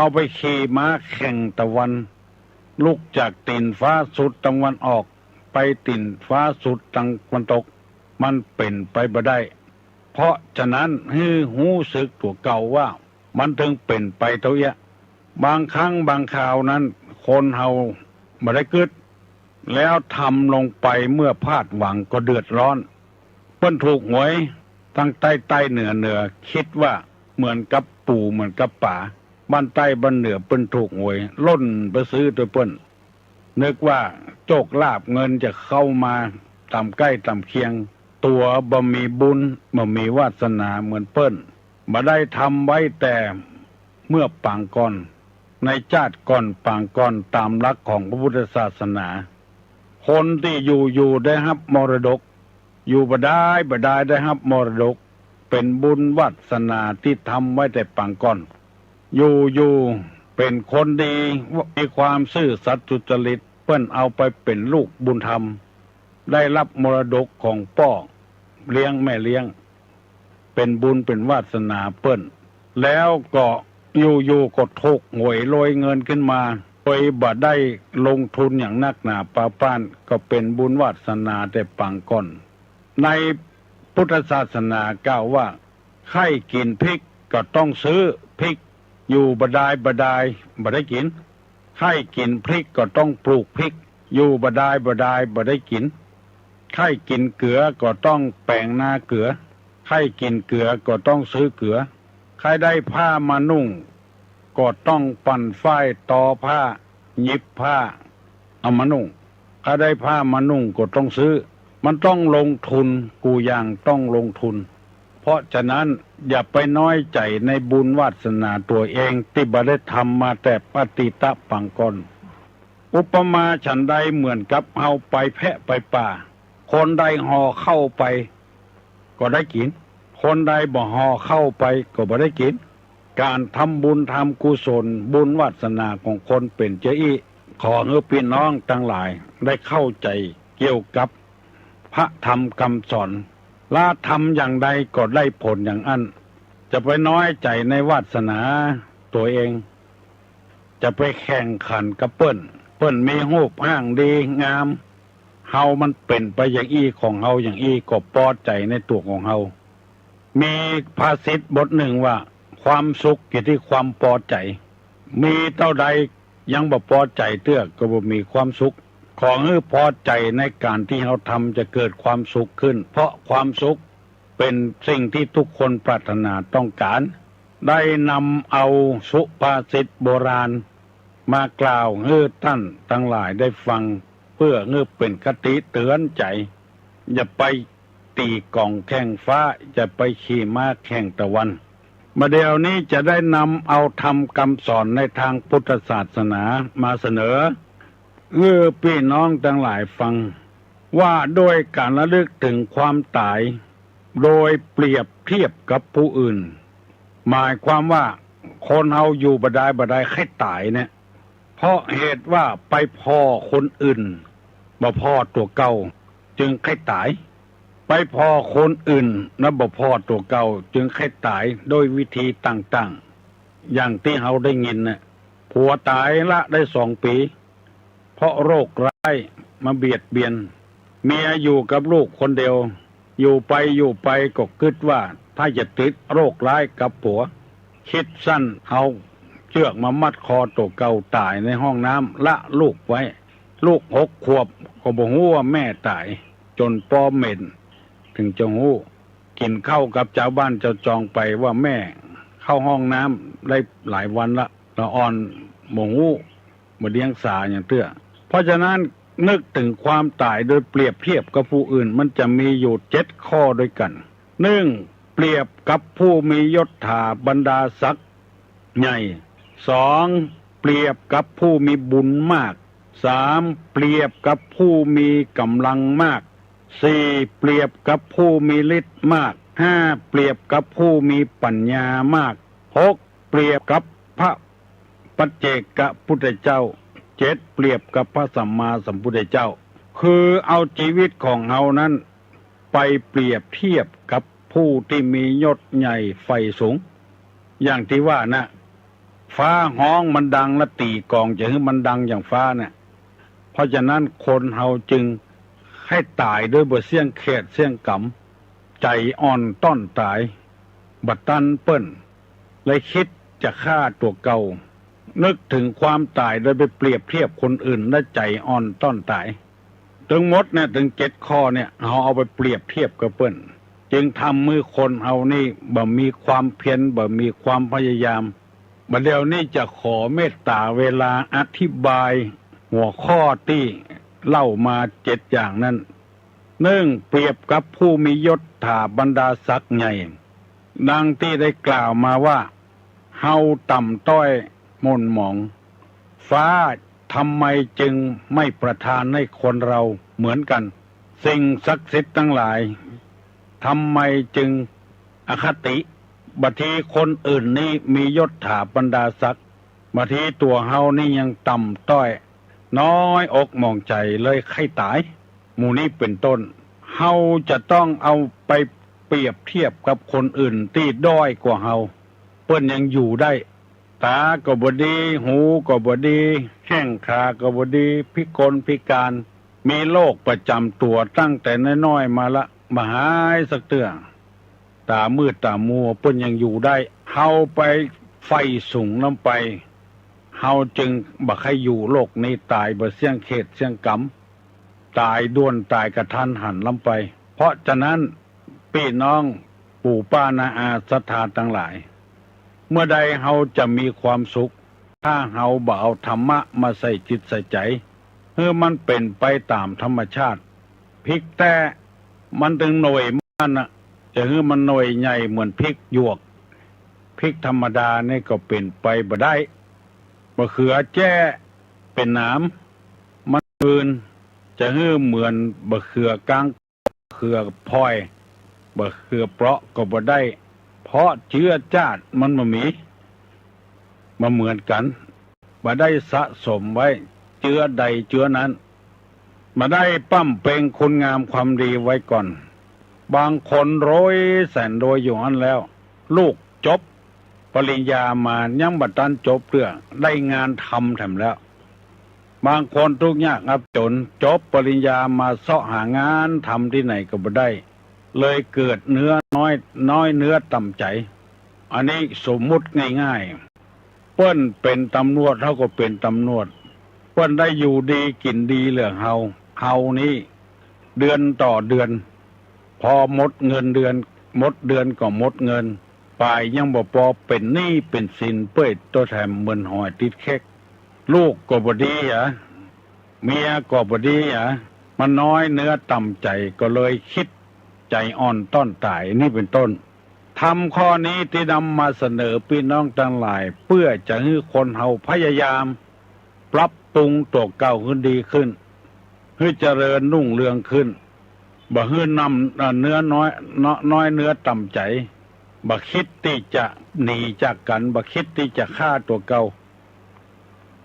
เอาไปขี่ม้าแข่งตะวันลุกจากตีนฟ้าสุดตะวันออกไปตีนฟ้าสุดตะวันตกมันเป็นไปบ่ได้เพราะฉะนั้นให้หูสึกตัวเก่าว่ามันถึงเป็นไปเท่าเนี้ยบางครั้งบางคราวนั้นคนเฮาบ่ได้กึดแล้วทำลงไปเมื่อพลาดหวังก็เดือดร้อนเพิ่นถูกหวยทั้งใต้เหนือคิดว่าเหมือนกับปู่เหมือนกับป่าบ้านใต้บ้านเหนือเปิ้นถูกหวยล้นไปซื้อตัวเปิ้นนึกว่าโชคลาภเงินจะเข้ามาตามใกล้ตามเคียงตัวบ่มีบุญบ่มีวาสนาเหมือนเปิ้นบ่ได้ทำไว้แต่เมื่อปางก่อนในชาติก่อนปางก่อนตามหลักของพระพุทธศาสนาคนที่อยู่ได้รับมรดกอยู่บ่ได้ได้รับมรดกเป็นบุญวาสนาที่ทำไว้แต่ปางก่อนอยู่เป็นคนดีมีความซื่อสัตย์สุจริตเปิ้นเอาไปเป็นลูกบุญธรรมได้รับมรดกของพ่อเลี้ยงแม่เลี้ยงเป็นบุญเป็นวาสนาเปิ้นแล้วก็อยู่ก็ถูกหวยโรยเงินขึ้นมาโดยบ่ได้ลงทุนอย่างนักหนาปาป้านก็เป็นบุญวาสนาแต่ปางก่อนในพุทธศาสนากล่าวว่าใครกินพริกก็ต้องซื้อพริกอยู่บ่ได้กินใครกินพริกก็ต้องปลูกพริกอยู่บ่ได้กินใครกินเกลือก็ต้องแปลงนาเกลือใครกินเกลือก็ต้องซื้อเกลือใครได้ผ้ามานุ่งก็ต้องปั่นฝ้ายตอผ้าหยิบผ้าเอามานุ่งใครได้ผ้ามานุ่งก็ต้องซื้อมันต้องลงทุนกูอย่างต้องลงทุนเพราะฉะนั้นอย่าไปน้อยใจในบุญวาสนาตัวเองที่บ่ได้ทำมาแต่ปฏิตะปังก่อนอุปมาฉันใดเหมือนกับเฮาไปแพะไปป่าคนใดห่อเข้าไปก็ได้กินคนใดบ่ห่อเข้าไปก็บ่ได้กินการทำบุญทำกุศลบุญวาสนาของคนเป็นเจ้าอี้ขอให้พี่น้องทั้งหลายได้เข้าใจเกี่ยวกับพระธรรมคำสอนละทำอย่างใดก็ได้ผลอย่างนั้นจะไปน้อยใจในวาสนาตัวเองจะไปแข่งขันกับเปิ้นมีรูปร่างดีงามเฮามันเป็นไปอย่างอี้ของเฮาอย่างอี้ก็พอใจในตัวของเฮามีภาษิตบทหนึ่งว่าความสุขอยู่ที่ความพอใจมีเท่าใดยังบ่พอใจเตื้อก็บ่มีความสุขของพอใจในการที่เราทำจะเกิดความสุขขึ้นเพราะความสุขเป็นสิ่งที่ทุกคนปรารถนาต้องการได้นำเอาสุภาษิตโบราณมากล่าวให้ท่านทั้งหลายได้ฟังเพื่อเป็นคติเตือนใจอย่าไปตีกองแข่งฟ้าอย่าไปขี่ม้าแข่งตะวันมาเดี๋ยวนี้จะได้นำเอาธรรมคำสอนในทางพุทธศาสนามาเสนอพี่น้องทั้งหลายฟังว่าโดยการระลึกถึงความตายโดยเปรียบเทียบกับผู้อื่นหมายความว่าคนเฮาอยู่บ่ได้ให้ตายเนี่ยเพราะเหตุว่าไปพ่อคนอื่นบ่พ่อตัวเก่าจึงให้ตายไปพ่อคนอื่นนะบ่พ่อตัวเก่าจึงให้ตายโดยวิธีต่างๆอย่างที่เฮาได้ยินน่ะผัวตายละได้2 ปีเพราะโรคร้ายมาเบียดเบียนเมียอยู่กับลูกคนเดียวอยู่ไปก็คิดว่าถ้าจะติดโรคร้ายกับผัวคิดสั้นเอาเชือกมามัดคอตัวเก่าตายในห้องน้ำละลูกไว้ลูก6 ขวบก็บ่ฮู้ว่าแม่ตายจนพ่อเหม็นถึงจะฮู้กินข้าวกับเจ้าบ้านเจ้าจองไปว่าแม่เข้าห้องน้ำได้หลายวันละอ่อนบ่ฮู้บ่เลี้ยงสาอย่างเตื้อเพราะฉะนั้นนึกถึงความตายโดยเปรียบเทียบกับผู้อื่นมันจะมีอยู่7 ข้อด้วยกัน1เปรียบกับผู้มียศถาบรรดาศักดิ์ใหญ่2เปรียบกับผู้มีบุญมาก3เปรียบกับผู้มีกำลังมาก4เปรียบกับผู้มีฤทธิ์มาก5เปรียบกับผู้มีปัญญามาก6เปรียบกับพระปัจเจกพุทธเจ้า7เปรียบกับพระสัมมาสัมพุทธเจ้าคือเอาชีวิตของเฮานั้นไปเปรียบเทียบกับผู้ที่มียศใหญ่ไฟสูงอย่างที่ว่านะ ฟ้าห้องมันดังและตีกลองจะให้มันดังอย่างฟ้าเนี่ยเพราะฉะนั้นคนเฮาจึงให้ตายด้วยบ่เสี่ยงเขตเสี่ยงกำใจอ่อนต้อนตายบัดตันเปิ้นเลยคิดจะฆ่าตัวเก่านึกถึงความตายโดยไปเปรียบเทียบคนอื่นและใจอ่อนต้อนตายถึงหมดเนี่ยถึง7 ข้อเนี่ยเอาไปเปรียบเทียบกับเปิ้นจึงทำมือคนเฮานี่บ่มีความเพียรบ่มีความพยายามบัดเดี๋ยวนี้จะขอเมตตาเวลาอธิบายหัวข้อที่เล่ามา7 อย่างนั้นเปรียบกับผู้มียศถาบรรดาศักดิ์ใหญ่ดังที่ได้กล่าวมาว่าเฮาต่ำต้อยหม่นหมองฟ้าทำไมจึงไม่ประทานให้คนเราเหมือนกันสิ่งศักดิ์สิทธิ์ทั้งหลายทำไมจึงอคติบัดทีคนอื่นนี่มียศถาบรรดาศักดิ์บัดทีตัวเฮานี่ยังต่ำต้อยน้อยอกมองใจเลยไข้ตายหมู่นี้เป็นต้นเฮาจะต้องเอาไปเปรียบเทียบกับคนอื่นที่ด้อยกว่าเฮาเปิ้นยังอยู่ได้ตาก็บ่ดีหูก็บ่ดีแข้งขาก็บ่ดีพิกลพิการมีโรคประจำตัวตั้งแต่น้อยๆมาละมาหายสักเตื้อตามืดตามัวเปิ้นยังอยู่ได้เฮาไปไฟสูงน้ำไปเฮาจึงบ่ให้อยู่โลกนี้ตายบ่เสี่ยงเขตเสี่ยงกรรมตายด้วนตายกระทันหันลำไปเพราะฉะนั้นพี่น้องปู่ป้านาอาศรัทธาทั้งหลายเมื่อใดเฮาจะมีความสุขถ้าเฮาบ่เอาธรรมะมาใส่จิตใส่ใจเพื่อมันเป็นไปตามธรรมชาติพริกแต่มันถึงหน่วยมันน่ะจะให้มันหน่วยใหญ่เหมือนพริกหยวกพริกธรรมดานี่ก็เป็นไปบ่ได้มะเขือแจ้เป็นหนามมันปืนจะให้เหมือนมะเขือกลางมะเขือพลอยมะเขือเปราะก็บ่ได้เพราะเชื้อชาติมันบ่มีมาเหมือนกันบ่ได้สะสมไว้เชื้อใดเชื้อนั้นมาได้ปั้มเป่งคุณงามความดีไว้ก่อนบางคนโรยแสนโดยอยู่อันแล้วลูกจบปริญญามายังบัดตันจบเรื่องได้งานทำแถมแล้วบางคนทุกข์ยากอับจนจบปริญญามาเสาะหางานทำที่ไหนก็บ่ได้เลยเกิดเนื้อน้อยเนื้อต่ำใจอันนี้สมมุติง่ายๆเปิ้นเป็นตำรวจเขาก็เป็นตำรวจเปิ้นได้อยู่ดีกินดีเหลืองเฮานี้เดือนต่อเดือนพอหมดเงินเดือนหมดเดือนก็หมดเงินปลายยังบ่พอเป็นหนี้เป็นสินเป้ยตัวแถมเหมือนหอยติดเค้กลูกก็บ่ดีเมียก็บ่ดีมันน้อยเนื้อต่ำใจก็เลยคิดใจอ่อนต้อนตายนี่เป็นต้นทำข้อนี้ที่นำมาเสนอพี่น้องทั้งหลายเพื่อจะให้คนเฮาพยายามปรับปรุงตัวเก่าขึ้นดีขึ้นให้เจริญรุ่งเรืองขึ้นบ่ให้นำเนื้อน้อยเนื้อต่ำใจบ่คิดที่จะหนีจากกันบ่คิดที่จะฆ่าตัวเก่า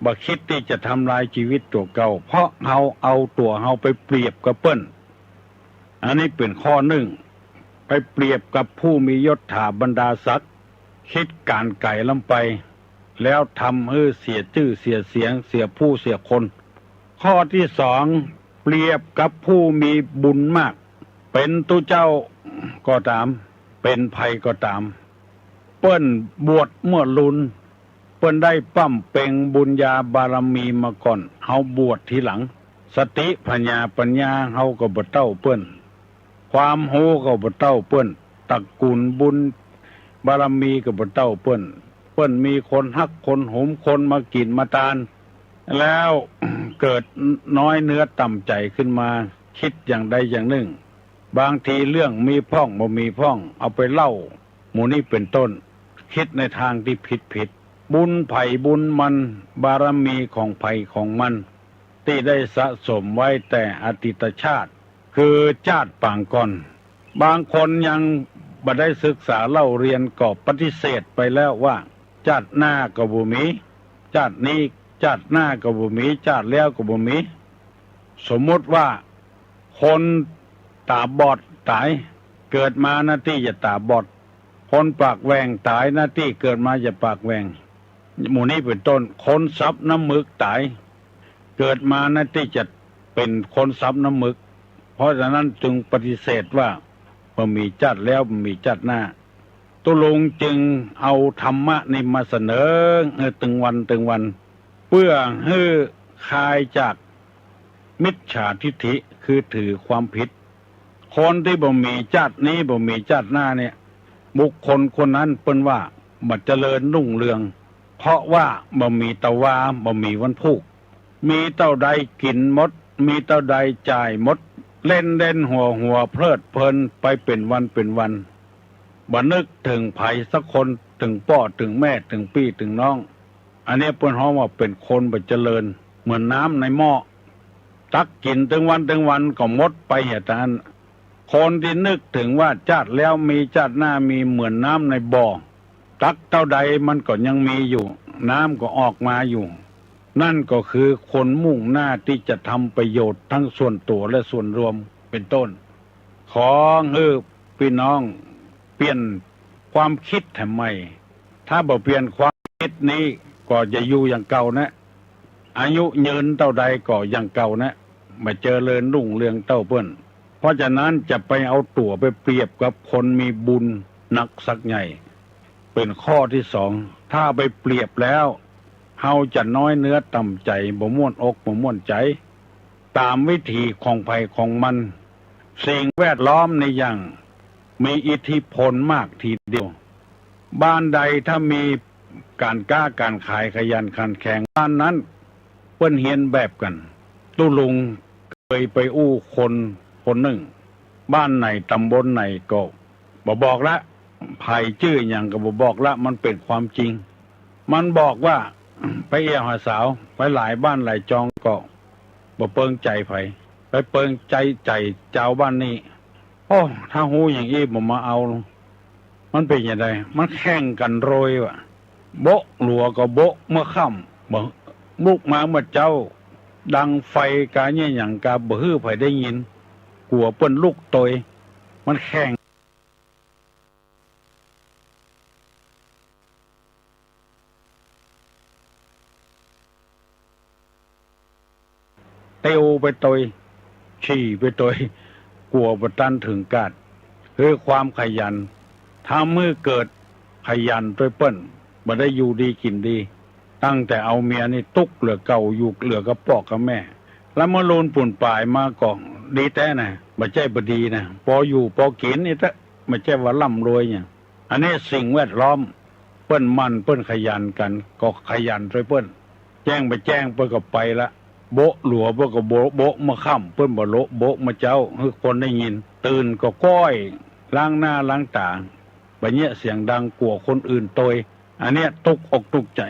บ่คิดที่จะทำลายชีวิตตัวเก่าเพราะเฮาเอาตัวเฮาไปเปรียบกับเปิ้นอันนี้เป็นข้อไปเปรียบกับผู้มียศถาบรรดาศักดิ์คิดการไก่ลำไปแล้วทำให้เสียชื่อเสียเสียงเสียผู้เสียคนข้อที่2เปรียบกับผู้มีบุญมากเป็นตุเจ้าก็ตามเป็นภัยก็ตามเปิ้นบวชเมื่อลุนเปิ้นได้ปั้มเป่งบุญญาบารมีมาก่อนเฮาบวชทีหลังสติปัญญาเฮาก็บ่เต้าเปิ้นความโหก็บ่เต้าเปิ้นตระกูลบุญบารมีก็บ่เต้าเปิ้นมีคนฮักคนโหมคนมากินมาทานแล้วเกิดน้อยเนื้อต่ำใจขึ้นมาคิดอย่างใดอย่างหนึ่งบางทีเรื่องมีพ่องบ่มีพ่องเอาไปเล่าหมู่นี้เป็นต้นคิดในทางที่ผิดบุญไผ่บุญมันบารมีของไผ่ของมันที่ได้สะสมไว้แต่อดีตชาติคือชาติปางก่อนบางคนยังบ่ได้ศึกษาเล่าเรียนก็ปฏิเสธไปแล้วว่าชาติหน้าก็บ่มีชาตินี้ชาติหน้าก็บ่มีชาติแล้วก็บ่มีสมมติว่าคนตาบอดตายเกิดมาหน้าที่จะตาบอดคนปากแหว่งตายหน้าที่เกิดมาจะปากแหว่ง หมู่นี้เป็นต้นคนซับน้ำหมึกตายเกิดมานะที่จะเป็นคนซับน้ำหมึกเพราะฉะนั้นจึงปฏิเสธว่าบ่มีจัดแล้วบ่มีจัดหน้าตุลุงจึงเอาธรรมะนี่มาเสนอตึงวันเพื่อให้คลายจากมิจฉาทิฏฐิคือถือความผิดคนที่บ่มีจัดนี้บ่มีจัดหน้าเนี่ยบุคคลคนนั้นเปิ้นว่าบัดเจริญรุ่งเรืองเพราะว่าบ่มีตะวาบ่มีวันพุกมีเต้าใดกินหมดมีเต้าใดจ่ายหมดเล่นหัวเพลิดเพลินไปเป็นวันบ่นึกถึงไผสักคนถึงพ่อถึงแม่ถึงพี่ถึงน้องอันนี้เปิ้นฮ้องว่าเป็นคนบ่เจริญเหมือนน้ำในหม้อตักกินถึงวันก็หมดไปเหตุนั้นคนที่นึกถึงว่าชาติแล้วมีชาติหน้ามีเหมือนน้ำในบ่อตักเท่าใดมันก็ยังมีอยู่น้ำก็ออกมาอยู่นั่นก็คือคนมุ่งหน้าที่จะทำประโยชน์ทั้งส่วนตัวและส่วนรวมเป็นต้นขอพี่น้องเปลี่ยนความคิดทำไมถ้าบ่เปลี่ยนความคิดนี้ก็จะอยู่อย่างเก่านะอายุยืนเท่าใดก็อย่างเก่านะไม่เจริญรุ่งเรืองเท่าเปิ้นเพราะฉะนั้นจะไปเอาตัวไปเปรียบกับคนมีบุญนักสักใหญ่เป็นข้อที่สองถ้าไปเปรียบแล้วเฮาจะน้อยเนื้อต่ำใจบ่ม่วนอกบ่ม่วนใจตามวิธีของภัยของมันสิ่งแวดล้อมในอย่างมีอิทธิพลมากทีเดียวบ้านใดถ้ามีการกล้าการขายขยันขันแข็งบ้านนั้นเปิ้นเฮียนแบบกันตุลุงเคยไปอู้คนหนึ่งบ้านไหนตำบลไหนก็บอกละไผ่ชื่ออย่างก็บอกละมันเป็นความจริงมันบอกว่าไปเอี่ยวหาสาวไปหลายบ้านหลายจองก็บ่เปิงใจไผไปเปิงใจเจ้าบ้านนี้โอ้ถ้าหูอย่างอี้บ่มาเอามันเป็นยังไงมันแข่งกันโรยว่ะโบะหลัวก็โบะเมื่อค่ำบ่มุกมาเมื่อเจ้าดังไฟกาเนี่ยอย่างกาบ่ฮื้อไผได้ยินกลัวเปิ้นลูกตยมันแข่งเตียวไปตยฉี่ไปตยกลัวบ่ตันถึงกาดคือความขยันทำให้เกิดขยันด้วยเปิ้นบ่ได้อยู่ดีกินดีตั้งแต่เอาเมียนี่ตุกเหลือเก่าอยู่เหลือกับพ่อกับแม่แล้วมาโลนปุ่นป่ายมาก่องดีแต่นะบ่ใช่บ่ดีนะพออยู่พอกินนี่ตะไม่ใช่ว่าร่ำรวยเนี่ยอันนี้สิ่งแวดล้อมเปิ้นมันเปิ้นขยันกันก็ขยันด้วยเปิ้นแจ้งไปแจ้งเปิ้นก็ไปละโบะหลัวเปิ้นก็โบะมาค่ำเปิ้นบ่โละโบะมาเจ้าให้คนได้ยินตื่นก็ก้อยล้างหน้าล้างตาบัดเนี้ยเสียงดังกลัวคนอื่นตยอันเนี้ยตุกอกตุกใจ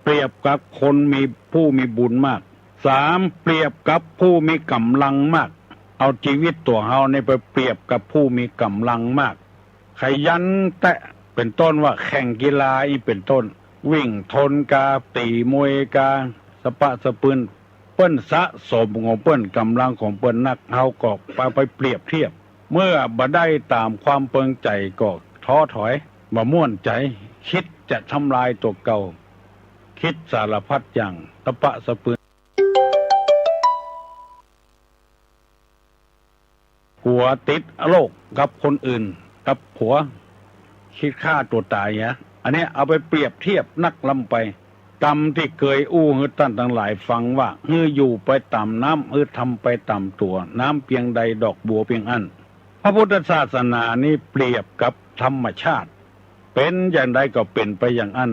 เปรียบกับคนมีผู้มีบุญมากสามเปรียบกับผู้มีกำลังมากเอาชีวิตตัวเฮาในไปเปรียบกับผู้มีกำลังมากขยันแตะเป็นต้นว่าแข่งกีฬาอีเป็นต้นวิ่งทนกาตีมวยกาสปะสะปืนเปิ้นสะสมของเปิ้นกำลังของเปิ้นนักเฮาก็ไปเปรียบเทียบเมื่อบ่ได้ตามความเปิงใจก็ท้อถอยบ่ม่วนใจคิดจะทำลายตัวเก่าคิดสารพัดอย่างตะปะสะปืนผัวติดโรคกับคนอื่นกับผัวคิดฆ่าตัวตายเนี่ยอันนี้เอาไปเปรียบเทียบนักลำไปกรรมที่เคยอู้ฮือท่านทั้งหลายฟังว่าฮืออยู่ไปตามน้ำฮือทำไปตามตัวน้ำเพียงใดดอกบัวเพียงอันพระพุทธศาสนานี้เปรียบกับธรรมชาติเป็นอย่างใดก็เป็นไปอย่างอัน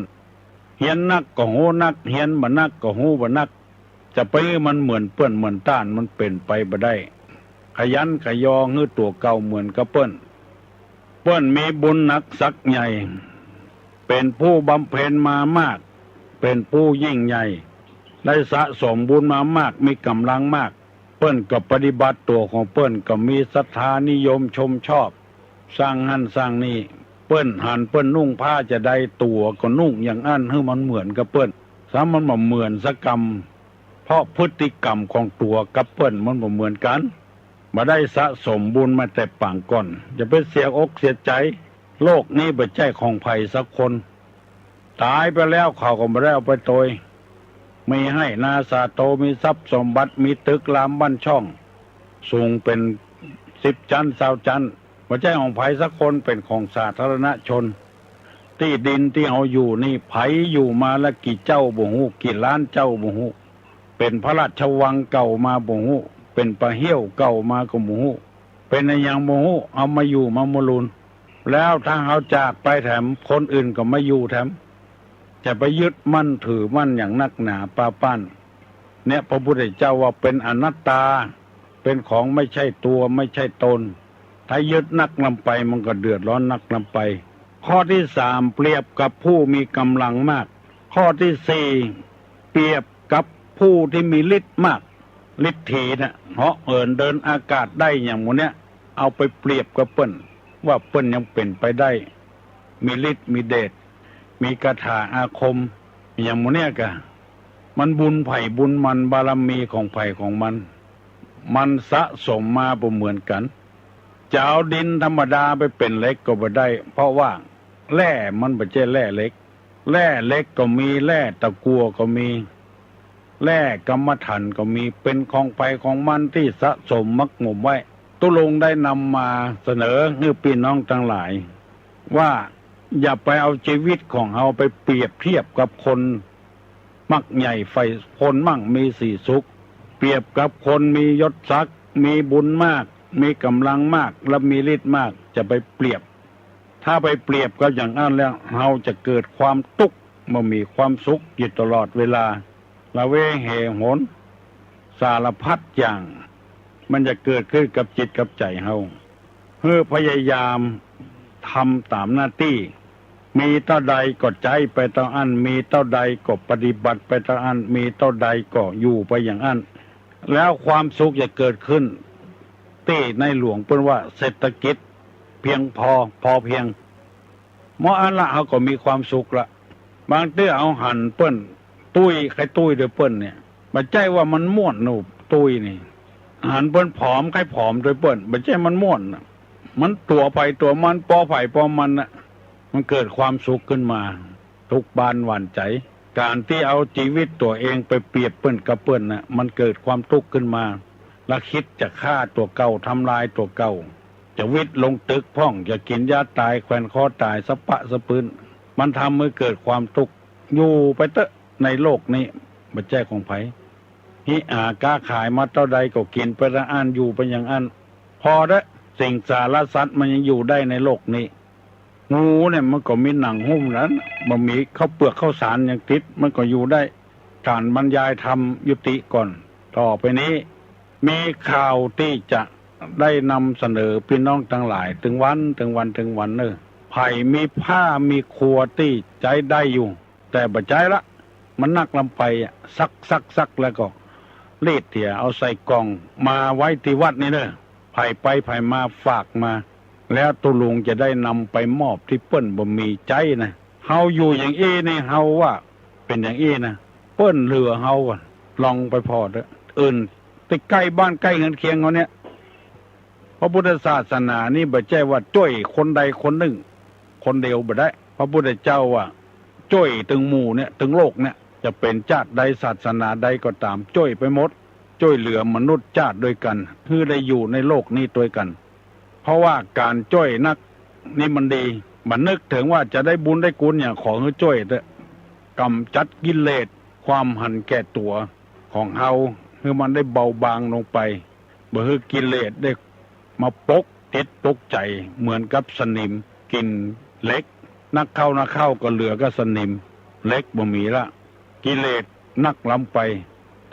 เฮียนนักก็โหนักเฮียนบ่นักก็โหบ่นักจะไปมันเหมือนเปื้อนเหมือนต้านมันเป็นไปบ่ได้ขยันขยอฮือตัวเก่าเหมือนกับเปิ้นมีบุญนักสักใหญ่เป็นผู้บำเพ็ญมามากเป็นผู้ยิ่งใหญ่ได้สะสมบุญมามากมีกำลังมากเปิ้นก็ปฏิบัติตัวของเปิ้นก็มีศรัทธานิยมชมชอบสร้างหันสร้างนี่เปิ้นหันเปิ้นนุ่งผ้าจะได้ตัวก็นุ่งอย่างอั้นให้มันเหมือนกับเปิ้นสามันบ่เหมือนสักกรรมเพราะพฤติกรรมของตัวกับเปิ้นมันบ่เหมือนกันบ่ได้สะสมบุญมาแต่ปางก่อนจะไปเสียอกเสียใจโลกนี้บ่ใช่ของไผสักคน ตายไปแล้วเขาก็ไม่ได้เอาไปโตยมีให้นาซาโตมีทรัพย์สมบัติมีตึกรามบ้านช่องสูงเป็น10 ชั้น20 ชั้นไม่ใช่ของไผสักคนเป็นของสาธารณชนที่ดินที่เอาอยู่นี่ไผอยู่มาละกี่เจ้าบ่ฮู้กี่ล้านเจ้าบ่ฮู้เป็นพระราชวังเก่ามาบ่ฮู้เป็นประเหี้ยวเก่ามาก็บ่ฮู้เป็นอะไรอย่างบ่ฮู้เอามาอยู่มามุลุนแล้วถ้าเอาจากไปแถมคนอื่นก็มาอยู่แถมจะไปยึดมั่นถือมั่นอย่างนักหนาปาปั้นเนี่ยพระพุทธเจ้าว่าเป็นอนัตตาเป็นของไม่ใช่ตัวไม่ใช่ตนถ้ายึดนักลำไปมันก็เดือดร้อนนักลำไปข้อที่3เปรียบกับผู้มีกำลังมากข้อที่4เปรียบกับผู้ที่มีฤทธิ์มากฤทธีนะเหาะเหินเดินอากาศได้อย่างพวกเนี้ยเอาไปเปรียบกับเปิ้นว่าเปิ้นยังเป็นไปได้มีฤทธิ์มีเดชมีคาถาอาคมอย่างพวกเนี้ยกะมันบุญไผ่บุญมันบารมีของไผ่ของมันสะสมมาบ่เหมือนกันจะเอาดินธรรมดาไปเป็นเหล็กก็บ่ได้เพราะว่าแร่มันบ่ใช่แร่เหล็กแร่เหล็กก็มีแร่ตะกั่วก็มีแร่กรรมฐานก็มีเป็นของไผ่ของมันที่สะสมมักหมมไว้ตุลงได้นำมาเสนอให้พี่น้องทั้งหลายว่าอย่าไปเอาชีวิตของเราไปเปรียบเทียบกับคนมักใหญ่ไฟคนมั่งมีสีสุขเปรียบกับคนมียศศักดิ์มีบุญมากมีกำลังมากและมีฤทธิ์มากจะไปเปรียบถ้าไปเปรียบกับอย่างนั้นแล้วเราจะเกิดความทุกข์บ่มีความสุขอยู่ตลอดเวลาละเวงเหหนสารพัดอย่างมันจะเกิดขึ้นกับจิตกับใจเราเพื่อพยายามทำตามหน้าที่มีเท่าใดก็ใจไปเท่าอันมีเท่าใดก็ปฏิบัติไปเท่าอันมีเท่าใดก็อยู่ไปอย่างอันแล้วความสุขจะเกิดขึ้นที่ในหลวงเปิ้นว่าเศรษฐกิจเพียงพอเพียงหมออันละเขาก็มีความสุขละบางทีเอาหั่นเปิ้นตุ้ยใครตุ้ยโดยเปิ้นเนี่ยบ่ใจว่ามันม่วนหนูตุ้ยนี่หั่นเปิ้นผอมใครผอมโดยเปิ้นบ่ใจมันม่วนน่ะมันตัวไปตัวมันปอไผ่ปอมันน่ะมันเกิดความสุขขึ้นมาทุกบานหวั่นใจการที่เอาชีวิตตัวเองไปเปรียบเปิ้นกับเปิ้นน่ะมันเกิดความทุกข์ขึ้นมาและคิดจะฆ่าตัวเก่าทำลายตัวเก่าจะวิทย์ลงตึกพ่องจะกินยาตายแขวนคอตายสะปะสะปืนมันทำให้เกิดความทุกข์อยู่ไปเตอะในโลกนี้บ่ใช่ของไผฮิอาค้าขายมาเท่าใดก็กินไปละอันอยู่ไปอย่างอันพอเด้อสิ่งสารสัตว์มันยังอยู่ได้ในโลกนี้งูเนี่ยมันก็มีหนังหุ้มนั้นบ่มีข้าวเปลือกข้าวสารอย่างติดมันก็อยู่ได้การบรรยายธรรมยุติก่อนต่อไปนี้มีข่าวที่จะได้นำเสนอพี่น้องทั้งหลายถึงวันเนอะไผ่มีผ้ามีครัวที่ใจได้อยู่แต่บ่ใจละมันนักลำไปซักแล้วก็รีดเถี่ยเอาใส่กล่องมาไว้ที่วัดนี่เนอะไผ่ไปไผ่มาฝากมาแล้วตุลุงจะได้นำไปมอบที่เปิ้นบ่มีใจนะเฮาอยู่อย่างอี้นี่เฮาว่าเป็นอย่างอี้นะเปิ้นเหลือเฮาอ่ะลองไปพอเด้ออื่นไปใกล้บ้านใกล้เงินเคียงเขาเนี่ยพระพุทธศาสนานี่บ่ใช่ว่าจ้อยคนใดคนหนึ่งคนเดียวบ่ได้พระพุทธเจ้าว่าจ้อยถึงหมู่เนี่ยถึงโลกเนี่ยจะเป็นชาติใดศาสนาใดก็ตามจ้อยไปหมดจ้อยเหลือมนุษย์ชาติด้วยกันเพื่อได้อยู่ในโลกนี้ด้วยกันเพราะว่าการจ้อยนักนี่มันดีมันนึกถึงว่าจะได้บุญได้กุญอย่างของให้จ้อยเถอะกำจัดกิเลสความหันแก่ตัวของเฮาคือมันได้เบาบางลงไปบ่ให้กิเลสได้มาปกติดตกใจเหมือนกับสนิมกินเล็กนักเข้าก็เหลือก็สนิมเล็กบ่มีละกิเลสนักล้ำไป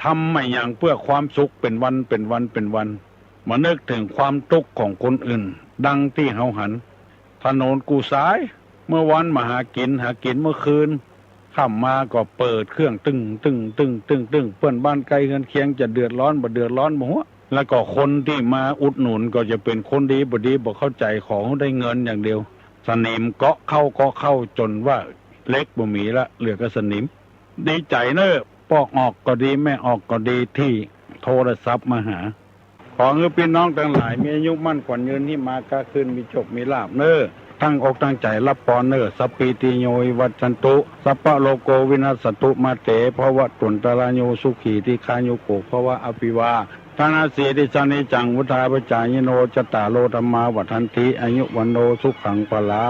ทำไม่อย่างเพื่อความสุขเป็นวันมานึกถึงความทุกข์ของคนอื่นดังที่เฮาหันถนนกูสายเมื่อวันมาหากินเมื่อคืนค่ำมาก็เปิดเครื่องตึ้งเพื่อนบ้านไกลเฮือนเคียงจะเดือดร้อนบ่หัวแล้วก็คนที่มาอุดหนุนก็จะเป็นคนดีบ่เข้าใจของได้เงินอย่างเดียวสนิมเกาะเข้าจนว่าเล็กบ่มีละเหลือก็สนิมดีใจเนอะปอกออกก็ดีไม่ออกก็ดีที่โทรศัพท์มาหาขอให้พี่น้องทั้งหลายมีอายุมั่นขวัญยืนที่มาค้าขึ้นมีโชคมีลาภเนอะ ตั้งอกตั้งใจรับปอนเนอร์สปีติโยวัชันตุสัพพะโลโกวินัสสตุมาเตภวะตุนตระโยสุขีติคายุโกภวะอภิวาทานาสีติสานิจังวุธาปจายโนจตตารโลธรรมาวัฏันติอายุวันโนสุขังพลา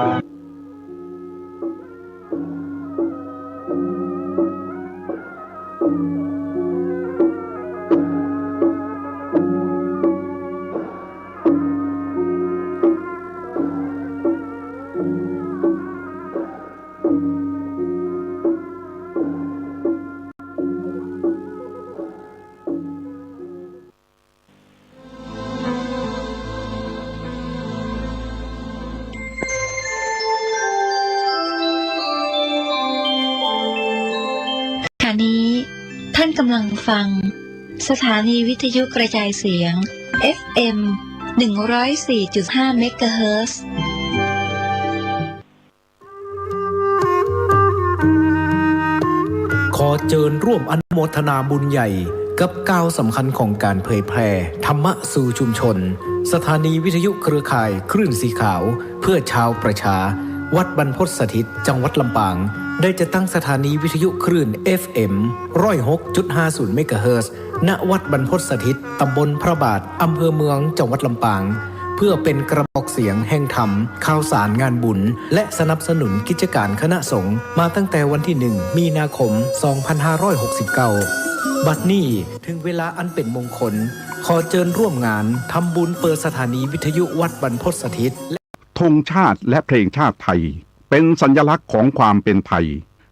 ขณะนี้ท่านกำลังฟังสถานีวิทยุกระจายเสียง FM 104.5 เมกะเฮิรตซ์ขอเชิญร่วมอนุโมทนาบุญใหญ่กับก้าวสำคัญของการเผยแพร่ธรรมะสู่ชุมชนสถานีวิทยุเครือข่ายคลื่นสีขาวเพื่อชาวประชาวัดบรรพตสถิตจังหวัดลำปางได้จะตั้งสถานีวิทยุคลื่น FM 106.50 เมกะเฮิรตซ์ณวัดบรรพตสถิตตำบลพระบาทอำเภอเมืองจังหวัดลำปางเพื่อเป็นกระบอกเสียงแห่งธรรมข่าวสารงานบุญและสนับสนุนกิจการคณะสงฆ์มาตั้งแต่วันที่1 มีนาคม 2569 บัดนี้ถึงเวลาอันเป็นมงคลขอเชิญร่วมงานทำบุญเปิดสถานีวิทยุวัดบรรพตสถิตธงชาติและเพลงชาติไทยเป็นสัญลักษณ์ของความเป็นไทย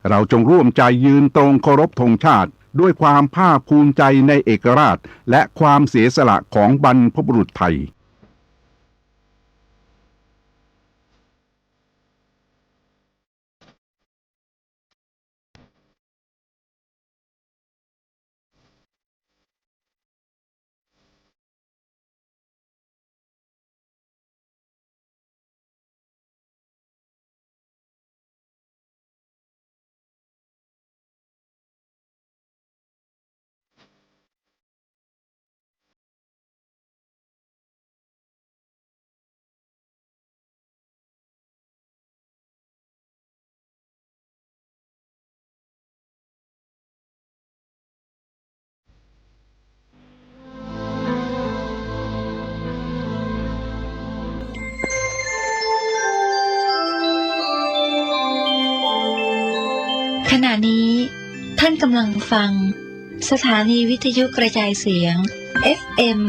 เราจงร่วมใจยืนตรงเคารพธงชาติด้วยความภาคภูมิใจในเอกราชและความเสียสละของบรรพบุรุษไทยขณะนี้ท่านกำลังฟังสถานีวิทยุกระจายเสียง FM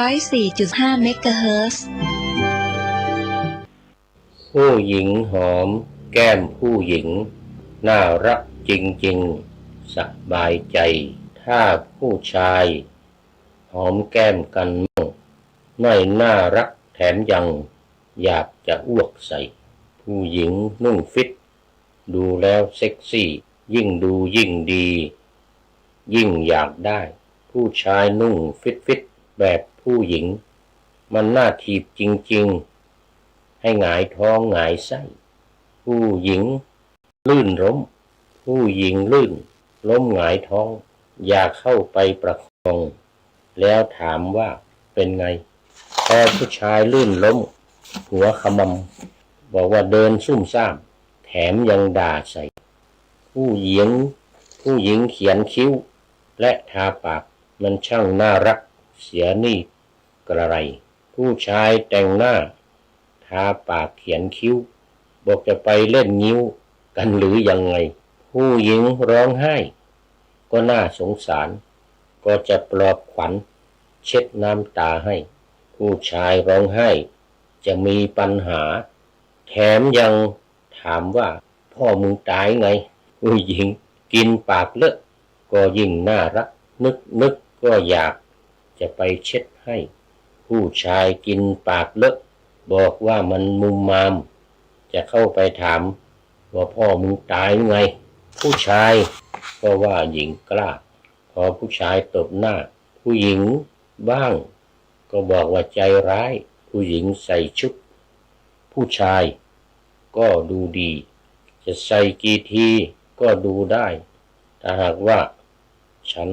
104.5 เมกะเฮิรตซ์ผู้หญิงหอมแก้มผู้หญิงน่ารักจริงๆสบายใจถ้าผู้ชายหอมแก้มกันไม่น่ารักแถมยังอยากจะอ้วกใส่ผู้หญิงนุ่งฟิตดูแล้วเซ็กซี่ยิ่งดูยิ่งดียิ่งอยากได้ผู้ชายนุ่งฟิตแบบผู้หญิงมันน่าถีบจริงๆให้หงายท้องหงายไส้ผู้หญิงลื่นล้มผู้หญิงลื่นล้มหงายท้องอยากเข้าไปประคองแล้วถามว่าเป็นไงพอผู้ชายลื่นล้มหัวขมำบอกว่าเดินซุ่มซ่ามแถมยังด่าใส่ผู้หญิงเขียนคิ้วและทาปากมันช่างน่ารักเสียนี่กระไรผู้ชายแต่งหน้าทาปากเขียนคิ้วบอกจะไปเล่นงิ้วกันหรือยังไงผู้หญิงร้องไห้ก็น่าสงสารก็จะปลอบขวัญเช็ดน้ำตาให้ผู้ชายร้องไห้จะมีปัญหาแถมยังถามว่าพ่อมึงตายไงผู้หญิงกินปากเลอะก็ยิ่งน่ารักนึกก็อยากจะไปเช็ดให้ผู้ชายกินปากเลอะบอกว่ามันมุมมามจะเข้าไปถามว่าพ่อมึงตายไงผู้ชายก็ว่าหญิงกล้าพอผู้ชายตบหน้าผู้หญิงบ้างก็บอกว่าใจร้ายผู้หญิงใส่ชุดผู้ชายก็ดูดีจะใส่กี่ทีก็ดูได้ถ้าหากว่าฉัน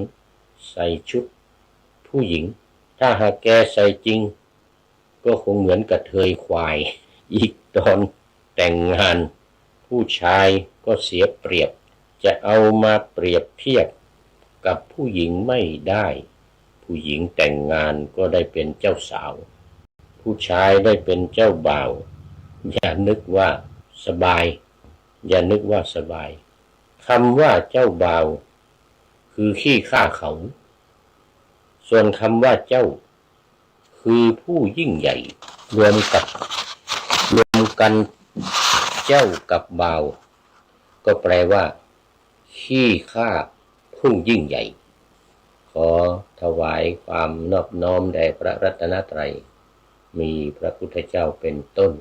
ใส่ชุดผู้หญิงถ้าหากแกใส่จริงก็คงเหมือนกับเทยควายอีก ตอนแต่งงานผู้ชายก็เสียเปรียบจะเอามาเปรียบเทียบกับผู้หญิงไม่ได้ผู้หญิงแต่งงานก็ได้เป็นเจ้าสาวผู้ชายได้เป็นเจ้าบ่าวอย่านึกว่าสบายอย่านึกว่าสบายคำว่าเจ้าบ่าวคือขี้ข้าเขาส่วนคำว่าเจ้าคือผู้ยิ่งใหญ่รวมกันเจ้ากับบ่าวก็แปลว่าขี้ข้าผู้ยิ่งใหญ่ขอถวายความนอบน้อมแด่พระรัตนตรัยมีพระพุทธเจ้าเป็นต้น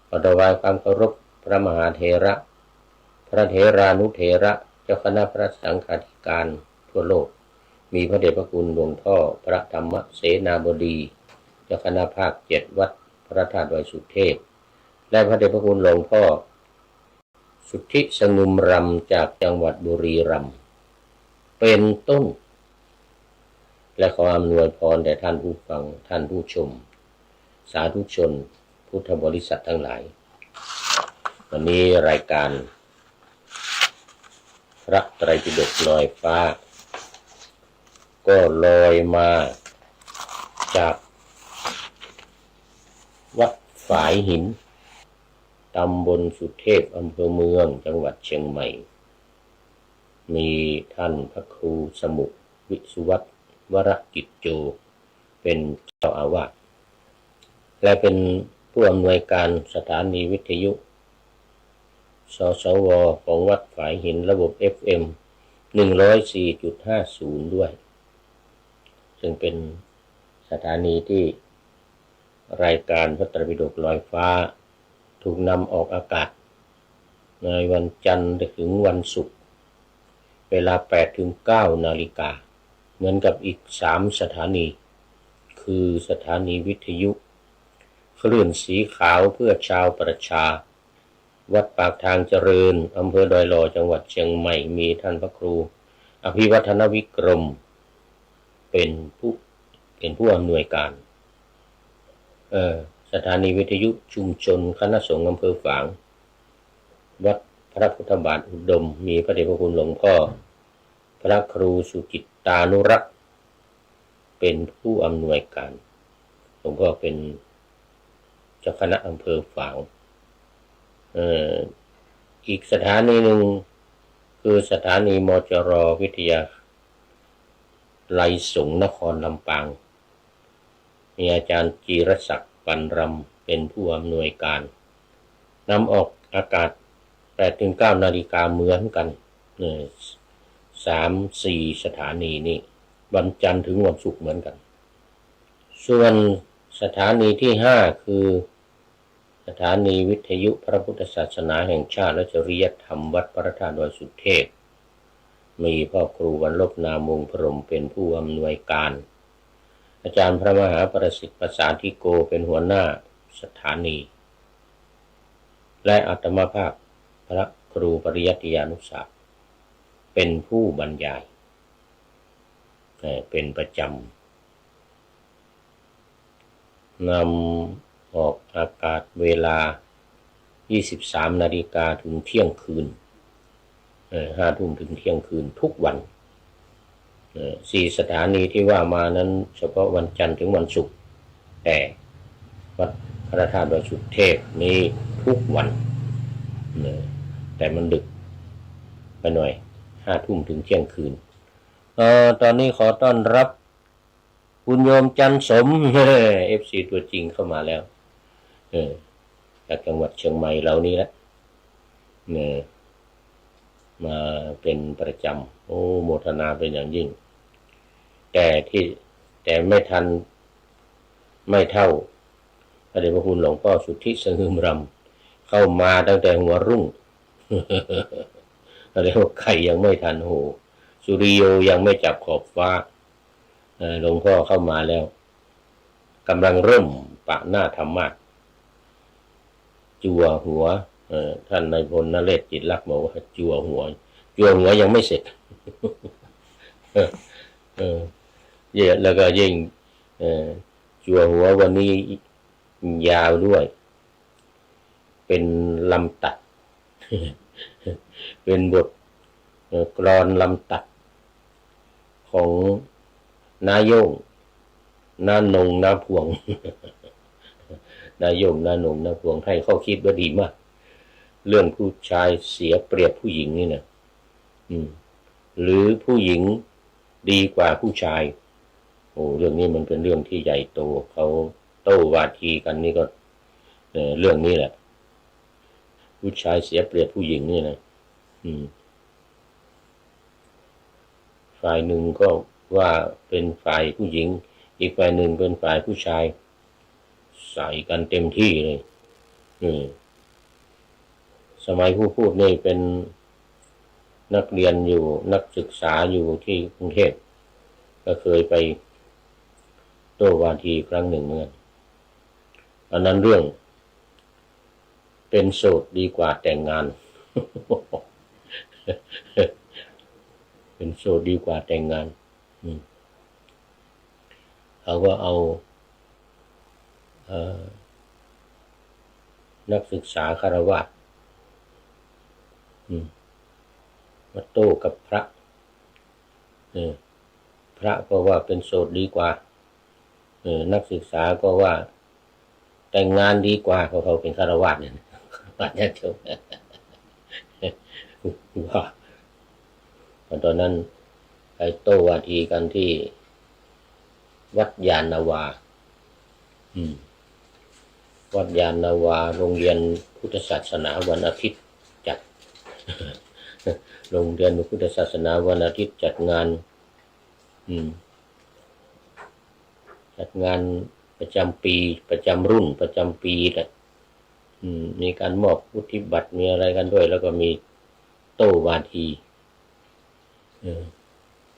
ขอถวายความเคารพพระมหาเถระพระเถรานุเถระเจ้าคณะพระสังฆาธิการทั่วโลกมีพระเดชพระคุณหลวงพ่อพระธรรมเสนาบดีเจ้าคณะภาค7วัดพระธาตุดอยสุเทพและพระเดชพระคุณหลวงพ่อสุทธิสงุมรำจากจังหวัดบุรีรัมย์เป็นต้นและขออำนวยพรแด่ท่านผู้ฟังท่านผู้ชมสาธุชนพุทธบริษัททั้งหลายวันนี้รายการพระไตรปิฎกลอยฟ้าก็ลอยมาจากวัดฝายหินตำบลสุเทพอำเภอเมืองจังหวัดเชียงใหม่มีท่านพระครูสมุวิสุวัตรวรกิจโจเป็นเจ้าอาวาสและเป็นผู้อำนวยการสถานีวิทยุสสวของวัดฝายหินระบบ FM 104.50 ด้วยซึ่งเป็นสถานีที่รายการพระไตรปิฎกลอยฟ้าถูกนำออกอากาศในวันจันทร์ถึงวันศุกร์เวลา 8-9 นาฬิกาเหมือนกับอีก3สถานีคือสถานีวิทยุคลื่นสีขาวเพื่อชาวประชาวัดปากทางเจริญอำเภอดอยหล่อจังหวัดเชียงใหม่มีท่านพระครูอภิวัฒนวิกรมเป็นผู้อำนวยการสถานีวิทยุชุมชนคณะสงฆ์อำเภอฝางวัดพระพุทธบาทอุดมมีพระเดชพระคุณหลวงพ่อพระครูสุจิตตานุรักษ์เป็นผู้อำนวยการหลวงพ่อเป็นเจ้าคณะอำเภอฝางอีกสถานีหนึ่งคือสถานีมจร.วิทยาลัยสงฆ์นครลำปางมีอาจารย์จีรศักดิ์ปันรำเป็นผู้อำนวยการนำออกอากาศ 8-9 นาฬิกาเหมือนกัน3-4 สถานีนี้วันจันทร์ถึงวันศุกร์เหมือนกันส่วนสถานีที่5คือสถานีวิทยุพระพุทธศาสนาแห่งชาติและจริยธรรมวัดพระธาตุดอยสุเทพมีพ่อครูวรรลบนามวงพรหมเป็นผู้อำนวยการอาจารย์พระมหาประสิทธิ์ประสานธิโกเป็นหัวหน้าสถานีและอาตมาภาพพระครูปริยัติยานุศักดิ์เป็นผู้บรรยายเป็นประจำนำออกอากาศเวลา 23 นาฬิกาถึงเที่ยงคืน5 ทุ่มถึงเที่ยงคืนทุกวัน4 สถานีที่ว่ามานั้นเฉพาะวันจันทร์ถึงวันศุกร์แต่วัดพระธาตุดอยสุเทพนี้ทุกวันแต่มันดึกไปหน่อย5 ทุ่มถึงเที่ยงคืนตอนนี้ขอต้อนรับคุณโยมจันสมFC ตัวจริงเข้ามาแล้วจากจังหวัดเชียงใหม่เรานี่แหละมาเป็นประจำโมทนาเป็นอย่างยิ่งแต่ไม่ทันไม่เท่าพระเดชพระคุณหลวงพ่อสุทธิสงุมรำเข้ามาตั้งแต่หัวรุ่งเรียกว่าไข่ยังไม่ทันสุริโยยังไม่จับขอบฟ้าหลวงพ่อเข้ามาแล้วกำลังเริ่มปะหน้าธรรมะจั่วหัวท่านนายพลนเรศจิตลักษ์บอกว่าจั่วหัวยังไม่เสร็จเยอะแล้วก็ยิ่งจั่วหัววันนี้ยาวด้วย เป็นลำตัด เป็นบทกลอนลำตัดของนาโยงนานงนาพวง นาโยงนานงนาพวงให้ข้อคิดว่าดีมากเรื่องผู้ชายเสียเปรียบผู้หญิงนี่นะหรือผู้หญิงดีกว่าผู้ชายโอ้เรื่องนี้มันเป็นเรื่องที่ใหญ่โตเขาโต้วาทีกันนี่ก็เรื่องนี้แหละผู้ชายเสียเปรียบผู้หญิงนี่นะฝ่ายหนึ่งก็ว่าเป็นฝ่ายผู้หญิงอีกฝ่ายหนึ่งเป็นฝ่ายผู้ชายใส่กันเต็มที่เลยสมัยผู้พูดนี่เป็นนักเรียนอยู่นักศึกษาอยู่ที่กรุงเทพก็เคยไปโต้วาทีครั้งหนึ่งเหมือนกันอันนั้นเรื่องเป็นโสดดีกว่าแต่งงาน เป็นโสดดีกว่าแต่งงานเขาก็เอานักศึกษาคฤหัสถ์มาโต้กับพระพระก็ว่าเป็นโสดดีกว่านักศึกษาก็ว่าแต่งงานดีกว่าเพราะเขาเป็นคฤหัสถ์เนี่ยว่าเนี่ยเจ้าว่าตอนนั้นไปโต้วาทีกันที่วัดยานนาวาวัดยานนาวาโรงเรียนพุทธศาสนาวันอาทิตย์จัด โรงเรียนพุทธศาสนาวันอาทิตย์จัดงานประจำปีประจำรุ่นประจำปีแหละมีการมอบวุฒิบัตรมีอะไรกันด้วยแล้วก็มีโต้วาที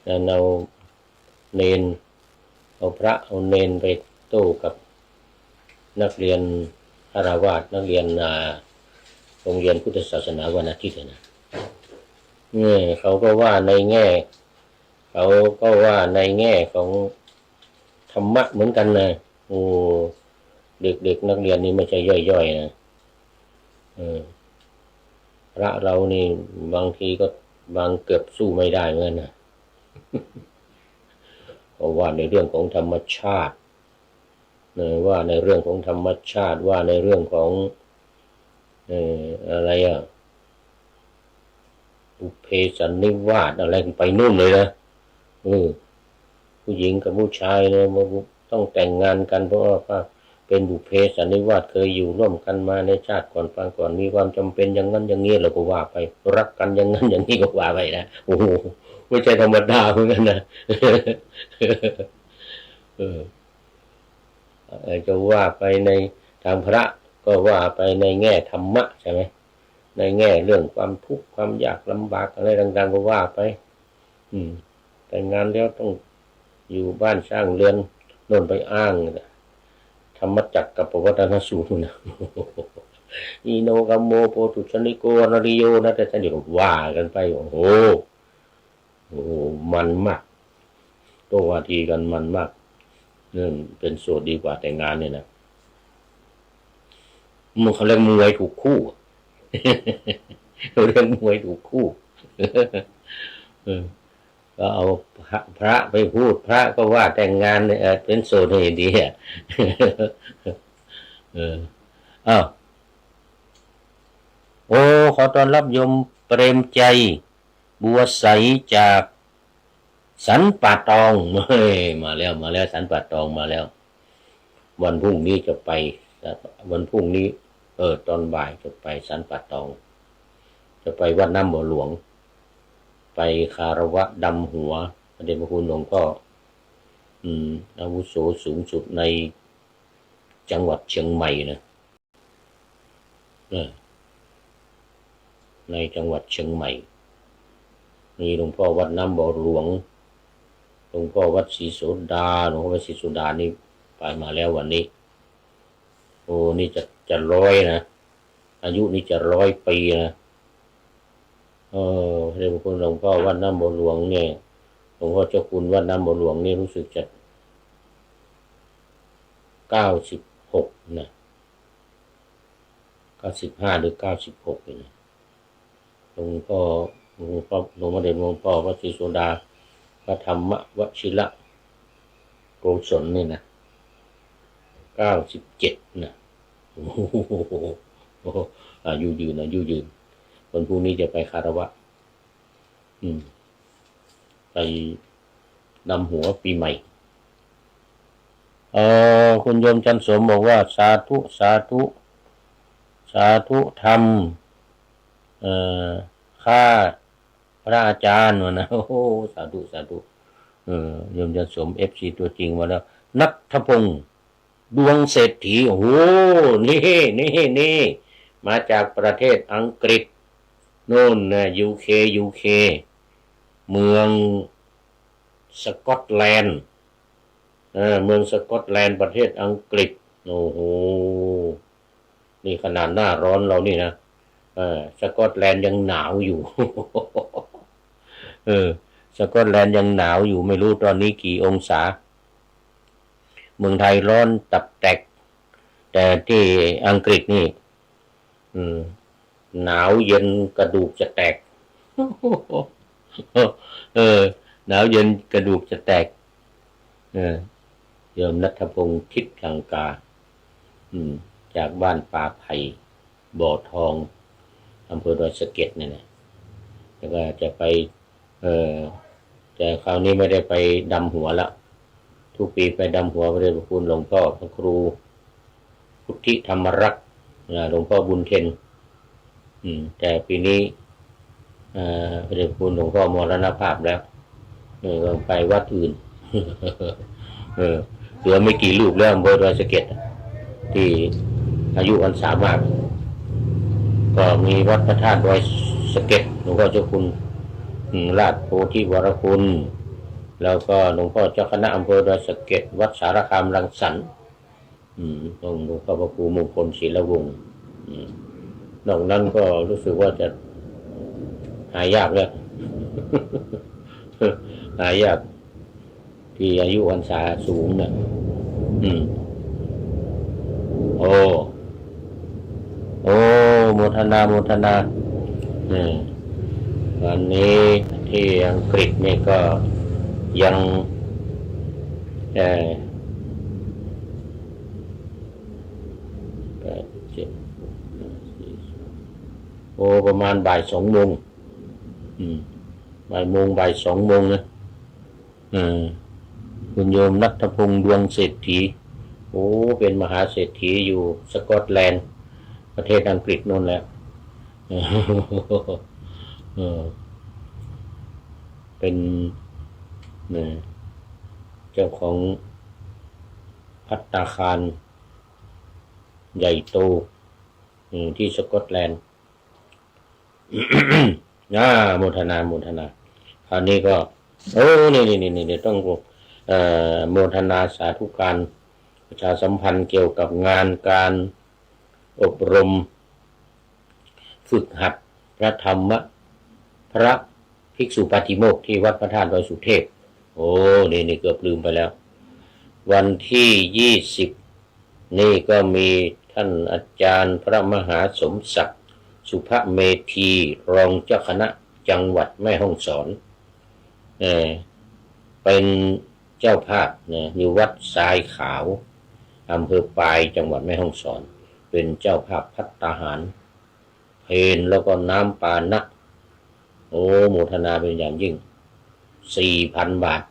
แล้วเอาเนนเอาพระเอาเนนไปโต้กับนักเรียนคฤหัสถ์นักเรียนโรงเรียนพุทธศาสนาวันอาทิตย์นะเขาก็ว่าในแง่ของธรรมะเหมือนกันนะโอ้เด็กๆนักเรียนนี่ไม่ใช่ย่อยๆนะพระเรานี่บางทีก็บางเกือบสู้ไม่ได้เหมือนกันนะ เพราะว่าในเรื่องของธรรมชาติว่าในเรื่องของธรรมชาติว่าในเรื่องของอะไรอุเพสันนิวาสอะไรไปนู่นเลยนะผู้หญิงกับผู้ชายเนี่ยต้องแต่งงานกันเพราะว่าเป็นบุพเพสันนิวาสเคยอยู่ร่วมกันมาในชาติก่อนปางก่อนมีความจำเป็นอย่างนั้นอย่างนี้เราก็ว่าไปรักกันอย่างนั้นอย่างนี้ก็ว่าไปนะโอ้โหไม่ใช่ธรรมดาเหมือนกันนะ จะว่าไปในทางพระก็ว่าไปในแง่ธรรมะใช่ไหมในแง่เรื่องความทุกข์ความยากลำบากอะไรต่างๆก็ว่าไปแต่งงานแล้วต้องอยู่บ้านสร้างเรือนโน่นไปอ้างธรรมจักรกับปวัตตนสูตรนะ อีโนกัมโมโปตุชนิโกนริโยนะแต่ท่านเดี๋ยวว่ากันไปโอ้โหมันมากโต้วาทีกันมันมากนี่เป็นโสดดีกว่าแต่งงานเนี่ยนะมันเขาเรียกมวยถูกคู่เขาเรียกมวยถูกคู่ก็เอาพระไปพูดพระก็ว่าแต่งงานเนี่ยเป็นโสดให้ดีอ่ะโอ้ขอต้อนรับโยมเปรมใจบัวใสจากสันป่าตองมาแล้วสันป่าตองมาแล้ววันพรุ่งนี้จะไปวันพรุ่งนี้ตอนบ่ายจะไปสันป่าตองจะไปวัดน้ำบ่อหลวงไปคารวะดำหัวพระเดชพระคุณหลวงพ่ออาวุโสสูงสุดในจังหวัดเชียงใหม่นะในจังหวัดเชียงใหม่มีหลวงพ่อวัดน้ำบ่อหลวงหลวงพ่อวัดศรีโสดาหลวงพ่อวัดศรีโสดานี่ไปมาแล้ววันนี้โอ้นี่จะ100นะอายุนี่จะ100 ปีนะเรียกว่าคุณหลวงพ่อวัดน้ำบ่อหลวงเนี่ยหลวงพ่อเจ้าคุณวัดน้ำบ่อหลวงนี่รู้สึกจะ96นะ96 95หรือ96เนี่ยหลวงพ่อหลวงพ่อเด่นหลวงพ่อวชิรโสดาพระธรรมวชิระโกศลนี่นะ97นะโอ้โหอายุยืนวันพรุ่งนี้จะไปคารวะไปนำหัวปีใหม่คุณโยมจันสมบอกว่าสาธุทำข้าพระอาจารย์วะนะโอ้โหสาธุโยมจันสม FC ตัวจริงมาแล้วนัทพงศ์ดวงเศรษฐีโอ้โหนี่มาจากประเทศอังกฤษโน่นนะ UK เมืองสกอตแลนด์เมืองสกอตแลนด์ประเทศอังกฤษโอ้โหนี่ขนาดหน้าร้อนเรานี่นะสกอตแลนด์ยังหนาวอยู่ สกอตแลนด์ยังหนาวอยู่ไม่รู้ตอนนี้กี่องศาเมืองไทยร้อนตับแตกแต่ที่อังกฤษนี่หนาวเย็นกระดูกจะแตก หนาวเย็นกระดูกจะแตกโยมณัฐพงศ์ทิพย์ลังกาจากบ้านป่าไผ่บ่อทองอำเภอดอยสะเก็ดเนี่ยนะแล้วก็จะไปแต่คราวนี้ไม่ได้ไปดำหัวละทุกปีไปดำหัวพระเดชพระคุณหลวงพ่อพระครูพุทธิธรรมรักษ์หลวงพ่อบุญเพ็ญแต่ปีนี้พระเดชพระคุณหลวงพ่อมรณภาพแล้วไปวัดอื่น เหลือไม่กี่รูปแล้วอำเภอดอยสะเก็ดที่อายุพรรษามากก็มีวัดพระธาตุดอยสะเก็ดหลวงพ่อเจ้าคุณราชโพธิวรคุณแล้วก็หลวงพ่อเจ้าคณะอำเภอดอยสะเก็ดวัดสารคามรังสรรค์หลวงพ่อพระครูมงคลศิลวงศ์นอกนั้นก็รู้สึกว่าจะหายากแล้ว หายากที่อายุพรรษาสูงเนี่ยโอ้โมทนาวันนี้ที่อังกฤษนี่ก็ยังประมาณบ่าย 2 โมงบ่าย 2 โมงนะคุณโยมณัฐพงศ์ดวงเศรษฐีเป็นมหาเศรษฐีอยู่สกอตแลนด์ประเทศอังกฤษนั่นแหละเป็นเจ้าของภัตตาคารใหญ่โตที่สกอตแลนด์โมทนาคราวนี้ก็นี่ต้องโมทนาสาธุการประชาสัมพันธ์เกี่ยวกับงานการอบรมฝึกหัดพระธรรมพระภิกษุปาฏิโมกข์ที่วัดพระธาตุดอยสุเทพนี่เกือบลืมไปแล้ววันที่20นี่ก็มีท่านอาจารย์พระมหาสมศักดิ์สุภเมธีรองเจ้าคณะจังหวัดแม่ฮ่องสอนเป็นเจ้าภาพอยู่วัดทรายขาวอำเภอปายจังหวัดแม่ฮ่องสอนเป็นเจ้าภาพภัตตาหารเพลแล้วก็น้ำปานะโมทนาเป็นอย่างยิ่ง 4,000 บาท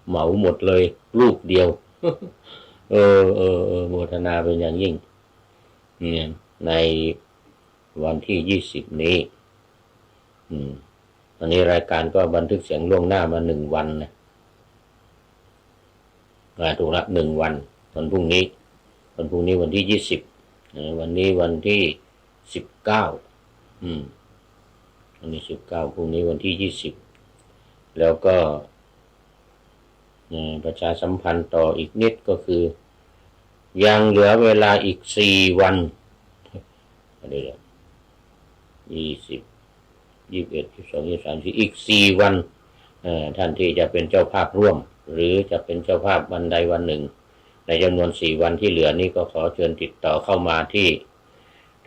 เหมาหมดเลยลูกเดียวโมทนาเป็นอย่างยิ่งในวันที่20นี้ตอนนี้รายการก็บันทึกเสียงล่วงหน้ามา1 วันนะถูกละ1 วันวันพรุ่งนี้วันที่20วันนี้วันที่19วันนี้19พรุ่งนี้วันที่20แล้วก็ประชาสัมพันธ์ต่ออีกนิดก็คือยังเหลือเวลาอีก4 วันอะไรเนี่ย20 21 22 23อีก4 วันท่านที่จะเป็นเจ้าภาพร่วมหรือจะเป็นเจ้าภาพวันใดวันหนึ่งในจำนวน4 วันที่เหลือนี้ก็ขอเชิญติดต่อเข้ามาที่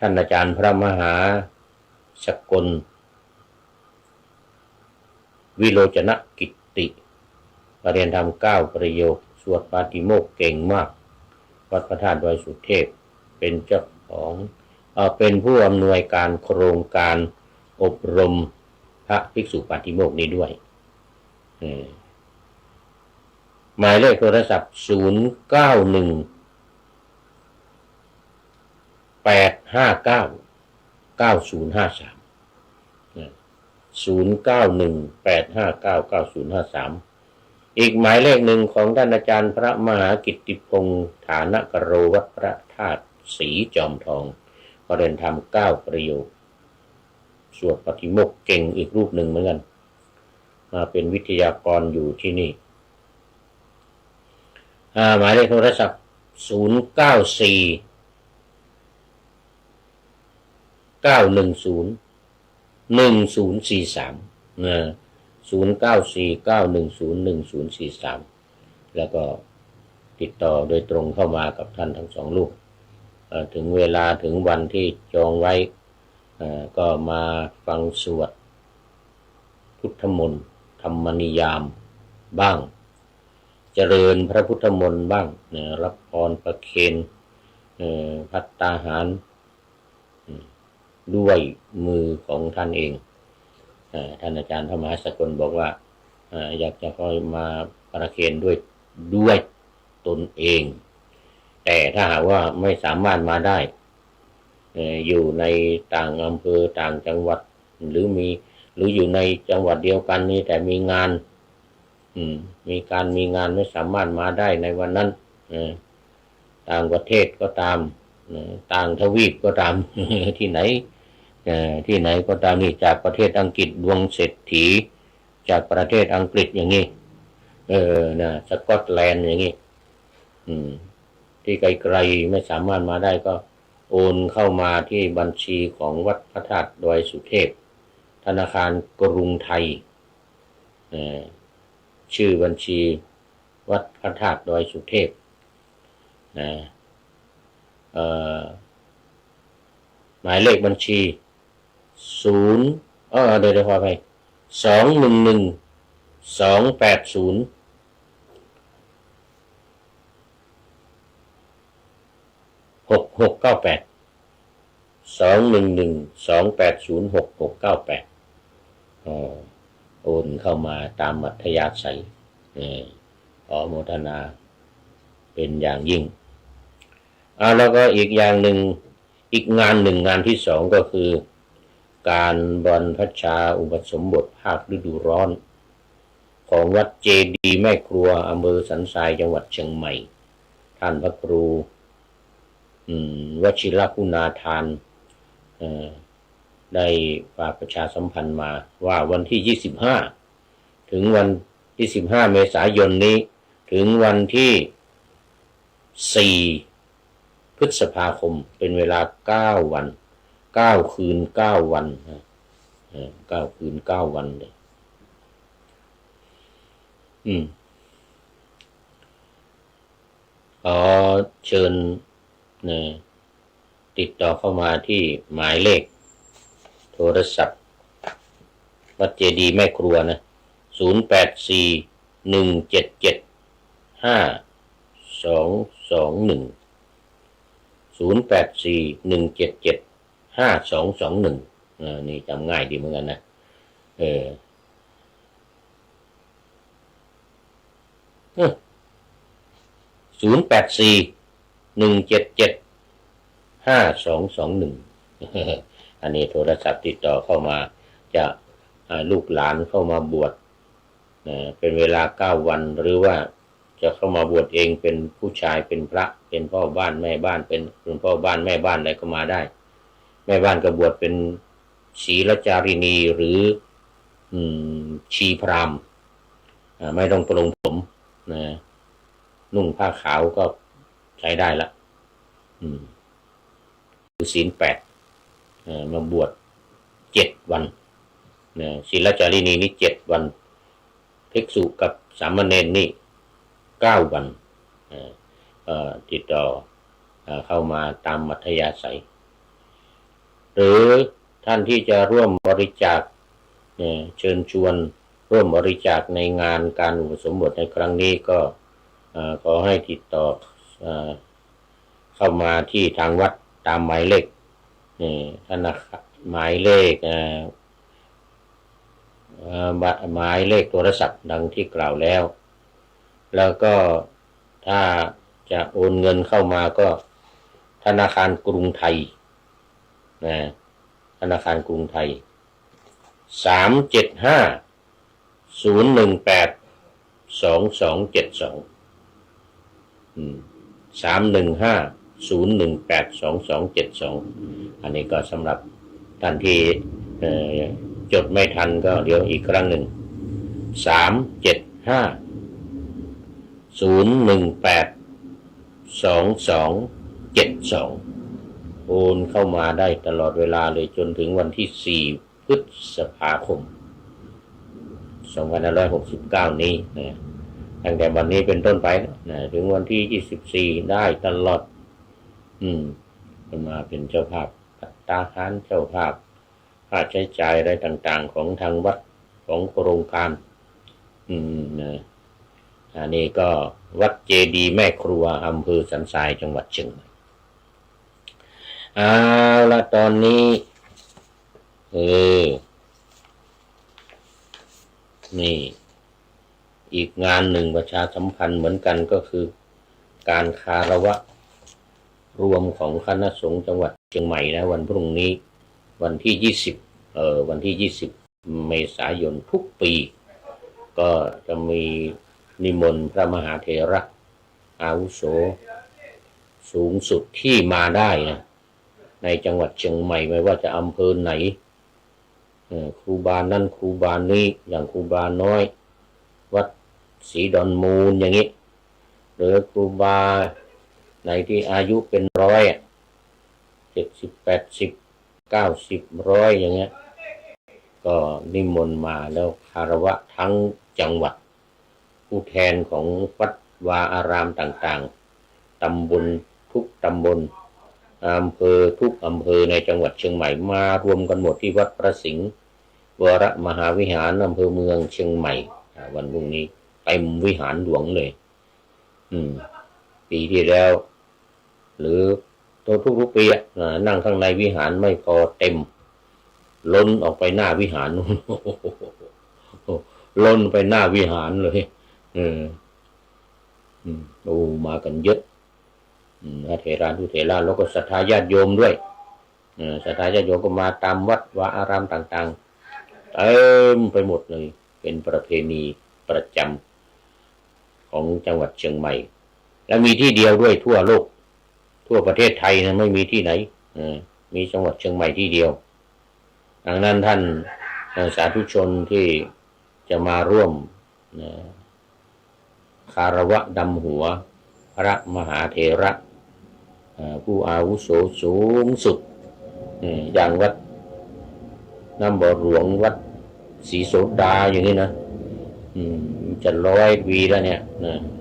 ท่านอาจารย์พระมหาสกลวิโรจนกิตติปรริยนธรรม9 ประโยคสวดปาติโมกข์เก่งมากวัดพระธาตุดอยสุเทพเป็นเจ้าของเป็นผู้อำนวยการโครงการอบรมพระภิกษุปาติโมกข์นี้ด้วยหมายเลขโทรศัพท์091 859 9053 091 859 9053อีกหมายเลขหนึ่งของท่านอาจารย์พระมหากิตติพงษ์ฐานกโรวัดพระธาตุศรีจอมทองปรริยนธรรม9 ประโยคสวดปาติโมกข์เก่งอีกรูปหนึ่งเหมือนกันมาเป็นวิทยากรอยู่ที่นี่หมายเลขโทรศัพท์094 910 1043 094 910 1043แล้วก็ติดต่อโดยตรงเข้ามากับท่านทั้งสองรูปถึงเวลาถึงวันที่จองไว้ก็มาฟังสวดพุทธมนต์ธรรมนิยามบ้างเจริญพระพุทธมนต์บ้างรับพรประเคนภัตตาหารด้วยมือของท่านเองท่านอาจารย์พระมหาสกลบอกว่าอยากจะคอยมาประเคนด้วยตนเองแต่ถ้าหากว่าไม่สามารถมาได้อยู่ในต่างอำเภอต่างจังหวัดหรืออยู่ในจังหวัดเดียวกันนี้แต่มีงานมีงานไม่สามารถมาได้ในวันนั้นต่างประเทศก็ตามต่างทวีปก็ตาม ที่ไหนก็ตามนี่จากประเทศอังกฤษดวงเศรษฐีจากประเทศอังกฤษอย่างนี้สกอตแลนด์อย่างนี้ที่ไกลๆไม่สามารถมาได้ก็โอนเข้ามาที่บัญชีของวัดพระธาตุดอยสุเทพธนาคารกรุงไทยชื่อบัญชีวัดพระธาตุดอยสุเทพหมายเลขบัญชีเดี๋ยวขอไป211 280 6698 211 280 6698โอนเข้ามาตามอัธยาศัยขอโมทนาเป็นอย่างยิ่งแล้วก็อีกอย่างหนึ่งอีกงานหนึ่งงานที่สองก็คือการบรรพชาอุปสมบทภาคฤดูร้อนของวัดเจดีย์แม่ครัวอำเภอสันทรายจังหวัดเชียงใหม่ท่านพระครูวชิรคุณาทานได้ฝากประชาสัมพันธ์มาว่าวันที่25ถึงวันที่15เมษายนนี้ถึงวันที่4พฤษภาคมเป็นเวลา9 วัน9 คืน 9 วัน9 คืน 9 วันเลยเชิญติดต่อเข้ามาที่หมายเลขโทรศัพท์วัดเจดีย์แม่ครัวนะ084 177 5221 084 177 5221นี่จำง่ายดีเหมือนกันนะ084 177 5221อันนี้โทรศัพท์ติดต่อเข้ามาจะลูกหลานเข้ามาบวชเป็นเวลา9 วันหรือว่าจะเข้ามาบวชเองเป็นผู้ชายเป็นพระเป็นพ่อบ้านแม่บ้านเป็นพ่อบ้านแม่บ้านอะไรก็มาได้แม่บ้านก็บวชเป็นศีลจารินีหรือชีพราหมณ์ไม่ต้องปรงผมนุ่งผ้าขาวก็ใช้ได้ละคือศีล8มาบวช7 วันศีลจารินีนี่7 วันภิกษุกับสามเณรนี่9 วันติดต่อเข้ามาตามอัธยาศัย หรือท่านที่จะร่วมบริจาคเชิญชวนร่วมบริจาคในงานการอุปสมบทในครั้งนี้ก็ขอให้ติดต่อเข้ามาที่ทางวัดตามหมายเลขธนาคารหมายเลขหมายเลขโทรศัพท์ดังที่กล่าวแล้ว แล้วก็ถ้าจะโอนเงินเข้ามาก็ธนาคารกรุงไทยธนาคารกรุงไทย375-018-2272 315-018-2272 อันนี้ก็สำหรับท่านที่จดไม่ทันก็เดี๋ยวอีกครั้งหนึ่ง375-018-2272 โอนเข้ามาได้ตลอดเวลาเลยจนถึงวันที่4 พฤษภาคม 2569 นี้นะตั้งแต่วันนี้เป็นต้นไปนะถึงวันที่24ได้ตลอดมันมาเป็นเจ้าภาพตาหารเจ้าภาพค่าใช้จ่ายอะไรต่างๆของทางวัดของโครงการนะอันนี้ก็วัดเจดีย์แม่ครัวอำเภอสันทรายจังหวัดเชียงใหม่เอาละตอนนี้นี่อีกงานหนึ่งประชาสัมพันธ์เหมือนกันก็คือการคารวะรวมของคณะสงฆ์จังหวัดเชียงใหม่นะวันพรุ่งนี้วันที่20 เมษายนทุกปีก็จะมีนิมนต์พระมหาเถระอาวุโสสูงสุดที่มาได้นะในจังหวัดเชียงใหม่ไม่ว่าจะอำเภอไหนครูบานั่นครูบานี้อย่างครูบาน้อยวัดศรีดอนมูลอย่างนี้หรือครูบาไหนที่อายุเป็น100 70 80 90 100อย่างเงี้ยก็นิมนต์มาแล้วคารวะทั้งจังหวัดผู้แทนของวัดวาอารามต่างๆตำบลทุกตำบลอำเภอทุกอำเภอในจังหวัดเชียงใหม่มารวมกันหมดที่วัดพระสิงห์วรมหาวิหารอำเภอเมืองเชียงใหม่วันพรุ่งนี้เต็มวิหารหลวงเลยปีที่แล้วหรือทุกปีนั่งข้างในวิหารไม่พอเต็มล้นออกไปหน้าวิหาร ล้นไปหน้าวิหารเลยโอ้มากันเยอะพระเถระทุเถระแล้วก็ศรัทธาญาติโยมด้วยศรัทธาญาติโยมก็มาตามวัดวาอารามต่างๆเต็มไปหมดเลยเป็นประเพณีประจำของจังหวัดเชียงใหม่และมีที่เดียวด้วยทั่วโลกทั่วประเทศไทยนะไม่มีที่ไหนมีจังหวัดเชียงใหม่ที่เดียวดังนั้นท่านสาธุชนที่จะมาร่วมคารวะดำหัวพระมหาเถระผู้อาวุโสสูงสุดอย่างวัดน้ำบ่อหลวงวัดศรีโสดาอย่างนี้นะจะ100 ปีแล้วเนี่ย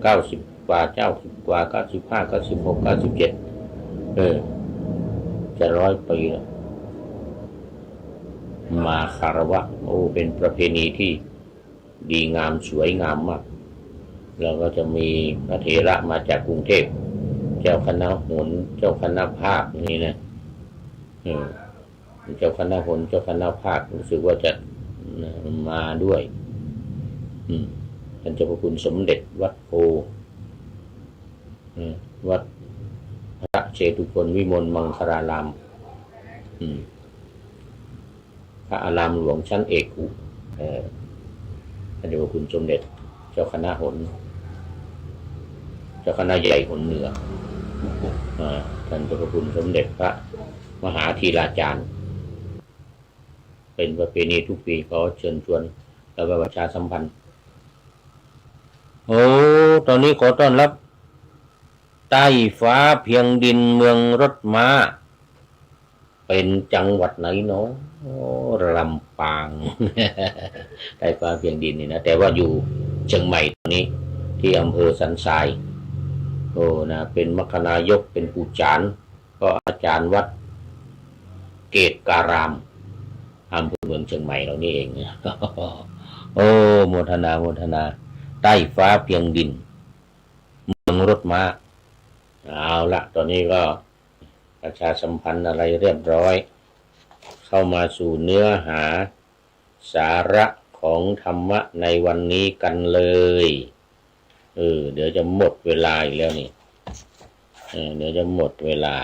90 กว่า90 กว่า95 96 97จะ100 ปีแล้วมาคารวะโอ้เป็นประเพณีที่ดีงามสวยงามมากแล้วก็จะมีพระเถระมาจากกรุงเทพเจ้าคณะโหนเจ้าคณะภาคนี่นะเจ้าคณะโหนเจ้าคณะภาครู้สึกว่าจะมาด้วยท่านเจ้าพระคุณสมเด็จวัดโพวัดพระเชตุพนวิมลมังคลารามพระอารามหลวงชั้นเอกอุท่านเจ้าพระคุณสมเด็จเจ้าคณะหนเจ้าคณะใหญ่หนเหนือท่านเจ้าพระคุณสมเด็จพระมหาธีราจารย์เป็นประเพณีทุกปีขอเชิญชวนและประชาสัมพันธ์ตอนนี้ขอต้อนรับใต้ฟ้าเพียงดินเมืองรถม้าเป็นจังหวัดไหนเนาะลำปาง ใต้ฟ้าเพียงดินนี่นะแต่ว่าอยู่เชียงใหม่ตอนนี้ที่อำเภอสันทรายเป็นมคณายกเป็นผู้จารย์ก็อาจารย์วัด เกตการามอำเภอเมืองเชียงใหม่เรานี่เอง โอ้โมทนาโมทนาใต้ฟ้าเพียงดินเมืองรถม้าเอาละตอนนี้ก็ประชาสัมพันธ์อะไรเรียบร้อยเข้ามาสู่เนื้อหาสาระของธรรมะในวันนี้กันเลยเดี๋ยวจะหมดเวลาอีกแล้วนี่เดี๋ยวจะหมดเวลา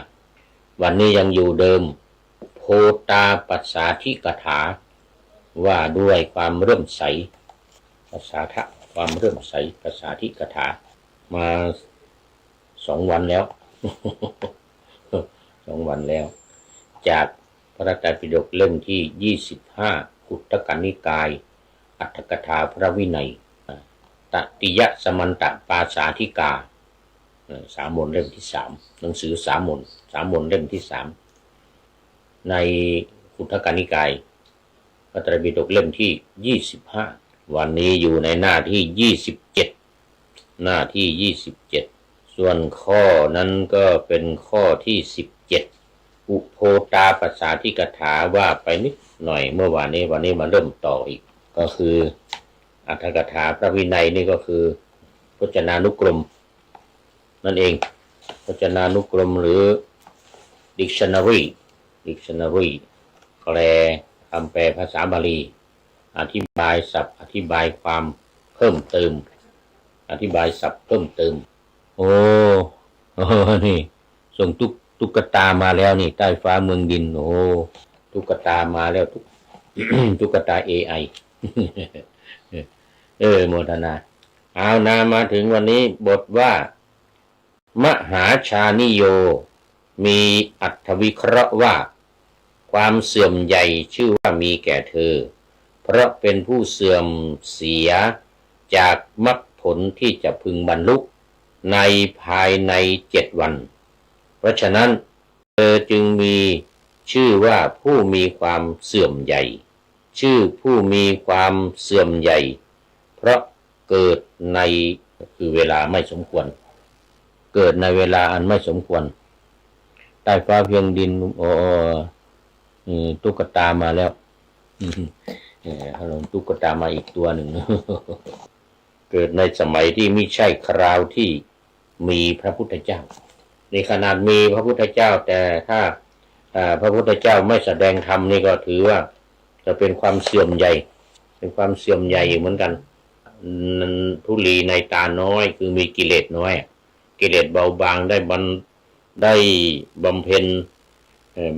วันนี้ยังอยู่เดิมโพตาปัสสาธิกถาว่าด้วยความเริ่มใสปัสสาทะความเริ่มใสปัสสาธิกถามา2 วันแล้ว 2 วันแล้วจากพระไตรปิฎกเล่มที่25ขุตกนิกายอัตถกถาพระวินัยตติยสมันตปาสาธิกาสามมนเล่มที่3หนังสือสามมนเล่มที่3ในขุตกนิกายพระไตรปิฎกเล่มที่25วันนี้อยู่ในหน้าที่27หน้าที่27ส่วนข้อนั้นก็เป็นข้อที่17อุโพตาปัสสาธิกถาว่าไปนิดหน่อยเมื่อวันนี้มาเริ่มต่ออีกก็คืออัตถกถาพระวินัยนี่ก็คือพจนานุกรมนั่นเองพจนานุกรมหรือ dictionary แปลคำแปลภาษาบาลีอธิบายศัพท์อธิบายความเพิ่มเติมอธิบายศัพท์เพิ่มเติมโอ้นี่ส่งตุ๊กตามาแล้วนี่ใต้ฟ้าเมืองดินโอ้ตุ๊กตามาแล้วตุ๊กตา AI โมทนาเอานามาถึงวันนี้บทว่ามหาชานิโยมีอรรถวิเคราะห์ว่าความเสื่อมใหญ่ชื่อว่ามีแก่เธอเพราะเป็นผู้เสื่อมเสียจากมรรคผลที่จะพึงบรรลุในภายใน7 วันเพราะฉะนั้นเธอจึงมีชื่อว่าผู้มีความเสื่อมใหญ่ชื่อผู้มีความเสื่อมใหญ่เพราะเกิดในคือเวลาไม่สมควรเกิดในเวลาอันไม่สมควรใต้ฟ้าเพียงดินตุ๊กตามาแล้วตุ๊กตามาอีกตัวหนึ่ง เกิดในสมัยที่ไม่ใช่คราวที่มีพระพุทธเจ้าในขนาดมีพระพุทธเจ้าแต่ถ้าพระพุทธเจ้าไม่แสดงธรรมนี่ก็ถือว่าจะเป็นความเสื่อมใหญ่เป็นความเสื่อมใหญ่เหมือนกันทุลีในตาน้อยคือมีกิเลสน้อยกิเลสเบาบางได้บำเพ็ญ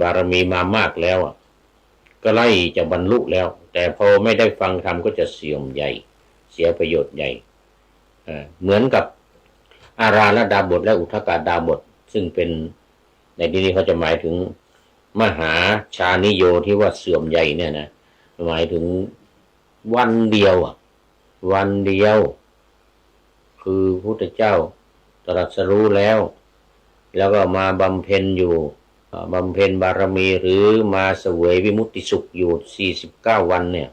บารมีมามากแล้วก็ไล่จะบรรลุแล้วแต่พอไม่ได้ฟังธรรมก็จะเสื่อมใหญ่เสียประโยชน์ใหญ่เหมือนกับอาราลดาบทและอุทกดาบทซึ่งเป็นในที่นี้เขาจะหมายถึงมหาชานิโยที่ว่าเสื่อมใหญ่เนี่ยนะหมายถึงวันเดียวคือพระพุทธเจ้าตรัสรู้แล้วก็มาบำเพ็ญอยู่บำเพ็ญบารมีหรือมาเสวยวิมุตติสุขอยู่49 วันเนี่ย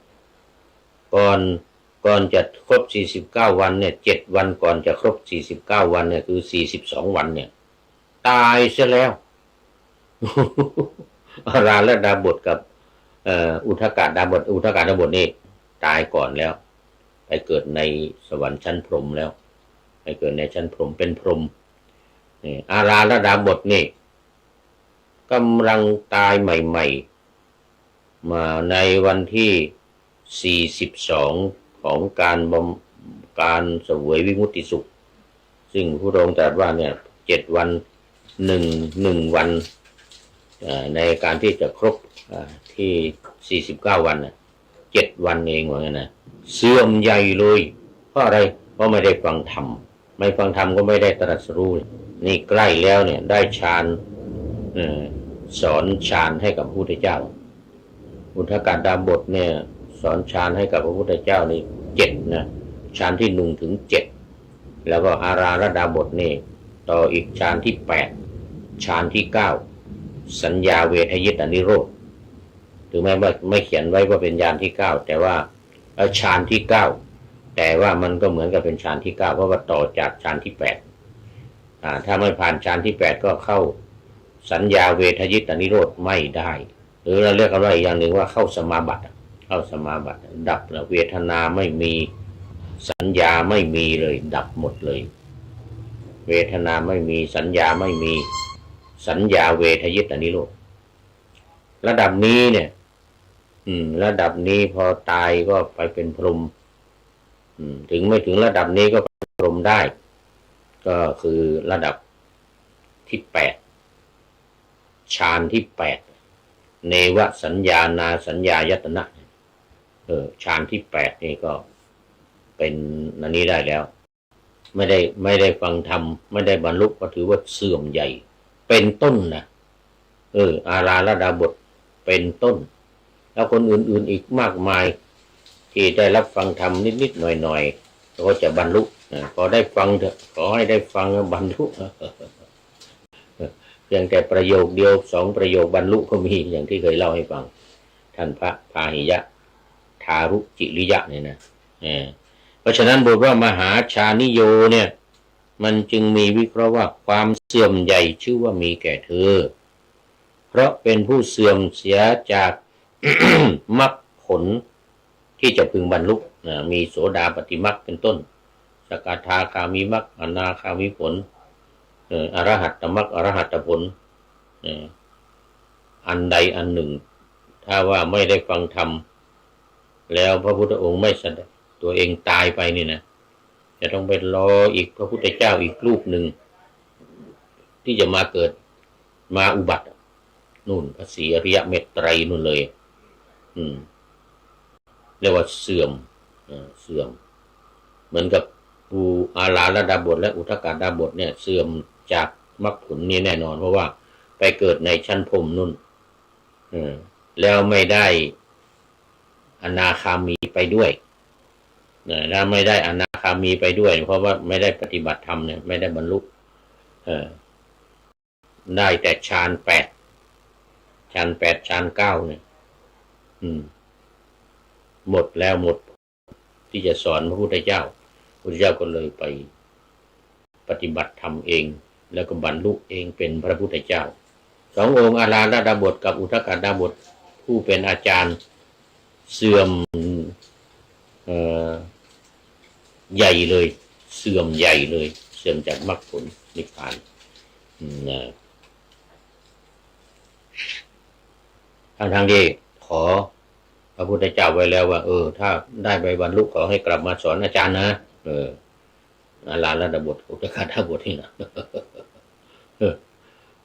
ก่อนจะครบ49 วันเนี่ย7 วันก่อนจะครบ49 วันเนี่ยคือ42 วันเนี่ยตายเสียแล้ว อาราลดาบทกับอุทกดาบทนี่ตายก่อนแล้วไปเกิดในสวรรค์ชั้นพรหมแล้วไปเกิดในชั้นพรหมเป็นพรหมอาราลดาบทนี่กำลังตายใหม่ๆมาในวันที่42ของการเสวยวิมุตติสุขซึ่งพระองค์ตรัสว่าเนี่ย7 วัน1 วันในการที่จะครบที่49 วัน7 วันเองว่างั้นนะเสื่อมใหญ่เลยเพราะอะไรเพราะไม่ได้ฟังธรรมไม่ฟังธรรมก็ไม่ได้ตรัสรู้นี่ใกล้แล้วเนี่ยได้ฌานสอนฌานให้กับพระพุทธเจ้าอุทกดาบทเนี่ยสอนฌานให้กับพระพุทธเจ้านี่7นะฌานที่1 ถึง 7แล้วก็อาราลดาบทนี่ต่ออีกฌานที่8ฌานที่9สัญญาเวทยิตอนิโรธถึงแม้ว่าไม่เขียนไว้ว่าเป็นฌานที่9แต่ว่าฌานที่9แต่ว่ามันก็เหมือนกับเป็นฌานที่9เพราะว่าต่อจากฌานที่8ถ้าไม่ผ่านฌานที่8ก็เข้าสัญญาเวทยิตอนิโรธไม่ได้ รือเราเรียกกันว่าอีกอย่างหนึ่งว่าเข้าสมาบัติดับเวทนาไม่มีสัญญาไม่มีเลยดับหมดเลยเวทนาไม่มีสัญญาไม่มีสัญญาเวทยิตนิโรธระดับนี้เนี่ยระดับนี้พอตายก็ไปเป็นพรหมถึงไม่ถึงระดับนี้ก็เป็นพรหมได้ก็คือระดับที่8ฌานที่8เนวสัญญานาสัญญายตนะฌานที่8นี่ก็เป็นอันนี้ได้แล้วไม่ได้ฟังธรรมไม่ได้บรรลุก็ถือว่าเสื่อมใหญ่เป็นต้นนะอาราลดาบทเป็นต้นแล้วคนอื่นๆอีกมากมายที่ได้รับฟังธรรมนิดๆหน่อยๆก็จะบรรลุขอได้ฟังเถอะขอให้ได้ฟังบรรลุเพียงแต่ประโยคเดียว2ประโยคบรรลุก็มีอย่างที่เคยเล่าให้ฟังท่านพระพาหิยะทารุจิริยะเนี่ยนะเพราะฉะนั้นบทว่ามหาชานิโยเนี่ยมันจึงมีวิเคราะห์ว่าความเสื่อมใหญ่ชื่อว่ามีแก่เธอเพราะเป็นผู้เสื่อมเสียจาก มรรคผลที่จะพึงบรรลุมีโสดาปัตติมรรคเป็นต้นสกทาคามิมรรคอนาคามิผลอรหัตตมรรคอรหัตตผลอันใดอันหนึ่งถ้าว่าไม่ได้ฟังธรรมแล้วพระพุทธองค์ไม่แสดงตัวเองตายไปนี่นะจะต้องไปรออีกพระพุทธเจ้าอีกรูปหนึ่งที่จะมาเกิดมาอุบัตินู่นพระศรีอริยเมตไตรนู่นเลยเรียกว่าเสื่อมเหมือนกับภูอาราลดาบทและอุทกดาบทเนี่ยเสื่อมจากมรรคผลนี้แน่นอนเพราะว่าไปเกิดในชั้นพรหมนู่นแล้วไม่ได้อนาคามีไปด้วยถ้าไม่ได้อนาคามีไปด้วยเพราะว่าไม่ได้ปฏิบัติธรรมเนี่ยไม่ได้บรรลุได้แต่ฌาน8ฌาน9เนี่ยหมดแล้วหมดที่จะสอนพระพุทธเจ้าก็เลยไปปฏิบัติธรรมเองแล้วก็บรรลุเองเป็นพระพุทธเจ้า2องค์อาราลดาบทกับอุทกดาบทผู้เป็นอาจารย์เสื่อมใหญ่เลยเสื่อมใหญ่เลยเสื่อมจากมรรคผลนิพพานทางที่ขอพระพุทธเจ้าไว้แล้วว่าถ้าได้ไปบรรลุขอให้กลับมาสอนอาจารย์นะอาราลดาบทอุทกดาบทนี่นะ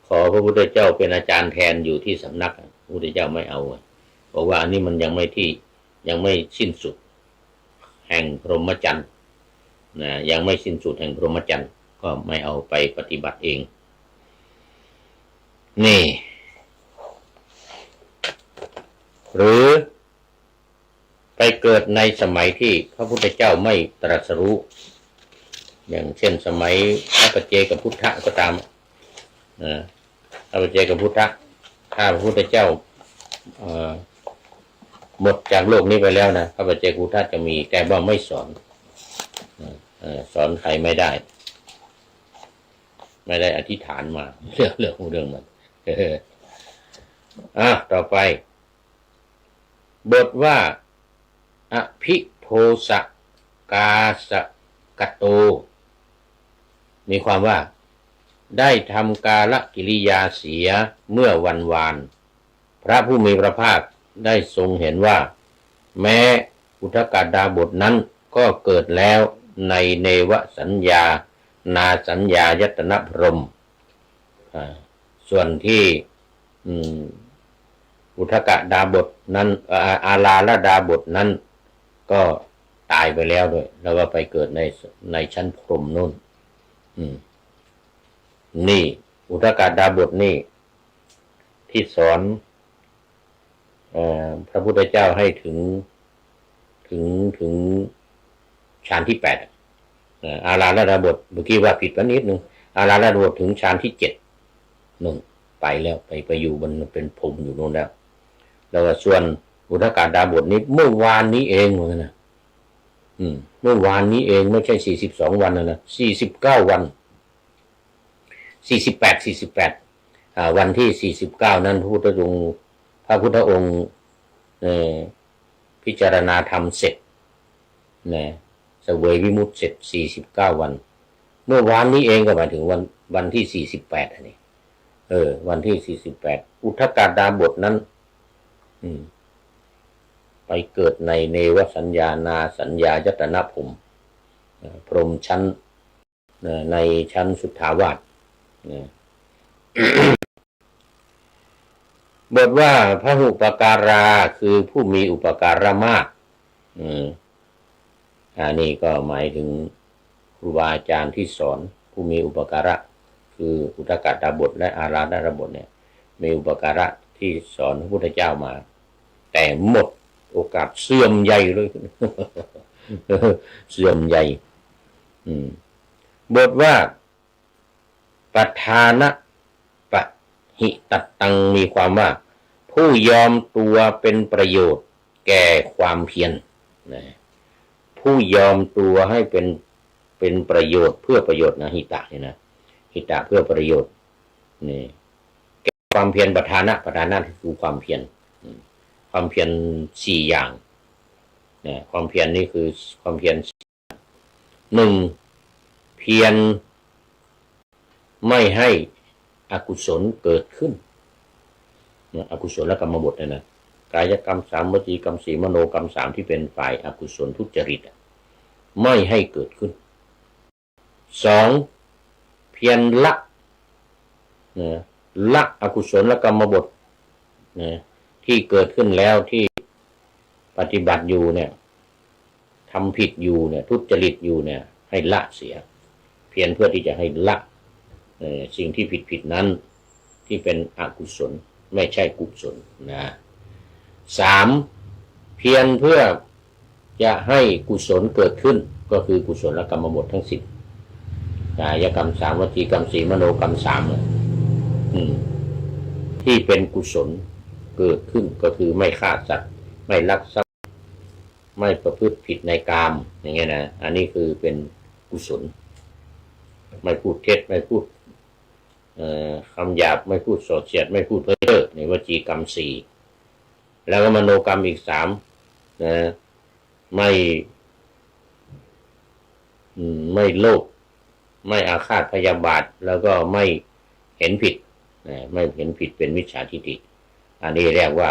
ขอพระพุทธเจ้าเป็นอาจารย์แทนอยู่ที่สำนักพระพุทธเจ้าไม่เอาเพราะว่าอันนี้มันยังไม่สิ้นสุดแห่งพรหมจรรย์ยังไม่สิ้นสุดแห่งพรหมจรรย์ก็ไม่เอาไปปฏิบัติเองนี่หรือไปเกิดในสมัยที่พระพุทธเจ้าไม่ตรัสรู้อย่างเช่นสมัยพระปัจเจกพุทธะก็ตามพระปัจเจกพุทธะถ้าพระพุทธเจ้าหมดจากโลกนี้ไปแล้วนะพระปัจเจกพุทธะจะมีแต่ว่าไม่สอนใครไม่ได้อธิษฐานมาเรื่องมันต่อไปบทว่าอภิโทสกาสกโตมีความว่าได้ทำกาลกิริยาเสียเมื่อวันวานพระผู้มีพระภาคได้ทรงเห็นว่าแม้อุทกดาบทนั้นก็เกิดแล้วในเนวสัญญานาสัญญายตนะพรหมส่วนที่อุทกดาบทนั้นอาราลดาบทนั้นก็ตายไปแล้วด้วยแล้วก็ไปเกิดในชั้นพรหมนู่นนี่อุทกดาบทนี่ที่สอนพระพุทธเจ้าให้ถึงฌานที่8อาราลดาบทเมื่อกี้ว่าผิดไปนิดนึงอาราลดาบทถึงฌานที่7นู่นไปแล้วไปอยู่บนเป็นพรหมอยู่นู่นแล้วก็ส่วนอุทกดาบทนี้เมื่อวานนี้เองเหมือนกันนะเมื่อวานนี้เองไม่ใช่42วันนะ49วัน48วันที่49นั้นพระพุทธองค์พ ระพุทธองค์พิจารณาธรรมเสร็จนะเสวยวิมุตติเสร็จ49 วันเมื่อวานนี้เองก็หมายถึงวันที่48อันนี้วันที่48อุทกดาบทนั้นไปเกิดในเนวสัญญานาสัญญายตนะภูมิพรหมชั้นในชั้นสุทธาวาสบทว่าพระหุปการาคือผู้มีอุปการะมากอันนี้ก็หมายถึงครูบาอาจารย์ที่สอนผู้มีอุปการะคืออุทกดาบทและอาราธนาบทเนี่ยมีอุปการะที่สอนพระพุทธเจ้ามาแต่หมดโอกาสเสื่อมใหญ่เลยเสื่อมใหญ่บทว่าปัฏฐานะปะหิตตังมีความว่าผู้ยอมตัวเป็นประโยชน์แก่ความเพียรนะผู้ยอมตัวให้เป็นประโยชน์เพื่อประโยชน์นะหิตะเนี่ยนะหิตะเพื่อประโยชน์นี่แก่ความเพียรปัฏฐานะคือความเพียรความเพียร4 อย่างนะความเพียรนี่คือความเพียร1เพียรไม่ให้อกุศลเกิดขึ้นอกุศลกรรมบทเนี่ยนะกายกรรม3วจีกรรม4มโนกรรม3ที่เป็นฝ่ายอกุศลทุจริตไม่ให้เกิดขึ้น2เพียรละอกุศลกรรมบทที่เกิดขึ้นแล้วที่ปฏิบัติอยู่เนี่ยทำผิดอยู่เนี่ยทุจริตอยู่เนี่ยให้ละเสียเพียรเพื่อที่จะให้ละสิ่งที่ผิดนั้นที่เป็นอกุศลไม่ใช่กุศลนะ3เพียรเพื่อจะให้กุศลเกิดขึ้นก็คือกุศลกรรมบททั้ง10กายกรรม3วจีกรรม4มโนกรรม3ที่เป็นกุศลเกิดขึ้นก็คือไม่ฆ่าสัตว์ไม่ลักทรัพย์ไม่ประพฤติผิดในกามอย่างเงี้ยนะอันนี้คือเป็นกุศลไม่พูดเท็จไม่พูดคำหยาบไม่พูดส่อเสียดไม่พูดเพ้อเจ้อในวจีกรรม4แล้วก็มโนกรรมอีก3นะไม่โลภไม่อาฆาตพยาบาทแล้วก็ไม่เห็นผิดไม่เห็นผิดเป็นมิจฉาทิฏฐิอันนี้เรียกว่า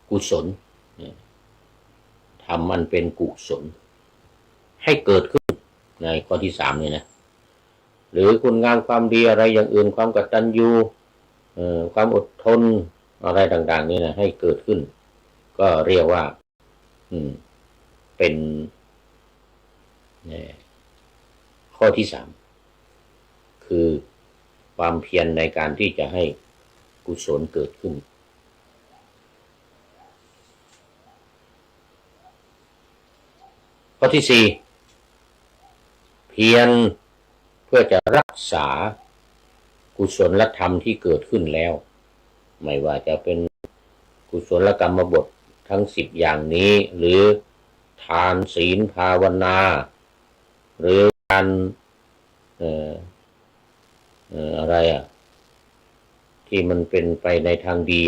กุศลทำมันเป็นกุศลให้เกิดขึ้นในข้อที่3เนี่ยนะหรือคุณงามความดีอะไรอย่างอื่นความกตัญญูความอดทนอะไรต่างๆนี่นะให้เกิดขึ้นก็เรียกว่าเป็นข้อที่3คือความเพียรในการที่จะให้กุศลเกิดขึ้นข้อที่4เพียรเพื่อจะรักษากุศลธรรมที่เกิดขึ้นแล้วไม่ว่าจะเป็นกุศลกรรมบททั้ง10อย่างนี้หรือทานศีลภาวนาหรือการอะไรที่มันเป็นไปในทางดี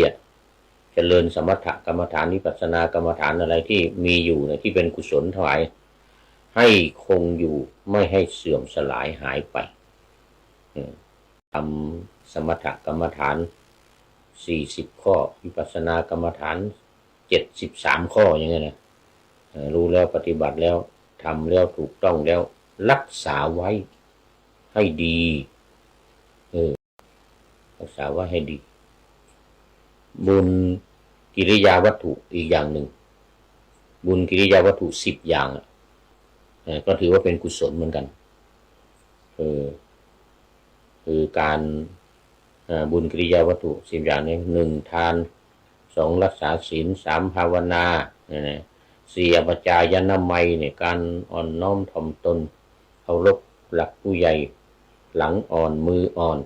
เจริญสมถกรรมฐานวิปัสสนากรรมฐานอะไรที่มีอยู่เนี่ยที่เป็นกุศลทั้งหลายให้คงอยู่ไม่ให้เสื่อมสลายหายไปทำสมถกรรมฐาน40ข้อวิปัสสนากรรมฐาน73ข้ออย่างเงี้ยนะรู้แล้วปฏิบัติแล้วทำแล้วถูกต้องแล้วรักษาไว้ให้ดีรักษาไว้ให้ดีบุญกิริยาวัตถุอีกอย่างหนึ่งบุญกิริยาวัตถุ10อย่างก็ถือว่าเป็นกุศลเหมือนกันคือการบุญกิริยาวัตถุ10อย่างนี้1ทาน2รักษาศีล3ภาวนา4อปจายนามัยเนี่ยการอ่อนน้อมถ่อมตนเคารพหลักผู้ใหญ่หลังอ่อนมืออ่อน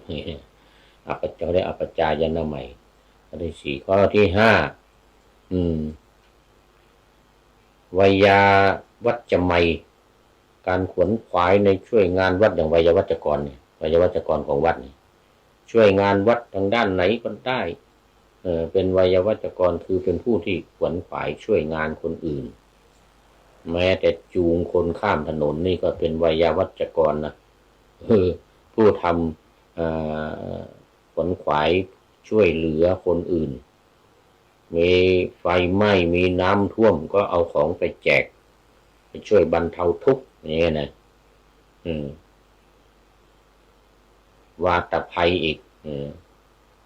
อัปจาได้อัปจายนามัยข้อที่4ข้อที่5วิยาวัจจะไมยการขวนขวายในช่วยงานวัดอย่างวิยาวัจกรเนี่ยวิยาวัจกรของวัดนี่ช่วยงานวัดทางด้านไหนก็ได้ เป็นไวยาวัจกรคือเป็นผู้ที่ขวนขวายช่วยงานคนอื่นแม้แต่จูงคนข้ามถนนนี่ก็เป็นไวยาวัจกรนะผู้ทำขวนขวายช่วยเหลือคนอื่นมีไฟไหม้มีน้ำท่วมก็เอาของไปแจกไปช่วยบรรเทาทุกข์นี่นะวาตภัยอีก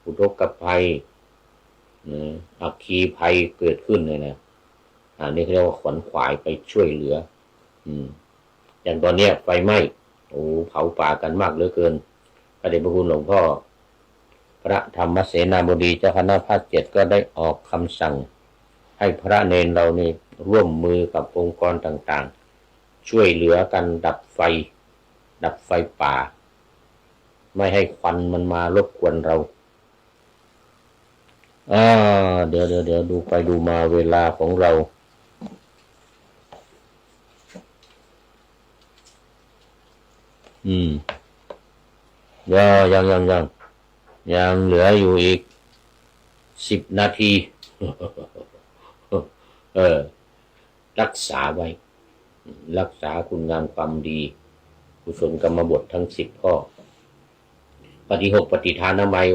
อุทกภัยอัคคีภัยเกิดขึ้นเลยนะอันนี้เขาเรียกว่าขวนขวายไปช่วยเหลืออย่างตอนนี้ไฟไหม้เผาป่ากันมากเหลือเกินพระเดชพระคุณหลวงพ่อพระธรรมเสนาบดีเจ้าคณะภาค 7ก็ได้ออกคำสั่งให้พระเนรเรานี่ร่วมมือกับองค์กรต่างๆช่วยเหลือกันดับไฟป่าไม่ให้ควันมันมารบกวนเราเดี๋ยวดูไปดูมาเวลาของเรายังเหลืออยู่อีก10 นาทีรักษาไว้รักษาคุณงามความดีกุศลกรรมบททั้ง10 ข้อปฏิหกปฏิทานนามัย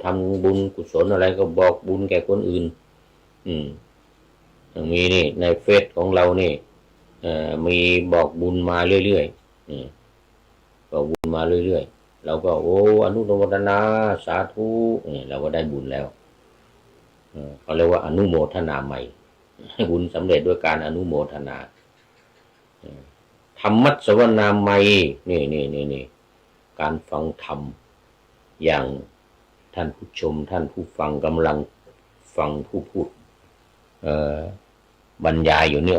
ทำบุญกุศลอะไรก็บอกบุญแก่คนอื่นอย่างมีนี่ในเฟซของเรานี่มีบอกบุญมาเรื่อยๆบอกบุญมาเรื่อยๆเราก็อนุโมทนาสาธุเราก็ได้บุญแล้วเขาเรียกว่าอนุโมทนาใหม่บุญสำเร็จด้วยการอนุโมทนาธรรมัสสวนาใหม่นี่การฟังธรรมอย่างท่านผู้ชมท่านผู้ฟังกำลังฟังผู้พูดบรรยายอยู่นี่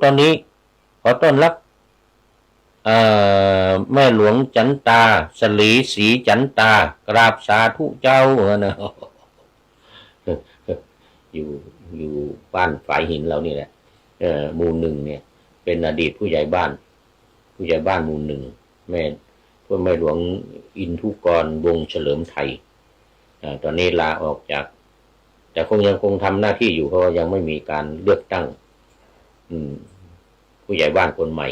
ตอนนี้ขอต้อนรับแม่หลวงจันตาสลีศรีจันตากราบสาธุเจ้านะอยู่บ้านฝายหินเรานี่แหละหมู่ 1เนี่ยเป็นอดีตผู้ใหญ่บ้านหมู่ 1แม่หลวงอินทุกรวงเฉลิมไทยตอนนี้ลาออกจากแต่ยังคงทำหน้าที่อยู่เพราะว่ายังไม่มีการเลือกตั้งผู้ใหญ่บ้านคนใหม่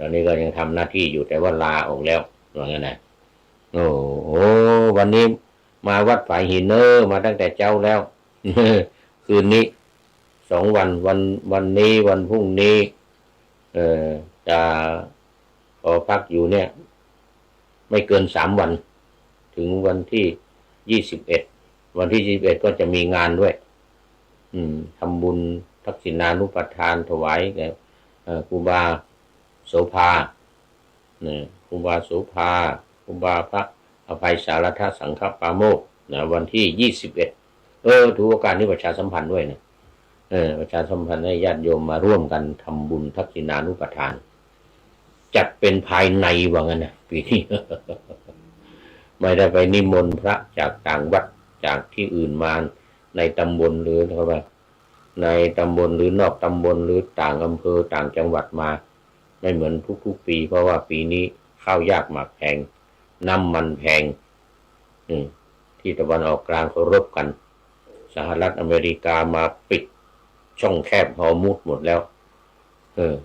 ตอนนี้ก็ยังทำหน้าที่อยู่แต่ว่าลาออกแล้วว่างั้นนะวันนี้มาวัดฝายหินมาตั้งแต่เจ้าแล้ว คืนนี้2 วันนี้วันพรุ่งนี้จะพอพักอยู่เนี่ยไม่เกิน3 วันถึงวันที่21วันที่21ก็จะมีงานด้วยทำบุญทักษิณานุปทานถวายแก่ครูบาโสภาครูบาโสภาครูบาพระอภัยสารทสังฆปาโมกข์วันที่21ถือโอกาสนี้ประชาสัมพันธ์ด้วยนะประชาสัมพันธ์ให้ญาติโยมมาร่วมกันทำบุญทักษิณานุปทานจัดเป็นภายในว่างั้นนะปีนี้ ไม่ได้ไปนิมนต์พระจากต่างวัดจากที่อื่นมาในตำบลหรือในตำบลหรือนอกตำบลหรือต่างอำเภอต่างจังหวัดมาไม่เหมือนทุกๆปีเพราะว่าปีนี้ข้าวยากหมากแพงน้ำมันแพงที่ตะวันออกกลางเขารบกันสหรัฐอเมริกามาปิดช่องแคบฮอร์มุซหมดแล้ว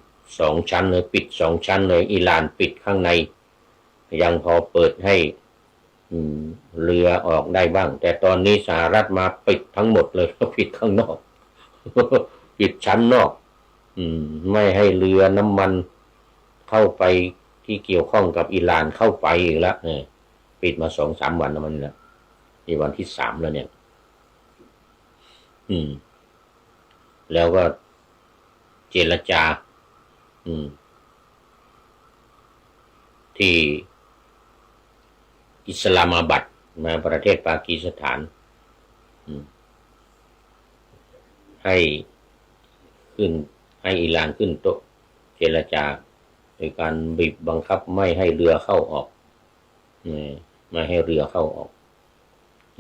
2 ชั้นเลยปิด2 ชั้นเลยอิหร่านปิดข้างในยังพอเปิดให้เรือออกได้บ้างแต่ตอนนี้สหรัฐมาปิดทั้งหมดเลยปิดข้างนอก ปิดชั้นนอกไม่ให้เรือน้ำมันเข้าไปที่เกี่ยวข้องกับอิหร่านเข้าไปอีกแล้วปิดมา2-3 วันแล้วมันนะนี่วันที่3แล้วเนี่ยแล้วก็เจรจาที่อิสลามาบัดมาประเทศปากีสถานให้อิหร่านขึ้นโต๊ะเจรจาโดยการบีบบังคับไม่ให้เรือเข้าออกไม่ให้เรือเข้าออก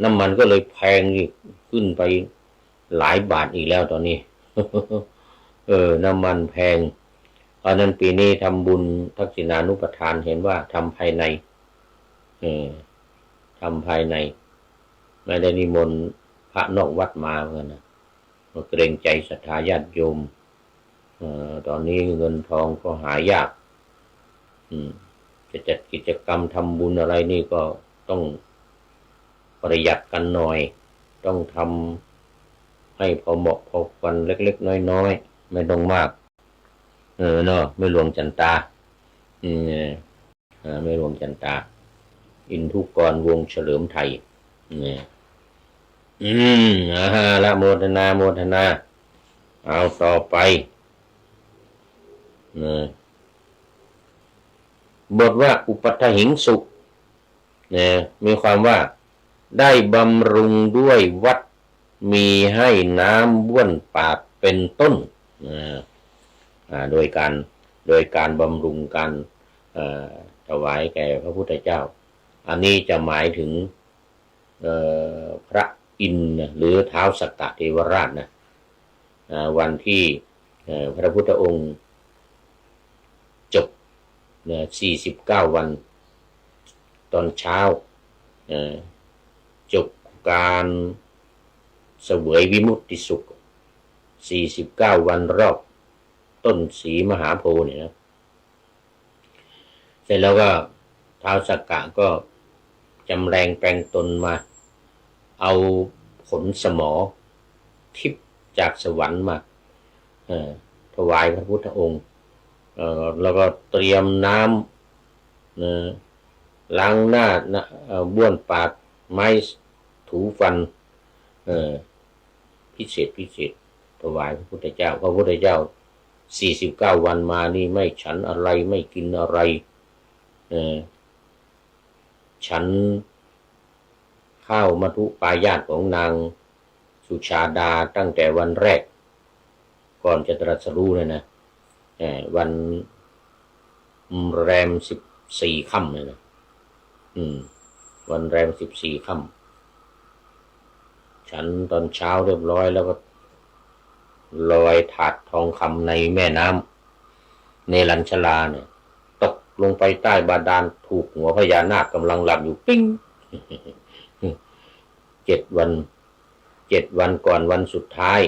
น้ำมันก็เลยแพงขึ้นไปหลายบาทอีกแล้วตอนนี้ น้ำมันแพงเพราะนั้นปีนี้ทำบุญทักษิณานุปทานเห็นว่าทำภายในไม่ได้นิมนต์ พระนอกวัดมาเหมือนกันนะมาเกรงใจศรัทธาญาติโยมตอนนี้เงินทองก็หายากจะจัดกิจกรรมทำบุญอะไรนี่ก็ต้องประหยัดกันหน่อยต้องทำให้พอเหมาะพอควรเล็กๆน้อยๆไม่ต้องมากเนาะไม่หลวงจันตาไม่หลวงจันตาอินทุกรวงเฉลิมไทยเนี่ยละโมทนาโมทนาเอาต่อไปบทว่าอุปัฏฐหิงสุเนี่ยมีความว่าได้บำรุงด้วยวัดมีให้น้ำบ้วนปากเป็นต้นโดยการบำรุงการถวายแก่พระพุทธเจ้าอันนี้จะหมายถึงพระอินทร์หรือท้าวสักกะเทวราชนะวันที่พระพุทธองค์จบ49 วันตอนเช้าจบการเสวยวิมุตติสุข49 วันรอบต้นศรีมหาโพธิ์เนี่ยนะเสร็จแล้วก็ท้าวสักกะก็จำแรงแปลงตนมาเอาผลสมอทิพย์จากสวรรค์มาถวายพระพุทธองค์แล้วก็เตรียมน้ำล้างหน้าบ้วนปากไม้ถูฟันพิเศษถวายพระพุทธเจ้า49 วันมานี่ไม่ฉันอะไรไม่กินอะไรฉันข้าวมัทุปายาตของนางสุชาดาตั้งแต่วันแรกก่อนจะตรัสรู้เลยนะวันแรม14 ค่ำเลยนะวันแรม14 ค่ำฉันตอนเช้าเรียบร้อยแล้วก็ลอยถาดทองคำในแม่น้ำเนรัญชลาเนี่ยตกลงไปใต้บาดาลถูกหัวพญานาคกำลังหลับอยู่ปิ้ง7 วันก่อนวันสุดท้าย52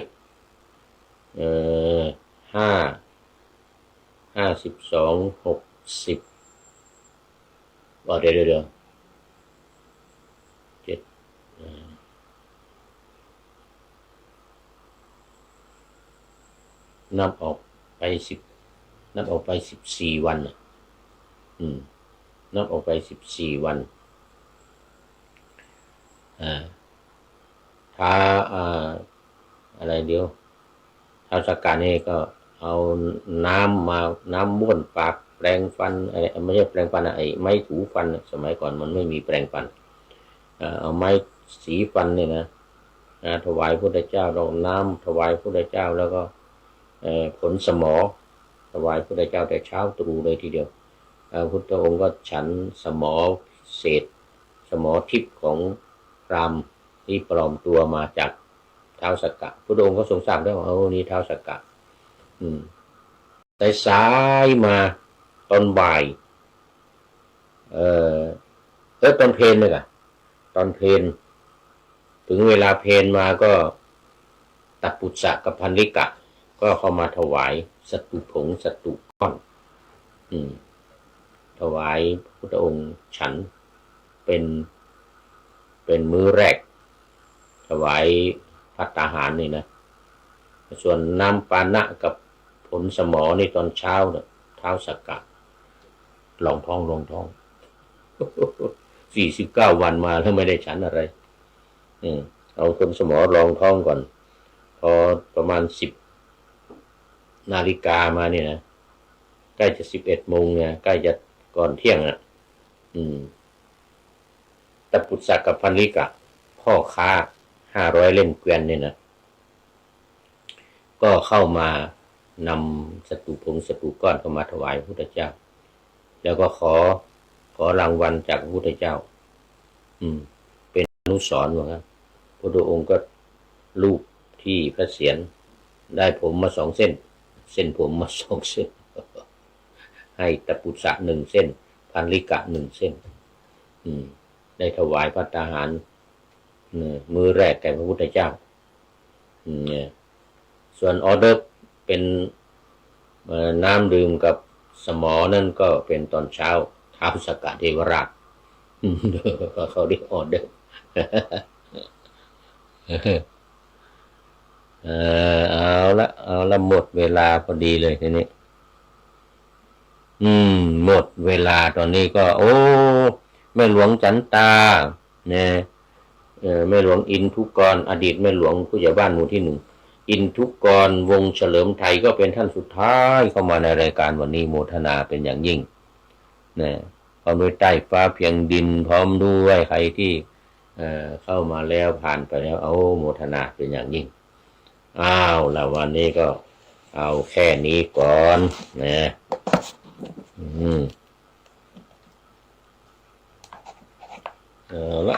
60เดี๋ยวนับออกไป14 วันนับออกไป14 วันถ้าอะไรเดียวท้าวสักกะนี่ก็เอาน้ำบ้วนปากแปรงฟันไม่ใช่แปรงฟันไอ้ไม้ถูฟันสมัยก่อนมันไม่มีแปรงฟันเอาไม้สีฟันเนี่ยนะถวายพระพุทธเจ้าดอกน้ำถวายพระพุทธเจ้าแล้วก็ผลสมอถวายพระพุทธเจ้าแต่เช้าตรู่เลยทีเดียวพระพุทธองค์ก็ฉันสมอเศษสมอทิพย์ของพราหมณ์ที่ปลอมตัวมาจากท้าวสักกะพระองค์ก็ทรงทราบได้ว่านี่ท้าวสักกะแต่สายมาตอนบ่ายตอนเพลเลยอะตอนเพลถึงเวลาเพลมาก็ตัดปุษะกับพันลิกะก็เข้ามาถวายสัตุผงสัตุก้อนถวายพระพุทธองค์ฉันเป็นมื้อแรกถวายภัตตาหารนี่นะส่วนน้ำปานะกับผลสมอในตอนเช้าเนี่ยท้าวสักกะลองท้อง49 วันมาแล้วไม่ได้ฉันอะไรเอาผลสมอรองท้องก่อนพอประมาณ10 นาฬิกามาเนี่ยนะใกล้จะ11 โมงเนี่ยใกล้จะก่อนเที่ยงอ่ะตปุษสะกับพันลิกะพ่อค้า500 เล่มเกวียนเนี่ยนะก็เข้ามานำสัตุผงสัตุก้อนเข้ามาถวายพระพุทธเจ้าแล้วก็ขอรางวัลจากพระพุทธเจ้าเป็นอนุสรณ์ว่างั้นพระองค์ก็ลูบที่พระเศียรได้ผมมา2 เส้นผมมา2 เส้นให้ตปุษะ1 เส้นพันลิกะ1 เส้นได้ถวายภัตตาหาร มื้อแรกแก่พระพุทธเจ้าเนี่ยส่วนออเดอร์เป็นน้ำดื่มกับสมอนั่นก็เป็นตอนเช้าท้าวสักกะเทวราชเขาเรียกออเดอร์เอาละหมดเวลาพอดีเลยทีนี้หมดเวลาตอนนี้ก็โอ้แม่หลวงจันตาเนี่ยแม่หลวงอินทุกรอดีตแม่หลวงผู้ใหญ่บ้านหมู่ที่ 1อินทุกรวงเฉลิมไทยก็เป็นท่านสุดท้ายเข้ามาในรายการวันนี้โมทนาเป็นอย่างยิ่งนะพร้อมด้วยใต้ฟ้าเพียงดินพร้อมด้วยใครที่เข้ามาแล้วผ่านไปแล้วเอาโมทนาเป็นอย่างยิ่งแล้ววันนี้ก็เอาแค่นี้ก่อนนะละ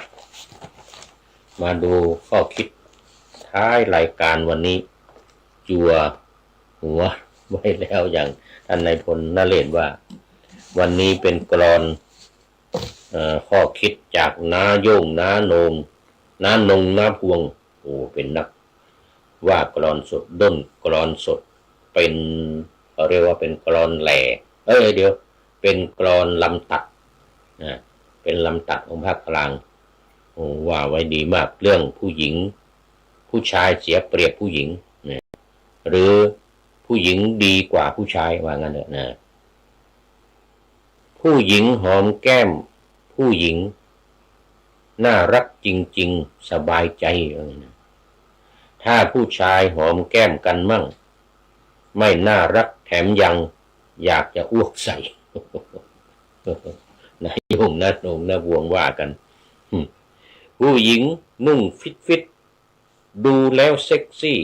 มาดูข้อคิดท้ายรายการวันนี้จัวหัวไว้แล้วอย่างท่านนายพลนเรศว่าวันนี้เป็นกลอนข้อคิดจากน้าโย่งน้าโนงน้าพวงเป็นนักว่ากลอนสดด้นกลอนสดเป็นเรียกว่าเป็นกลอนแหล่เดี๋ยวเป็นกลอนลำตัดเป็นลำตัดของภาคกลางว่าไว้ดีมากเรื่องผู้หญิงผู้ชายเสียเปรียบผู้หญิงหรือผู้หญิงดีกว่าผู้ชายว่างั้นเถอะนะผู้หญิงหอมแก้มผู้หญิงน่ารักจริงๆสบายใจถ้าผู้ชายหอมแก้มกันมั่งไม่น่ารักแถมยังอยากจะอ้วกใส่นายโยงนะโหนงนะบวงว่ากันผู้หญิงนุ่งฟิตดูแล้วเซ็กซี่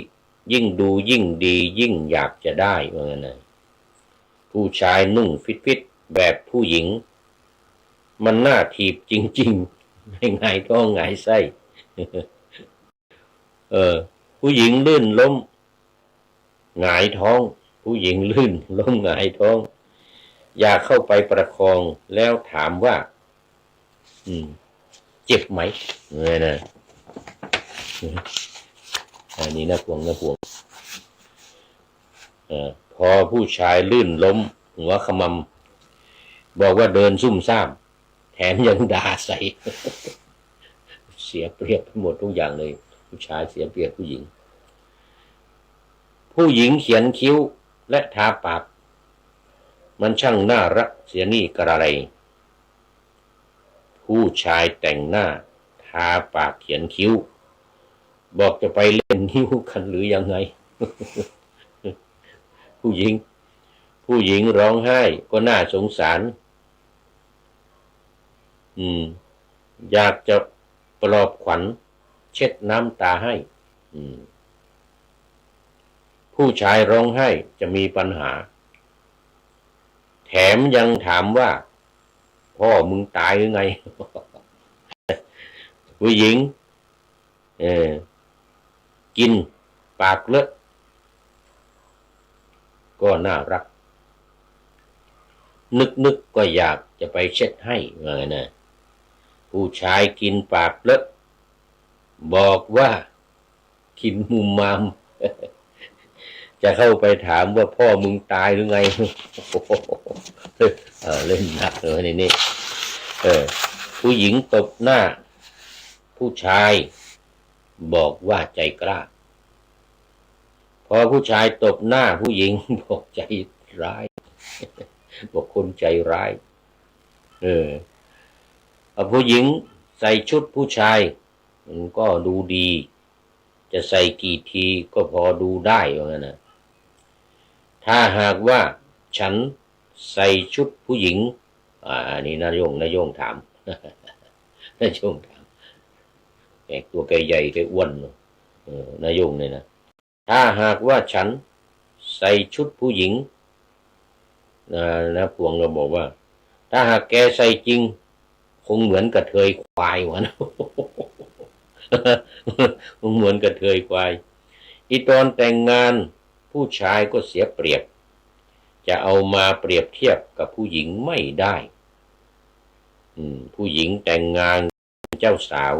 ยิ่งดูยิ่งดียิ่งอยากจะได้ว่างั้นนะผู้ชายนุ่งฟิตแบบผู้หญิงมันน่าถีบจริงๆไม่ไงท้องไงไส้ผู้หญิงลื่นล้มหงายท้องผู้หญิงลื่นล้มหงายท้องอยากเข้าไปประคองแล้วถามว่าเจ็บไหมเนี่ยนะอันนี้นะพวงพอผู้ชายลื่นล้มหัวขมำบอกว่าเดินซุ่มซ่ามแถมยังด่าใส่เสียเปรียบหมดทุกอย่างเลยผู้ชายเสียเปรียบผู้หญิงเขียนคิ้วและทาปากมันช่างน่ารักเสียนี่กระไรผู้ชายแต่งหน้าทาปากเขียนคิ้วบอกจะไปเล่นนิ้วกันหรือยังไง ผู้หญิงร้องไห้ก็น่าสงสารอยากจะปลอบขวัญเช็ดน้ำตาให้ผู้ชายร้องไห้จะมีปัญหาแถมยังถามว่าพ่อมึงตายหรือไง ผู้หญิงกินปากเลอะก็น่ารักนึกก็อยากจะไปเช็ดให้นะผู้ชายกินปากเลอะบอกว่ากินมุมมาม จะเข้าไปถามว่าพ่อมึงตายหรือไง เล่นหนักเลยนี่ผู้หญิงตบหน้าผู้ชายบอกว่าใจกล้าพอผู้ชายตบหน้าผู้หญิงบอกใจร้าย บอกคนใจร้ายผู้หญิงใส่ชุดผู้ชายมันก็ดูดีจะใส่กี่ทีก็พอดูได้ว่างั้นนะถ้าหากว่าฉันใส่ชุดผู้หญิงอันนี้นายโยงถาม นายโยงถามแกตัวแกใหญ่แกอ้วนนายโยงเนี่ยนะถ้าหากว่าฉันใส่ชุดผู้หญิงนะพวงเราบอกว่าถ้าหากแกใส่จริงคงเหมือนกระเทยควายวะนะ คงเหมือนกระเทยควายอีตอนแต่งงานผู้ชายก็เสียเปรียบจะเอามาเปรียบเทียบกับผู้หญิงไม่ได้ผู้หญิงแต่งงานเจ้าสาว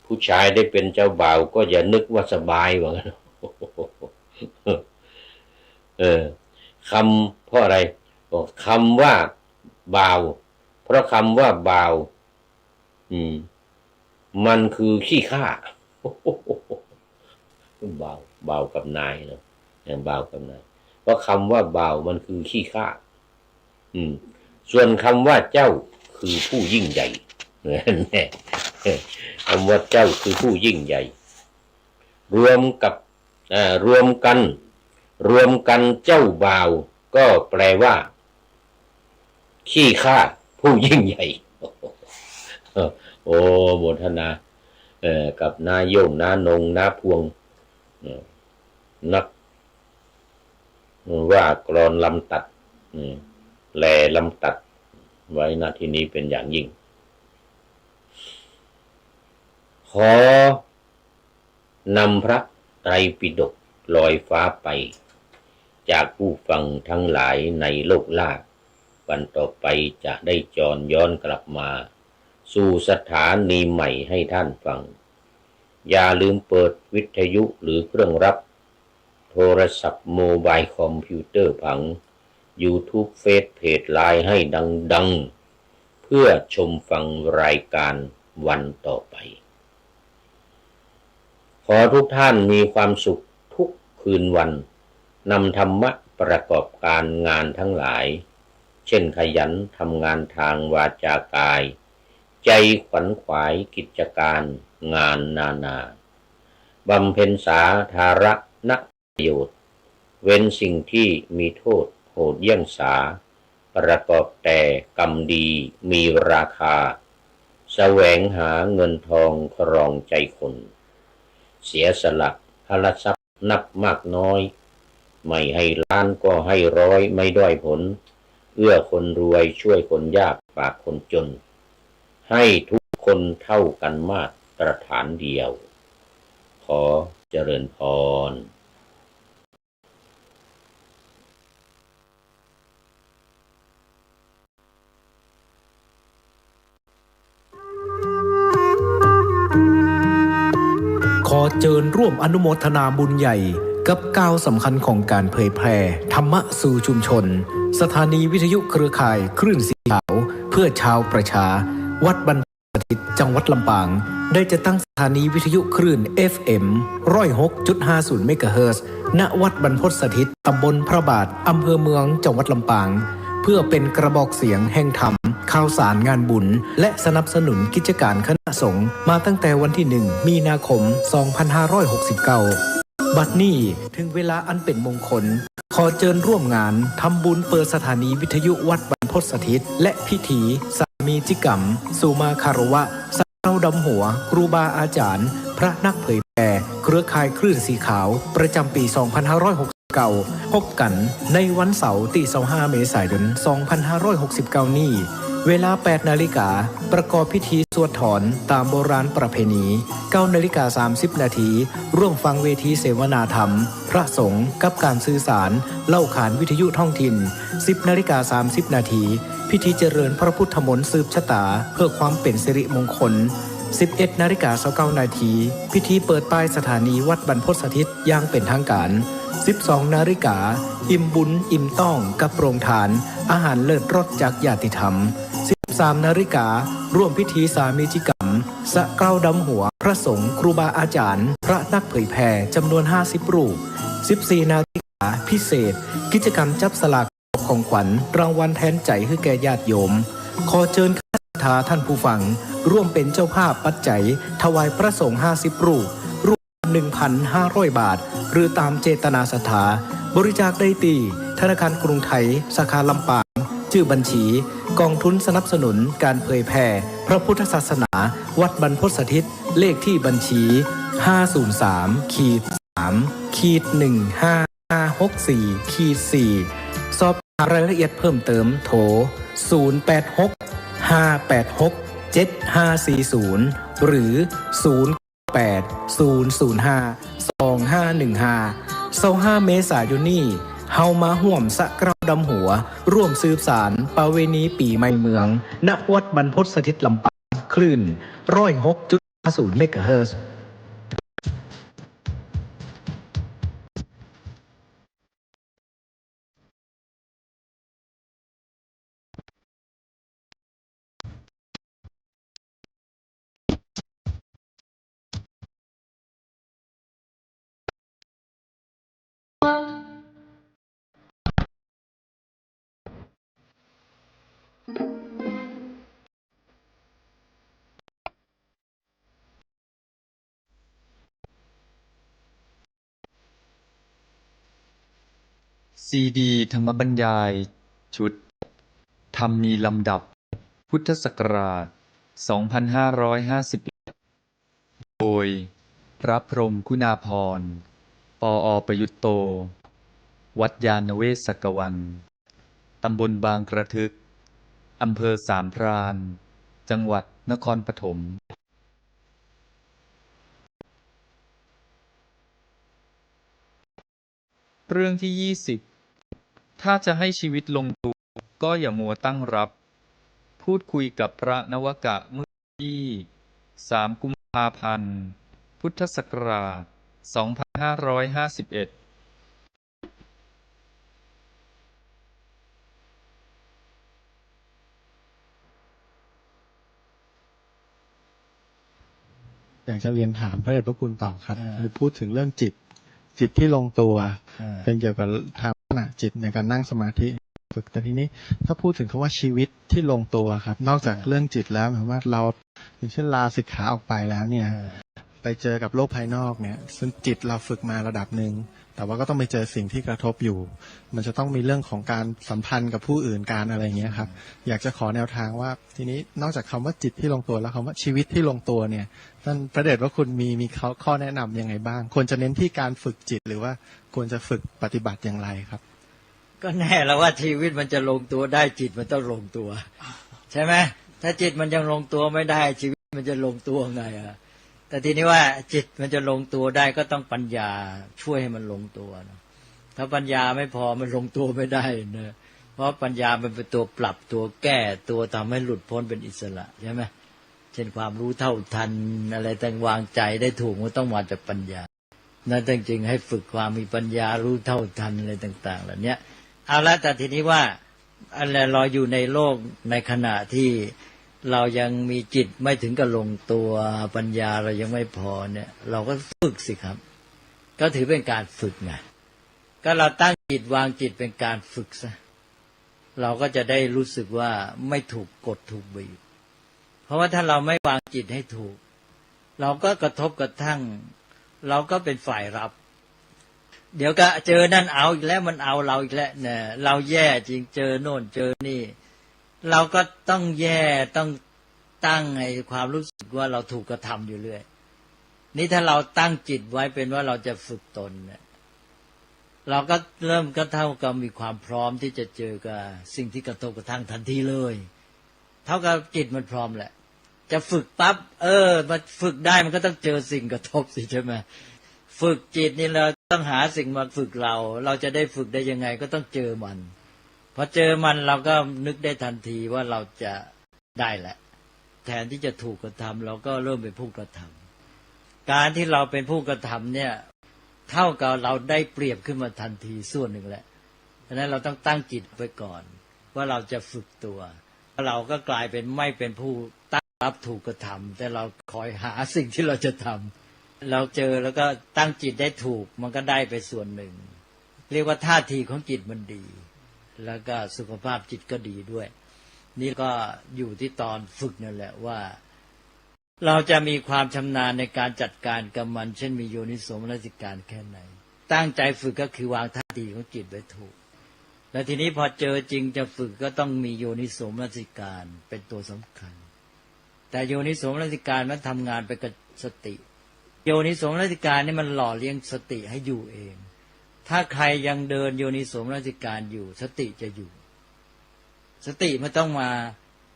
ผ ผู้ชายได้เป็นเจ้าบ่าวก็อย่านึกว่าสบายว่างั้น คำเพราะอะไรบอกคำว่าบ่าวเพราะคำว่าบ่าวมันคือขี้ข้า บ่าวกับนายเนาะอย่างบ่าวกับนายเพราะคำว่าบ่าวมันคือขี้ข้าส่วนคำว่าเจ้าคือผู้ยิ่งใหญ่แน่คำว่าเจ้าคือผู้ยิ่งใหญ่รวมกันเจ้าบ่าวก็แปลว่าขี้ข้าผู้ยิ่งใหญ่โอ้โมทนากับนาโยงนานงนาพวงนักว่ากลอนลำตัดแลลำตัดไว้ณที่นี้เป็นอย่างยิ่งขอนำพระไตรปิฎกลอยฟ้าไปจากผู้ฟังทั้งหลายในโลกล่าวันต่อไปจะได้จรย้อนกลับมาสู่สถานีใหม่ให้ท่านฟังอย่าลืมเปิดวิทยุหรือเครื่องรับโทรศัพท์โมบายคอมพิวเตอร์ผัง YouTube เฟซเพจไลน์ให้ดังๆเพื่อชมฟังรายการวันต่อไปขอทุกท่านมีความสุขทุกคืนวันนำธรรมะประกอบการงานทั้งหลายเช่นขยันทำงานทางวาจากายใจขวัญขวายกิจการงานนาบำเพ็ญสาธารณประโยชน์เว้นสิ่งที่มีโทษโหดเยี่ยงสาประกอบแต่กรรมดีมีราคาแสวงหาเงินทองครองใจคนเสียสละพละทรัพย์นับมากน้อยไม่ให้ล้านก็ให้ร้อยไม่ด้อยผลเอื้อคนรวยช่วยคนยากฝากคนจนให้ทุกคนเท่ากันมาตรฐานเดียวขอเจริญพรขอเชิญร่วมอนุโมทนาบุญใหญ่กับก้าวสำคัญของการเผยแพร่ธรรมะสู่ชุมชนสถานีวิทยุเครือข่ายคลื่นสีขาวเพื่อชาวประชาวัดบรรพตสถิตจังหวัดลำปางได้จะตั้งสถานีวิทยุคลื่น FM 106.50 เมกะเฮิรตซ์ณวัดบรรพตสถิตตำบลพระบาทอำเภอเมืองจังหวัดลำปางเพื่อเป็นกระบอกเสียงแห่งธรรมข่าวสารงานบุญและสนับสนุนกิจการคณะสงฆ์มาตั้งแต่วันที่ 1 มีนาคม 2569 บัดนี้ถึงเวลาอันเป็นมงคลขอเชิญร่วมงานทำบุญเปิดสถานีวิทยุวัดบรรพตสถิตและพิธีสามีจิกรรมสุมาคารวะสักเราดำหัวครูบาอาจารย์พระนักเผยแผ่เครือข่ายคลื่นสีขาวประจำปี 2569 พบกันในวันเสาร์ที่ 25 เมษายน 2569 นี้เวลา 8 นาฬิกาประกอบพิธีสวดถอนตามโบราณประเพณี 9 นาฬิกา 30 นาทีร่วมฟังเวทีเสวนาธรรมพระสงฆ์กับการสื่อสารเล่าขานวิทยุท้องถิ่น 10 นาฬิกา 30 นาทีพิธีเจริญพระพุทธมนต์สืบชะตาเพื่อความเป็นสิริมงคล 11 นาฬิกา 29 นาทีพิธีเปิดป้ายสถานีวัดบรรพตสถิตอย่างเป็นทางการ 12 นาฬิกาอิ่มบุญอิ่มต้องกับโรงทานอาหารเลิศรสจากญาติธรรม 13 นาฬิการ่วมพิธีสามีจิกรรมสะเกล้าดำหัวพระสงฆ์ครูบาอาจารย์พระนักเผยแผ่จำนวน 50 รูป 14 นาฬิกาพิเศษกิจกรรมจับสลากของขวัญรางวัลแทนใจให้แก่ญาติโยมขอเชิญคณะศรัทธาท่านผู้ฟังร่วมเป็นเจ้าภาพปัจจัยถวายพระสงฆ์ 50 รูป1,500 บาทหรือตามเจตนาศรัทธาบริจาคได้ที่ธนาคารกรุงไทยสาขาลำปางชื่อบัญชีกองทุนสนับสนุนการเผยแผ่พระพุทธศาสนาวัดบรรพตสถิตเลขที่บัญชี 503-3-15564-4 สอบถามรายละเอียดเพิ่มเติมโทร 086-586-7540 หรือ 08005-2515 เมษายนนี้เฮามาห่วมสะเกล้าดำหัวร่วมสืบสารประเวณีปีใหม่เมืองณวัดบรรพตสถิตลำปางคลื่น106.50 50 เมกะเฮิรตซ์ซีดีธรรมบรรยายชุดธรรมมีลำดับพุทธศักราช 2551 โดยพระพรหมคุณาภรณ์ ปอ.ประยุตโต วัดยานเวศกวัน ตำบลบางกระทึก อำเภอสามพราน จังหวัดนครปฐม เรื่องที่ 20 ถ้าจะให้ชีวิตลงตัวก็อย่ามัวตั้งรับ พูดคุยกับพระนวกะเมื่อที่ 3 กุมภาพันธ์ พุทธศักราช 2551อยากจะเรียนถามพระเดชพระคุณต่อครับคือพูดถึงเรื่องจิตที่ลงตัวเป็นเกี่ยวกับทางลักษณะจิตในการนั่งสมาธิฝึกแต่ทีนี้ถ้าพูดถึงคำว่าชีวิตที่ลงตัวครับนอกจากเรื่องจิตแล้วหมายว่าเราอย่างเช่นลาสิกขาออกไปแล้วเนี่ยไปเจอกับโลกภายนอกเนี่ยซึ่งจิตเราฝึกมาระดับหนึ่งแต่ว่าก็ต้องไปเจอสิ่งที่กระทบอยู่มันจะต้องมีเรื่องของการสัมพันธ์กับผู้อื่นการอะไรอย่างเงี้ยครับอยากจะขอแนวทางว่าทีนี้นอกจากคำว่าจิตที่ลงตัวแล้วคำว่าชีวิตที่ลงตัวเนี่ยท่านพระเดชว่าคุณมีข้อแนะนำยังไงบ้างควรจะเน้นที่การฝึกจิตหรือว่าควรจะฝึกปฏิบัติอย่างไรครับก็แน่แล้วว่าชีวิตมันจะลงตัวได้จิตมันต้องลงตัวใช่ไหมถ้าจิตมันยังลงตัวไม่ได้ชีวิตมันจะลงตัวไงอ่ะแต่ทีนี้ว่าจิตมันจะลงตัวได้ก็ต้องปัญญาช่วยให้มันลงตัวนะถ้าปัญญาไม่พอมันลงตัวไม่ได้นะเพราะปัญญามันเป็นตัวปรับตัวแก้ตัวทำให้หลุดพ้นเป็นอิสระใช่ไหมเช่นความรู้เท่าทันอะไรต่างวางใจได้ถูกมันต้องมาจากปัญญานั่นจริงๆให้ฝึกความมีปัญญารู้เท่าทันอะไรต่างๆเหล่านี้เอาละแต่ทีนี้ว่าอะไรเราอยู่ในโลกในขณะที่เรายังมีจิตไม่ถึงกับลงตัวปัญญาเรายังไม่พอเนี่ยเราก็ฝึกสิครับก็ถือเป็นการฝึกไงก็เราตั้งจิตวางจิตเป็นการฝึกซะเราก็จะได้รู้สึกว่าไม่ถูกกดถูกบีบเพราะว่าถ้าเราไม่วางจิตให้ถูกเราก็กระทบกระทั่งเราก็เป็นฝ่ายรับเดี๋ยวก็เจอนั่นเอาอีกแล้วมันเอาเราอีกแล้วเนี่ยเราแย่จริงเจอโน่นเจอนี่เราก็ต้องแย่ต้องตั้งไอ้ความรู้สึกว่าเราถูกกระทำอยู่เรื่อยนี่ถ้าเราตั้งจิตไว้เป็นว่าเราจะฝึกตนเนี่ยเราก็เริ่มก็เท่ากับมีความพร้อมที่จะเจอกับสิ่งที่กระทบกระทั่งทันทีเลยเท่ากับจิตมันพร้อมแหละจะฝึกปั๊บมันฝึกได้มันก็ต้องเจอสิ่งกระทบสิใช่ไหมฝึกจิตนี่เราต้องหาสิ่งมาฝึกเราจะได้ฝึกได้ยังไงก็ต้องเจอมันพอเจอมันเราก็นึกได้ทันทีว่าเราจะได้แหละแทนที่จะถูกกระทำเราก็เริ่มเป็นผู้กระทำการที่เราเป็นผู้กระทำเนี่ยเท่ากับเราได้เปรียบขึ้นมาทันทีส่วนหนึ่งแหละฉะนั้นเราต้องตั้งจิตไว้ก่อนว่าเราจะฝึกตัวเราก็กลายเป็นไม่เป็นผู้ตั้งรับถูกกระทำแต่เราคอยหาสิ่งที่เราจะทำเราเจอแล้วก็ตั้งจิตได้ถูกมันก็ได้ไปส่วนหนึ่งเรียกว่าท่าทีของจิตมันดีแล้วก็สุขภาพจิตก็ดีด้วยนี่ก็อยู่ที่ตอนฝึกนั่นแหละว่าเราจะมีความชำนาญในการจัดการกับมันเช่นมีโยนิโสมนสิการแค่ไหนตั้งใจฝึกก็คือวางท่าทีของจิตไว้ถูกแล้วทีนี้พอเจอจริงจะฝึกก็ต้องมีโยนิโสมนสิการเป็นตัวสำคัญแต่โยนิโสมนสิการมันทำงานไปกับสติโยนิโสมนสิการนี่มันหล่อเลี้ยงสติให้อยู่เองถ้าใครยังเดินโยนิโสมนสิการอยู่สติจะอยู่สติมันต้องมา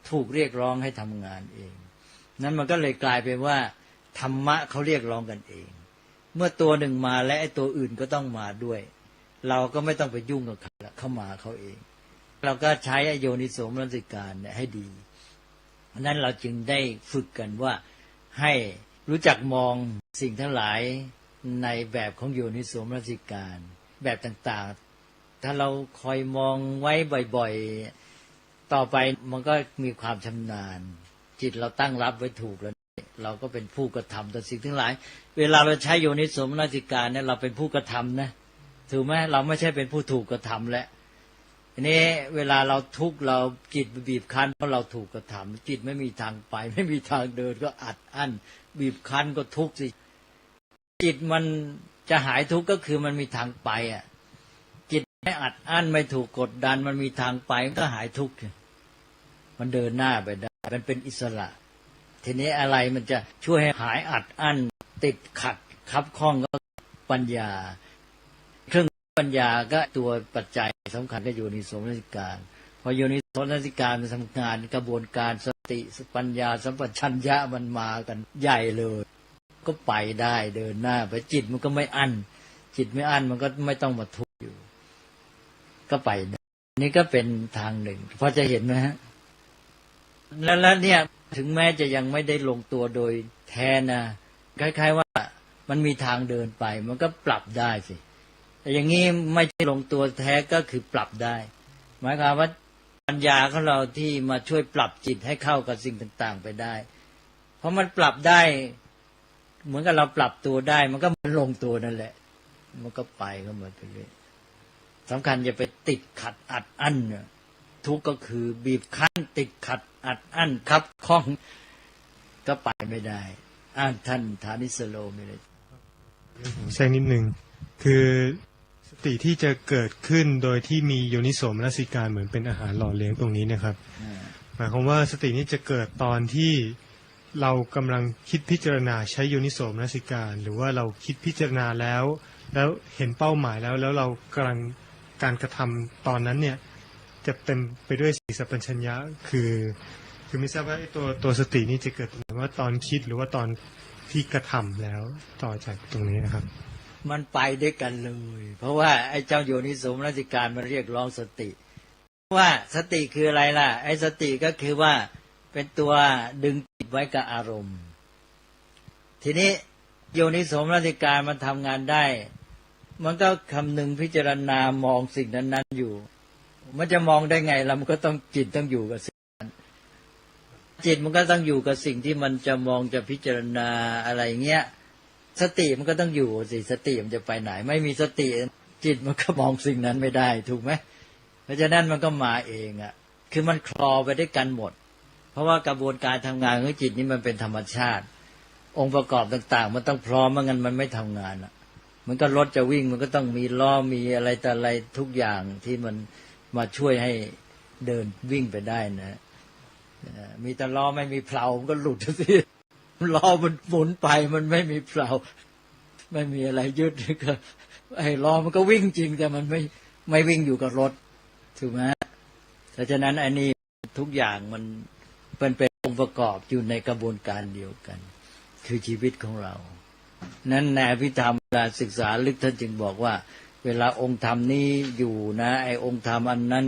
ถูกเรียกร้องให้ทำงานเองนั้นมันก็เลยกลายเป็นว่าธรรมะเขาเรียกร้องกันเองเมื่อตัวหนึ่งมาและไอ้ตัวอื่นก็ต้องมาด้วยเราก็ไม่ต้องไปยุ่งกับเขาละเขามาเขาเองเราก็ใช้โยนิโสมนสิการเนี่ยให้ดีนั้นเราจึงได้ฝึกกันว่าให้ รู้จักมองสิ่งทั้งหลายในแบบของโยนิโสมนสิการแบบต่างๆถ้าเราคอยมองไว้บ่อยๆต่อไปมันก็มีความชำนาญจิตเราตั้งรับไว้ถูกแล้วเราก็เป็นผู้กระทำต่อสิ่งทั้งหลายเวลาเราใช้โยนิโสมนสิการเนี่ยเราเป็นผู้กระทำนะถูกไหมเราไม่ใช่เป็นผู้ถูกกระทำแล้วอันนี้เวลาเราทุกข์เราจิตบีบคั้นเพราะเราถูกกระทำจิตไม่มีทางไปไม่มีทางเดินก็อัดอั้นบีบคั้นก็ทุกข์สิจิตมันจะหายทุกข์ก็คือมันมีทางไปอ่ะจิตไม่อัดอั้นไม่ถูกกดดันมันมีทางไปมันก็หายทุกข์มันเดินหน้าไปได้มันเป็นอิสระทีนี้อะไรมันจะช่วยให้หายอัดอั้นติดขัดคับข้องก็ปัญญาเครื่องปัญญาก็ตัวปัจจัยสำคัญก็โยนิโสมนสิการพอโยนิโสมนสิการมันทำงานกระบวนการสติปัญญาสัมปชัญญะมันมากันใหญ่เลยก็ไปได้เดินหน้าไปจิตมันก็ไม่อั้นจิตไม่อั้นมันก็ไม่ต้องมาทุกข์อยู่ก็ไปนี่ก็เป็นทางหนึ่งพอจะเห็นไหมฮะแล้วเนี่ยถึงแม้จะยังไม่ได้ลงตัวโดยแท้นะคล้ายๆว่ามันมีทางเดินไปมันก็ปรับได้สิแต่อย่างนี้ไม่ใช่ลงตัวแท้ก็คือปรับได้หมายความว่าปัญญาของเราที่มาช่วยปรับจิตให้เข้ากับสิ่งต่างๆไปได้เพราะมันปรับได้เหมือนกับเราปรับตัวได้มันก็มันลงตัวนั่นแหละมันก็ไปก็หมดไปเลยสำคัญอย่าไปติดขัดอัดอั้นทุกข์ก็คือบีบคั้นติดขัดอัดอั้นคับข้องก็ไปไม่ได้ท่านฐานิสโลมีอะไรแทรกนิดนึงคือสติที่จะเกิดขึ้นโดยที่มีโยนิโสมนสิการเหมือนเป็นอาหารหล่อเลี้ยงตรงนี้นะครับหมายความว่าสตินี้จะเกิดตอนที่เรากำลังคิดพิจารณาใช้โยนิโสมนสิการหรือว่าเราคิดพิจารณาแล้วเห็นเป้าหมายแล้วเรากำลังการกระทำตอนนั้นเนี่ยจะเต็มไปด้วยสติสัมปชัญญะคือไม่ทราบว่าตัวสตินี้จะเกิดว่าตอนคิดหรือว่าตอนที่กระทำแล้วต่อจากตรงนี้นะครับมันไปด้วยกันเลยเพราะว่าไอ้เจ้าโยนิโสมนสิการมันเรียกร้องสติว่าสติคืออะไรล่ะไอ้สติก็คือว่าเป็นตัวดึงจิตไว้กับอารมณ์ทีนี้โยนิโสมนสิการมันทำงานได้มันก็คำนึงพิจารณามองสิ่งนั้นๆอยู่มันจะมองได้ไงล่ะมันก็ต้องจิตต้องอยู่กับสิ่งนั้นจิตมันก็ต้องอยู่กับสิ่งที่มันจะมองจะพิจารณาอะไรเงี้ยสติมันก็ต้องอยู่สิสติมันจะไปไหนไม่มีสติจิตมันก็มองสิ่งนั้นไม่ได้ถูกไหมเพราะฉะนั้นมันก็มาเองอ่ะคือมันคลอไปด้วยกันหมดเพราะว่ากระบวนการทำงานของจิตนี่มันเป็นธรรมชาติองค์ประกอบต่างๆมันต้องพร้อมไม่งั้นมันไม่ทำงานอ่ะมันก็รถจะวิ่งมันก็ต้องมีล้อมีอะไรแต่อะไรทุกอย่างที่มันมาช่วยให้เดินวิ่งไปได้นะมีแต่ล้อไม่มีเพลามันก็หลุดสิล้อมันหมุนไปมันไม่มีเพลาไม่มีอะไรยึดก็ไอ้ล้อมันก็วิ่งจริงแต่มันไม่วิ่งอยู่กับรถถูกไหมเพราะฉะนั้นอันนี้ทุกอย่างมันเป็นองค์ประกอบอยู่ในกระบวนการเดียวกันคือชีวิตของเรานั้นในอภิธรรมเวลาศึกษาลึกท่านจึงบอกว่าเวลาองค์ธรรมนี้อยู่นะไอ้องค์ธรรมอันนั้น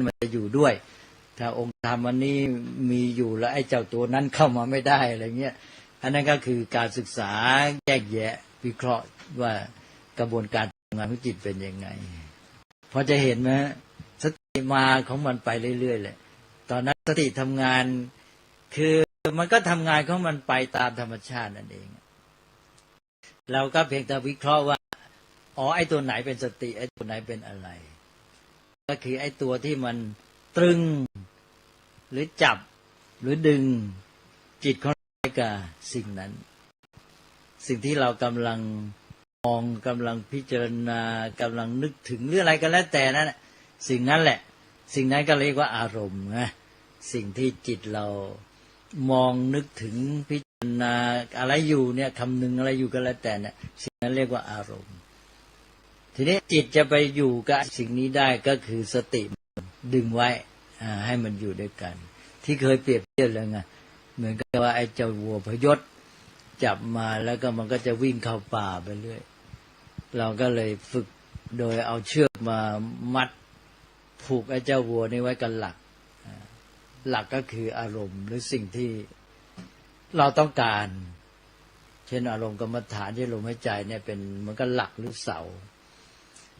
มันจะอยู่ด้วยถ้าองค์ธรรมอันนี้มีอยู่แล้วไอ้เจ้าตัวนั้นเข้ามาไม่ได้อะไรเงี้ยอันนั้นก็คือการศึกษาแยกแยะวิเคราะห์ว่ากระบวนการทำงานของจิตเป็นยังไงพอจะเห็นไหมสติมาของมันไปเรื่อยๆเลยตอนนั้นสติทำงานคือมันก็ทำงานของมันไปตามธรรมชาตินั่นเองเราก็เพียงแต่วิเคราะห์ว่าอ๋อไอ้ตัวไหนเป็นสติไอ้ตัวไหนเป็นอะไรก็คือไอ้ตัวที่มันตรึงหรือจับหรือดึงจิตของเรากับสิ่งนั้นสิ่งที่เรากำลังมองกำลังพิจารณากำลังนึกถึงหรืออะไรก็แล้วแต่นั้นสิ่งนั้นแหละสิ่งนั้นก็เรียกว่าอารมณ์นะสิ่งที่จิตเรามองนึกถึงพิจารณาอะไรอยู่เนี่ยคำนึงอะไรอยู่ก็แล้วแต่เนี่ยสิ่งนั้นเรียกว่าอารมณ์ทีนี้จิตจะไปอยู่กับสิ่งนี้ได้ก็คือสติดึงไว้ให้มันอยู่ด้วยกันที่เคยเปรียบเทียบแล้วไงเหมือนกับว่าไอ้เจ้าวัวพยศจับมาแล้วก็มันก็จะวิ่งเข้าป่าไปเรื่อยเราก็เลยฝึกโดยเอาเชือกมามัดผูกไอ้เจ้าวัวนี้ไว้กับหลักก็คืออารมณ์หรือสิ่งที่เราต้องการ เช่นอารมณ์กรรมฐานที่ลมหายใจเนี่ยเป็นเหมือนกับหลักหรือเสา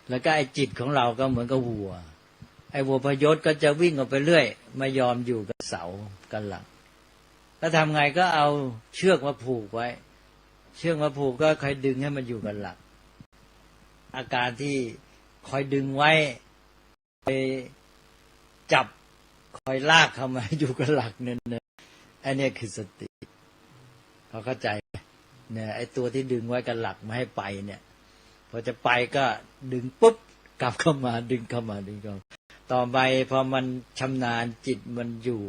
แล้วก็ไอ้จิตของเราก็เหมือนกับวัวไอ้วัวพยศก็จะวิ่งออกไปเรื่อยไม่ยอมอยู่กับเสากับหลักแล้วทำไงก็เอาเชือกมาผูกไว้เชือกมาผูกก็คอยดึงให้มันอยู่กับหลักอาการที่คอยดึงไว้คอยจับคอยลากเข้ามาอยู่กับหลักเนี่ยอันนี้คือสติเขาเข้าใจเนี่ยไอ้ตัวที่ดึงไว้กับหลักไม่ให้ไปเนี่ยพอจะไปก็ดึงปุ๊บกลับเข้ามาดึงเข้ามาดึงเข้าต่อไปพอมันชำนาญจิตมันอยู่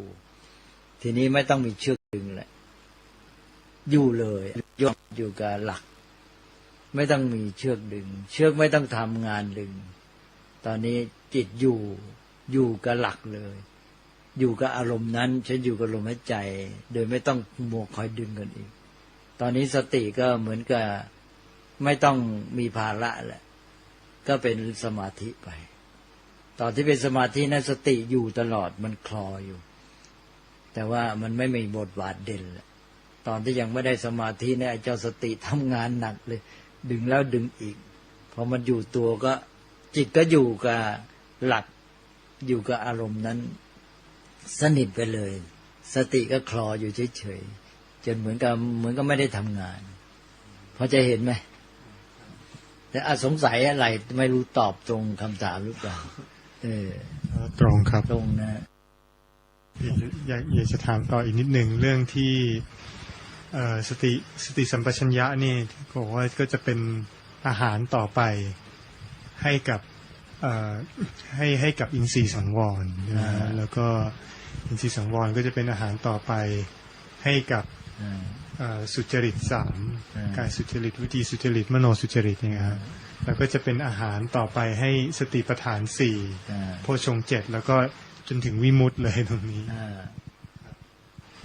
ทีนี้ไม่ต้องมีเชือกดึงแหละอยู่เลยอยู่กับหลักไม่ต้องมีเชือกดึงเชือกไม่ต้องทำงานดึงตอนนี้จิตอยู่กับหลักเลยอยู่กับอารมณ์นั้นฉันอยู่กับลมหายใจโดยไม่ต้องมัวคอยดึงกันอีกตอนนี้สติก็เหมือนกับไม่ต้องมีภาระแหละก็เป็นสมาธิไปตอนที่เป็นสมาธินั้นสติอยู่ตลอดมันคลออยู่แต่ว่ามันไม่มีบทบาทเด่นแหละตอนที่ยังไม่ได้สมาธิเนี่ยเจ้าสติทำงานหนักเลยดึงแล้วดึงอีกพอมันอยู่ตัวก็จิตก็อยู่กับหลักอยู่กับอารมณ์นั้นสนิทไปเลยสติก็คลออยู่เฉยๆจนเหมือนกับไม่ได้ทำงานพอจะเห็นไหมแต่สงสัยอะไรไม่รู้ตอบตรงคำถามหรือเปล่าตรงครับตรงนะอยากจะถามต่ออีกนิดหนึ่งเรื่องที่สติสัมปชัญญะนี่บอกว่าก็จะเป็นอาหารต่อไปให้กับให้กับอินทรีย์สังวรแล้วก็อินทรีย์สังวรก็จะเป็นอาหารต่อไปให้กับสุจริตสามกายสุจริตวิจีสุจริตมโนสุจริตเนี่ยครับแล้วก็จะเป็นอาหารต่อไปให้สติปัฏฐานสี่โพชฌงค์เจ็ดแล้วก็จนถึงวิมุตติเลยตรงนี้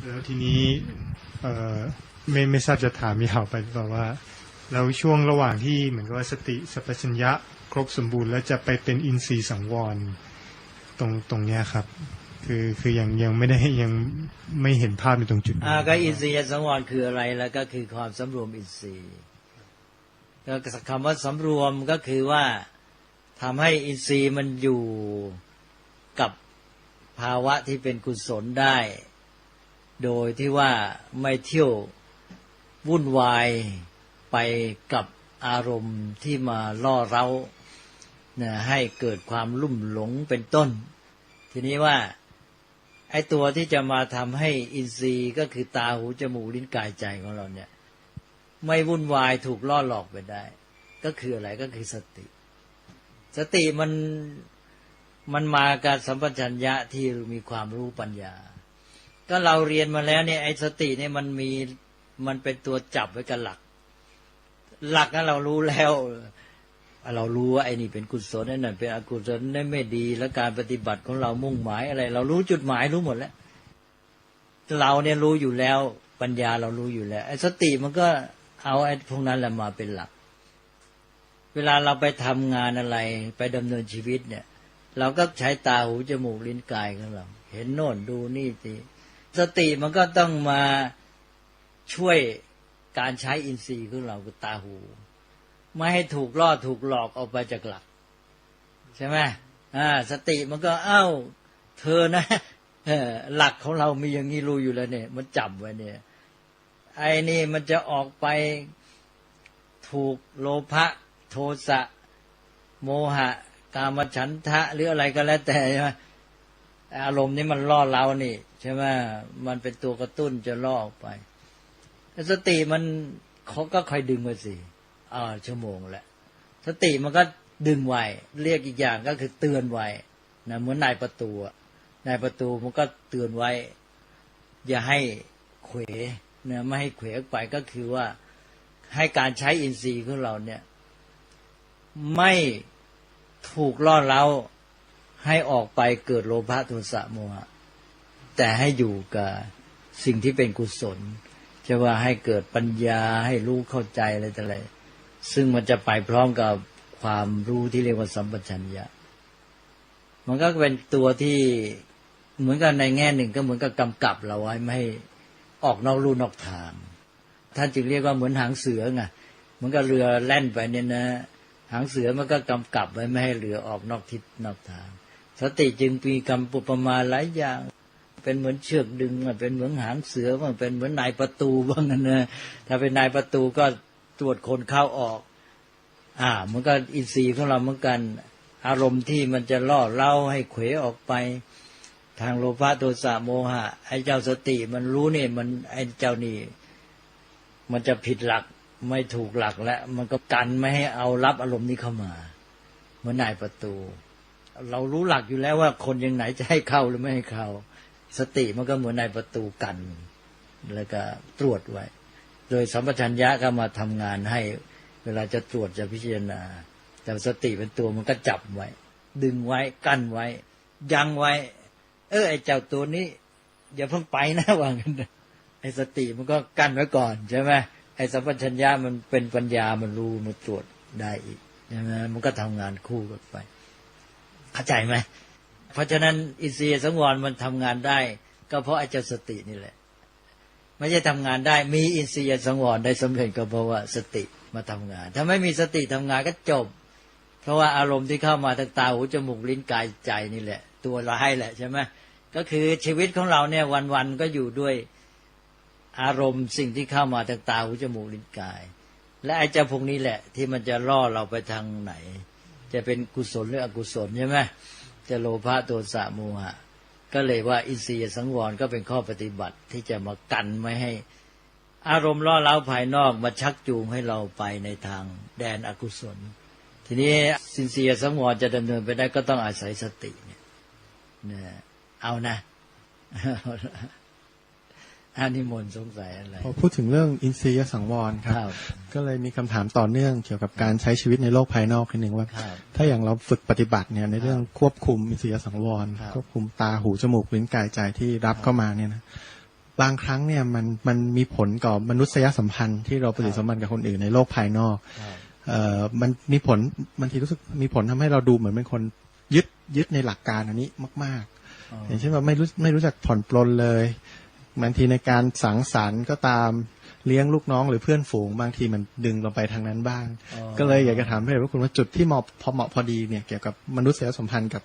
แล้วทีนี้ไม่ทราบจะถามยาวไปหรือเปล่าว่าแล้วช่วงระหว่างที่เหมือนกับว่าสติสัพพัญญะครบสมบูรณ์แล้วจะไปเป็นอินทรีย์สังวรตรงเนี้ยครับคือยังไม่ได้ยังไม่เห็นภาพในตรงจุดนี้ก็อินทรีย์สังวรคืออะไรแล้วก็คือความสำรวมอินทรีย์ก็คำว่าสำรวมก็คือว่าทำให้อินทรีย์มันอยู่กับภาวะที่เป็นกุศลได้โดยที่ว่าไม่เที่ยววุ่นวายไปกับอารมณ์ที่มาล่อเร้าให้เกิดความลุ่มหลงเป็นต้นทีนี้ว่าไอ้ตัวที่จะมาทำให้อินทรีย์ก็คือตาหูจมูกลิ้นกายใจของเราเนี่ยไม่วุ่นวายถูกล่อหลอกไปได้ก็คืออะไรก็คือสติมันมากับสัมปชัญญะที่มีความรู้ปัญญาก็เราเรียนมาแล้วเนี่ยไอ้สติเนี่ยมันเป็นตัวจับไว้กับหลักนั้นเรารู้แล้วเรารู้ว่าไอ้นี่เป็นกุศลไอ้นั่นเป็นอกุศลนั่นไม่ดีแล้วการปฏิบัติของเรามุ่งหมายอะไรเรารู้จุดหมายรู้หมดแล้วเราเนี่ยรู้อยู่แล้วปัญญาเรารู้อยู่แล้วไอ้สติมันก็เอาไอ้พวกนั้นแหละมาเป็นหลักเวลาเราไปทำงานอะไรไปดำเนินชีวิตเนี่ยเราก็ใช้ตาหูจมูกลิ้นกายของเราเห็นโน่นดูนี่สิสติมันก็ต้องมาช่วยการใช้อินทรีย์ของเราคือตาหูไม่ให้ถูกล่อถูกหลอกออกไปจากหลักใช่ไหมสติมันก็เธอนะหลักของเรามีอย่างนี้รู้อยู่แล้วเนี่ยมันจับไว้เนี่ยไอ้นี่มันจะออกไปถูกโลภะโทสะโมหะกามฉันทะหรืออะไรก็แล้วแต่อารมณ์นี้มันล่อเรานี่ใช่ไหมมันเป็นตัวกระตุ้นจะล่อออกไปสติมันเขาก็คอยดึงไว้สิชั่วโมงแหละสติมันก็ดึงไว้เรียกอีกอย่างก็คือเตือนไว้นะเหมือนนายประตูมันก็เตือนไว้อย่าให้เขวนะไม่ให้เขวไปก็คือว่าให้การใช้อินทรีย์ของเราเนี่ยไม่ถูกล่อเร้าให้ออกไปเกิดโลภะโทสะโมหะแต่ให้อยู่กับสิ่งที่เป็นกุศลจะว่าให้เกิดปัญญาให้รู้เข้าใจอะไรต่ออะไรซึ่งมันจะไปพร้อมกับความรู้ที่เรียกว่าสัมปชัญญะมันก็เป็นตัวที่เหมือนกันในแง่หนึ่งก็เหมือนกับกำกับเราไว้ไม่ให้ออกนอกลู่นอกทาง ท่านจึงเรียกว่าเหมือนหางเสือไงเหมือนกับเรือแล่นไปเนี่ยนะหางเสือมันก็กำกับไว้ไม่ให้เรือออกนอกทิศนอกทางสติจึงมีกรรมปุปมาหลายอย่างเป็นเหมือนเชือกดึงเป็นเหมือนหางเสือบ้างเป็นเหมือนนายประตูบ้างนะถ้าเป็นนายประตูก็ตรวจคนเข้าออกมันก็อินทรีย์ของเราเหมือนกันอารมณ์ที่มันจะล่อเล่าให้เขวออกไปทางโลภะโทสะโมหะไอ้เจ้าสติมันรู้นี่มันไอ้เจ้านี่มันจะผิดหลักไม่ถูกหลักแล้วมันก็กันไม่ให้เอารับอารมณ์นี้เข้ามาเหมือนนายประตูเรารู้หลักอยู่แล้วว่าคนอย่างไหนจะให้เข้าหรือไม่ให้เข้าสติมันก็เหมือนนายประตูกันแล้วก็ตรวจไว้โดยสัมปชัญญะก็มาทำงานให้เวลาจะตรวจจะพิจารณาแต่สติเป็นตัวมันก็จับไว้ดึงไว้กั้นไว้ยั้งไว้ไอ้เจ้าตัวนี้อย่าเพิ่งไปนะว่างั้นไอ้สติมันก็กั้นไว้ก่อนใช่ไหมไอ้สัมปชัญญะมันเป็นปัญญามันรู้มันตรวจได้อีกใช่ไหมมันก็ทำงานคู่กันไปเข้าใจไหมเพราะฉะนั้นอินทรีย์สังวรมันทำงานได้ก็เพราะไอ้เจ้าสตินี่แหละไม่ใช่ทำงานได้มีอินทรีย์สังวรได้สำเร็จก็เพราะว่าสติมาทำงานถ้าไม่มีสติทำงานก็จบเพราะว่าอารมณ์ที่เข้ามาทางตาหูจมูกลิ้นกายใจนี่แหละตัวร้ายแหละใช่ไหมก็คือชีวิตของเราเนี่ยวันๆก็อยู่ด้วยอารมณ์สิ่งที่เข้ามาทางตาหูจมูกลิ้นกายและไอ้เจ้าพวกนี้แหละที่มันจะล่อเราไปทางไหนจะเป็นกุศลหรืออกุศลใช่ไหมจะโลภะโทสะโมหะก็เลยว่าอินทรีย์สังวรก็เป็นข้อปฏิบัติที่จะมากันไม่ให้อารมณ์ล่อเร้าภายนอกมาชักจูงให้เราไปในทางแดนอกุศลทีนี้อินทรีย์สังวรจะดำเนินไปได้ก็ต้องอาศัยสติเนี่ยเอานะนิมนต์สงสัยอะไรพอพูดถึงเรื่องอินทรีย์สังวรครับก็เลยมีคำถามต่อเนื่องเกี่ยวกับการใช้ชีวิตในโลกภายนอกนิดนึงว่าถ้าอย่างเราฝึกปฏิบัติเนี่ยในเรื่องควบคุมอินทรีย์สังวรควบคุมตาหูจมูกลิ้นกายใจที่รับเข้ามาเนี่ยนะบางครั้งเนี่ยมันมีผลต่อมนุษยสัมพันธ์ที่เราปฏิสัมพันธ์กับคนอื่นในโลกภายนอกมันมีผลบางทีรู้สึกมีผลทำให้เราดูเหมือนเป็นคนยึดในหลักการอันนี้มากๆอย่างเช่นว่าไม่รู้จักผ่อนปลนเลยบางทีในการสังสรรค์ก็ตามเลี้ยงลูกน้องหรือเพื่อนฝูงบางทีมันดึงลงไปทางนั้นบ้างก็เลยอยากจะถามพระเดชพระคุณว่าจุดที่เหมาะพอดีเนี่ยเกี่ยวกับมนุษยสัมพันธ์กับ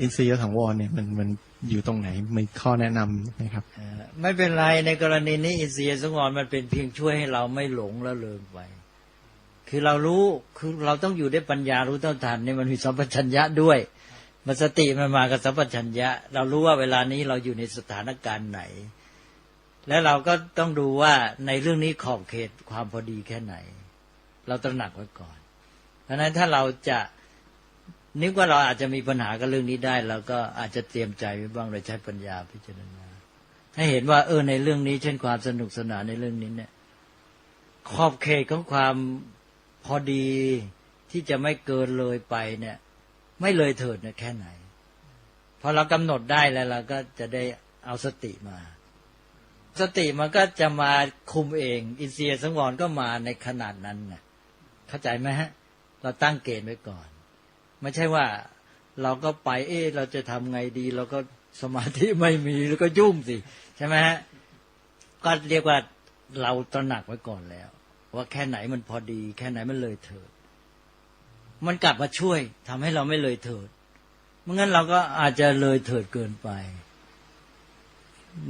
อินทรีย์สังวรเนี่ยมันอยู่ตรงไหนมีข้อแนะนำไหมครับไม่เป็นไรในกรณีนี้อินทรีย์สังวรมันเป็นเพียงช่วยให้เราไม่หลงและเลินไปคือเรารู้คือเราต้องอยู่ด้วยปัญญารู้เท่าทันนี่มันมีสัมปชัญญะด้วยมันสติมันมากับสัมปชัญญะเรารู้ว่าเวลานี้เราอยู่ในสถานการณ์ไหนและเราก็ต้องดูว่าในเรื่องนี้ขอบเขตความพอดีแค่ไหนเราตระหนักไว้ก่อนเพราะฉะนั้นถ้าเราจะนึกว่าเราอาจจะมีปัญหากับเรื่องนี้ได้เราก็อาจจะเตรียมใจไว้บ้างโดยใช้ปัญญาพิจารณาให้เห็นว่าในเรื่องนี้เช่นความสนุกสนานในเรื่องนี้เนี่ยขอบเขตของความพอดีที่จะไม่เกินเลยไปเนี่ยไม่เลยเถิดเนี่ยแค่ไหนพอเรากำหนดได้แล้วเราก็จะได้เอาสติมาสติมันก็จะมาคุมเองอินทรีย์สังวรก็มาในขนาดนั้นนะเข้าใจไหมฮะเราตั้งเกณฑ์ไว้ก่อนไม่ใช่ว่าเราก็ไปเราจะทำไงดีเราก็สมาธิไม่มีแล้วก็ยุ่งสิใช่ไหมฮะก็เรียกว่าเราตระหนักไว้ก่อนแล้วว่าแค่ไหนมันพอดีแค่ไหนมันเลยเถิดมันกลับมาช่วยทำให้เราไม่เลยเถิดไม่งั้นเราก็อาจจะเลยเถิดเกินไป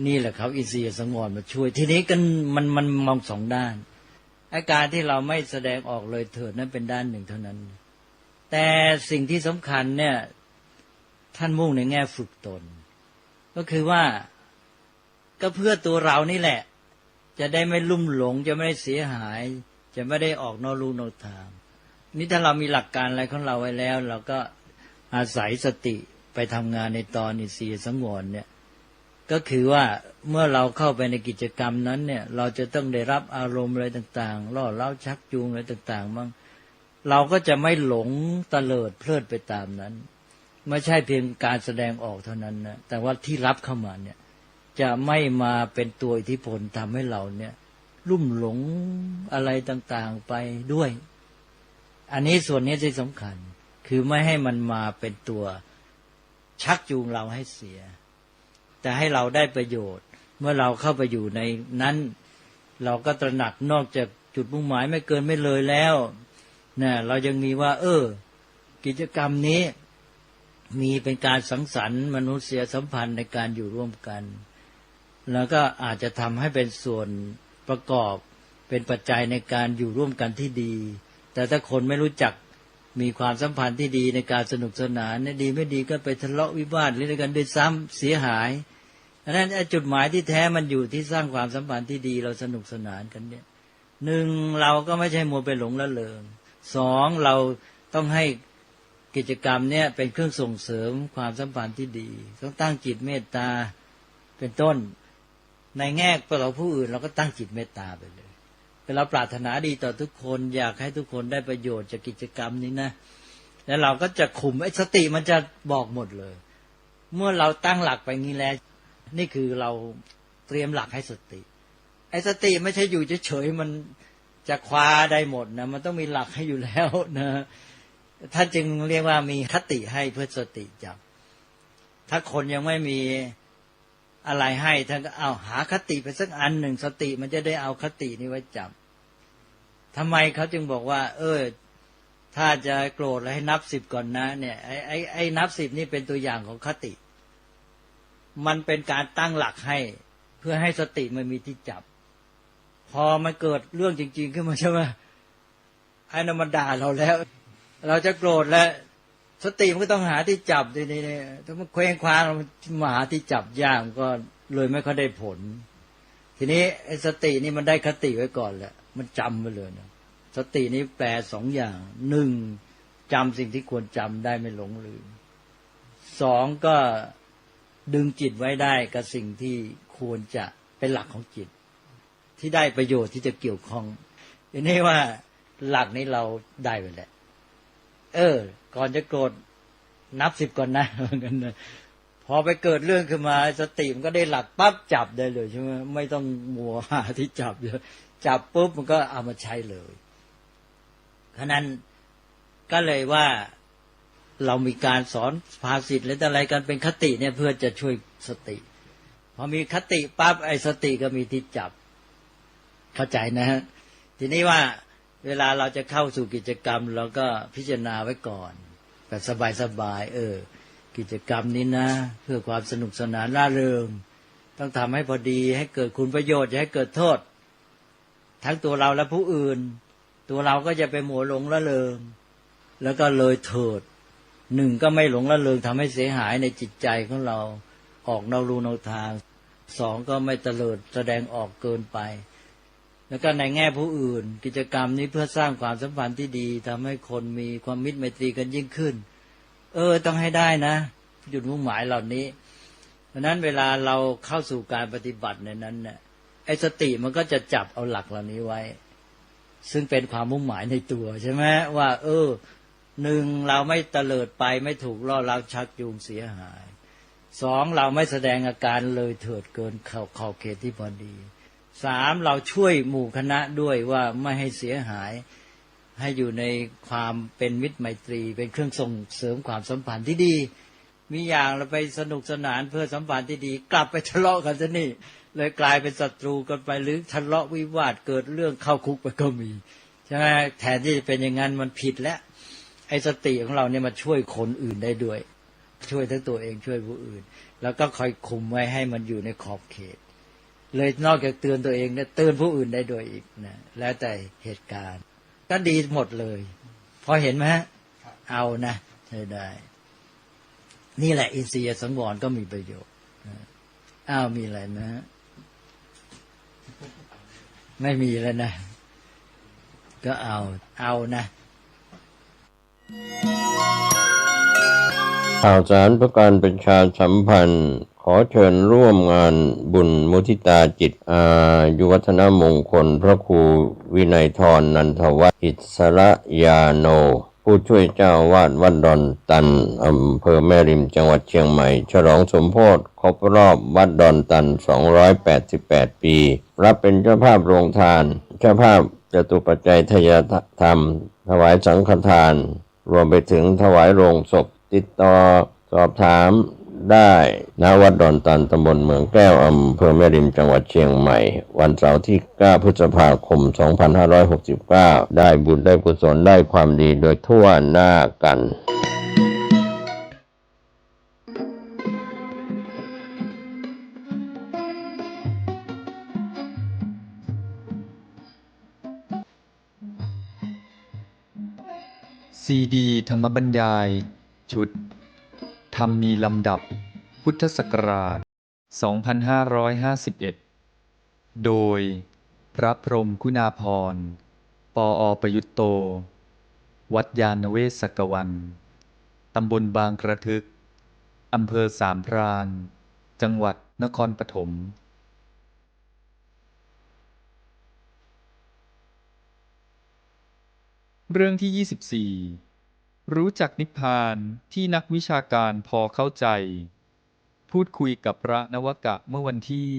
นี่แหละครับอินทรีย์สังวรมาช่วยทีนี้กันมันมองสองด้านอาการที่เราไม่แสดงออกเลยเถิดนั้นเป็นด้านหนึ่งเท่านั้นแต่สิ่งที่สำคัญเนี่ยท่านมุ่งในแง่ฝึกตนก็คือว่าก็เพื่อตัวเรานี่แหละจะได้ไม่ลุ่มหลงจะไม่ได้เสียหายจะไม่ได้ออกนอกลู่นอกทางนี่ถ้าเรามีหลักการอะไรของเราไว้แล้วเราก็อาศัยสติไปทำงานในตอนอินทรีย์สังวรเนี่ยก็คือว่าเมื่อเราเข้าไปในกิจกรรมนั้นเนี่ยเราจะต้องได้รับอารมณ์อะไรต่างๆล่อเร้าชักจูงอะไรต่างๆบ้างเราก็จะไม่หลงเตลิดเพลิดไปตามนั้นไม่ใช่เพียงการแสดงออกเท่านั้นนะแต่ว่าที่รับเข้ามาเนี่ยจะไม่มาเป็นตัวอิทธิพลทำให้เราเนี่ยลุ่มหลงอะไรต่างๆไปด้วยอันนี้ส่วนนี้ที่สำคัญคือไม่ให้มันมาเป็นตัวชักจูงเราให้เสียแต่ให้เราได้ประโยชน์เมื่อเราเข้าไปอยู่ในนั้น เราก็ตระหนักนอกจากจุดมุ่งหมายไม่เกินไม่เลยแล้วนะเรายังมีว่ากิจกรรมนี้มีเป็นการสังสรรค์มนุษยสัมพันธ์ในการอยู่ร่วมกันแล้วก็อาจจะทำให้เป็นส่วนประกอบเป็นปัจจัยในการอยู่ร่วมกันที่ดีแต่ถ้าคนไม่รู้จักมีความสัมพันธ์ที่ดีในการสนุกสนานดีไม่ดีก็ไปทะเลาะวิวาทหรืออะไรกันด้วยซ้ำเสียหายดังนั้นจุดหมายที่แท้มันอยู่ที่สร้างความสัมพันธ์ที่ดีเราสนุกสนานกันเนี่ยหนึ่งเราก็ไม่ใช่มัวไปหลงละเลงสองเราต้องให้กิจกรรมเนี่ยเป็นเครื่องส่งเสริมความสัมพันธ์ที่ดีต้องตั้งจิตเมตตาเป็นต้นในแง่เราผู้อื่นเราก็ตั้งจิตเมตตาไปเลยเราปรารถนาดีต่อทุกคนอยากให้ทุกคนได้ประโยชน์จากกิจกรรมนี้นะแล้วเราก็จะคุมสติมันจะบอกหมดเลยเมื่อเราตั้งหลักไปงี้แล้วนี่คือเราเตรียมหลักให้สติสติไม่ใช่อยู่เฉยๆมันจะคว้าได้หมดนะมันต้องมีหลักให้อยู่แล้วนะท่านจึงเรียกว่ามีคติให้เพื่อสติจับถ้าคนยังไม่มีอะไรให้ท่านก็เอาหาคติไปสักอันหนึ่งสติมันจะได้เอาคตินี้ไว้จับทำไมเขาจึงบอกว่าถ้าจะโกรธแล้วให้นับ10ก่อนนะเนี่ยไอ้นับ10นี่เป็นตัวอย่างของคติมันเป็นการตั้งหลักให้เพื่อให้สติมันมีที่จับพอมันเกิดเรื่องจริงๆขึ้นมาใช่ไหมไอ้นั่นมันด่าเราแล้วเราจะโกรธแล้วสติมันก็ต้องหาที่จับนี่ถ้ามันเคว้งคว้างมันมาหาที่จับยากก็เลยไม่ค่อยได้ผลทีนี้ไอ้สตินี่มันได้คติไว้ก่อนแหละมันจำไปเลยนะสตินี้แปล2อย่าง1จำสิ่งที่ควรจำได้ไม่หลงลืม2ก็ดึงจิตไว้ได้กับสิ่งที่ควรจะเป็นหลักของจิตที่ได้ประโยชน์ที่จะเกี่ยวข้องทีนี้ว่าหลักนี้เราได้ไปแล้วก่อนจะโกรธนับ10ก่อนนะกันนะพอไปเกิดเรื่องขึ้นมาสติมันก็ได้หลักปั๊บจับได้เลยใช่ไหมไม่ต้องมัวหาที่จับเยอะจับปุ๊บมันก็เอามาใช้เลยฉะนั้นก็เลยว่าเรามีการสอนภาษิตและอะไรกันเป็นคติเนี่ยเพื่อจะช่วยสติพอมีคติปั๊บไอ้สติก็มีที่จับเข้าใจนะฮะทีนี้ว่าเวลาเราจะเข้าสู่กิจกรรมเราก็พิจารณาไว้ก่อนแบบสบายๆกิจกรรมนี้นะเพื่อความสนุกสนานร่าเริงต้องทำให้พอดีให้เกิดคุณประโยชน์อย่าให้เกิดโทษทั้งตัวเราและผู้อื่นตัวเราก็จะไปหมัวหลงละเลงแล้วก็เลยเถิด1ก็ไม่หลงละเลงทำให้เสียหายในจิตใจของเราออกนอกรูนอกทาง2ก็ไม่เตลิดแสดงออกเกินไปแล้วก็ในแง่ผู้อื่นกิจกรรมนี้เพื่อสร้างความสัมพันธ์ที่ดีทำให้คนมีความมิตรไมตรีกันยิ่งขึ้นต้องให้ได้นะจุดมุ่งหมายเหล่านี้เพราะนั้นเวลาเราเข้าสู่การปฏิบัติในนั้นเนี่ยไอ้สติมันก็จะจับเอาหลักเหล่านี้ไว้ซึ่งเป็นความมุ่งหมายในตัวใช่ไหมว่า1เราไม่เตลิดไปไม่ถูกล่อเร้าชักจูงเสียหาย2เราไม่แสดงอาการเลยเถิดเกินขอบเขตที่พอดี3เราช่วยหมู่คณะด้วยว่าไม่ให้เสียหายให้อยู่ในความเป็นมิตรไมตรีเป็นเครื่องส่งเสริมความสัมพันธ์ที่ดีมีอย่างเราไปสนุกสนานเพื่อสัมพันธ์ที่ดีกลับไปทะเลาะกันซะนี่เลยกลายเป็นศัตรูกันไปหรือทะเลาะวิวาทเกิดเรื่องเข้าคุกไปก็มีใช่ไหมแทนที่จะเป็นอย่างนั้นมันผิดแล้วไอ้สติของเราเนี่ยมาช่วยคนอื่นได้ด้วยช่วยทั้งตัวเองช่วยผู้อื่นแล้วก็คอยคุมไว้ให้มันอยู่ในขอบเขตเลยนอกจากเตือนตัวเองเนี่ยเตือนผู้อื่นได้ด้วยอีกนะแล้วแต่เหตุการณ์ก็ดีหมดเลยพอเห็นไหมเอานะใช่ได้นี่แหละอินทรียสังวรก็มีประโยชน์มีอะไรนะไม่มีแล้วนะก็เอานะข่าวสารประการประชาสัมพันธ์ขอเชิญร่วมงานบุญมุทิตาจิตอายุวัฒนมงคลพระครูวินัยธรนันทวัฒน์อิสระยาโนผู้ช่วยเจ้าวาดวัดดอนตันอำเภอแม่ริมจังหวัดเชียงใหม่ฉลองสมโภชครบรอบวัดดอนตัน288ปีรับเป็นเจ้าภาพโรงทานเจ้าภาพจตุปัจจัยทายธรรมถวายสังฆทานรวมไปถึงถวายโรงศพติดต่อสอบถาม ได้ณวัดดอนตันตำบลเมืองแก้วอำเภอแม่ริมจังหวัดเชียงใหม่วันเสาร์ที่ 9 พฤษภาคม 2569 ได้บุญได้กุศลได้ความดีโดยทั่วหน้ากันซีดีธรรมบรรยาย ชุด ธรรมมีลำดับ พุทธศักราช 2551 โดย พระพรหมคุณาภรณ์ ปอประยุตโต วัดยานเวศกวัน ตำบลบางกระทึก อำเภอสามพราน จังหวัดนครปฐมเรื่องที่ 24 รู้จักนิพพานที่นักวิชาการพอเข้าใจ พูดคุยกับพระนวกะเมื่อวันที่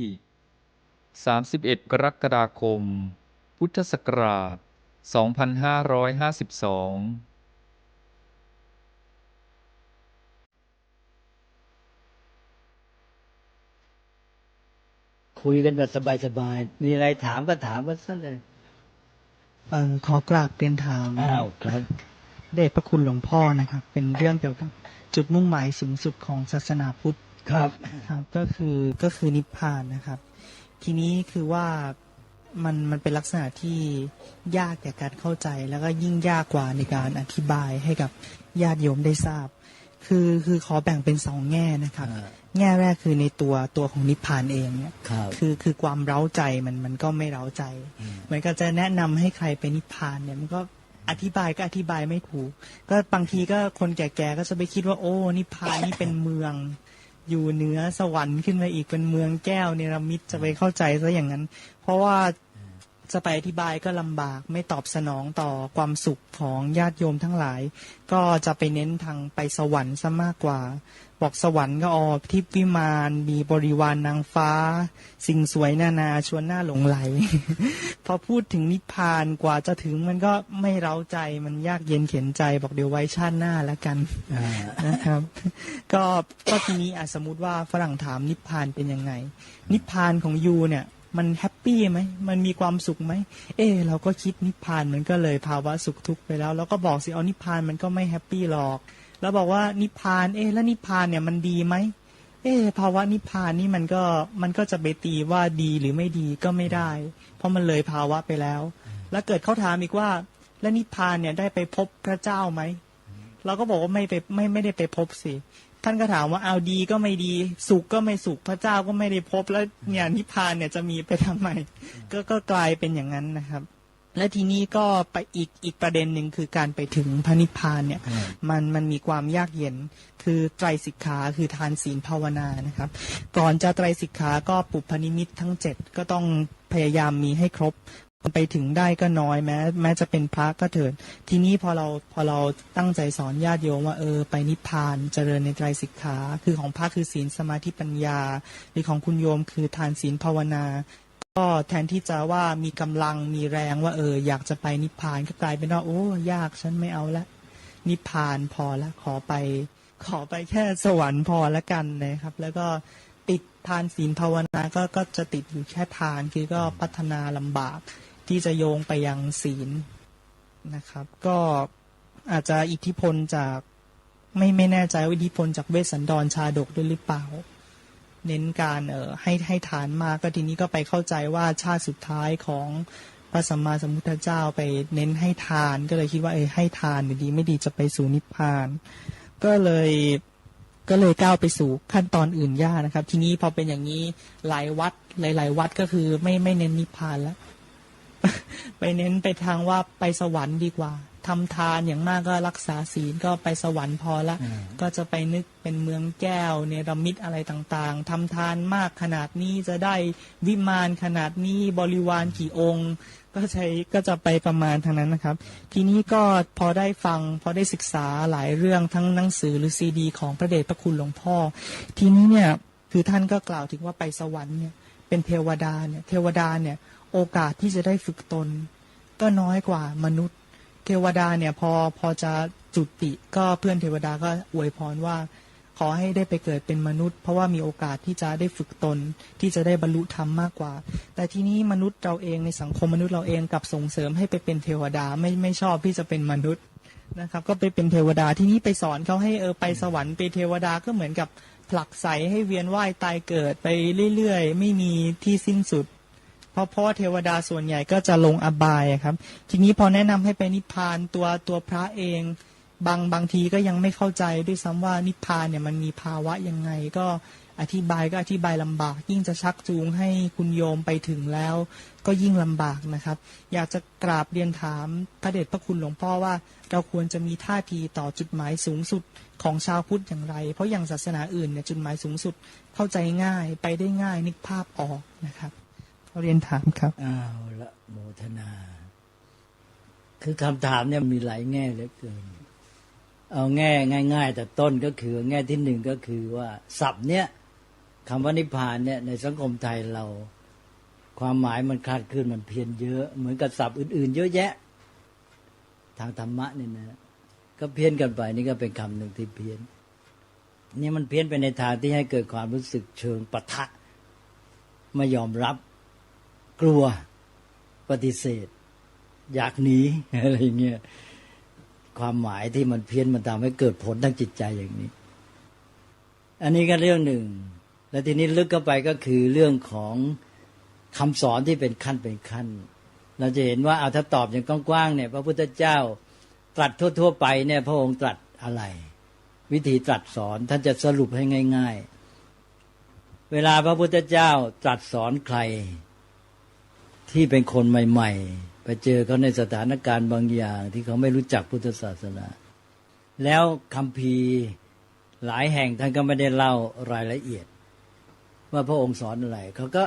31 กรกฎาคม พุทธศักราช 2552 คุยกันแบบสบายๆมีอะไรถามก็ถามกันซะเลย ขอกราบเรียนถาม ครับ เดชพระคุณหลวงพ่อนะครับ เป็นเรื่องเกี่ยวกับจุดมุ่งหมายสูงสุดของศาสนาพุทธ ครับ ครับก็คือนิพพานนะครับ ทีนี้คือว่ามันเป็นลักษณะที่ยากแก่การเข้าใจ แล้วก็ยิ่งยากกว่าในการอธิบายให้กับญาติโยมได้ทราบ คือขอแบ่งเป็นสองแง่นะครับ แง่แรกคือในตัวของนิพพานเองเนี่ย ครับ คือความเร้าใจมันก็ไม่เร้าใจเหมือนกับจะแนะนำให้ใครไปนิพพานเนี่ยมันก็อธิบายไม่ถูก ก็บางทีก็คนแก่ๆก็จะไปคิดว่าโอ้นิพพานนี่เป็นเมือง อยู่เหนือสวรรค์ขึ้นมาอีกเป็นเมืองแก้วเนรมิตจะไปเข้าใจซะอย่างนั้น เพราะว่าจะไปอธิบายก็ลำบากไม่ตอบสนองต่อความสุขของญาติโยมทั้งหลาย ก็จะไปเน้นทางไปสวรรค์ซะมากกว่า บอกสวรรค์ก็ทิพย์วิมานมีบริวารนางฟ้า สิ่งสวยนานาชวนหน้าหลงไหล พอพูดถึงนิพพานกว่าจะถึงมันก็ไม่เร้าใจมันยากเย็นเข็นใจบอกเดี๋ยวไว้ชาติหน้าแล้วกันนะครับ ก็ทีนี้สมมุติว่าฝรั่งถามนิพพานเป็นยังไง นิพพานของยูเนี่ยมันแฮปปี้ไหมมันมีความสุขไหมเราก็คิดนิพพานมันก็เลยภาวะสุขทุกข์ไปแล้วเราก็บอกสิเอานิพพานมันก็ไม่แฮปปี้หรอกแล้วบอกว่านิพพานแล้วนิพพานเนี่ยมันดีไหมภาวะนิพพานนี่มันก็จะไปตีว่าดีหรือไม่ดีก็ไม่ได้ เพราะมันเลยภาวะไปแล้วแล้วเกิดเขาถามอีกว่าแล้วนิพพานเนี่ยได้ไปพบพระเจ้าไหมเราก็บอกว่าไม่ได้ไปพบสิท่านก็ถามว่าเอาดีก็ไม่ดีสุขก็ไม่สุขพระเจ้าก็ไม่ได้พบแล้วเนี่ยนิพพานเนี่ยจะมีไปทำไมก็กลายเป็นอย่างนั้นนะครับ และทีนี้ก็ไปอีกประเด็นหนึ่งคือการไปถึงพระนิพพานเนี่ยมันมีความยากเย็นคือไตรสิกขาคือทานศีลภาวนานะครับก่อนจะไตรสิกขาก็ปุพพนิมิตทั้ง7ก็ต้องพยายามมีให้ครบไปถึงได้ก็น้อยแม้จะเป็นพระก็เถิดทีนี้พอเราตั้งใจสอนญาติโยมว่าไปนิพพานเจริญในไตรสิกขาคือของพระคือศีลสมาธิปัญญาหรือของคุณโยมคือทานศีลภาวนาก็แทนที่จะว่ามีกำลังมีแรงว่าอยากจะไปนิพพานก็กลายเป็นว่าโอ้ยากฉันไม่เอาละนิพพานพอละขอไปแค่สวรรค์พอละกันนะครับแล้วก็ติดทานศีลภาวนาก็จะติดอยู่แค่ทานคือก็พัฒนาลำบากที่จะโยงไปยังศีลนะครับก็อาจจะอิทธิพลจากไม่แน่ใจว่าอิทธิพลจากเวสสันดรชาดกด้วยหรือเปล่าเน้นการให้ทานมากก็ทีนี้ก็ไปเข้าใจว่าชาติสุดท้ายของพระสัมมาสัมพุทธเจ้าไปเน้นให้ทานก็เลยคิดว่าให้ทานดีไม่ดีจะไปสู่นิพพานก็เลยก้าวไปสู่ขั้นตอนอื่นยากนะครับทีนี้พอเป็นอย่างนี้หลายวัดก็คือไม่เน้นนิพพานแล้ว ไปเน้นไปทางว่าไปสวรรค์ดีกว่าทำทานอย่างมากก็รักษาศีลก็ไปสวรรค์พอละก็จะไปนึกเป็นเมืองแก้วเนรมิตอะไรต่างๆทำทานมากขนาดนี้จะได้วิมานขนาดนี้บริวารกี่องค์ก็จะไปประมาณทางนั้นนะครับทีนี้ก็พอได้ฟังพอได้ศึกษาหลายเรื่องทั้งหนังสือหรือซีดีของพระเดชพระคุณหลวงพ่อทีนี้เนี่ยคือท่านก็กล่าวถึงว่าไปสวรรค์เนี่ยเป็นเทวดาเนี่ยโอกาสที่จะได้ฝึกตนก็น้อยกว่ามนุษย์เทวดาเนี่ยพอจะจุติก็เพื่อนเทวดาก็อวยพรว่าข อให้ได้ไปเกิดเป็นมนุษย์เพราะว่ามีโอกาสที่จะได้ฝึกตนที่จะได้บรรลุธรรมมากกว่า แต่ทีนี้มนุษย์เราเองในสังคมมนุษย์เราเองกลับส่งเสริมให้ไปเป็นเทวดาไม่ชอบที่จะเป็นมนุษย์นะครับก็ไปเป็นเทวดาที่นี้ไปสอนเขาให้ไปสวรรค์ไปเทวดาก็เหมือนกับผลักไสให้เวียนว่ายตายเกิดไปเรื่อยๆไม่มีที่สิ้นสุดเพราะว่าเทวดาส่วนใหญ่ก็จะลงอบายครับทีนี้พอแนะนำให้ไปนิพพานตัวพระเองบางทีก็ยังไม่เข้าใจด้วยซ้ำว่านิพพานเนี่ยมันมีภาวะยังไงก็อธิบายลำบากยิ่งจะชักจูงให้คุณโยมไปถึงแล้วก็ยิ่งลำบากนะครับอยากจะกราบเรียนถามพระเดชพระคุณหลวงพ่อว่าเราควรจะมีท่าทีต่อจุดหมายสูงสุดของชาวพุทธอย่างไรเพราะอย่างศาสนาอื่นเนี่ยจุดหมายสูงสุดเข้าใจง่ายไปได้ง่ายนึกภาพออกนะครับเขาเรียนถามครับอ้าวละโมทนาคือคำถามเนี่ยมีหลายแง่เหลือเกินเอาแง่ง่ายๆแต่ต้นก็คือแง่ที่หนึ่งก็คือว่าศัพท์เนี่ยคำว่านิพพานเนี่ยในสังคมไทยเราความหมายมันคลาดเคลื่อนมันเพี้ยนเยอะเหมือนกับศัพท์อื่นๆเยอะแยะทางธรรมะเนี่ยนะก็เพี้ยนกันไปนี่ก็เป็นคำหนึ่งที่เพี้ยนนี่มันเพี้ยนไปในทางที่ให้เกิดความรู้สึกเชิงปะทะไม่ยอมรับกลัวปฏิเสธอยากหนีอะไรเงี้ยความหมายที่มันเพี้ยนมันทำให้เกิดผลทางจิตใจอย่างนี้อันนี้ก็เรื่องหนึ่งแล้วทีนี้ลึกเข้าไปก็คือเรื่องของคำสอนที่เป็นขั้นเป็นขั้นเราจะเห็นว่าเอาถ้าตอบอย่างกว้างๆเนี่ยพระพุทธเจ้าตรัสทั่วๆไปเนี่ยพระองค์ตรัสอะไรวิธีตรัสสอนท่านจะสรุปให้ง่ายๆเวลาพระพุทธเจ้าตรัสสอนใครที่เป็นคนใหม่ๆไปเจอเขาในสถานการณ์บางอย่างที่เขาไม่รู้จักพุทธศาสนาแล้วคัมภีร์หลายแห่งท่านก็ไม่ได้เล่ารายละเอียดว่าพระองค์สอนอะไรเขาก็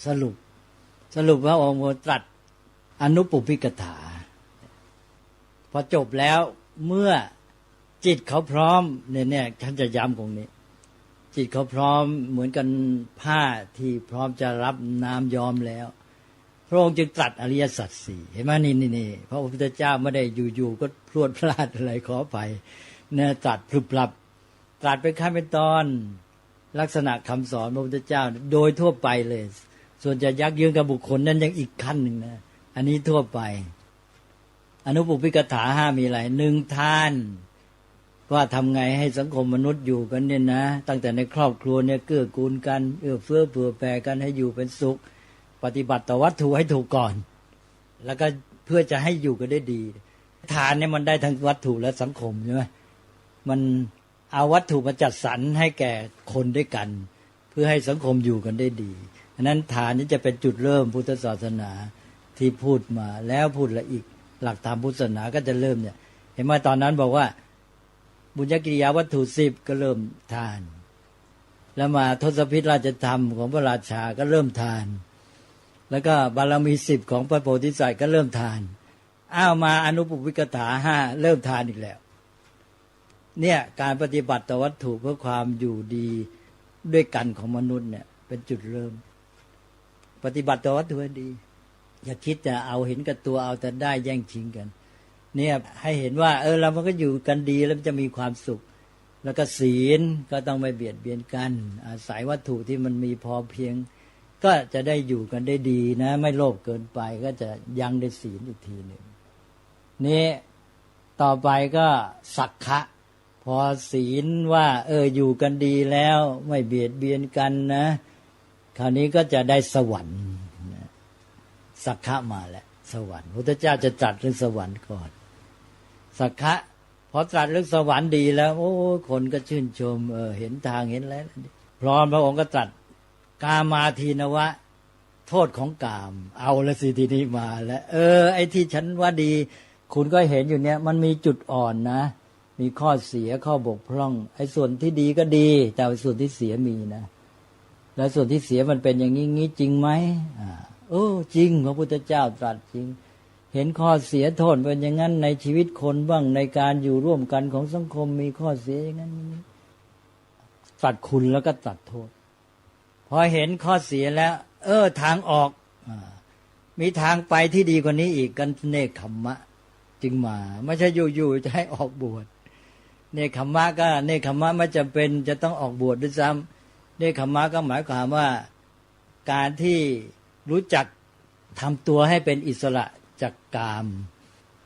สรุปพระองค์ตรัสอนุปุพพิกถาพอจบแล้วเมื่อจิตเขาพร้อมเนี่ยท่านจะย้ำตรงนี้จิตเขาพร้อมเหมือนกันผ้าที่พร้อมจะรับน้ำยอมแล้วพระองค์จึงตรัสอริยสัจสี่เห็นไหมนี่พระพุทธเจ้าไม่ได้อยู่ๆก็พรวดพลาดอะไรขอไปเนี่ยตรัสพลุบพลับตรัสเป็นขั้นเป็นตอนลักษณะคำสอนพระพุทธเจ้าโดยทั่วไปเลยส่วนจะยักยืนกับบุคคลนั้นยังอีกขั้นหนึ่งนะอันนี้ทั่วไปอนุปุพพิกถาห้ามีอะไรหนึ่งทานว่าทำไงให้สังคมมนุษย์อยู่กันเนี่ยนะตั้งแต่ในครอบครัวเนี่ยเกื้อกูลกันเอื้อเฟื้อเผื่อแผ่กันให้อยู่เป็นสุขปฏิบัติต่อวัตถุให้ถูกก่อนแล้วก็เพื่อจะให้อยู่กันได้ดีทานเนี่ยมันได้ทั้งวัตถุและสังคมใช่ไหมมันเอาวัตถุมาจัดสรรให้แก่คนด้วยกันเพื่อให้สังคมอยู่กันได้ดีฉะนั้นทานนี้จะเป็นจุดเริ่มพุทธศาสนาที่พูดมาแล้วพูดละอีกหลักธรรมพุทธศาสนาก็จะเริ่มเนี่ยเห็นไหมตอนนั้นบอกว่าบุญญกิริยาวัตถุ10ก็เริ่มทานแล้วมาทศพิธราชธรรมของพระราชาก็เริ่มทานแล้วก็บารมี10ของพระโพธิสัตว์ก็เริ่มทานมาอนุปุพพิกถา5เริ่มทานอีกแล้วเนี่ยการปฏิบัติต่อวัตถุเพื่อความอยู่ดีด้วยกันของมนุษย์เนี่ยเป็นจุดเริ่มปฏิบัติต่อวัตถุให้ดีอย่าคิดจะเอาเห็นกับตัวเอาแต่ได้แย่งชิงกันเนี่ยให้เห็นว่าเรามันก็อยู่กันดีแล้วจะมีความสุขแล้วก็ศีลก็ต้องไม่เบียดเบียนกันอาศัยวัตถุที่มันมีพอเพียงก็จะได้อยู่กันได้ดีนะไม่โลภเกินไปก็จะยังได้ศีลอีกทีหนึ่งนี่ต่อไปก็สักขะพอศีลว่าอยู่กันดีแล้วไม่เบียดเบียนกันนะคราวนี้ก็จะได้สวรรค์สักขะมาแล้วสวรรค์พระพุทธเจ้าจะตรัสเรื่องสวรรค์ก่อนสักขะพอตรัสเรื่องสวรรค์ดีแล้วโอ้คนก็ชื่นชมเห็นทางเห็นแล้วพร้อมพระองค์ก็ตรัสกามาทีนวะโทษของกามเอาละสิทีนี้มาแล้วไอ้ที่ฉันว่าดีคุณก็เห็นอยู่เนี่ยมันมีจุดอ่อนนะมีข้อเสียข้อบกพร่องไอ้ส่วนที่ดีก็ดีแต่ส่วนที่เสียมีนะแล้วส่วนที่เสียมันเป็นอย่างนี้จริงไหมจริงพระพุทธเจ้าตรัสจริงเห็นข้อเสียโทษเป็นอย่างนั้นในชีวิตคนบ้างในการอยู่ร่วมกันของสังคมมีข้อเสียอย่างนั้นตรัสคุณแล้วก็ตรัสโทษพอเห็นข้อเสียแล้วทางออกมีทางไปที่ดีกว่านี้อีกกันเนกขัมมะจึงมาไม่ใช่อยู่ๆจะให้ออกบวช เนคขมะก็เนคขมะไม่จำเป็นจะต้องออกบวชด้วยซ้ำเนคขมะก็หมายความว่าการที่รู้จักทำตัวให้เป็นอิสระจากกาม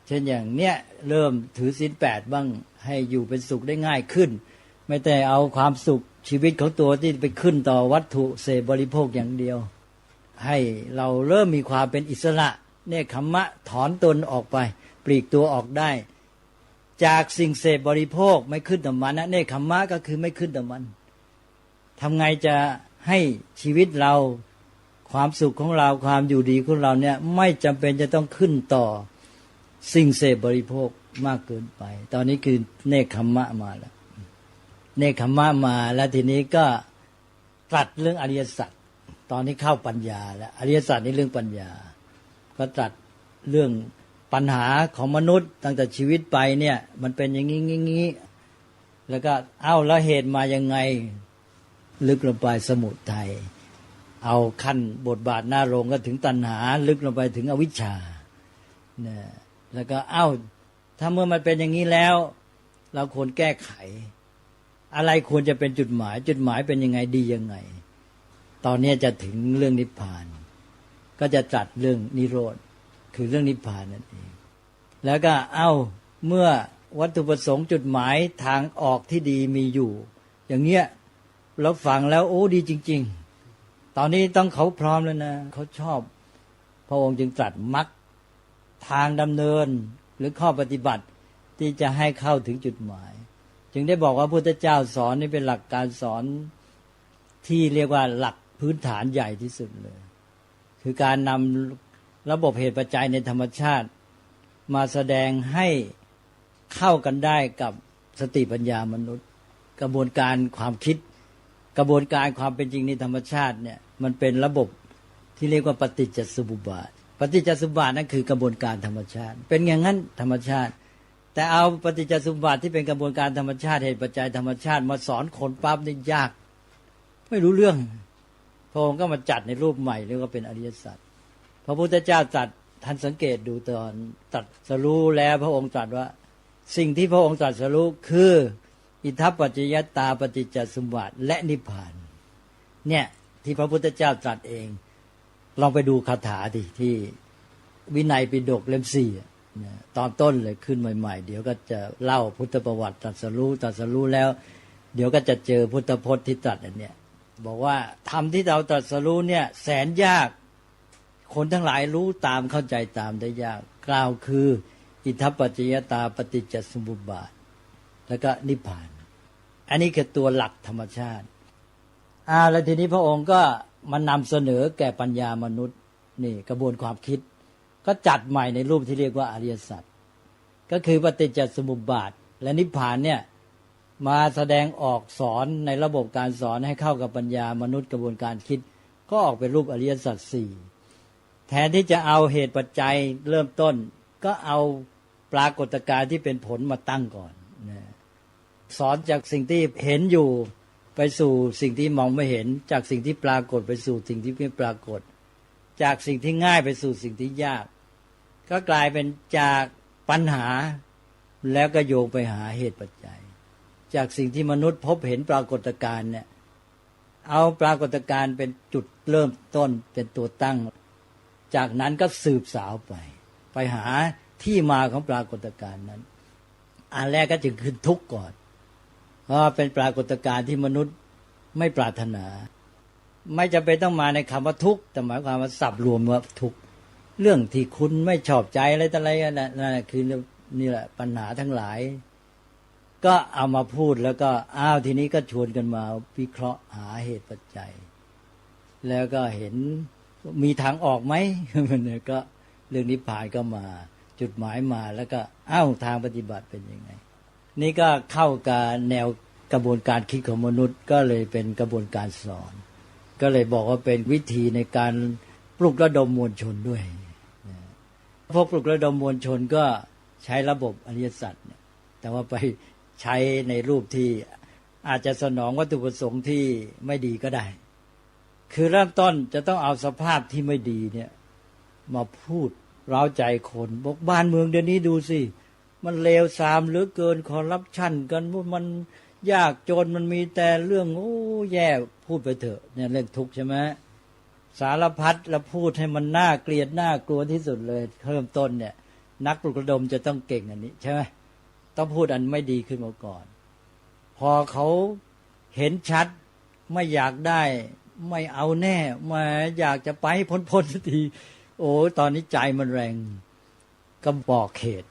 เช่นอย่างเนี้ยเริ่มถือศีล 8บ้างให้อยู่เป็นสุขได้ง่ายขึ้นไม่แต่เอาความสุขชีวิตของตัวที่ไปขึ้นต่อวัตถุเสพบริโภคอย่างเดียวให้เราเริ่มมีความเป็นอิสระเนคขมะถอนตนออกไปปลีกตัวออกได้จากสิ่งเสพบริโภคไม่ขึ้นต่อมันนะเนคขมะก็คือไม่ขึ้นต่อมันทำไงจะให้ชีวิตเราความสุขของเราความอยู่ดีของเราเนี่ยไม่จำเป็นจะต้องขึ้นต่อสิ่งเสพบริโภคมากเกินไปตอนนี้คือเนคขมะมาแล้วเนคขมะมาแล้วทีนี้ก็ตรัสเรื่องอริยสัจตอนนี้เข้าปัญญาแล้วอริยสัจนี่เรื่องปัญญาก็ตรัสเรื่องปัญหาของมนุษย์ตั้งแต่ชีวิตไปเนี่ยมันเป็นอย่างนี้แล้วก็แล้วเหตุมายังไงลึกลงไปสมุทัยเอาขั้นบทบาทหน้าโรงก็ถึงตัณหาลึกลงไปถึงอวิชชาเนี่ยแล้วก็ถ้าเมื่อมันเป็นอย่างนี้แล้วเราควรแก้ไขอะไรควรจะเป็นจุดหมายเป็นยังไงดียังไงตอนนี้จะถึงเรื่องนิพพานก็จะจัดเรื่องนิโรธคือเรื่องนิพพานนั่นเองแล้วก็เมื่อวัตถุประสงค์จุดหมายทางออกที่ดีมีอยู่อย่างเงี้ยเราฟังแล้วดีจริงๆตอนนี้ต้องเขาพร้อมแล้วนะเขาชอบพระองค์จึงตรัสมรรคทางดำเนินหรือข้อปฏิบัติที่จะให้เข้าถึงจุดหมายจึงได้บอกว่าพระพุทธเจ้าสอนนี่เป็นหลักการสอนที่เรียกว่าหลักพื้นฐานใหญ่ที่สุดเลยคือการนำระบบเหตุปัจจัยในธรรมชาติมาแสดงให้เข้ากันได้กับสติปัญญามนุษย์กระบวนการความคิดกระบวนการความเป็นจริงในธรรมชาติเนี่ยมันเป็นระบบที่เรียกว่าปฏิจจสมุปบาทปฏิจจสมุปบาทนั่นคือกระบวนการธรรมชาติเป็นอย่างนั้นธรรมชาติแต่เอาปฏิจจสมุปบาทที่เป็นกระบวนการธรรมชาติเหตุปัจจัยธรรมชาติมาสอนคนปั๊บนี่ยากไม่รู้เรื่องพระองค์ก็มาจัดในรูปใหม่เรียกว่าเป็นอริยสัจพระพุทธเจ้าตรัสท่านสังเกตดูตอนตรัสรู้แล้วพระองค์ตรัสว่าสิ่งที่พระองค์ตรัสรู้คืออิทัปปัจจยตาปฏิจจสมุปบาทและนิพพานเนี่ยที่พระพุทธเจ้าตรัสเองลองไปดูคาถาดิที่วินัยปิฎกเล่ม 4ตอนต้นเลยขึ้นใหม่ๆเดี๋ยวก็จะเล่าพุทธประวัติตรัสรู้แล้วเดี๋ยวก็จะเจอพุทธพจน์ที่ตรัสอันเนี้ยบอกว่าธรรมที่เราตรัสรู้เนี่ยแสนยากคนทั้งหลายรู้ตามเข้าใจตามได้ยากกล่าวคืออิทัปปัจจยตาปฏิจจสมุปบาทแล้วก็นิพพานอันนี้คือตัวหลักธรรมชาติแล้วทีนี้พระองค์ก็มานำเสนอแก่ปัญญามนุษย์นี่กระบวนความคิดก็จัดใหม่ในรูปที่เรียกว่าอริยสัจก็คือปฏิจจสมุปบาทและนิพพานเนี่ยมาแสดงออกสอนในระบบการสอนให้เข้ากับปัญญามนุษย์กระบวนการคิดก็ออกเป็นรูปอริยสัจ 4แทนที่จะเอาเหตุปัจจัยเริ่มต้นก็เอาปรากฏการณ์ที่เป็นผลมาตั้งก่อนสอนจากสิ่งที่เห็นอยู่ไปสู่สิ่งที่มองไม่เห็นจากสิ่งที่ปรากฏไปสู่สิ่งที่ไม่ปรากฏจากสิ่งที่ง่ายไปสู่สิ่งที่ยากก็กลายเป็นจากปัญหาแล้วก็โยงไปหาเหตุปัจจัยจากสิ่งที่มนุษย์พบเห็นปรากฏการณ์เนี่ยเอาปรากฏการณ์เป็นจุดเริ่มต้นเป็นตัวตั้งจากนั้นก็สืบสาวไปหาที่มาของปรากฏการณ์นั้นอันแรกก็จึงคือทุกข์ก่อนเพราะเป็นปรากฏการณ์ที่มนุษย์ไม่ปรารถนาไม่จำเป็นต้องมาในคำว่าทุกข์แต่หมายความว่าสับรวมว่าทุกข์เรื่องที่คุณไม่ชอบใจอะไรต่ออะไรนั่นคือนี่แหละปัญหาทั้งหลายก็เอามาพูดแล้วก็ทีนี้ก็ชวนกันมาวิเคราะห์หาเหตุปัจจัยแล้วก็เห็นมีทางออกไหมก็เรื่องนิพพานก็มาจุดหมายมาแล้วก็ทางปฏิบัติเป็นยังไงนี่ก็เข้ากับแนวกระบวนการคิดของมนุษย์ก็เลยเป็นกระบวนการสอนก็เลยบอกว่าเป็นวิธีในการปลุกระดมมวลชนด้วยพวกปลุกระดมมวลชนก็ใช้ระบบอริยสัจแต่ว่าไปใช้ในรูปที่อาจจะสนองวัตถุประสงค์ที่ไม่ดีก็ได้คือเริ่มต้นจะต้องเอาสภาพที่ไม่ดีเนี่ยมาพูดเร้าใจคนบอกบ้านเมืองเดี๋ยวนี้ดูสิ มันเลวทรามเหลือเกินคอร์รัปชันกันมันยากจนมันมีแต่เรื่องโอ้แย่พูดไปเถอะเนี่ยเรื่องทุกข์ใช่ไหมสารพัดแล้วพูดให้มันน่าเกลียดน่ากลัวที่สุดเลยเริ่มต้นเนี่ยนักปลุกระดมจะต้องเก่งอันนี้ใช่ไหมต้องพูดอันไม่ดีขึ้นมาก่อนพอเขาเห็นชัดไม่อยากได้ไม่เอาแน่มาอยากจะไปพ้นสักทีโอ้ตอนนี้ใจมันแรงก็บอกเขต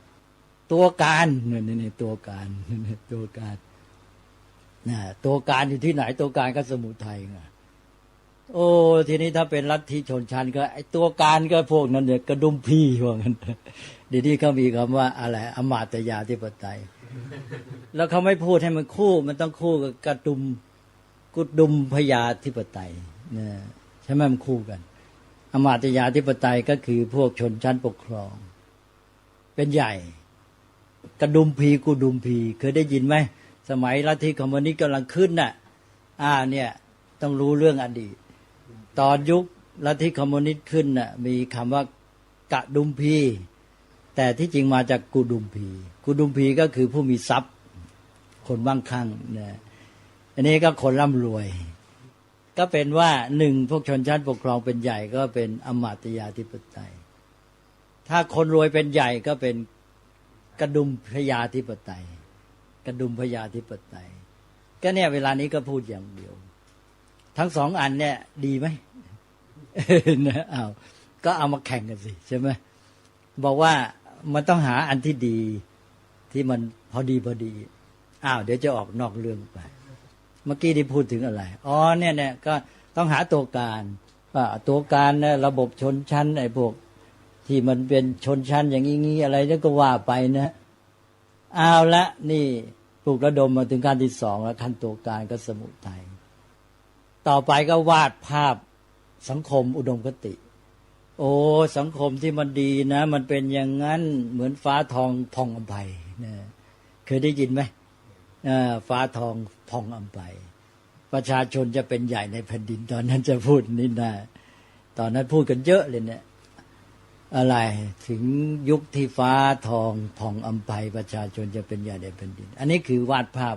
ตัวการนี่ตัวการตัวการตัวการอยู่ที่ไหนตัวการก็สมุทัยไงโอ้ทีนี้ถ้าเป็นลัทธิชนชั้นก็ไอตัวการก็พวกนั้นเนี่ยกระดุมพี่พวกนั้นเดี๋ยวนี้เขามีคำว่าอะไรอมาตยาธิปไตยแล้วเขาไม่พูดให้มันคู่มันต้องคู่กับกระดุมพยาธิปไตยเนี่ยใช่ไหมมันคู่กันอมาตยาธิปไตยก็คือพวกชนชั้นปกครองเป็นใหญ่กระดุมพีกุดุมพีเคยได้ยินไหมสมัยลัทธิคอมมิวนิสต์กำลังขึ้นน่ะเนี่ยต้องรู้เรื่องอดีตตอนยุคลัทธิคอมมิวนิสต์ขึ้นน่ะมีคำว่ากระดุมพีแต่ที่จริงมาจากกุดุมพีกุดุมพีก็คือผู้มีทรัพย์คนมั่งคั่งนะอันนี้ก็คนร่ำรวยก็เป็นว่าหนึ่งพวกชนชั้นปกครองเป็นใหญ่ก็เป็นอมาตยาธิปไตยถ้าคนรวยเป็นใหญ่ก็เป็นกระดุมพยาธิปไตยกระดุมพยาธิปไตยก็เนี่ยเวลานี้ก็พูดอย่างเดียวทั้งสองอันเนี่ยดีไหม นะก็เอามาแข่งกันสิใช่ไหมบอกว่ามันต้องหาอันที่ดีที่มันพอดีเดี๋ยวจะออกนอกเรื่องไปเมื่อกี้ที่พูดถึงอะไรเนี่ยก็ต้องหาตัวการว่าตัวการเนี่ยระบบชนชั้นไอ้พวกที่มันเป็นชนชั้นอย่างงี้อะไรแล้วก็ว่าไปนะละนี่ปลุกระดมมาถึงขั้นที่สองแล้วขั้นตัวการก็สมุทัยต่อไปก็วาดภาพสังคมอุดมคติสังคมที่มันดีนะมันเป็นอย่างนั้นเหมือนฟ้าทองพองอำไพนะเคยได้ยินไหมฟ้าทองพองอำไพประชาชนจะเป็นใหญ่ในแผ่นดินตอนนั้นจะพูดนี่นะตอนนั้นพูดกันเยอะเลยเนี่ยอะไรถึงยุคที่ฟ้าทองผ่องอำไพประชาชนจะเป็นใหญ่ในแผ่นดินอันนี้คือวาดภาพ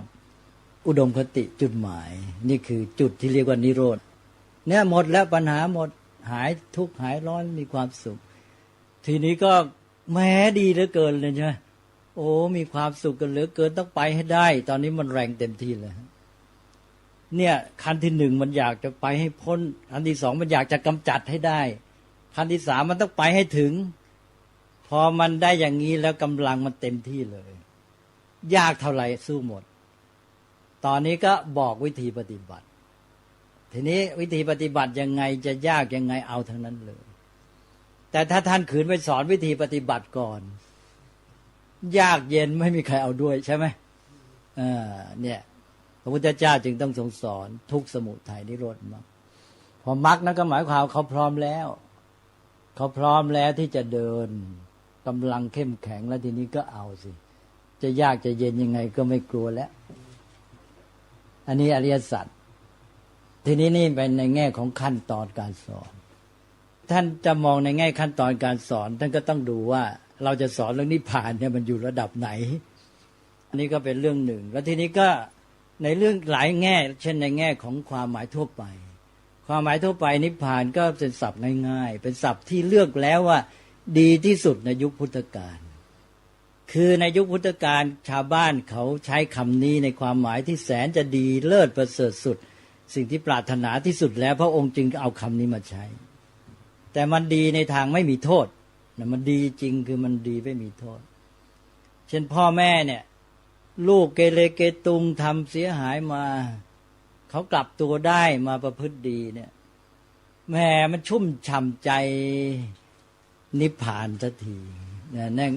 อุดมคติจุดหมายนี่คือจุดที่เรียกว่านิโรธเนี่ยหมดแล้วปัญหาหมดหายทุกข์หายร้อนมีความสุขทีนี้ก็แม้ดีเหลือเกินเลยใช่ไหมมีความสุขกันเหลือเกินต้องไปให้ได้ตอนนี้มันแรงเต็มที่เลยเนี่ยขั้นที่หนึ่งมันอยากจะไปให้พ้นขั้นที่สองมันอยากจะกำจัดให้ได้ขั้นที่สามมันต้องไปให้ถึงพอมันได้อย่างนี้แล้วกำลังมันเต็มที่เลยยากเท่าไหร่สู้หมดตอนนี้ก็บอกวิธีปฏิบัติทีนี้วิธีปฏิบัติยังไงจะยากยังไงเอาทั้งนั้นเลยแต่ถ้าท่านขืนไปสอนวิธีปฏิบัติก่อนยากเย็นไม่มีใครเอาด้วยใช่ไหมเนี่ยพระพุทธเจ้าจึงต้องทรงสอนทุกข์สมุทัยนิโรธมรรคพอมรรคนั้นก็หมายความเขาพร้อมแล้วที่จะเดินกำลังเข้มแข็งแล้วทีนี้ก็เอาสิจะยากจะเย็นยังไงก็ไม่กลัวแล้วอันนี้อริยสัจทีนี้นี่เป็นในแง่ของขั้นตอนการสอนท่านจะมองในแง่ขั้นตอนการสอนท่านก็ต้องดูว่าเราจะสอนเรื่องนิพพานเนี่ยมันอยู่ระดับไหนอันนี้ก็เป็นเรื่องหนึ่งแล้วทีนี้ก็ในเรื่องหลายแง่เช่นในแง่ของความหมายทั่วไปความหมายทั่วไปนิพพานก็เป็นศัพท์ง่ายๆเป็นศัพท์ที่เลือกแล้วว่าดีที่สุดในยุคพุทธกาลคือในยุคพุทธกาลชาวบ้านเขาใช้คำนี้ในความหมายที่แสนจะดีเลิศประเสริฐสุดสิ่งที่ปรารถนาที่สุดแล้วพระองค์จึงเอาคำนี้มาใช้แต่มันดีในทางไม่มีโทษนะมันดีจริงคือมันดีไม่มีโทษเช่นพ่อแม่เนี่ยลูกเกเรเกตุงทำเสียหายมาเขากลับตัวได้มาประพฤติดีเนี่ยแม่มันชุ่มฉ่ำใจนิพพานสักที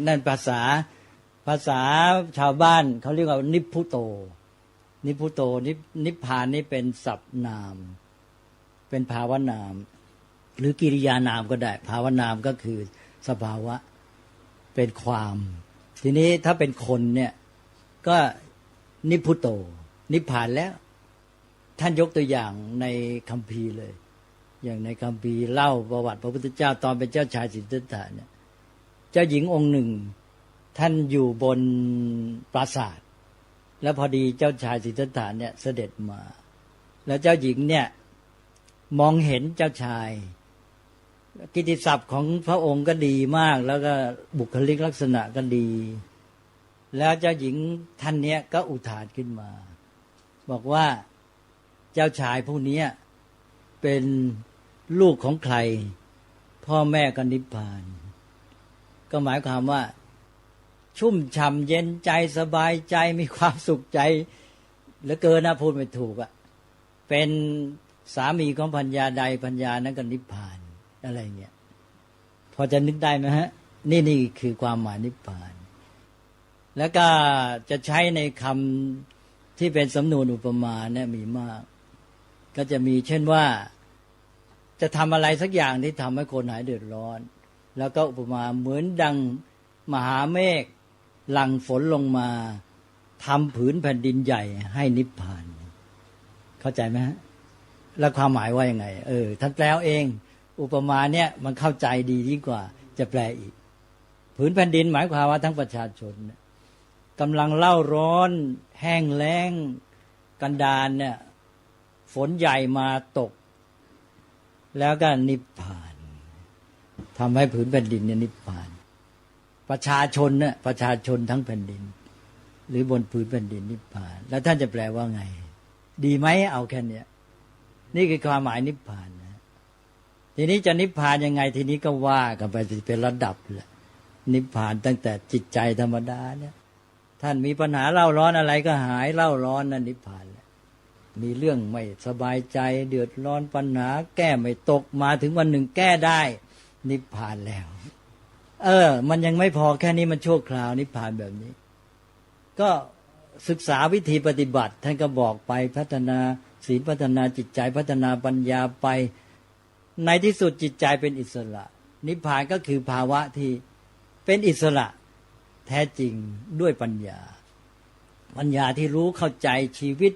นั่นภาษาชาวบ้านเขาเรียกว่านิพพุโตนิพพานนี่เป็นศัพท์นามเป็นภาวนามหรือกิริยานามก็ได้ภาวนามก็คือสภาวะเป็นความทีนี้ถ้าเป็นคนเนี่ยก็นิพพุโตนิพพานแล้วท่านยกตัวอย่างในคัมภีร์เลยอย่างในคัมภีร์เล่าประวัติพระพุทธเจ้าตอนเป็นเจ้าชายสิทธัตถะเนี่ยเจ้าหญิงองค์หนึ่ง ท่านอยู่บนปราสาทแล้วพอดีเจ้าชายสิทธัตถะเนี่ยเสด็จมา แล้วเจ้าหญิงเนี่ยมองเห็นเจ้าชายกิตติศัพท์ของพระองค์ก็ดีมากแล้วก็บุคลิกลักษณะก็ดี แล้วเจ้าหญิงท่านเนี้ยก็อุทานขึ้นมาบอกว่าเจ้าชายผู้นี้เป็นลูกของใครพ่อแม่ก็นิพพานก็หมายความว่าชุ่มฉ่ำเย็นใจสบายใจมีความสุขใจเหลือเกินนะพูดไม่ถูกเป็นสามีของพัญญาใดพัญญานั้นก็นิพพานอะไรเงี้ยพอจะนึกได้ไหมฮะนี่คือความหมายนิพพานแล้วก็จะใช้ในคำที่เป็นสำนวนอุปมาเนี่ยมีมากก็จะมีเช่นว่าจะทำอะไรสักอย่างที่ทำให้คนหายเดือดร้อนแล้วก็อุปมาเหมือนดังมหาเมฆหลั่งฝนลงมาทำผืนแผ่นดินใหญ่ให้นิพพานเข้าใจไหมฮะแล้วความหมายว่ายังไงท่านแปลเองอุปมาเนี่ยมันเข้าใจดียิ่งกว่าจะแปลอีกผืนแผ่นดินหมายความว่าทั้งประชาชนกำลังเล่าร้อนแห้งแล้งกันดารเนี่ยฝนใหญ่มาตกแล้วก็นิพพานทำให้ผืนแผ่นดินเนี่ยนิพพานประชาชนเนี่ยประชาชนทั้งแผ่นดินหรือบนผืนแผ่นดินนิพพานแล้วท่านจะแปลว่าไงดีไหมเอาแค่นี้นี่คือความหมายนิพพานนะทีนี้จะนิพพานยังไงทีนี้ก็ว่ากันไปเป็นระดับแหละนิพพานตั้งแต่จิตใจธรรมดาเนี่ยท่านมีปัญหาเล่าร้อนอะไรก็หายเล่าร้อนนั่นนิพพานแหละมีเรื่องไม่สบายใจเดือดร้อนปัญหาแก้ไม่ตกมาถึงวันหนึ่งแก้ได้นิพพานแล้วมันยังไม่พอแค่นี้มันชั่วคราวนิพพานแบบนี้ก็ศึกษาวิธีปฏิบัติท่านก็บอกไปพัฒนาศีลพัฒนาจิตใจพัฒนาปัญญาไปในที่สุดจิตใจเป็นอิสระนิพพานก็คือภาวะที่เป็นอิสระแท้จริงด้วยปัญญาที่รู้เข้าใจชีวิต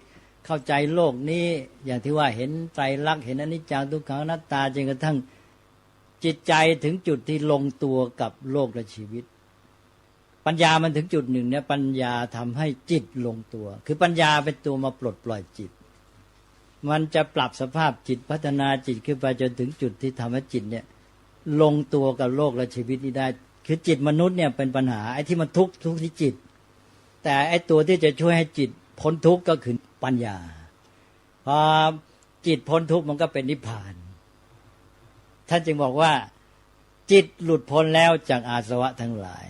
เข้าใจโลกนี้อย่างที่ว่าเห็นไตรลักษณ์เห็นอนิจจังทุกขังอนัตตาจนกระทั่งจิตใจถึงจุดที่ลงตัวกับโลกและชีวิตปัญญามันถึงจุดหนึ่งเนี่ยปัญญาทำให้จิตลงตัวคือปัญญาเป็นตัวมาปลดปล่อยจิตมันจะปรับสภาพจิตพัฒนาจิตขึ้นไปจนถึงจุดที่ทำให้จิตเนี่ยลงตัวกับโลกและชีวิตนี้ได้คือจิตมนุษย์เนี่ยเป็นปัญหาไอ้ที่มันทุกข์ที่จิตแต่ไอ้ตัวที่จะช่วยให้จิตพ้นทุกข์ก็คือปัญญาพอจิตพ้นทุกข์มันก็เป็นนิพพานท่านจึงบอกว่าจิตหลุดพ้นแล้วจากอาสวะทั้งหลาย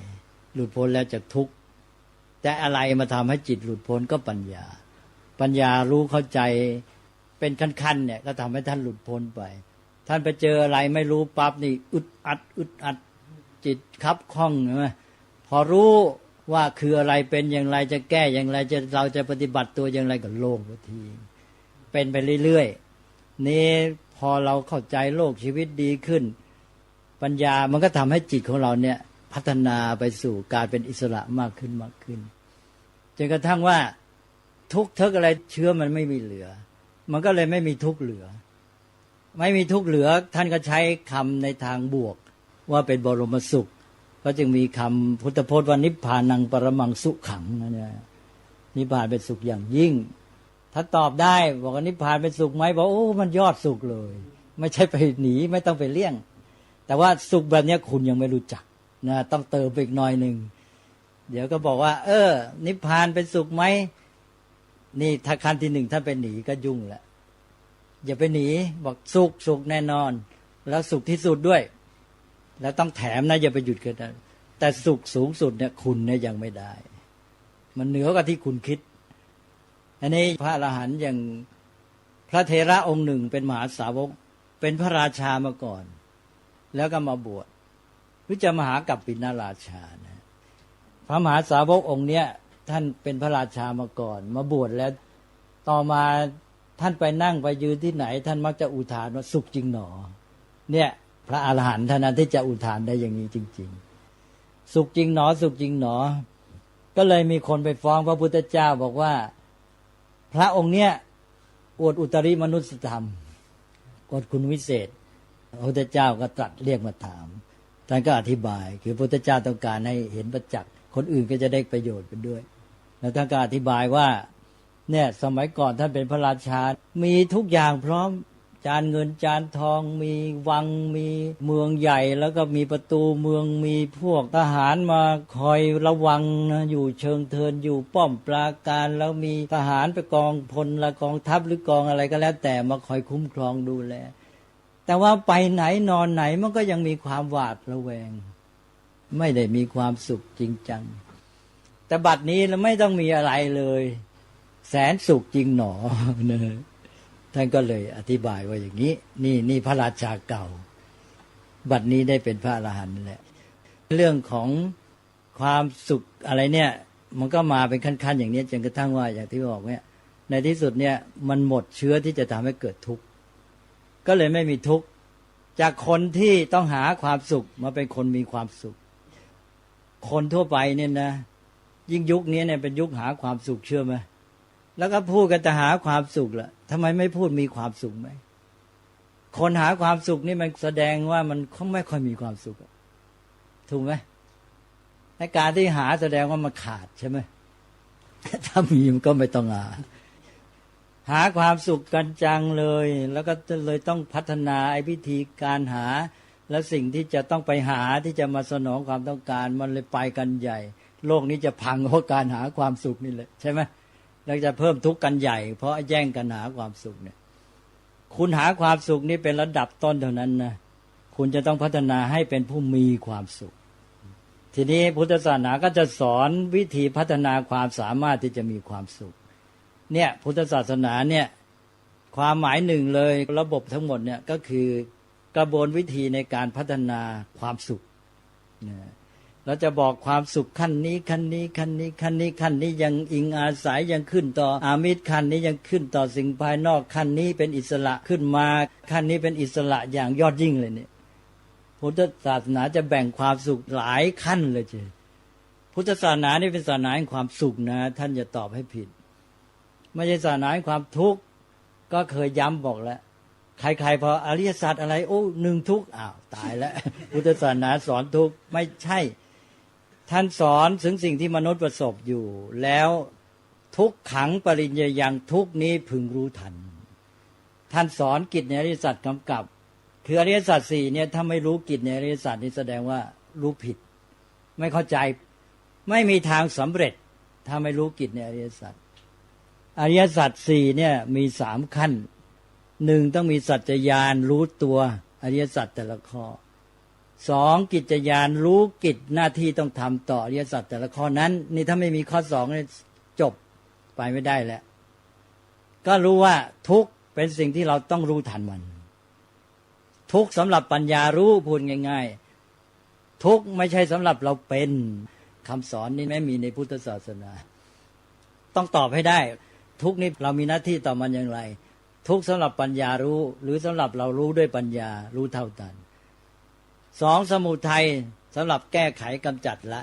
หลุดพ้นแล้วจากทุกข์แต่อะไรมาทำให้จิตหลุดพ้นก็ปัญญารู้เข้าใจเป็นขั้นๆเนี่ยก็ทำให้ท่านหลุดพ้นไปท่านไปเจออะไรไม่รู้ปั๊บนี่อึดอัดจิตคับข้องใช่ไหมพอรู้ว่าคืออะไรเป็นอย่างไรจะแก้อย่างไรเราจะปฏิบัติตัวอย่างไรก็โล่งทันทีเป็นไปเรื่อยๆนี่พอเราเข้าใจโลกชีวิตดีขึ้นปัญญามันก็ทำให้จิตของเราเนี่ยพัฒนาไปสู่การเป็นอิสระมากขึ้นจนกระทั่งว่าทุกข์ทึกอะไรเชื้อมันไม่มีเหลือมันก็เลยไม่มีทุกข์เหลือไม่มีทุกข์เหลือท่านก็ใช้คำในทางบวกว่าเป็นบรมสุขก็จึงมีคำพุทธพจน์ว่านิพพานังปรมังสุขังนะเนี่ยนิพพานเป็นสุขอย่างยิ่งถ้าตอบได้บอกว่านิพพานเป็นสุขไหมบอกโอ้มันยอดสุขเลยไม่ใช่ไปหนีไม่ต้องไปเลี่ยงแต่ว่าสุขแบบนี้คุณยังไม่รู้จักนะต้องเติมไปอีกหน่อยนึงเดี๋ยวก็บอกว่านิพพานเป็นสุขไหมนี่ถ้าขั้นที่หนึ่งถ้าไปหนีก็ยุ่งละอย่าไปหนีบอกสุขแน่นอนแล้วสุขที่สุดด้วยแล้วต้องแถมนะอย่าไปหยุดกันนะแต่สุขสูงสุดเนี่ยคุณเนี่ยยังไม่ได้มันเหนือกว่าที่คุณคิดอันนี้พระอรหันต์อย่างพระเถระองค์หนึ่งเป็นมหาสาวกเป็นพระราชามาก่อนแล้วก็มาบวชรู้จักมหากัปปินราชานะพระมหาสาวกองค์เนี้ยท่านเป็นพระราชามาก่อนมาบวชแล้วต่อมาท่านไปนั่งไปยืนที่ไหนท่านมักจะอุทานว่าสุขจริงหนอเนี่ยพระอรหันต์เท่านั้นที่จะอุทานได้อย่างนี้จริงๆสุขจริงหนอสุขจริงหนอก็เลยมีคนไปฟ้องพระพุทธเจ้าบอกว่าพระองค์เนี้ยอวดอุตริมนุสธรรมอวดคุณวิเศษพระพุทธเจ้าก็ตรัสเรียกมาถามท่านก็อธิบายคือพระพุทธเจ้าต้องการให้เห็นประจักษ์ คนอื่นก็จะได้ประโยชน์ไปด้วยแล้วท่านก็อธิบายว่าเนี่ยสมัยก่อนท่านเป็นพระราชามีทุกอย่างพร้อมจานเงินจานทองมีวังมีเมืองใหญ่แล้วก็มีประตูเมืองมีพวกทหารมาคอยระวังนะอยู่เชิงเทินอยู่ป้อมปราการแล้วมีทหารไปกองพลละกองทัพหรือกองอะไรก็แล้วแต่มาคอยคุ้มครองดูแลแต่ว่าไปไหนนอนไหนมันก็ยังมีความหวาดระแวงไม่ได้มีความสุขจริงจังแต่บัดนี้เราไม่ต้องมีอะไรเลยแสนสุขจริงหนอนะท่านก็เลยอธิบายว่าอย่างนี้นี่พระราชาเก่าบัดนี้ได้เป็นพระอรหันต์แหละเรื่องของความสุขอะไรเนี่ยมันก็มาเป็นขั้นๆอย่างนี้จนกระทั่งว่าอย่างที่บอกเนี่ยในที่สุดเนี่ยมันหมดเชื้อที่จะทำให้เกิดทุกข์ก็เลยไม่มีทุกข์จากคนที่ต้องหาความสุขมาเป็นคนมีความสุขคนทั่วไปเนี่ยนะยิ่งยุคนี้เนี่ยเป็นยุคหาความสุขเชื่อไหมแล้วก็พูดกันจะหาความสุขละทำไมไม่พูดมีความสุขไหมคนหาความสุขนี่มันแสดงว่ามันเขาไม่ค่อยมีความสุขถูกไหมในการที่หาแสดงว่ามันขาดใช่ไหมถ้ามีมันก็ไม่ต้องหาความสุขกันจังเลยแล้วก็เลยต้องพัฒนาไอ้วิธีการหาและสิ่งที่จะต้องไปหาที่จะมาสนองความต้องการมันเลยไปกันใหญ่โลกนี้จะพังเพราะการหาความสุขนี่แหละใช่ไหมแล้วจะเพิ่มทุกข์กันใหญ่เพราะแย่งกันหาความสุขเนี่ยคุณหาความสุขนี่เป็นระดับต้นเท่านั้นนะคุณจะต้องพัฒนาให้เป็นผู้มีความสุขทีนี้พุทธศาสนาก็จะสอนวิธีพัฒนาความสามารถที่จะมีความสุขเนี่ยพุทธศาสนาเนี่ยความหมายหนึ่งเลยระบบทั้งหมดเนี่ยก็คือกระบวนวิธีในการพัฒนาความสุขเราจะบอกความสุขขั้นนี้ขั้นนี้ขั้นนี้ขั้นนี้ขั้นนี้ยังอิงอาศัยยังขึ้นต่ออามิตรขั้นนี้ยังขึ้นต่อสิ่งภายนอกขั้นนี้เป็นอิสระขึ้นมาขั้นนี้เป็นอิสระอย่างยอดยิ่งเลยเนี่ยพุทธศาสนาจะแบ่งความสุขหลายขั้นเลยจ้ะพุทธศาสนานี่เป็นศาสนาแห่งความสุขนะท่านอย่าตอบให้ผิดไม่ใช่ศาสนาแห่งความทุกข์ก็เคยย้ำบอกแล้วใครๆพออริยสัจอะไรโอ้หนึ่งทุกข์อ้าวตายแล้วพุทธศาสนาสอนทุกข์ไม่ใช่ท่านสอนถึงสิ่งที่มนุษย์ประสบอยู่แล้วทุกขังปริญญายังทุกนี้พึงรู้ทันท่านสอนกิจในอริยสัจกำกับคืออริยสัจสี่เนี่ยถ้าไม่รู้กิจในอริยสัจนี่แสดงว่ารู้ผิดไม่เข้าใจไม่มีทางสำเร็จถ้าไม่รู้กิจในอริยสัจอริยสัจสี่เนี่ยมี3ขั้นหนึ่งต้องมีสัจจญาณรู้ตัวอริยสัจแต่ละข้อ2กิจญาณรู้กิจหน้าที่ต้องทำต่ออริยสัจแต่ละข้อนั้นนี่ถ้าไม่มีข้อ2นี่จบไปไม่ได้แล้วก็รู้ว่าทุกข์เป็นสิ่งที่เราต้องรู้ทันมันทุกข์สำหรับปัญญารู้พูดง่ายๆทุกข์ไม่ใช่สำหรับเราเป็นคำสอนนี้ไม่มีในพุทธศาสนาต้องตอบให้ได้ทุกข์นี้เรามีหน้าที่ต่อมันอย่างไรทุกข์สำหรับปัญญารู้หรือสำหรับเรารู้ด้วยปัญญารู้เท่าทัน2สมุทัยสำหรับแก้ไขกำจัดละ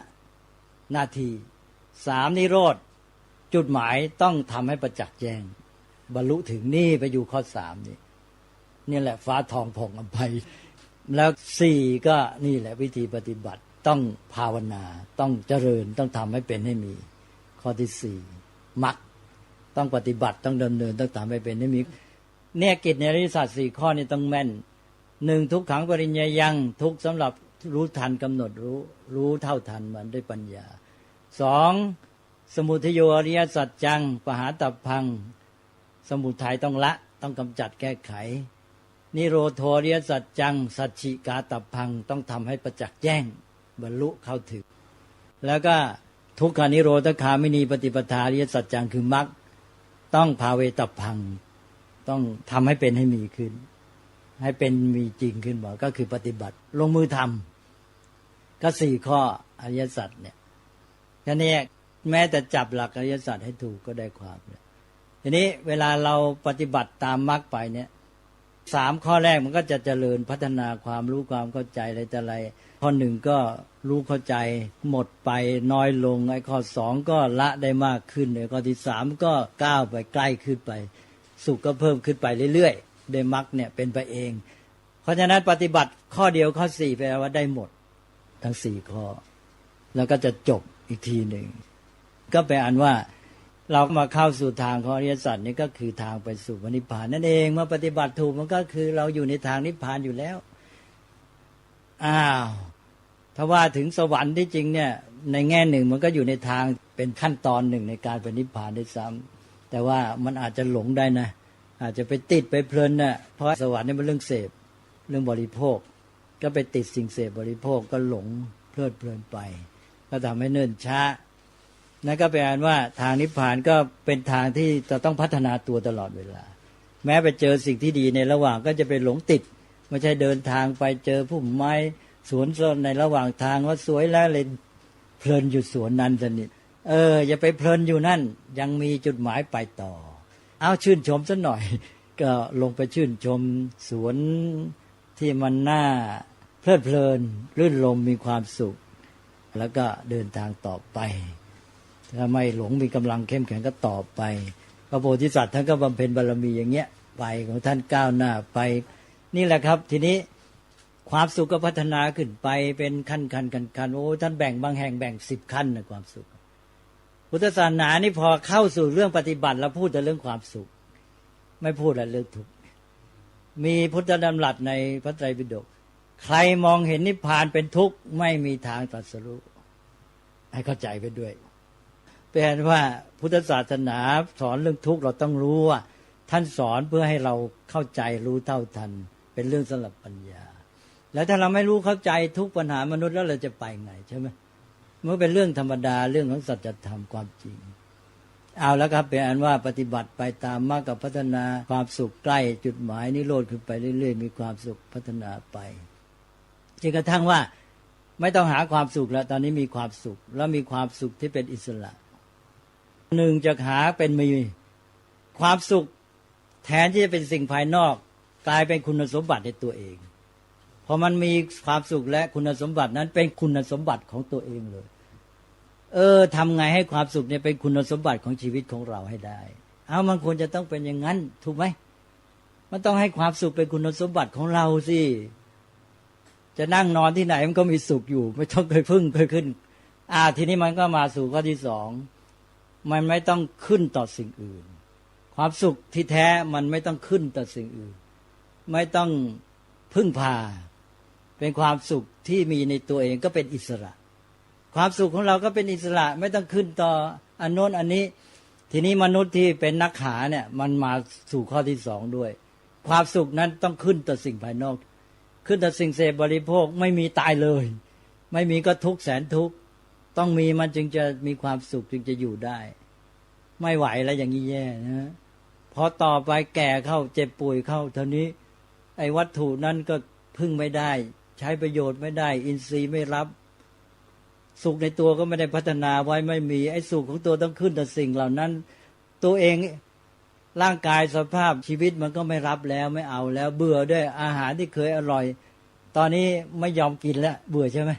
หน้าที่3นิโรธจุดหมายต้องทำให้ประจักษ์แจ้งบรรลุถึงนี่ไปอยู่ข้อ3นี่แหละฟ้าทองผ่องอภัยแล้ว4ก็นี่แหละวิธีปฏิบัติต้องภาวนาต้องเจริญต้องทำให้เป็นให้มีข้อที่4มรรคต้องปฏิบัติต้องดำเนินต้องทำให้เป็นให้มีเนี่ยกิจในอริยสัจ4ข้อนี้ต้องแม่น1ทุกขังปริญญายังทุกสำหรับรู้ทันกำหนดรู้เท่าทันมันด้วยปัญญา2สมุทัยโยอริยสัจจังปหาตัพพังสมุทัยต้องละต้องกำจัดแก้ไขนิโรธอริยสัจจังสัจฉิกาตัพพังต้องทำให้ประจักษ์แจ้งบรรลุเข้าถึงแล้วก็ทุกขานิโรธคามินีปฏิปทาอริยสัจจังคือมรรคต้องภาเวตัพพังต้องทำให้เป็นให้มีขึ้นให้เป็นมีจริงขึ้นมาก็คือปฏิบัติลงมือทำก็4ข้ออริยสัจเนี่ยแค่นี้แม้แต่จับหลักอริยสัจให้ถูกก็ได้ความแล้วทีนี้เวลาเราปฏิบัติตามมรรคไปเนี่ย3ข้อแรกมันก็จะเจริญพัฒนาความรู้ความเข้าใจอะไรแต่อะไรข้อ1ก็รู้เข้าใจหมดไปน้อยลงไอ้ข้อ2ก็ละได้มากขึ้นข้อที่3ก็ก้าวไปใกล้ขึ้นไปสุขก็เพิ่มขึ้นไปเรื่อยๆได้มรรคเนี่ยเป็นไปเองเพราะฉะนั้นปฏิบัติข้อเดียวข้อ4แปลว่าได้หมดทั้ง4ข้อแล้วก็จะจบ อีกทีหนึ่งก็แปลอันว่าเรามาเข้าสู่ทางของอริยสัจนี่ก็คือทางไปสู่นิพพานนั่นเองเมื่อปฏิบัติถูกมันก็คือเราอยู่ในทางนิพพานอยู่แล้วถ้าว่าถึงสวรรค์ที่จริงเนี่ยในแง่หนึ่งมันก็อยู่ในทางเป็นขั้นตอนหนึ่งในการไปนิพพานได้ซ้ำแต่ว่ามันอาจจะหลงได้นะอาจจะไปติดไปเพลินนะเพราะสวรรค์นี่มันเรื่องเสพเรื่องบริโภคก็ไปติดสิ่งเสพบริโภคก็หลงเพลิดเพลินไปก็ทำให้เนิ่นช้านั่นก็แปลว่าทางนิพพานก็เป็นทางที่จะต้องพัฒนาตัวตลอดเวลาแม้ไปเจอสิ่งที่ดีในระหว่างก็จะไปหลงติดไม่ใช่เดินทางไปเจอพุ่มไม้สวนส้นในระหว่างทางว่าสวยแล้วเลยเพลินอยู่สวนนั้นสนิทอย่าไปเพลินอยู่นั่นยังมีจุดหมายไปต่อเอาชื่นชมซะหน่อยก็ลงไปชื่นชมสวนที่มันน่าเพลิดเพลินรื่นรมมีความสุขแล้วก็เดินทางต่อไปถ้าไม่หลงมีกำลังเข้มแข็งก็ต่อไปพระโพธิสัตว์ท่านก็บำเพ็ญบารมีอย่างเงี้ยไปของท่านก้าวหน้าไปนี่แหละครับทีนี้ความสุขก็พัฒนาขึ้นไปเป็นขั้นโอ้ท่านแบ่งบางแห่งแบ่ง10 ขั้นนะความสุขพุทธศาสนานี่พอเข้าสู่เรื่องปฏิบัติแล้วพูดแต่เรื่องความสุขไม่พูดอะไรเรื่องทุกข์มีพุทธดำรัสในพระไตรปิฎกใครมองเห็นนิพพานเป็นทุกข์ไม่มีทางตรัสรู้ให้เข้าใจไปด้วยแปลว่าพุทธศาสนาสอนเรื่องทุกข์เราต้องรู้ว่าท่านสอนเพื่อให้เราเข้าใจรู้เท่าทันเป็นเรื่องสำหรับปัญญาแล้วถ้าเราไม่รู้เข้าใจทุกปัญหามนุษย์แล้วเราจะไปไงใช่ไหมมันเป็นเรื่องธรรมดาเรื่องของสัจธรรมความจริงเอาแล้วครับเป็นอันว่าปฏิบัติไปตามมรรคพัฒนาความสุขใกล้จุดหมายนิโรธขึ้นไปเรื่อยๆมีความสุขพัฒนาไปจนกระทั่งว่าไม่ต้องหาความสุขแล้วตอนนี้มีความสุขแล้วมีความสุขที่เป็นอิสระหนึ่งจะหาเป็นมีความสุขแทนที่จะเป็นสิ่งภายนอกกลายเป็นคุณสมบัติในตัวเองพอมันมีความสุขและคุณสมบัตินั้นเป็นคุณสมบัติของตัวเองเลยทำไงให้ความสุขเนี่ยเป็นคุณสมบัติของชีวิตของเราให้ได้มันควรจะต้องเป็นอย่างนั้นถูกไหมมันต้องให้ความสุขเป็นคุณสมบัติของเราสิจะนั่งนอนที่ไหนมันก็มีสุขอยู่ไม่ต้องเคยพึ่งเคยขึ้นทีนี้มันก็มาสู่ข้อที่สองมันไม่ต้องขึ้นต่อสิ่งอื่นความสุขที่แท้มันไม่ต้องขึ้นต่อสิ่งอื่นไม่ต้องพึ่งพาเป็นความสุขที่มีในตัวเองก็เป็นอิสระความสุขของเราก็เป็นอิสระไม่ต้องขึ้นต่ออันโน้นอันนี้ทีนี้มนุษย์ที่เป็นนักหาเนี่ยมันมาสู่ข้อที่สองด้วยความสุขนั้นต้องขึ้นต่อสิ่งภายนอกขึ้นต่อสิ่งเสพบริโภคไม่มีตายเลยไม่มีก็ทุกข์แสนทุกข์ต้องมีมันจึงจะมีความสุขจึงจะอยู่ได้ไม่ไหวแล้วอย่างนี้แย่นะพอต่อไปแก่เข้าเจ็บป่วยเข้าเท่านี้ไอ้วัตถุนั้นก็พึ่งไม่ได้ใช้ประโยชน์ไม่ได้อินทรีย์ไม่รับสุขในตัวก็ไม่ได้พัฒนาไว้ไม่มีไอ้สุขของตัวต้องขึ้นแต่สิ่งเหล่านั้นตัวเองร่างกายสภาพชีวิตมันก็ไม่รับแล้วไม่เอาแล้วเบื่อด้วยอาหารที่เคยอร่อยตอนนี้ไม่ยอมกินแล้วเบื่อใช่ไหม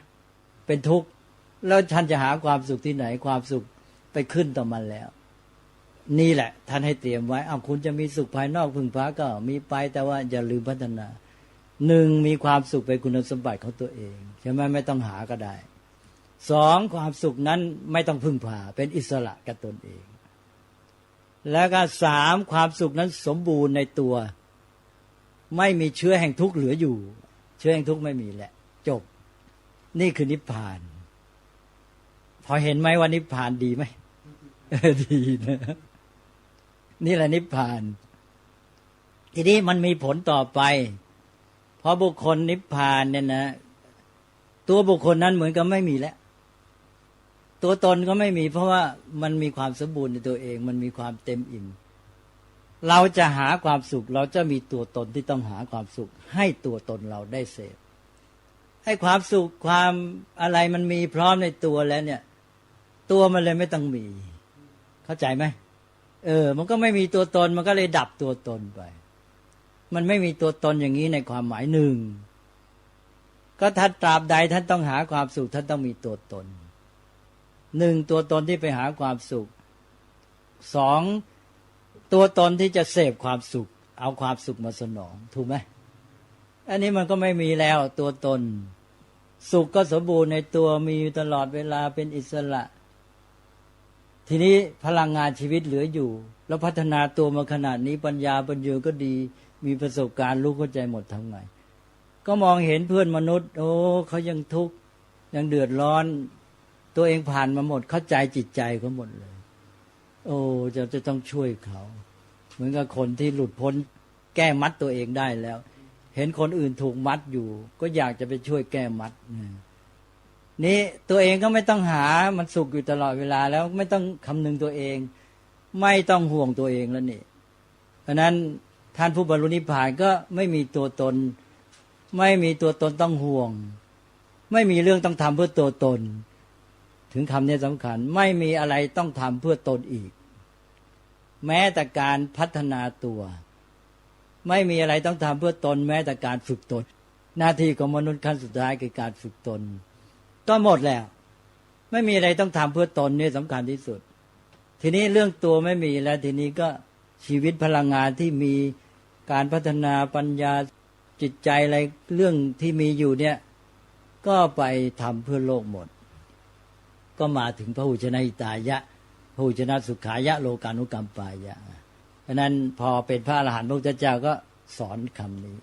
เป็นทุกข์แล้วท่านจะหาความสุขที่ไหนความสุขไปขึ้นต่อมันแล้วนี่แหละท่านให้เตรียมไว้คุณจะมีสุขภายนอกพึ่งพาก็มีไปแต่ว่าอย่าลืมพัฒนาหนึ่งมีความสุขเป็นคุณสมบัติของตัวเองใช่ไหมไม่ต้องหาก็ได้สองความสุขนั้นไม่ต้องพึ่งพาเป็นอิสระกับตนเองแล้วก็สามความสุขนั้นสมบูรณ์ในตัวไม่มีเชื้อแห่งทุกข์เหลืออยู่เชื้อแห่งทุกข์ไม่มีแหละจบนี่คือนิพพานพอเห็นไหมว่านิพพานดีไหม ดีนะนี่แหละนิพพานทีนี้มันมีผลต่อไปพอบุคคลนิพพานเนี่ยนะตัวบุคคลนั้นเหมือนกับไม่มีแล้วตัวตนก็ไม่มีเพราะว่ามันมีความสมบูรณ์ในตัวเองมันมีความเต็มอิ่มเราจะหาความสุขเราจะมีตัวตนที่ต้องหาความสุขให้ตัวตนเราได้เสพให้ความสุขความอะไรมันมีพร้อมในตัวแล้วเนี่ยตัวมันเลยไม่ต้องมีเข้าใจไหมมันก็ไม่มีตัวตนมันก็เลยดับตัวตนไปมันไม่มีตัวตนอย่างนี้ในความหมายหนึ่งก็ท่านตราบใดท่านต้องหาความสุขท่านต้องมีตัวตนหนึ่งตัวตนที่ไปหาความสุขสองตัวตนที่จะเสพความสุขเอาความสุขมาสนองถูกไหมอันนี้มันก็ไม่มีแล้วตัวตนสุขก็สมบูรณ์ในตัวมีตลอดเวลาเป็นอิสระ ทีนี้พลังงานชีวิตเหลืออยู่ แล้วพัฒนาตัวมาขนาดนี้ปัญญาปัญญาก็ดี มีประสบการณ์รู้เข้าใจหมดทำไงก็มองเห็นเพื่อนมนุษย์ โอ้เขายังทุกข์ยังเดือดร้อน ตัวเองผ่านมาหมดเข้าใจจิตใจเขาหมดเลยโอ้จะต้องช่วยเขาเหมือนกับคนที่หลุดพ้นแก้มัดตัวเองได้แล้ว เห็นคนอื่นถูกมัดอยู่ ก็อยากจะไปช่วยแก้มัดนี่ตัวเองก็ไม่ต้องหามันสุขอยู่ตลอดเวลาแล้วไม่ต้องคำนึงตัวเอง ไม่ต้องห่วงตัวเองแล้วนี่เพราะนั้นท่านผู้บรรลุนิพพานก็ไม่มีตัวตนไม่มีตัวตนต้องห่วงไม่มีเรื่องต้องทำเพื่อตัวตนถึงคำนี้สำคัญไม่มีอะไรต้องทำเพื่อตนอีกแม้แต่การพัฒนาตัวไม่มีอะไรต้องทำเพื่อตนแม้แต่การฝึกตนหน้าที่ของมนุษย์ขั้นสุดท้ายคือการฝึกตนก็หมดแล้วไม่มีอะไรต้องทำเพื่อตนนี่สำคัญที่สุดทีนี้เรื่องตัวไม่มีแล้วทีนี้ก็ชีวิตพลังงานที่มีการพัฒนาปัญญาจิตใจอะไรเรื่องที่มีอยู่เนี่ยก็ไปทำเพื่อโลกหมดก็มาถึงพหุชนะหิตายะพหุชนะสุขายะโลกานุกรรมปายะเพราะนั้นพอเป็นพระอรหันต์พระพุทธเจ้าก็สอนคำนี้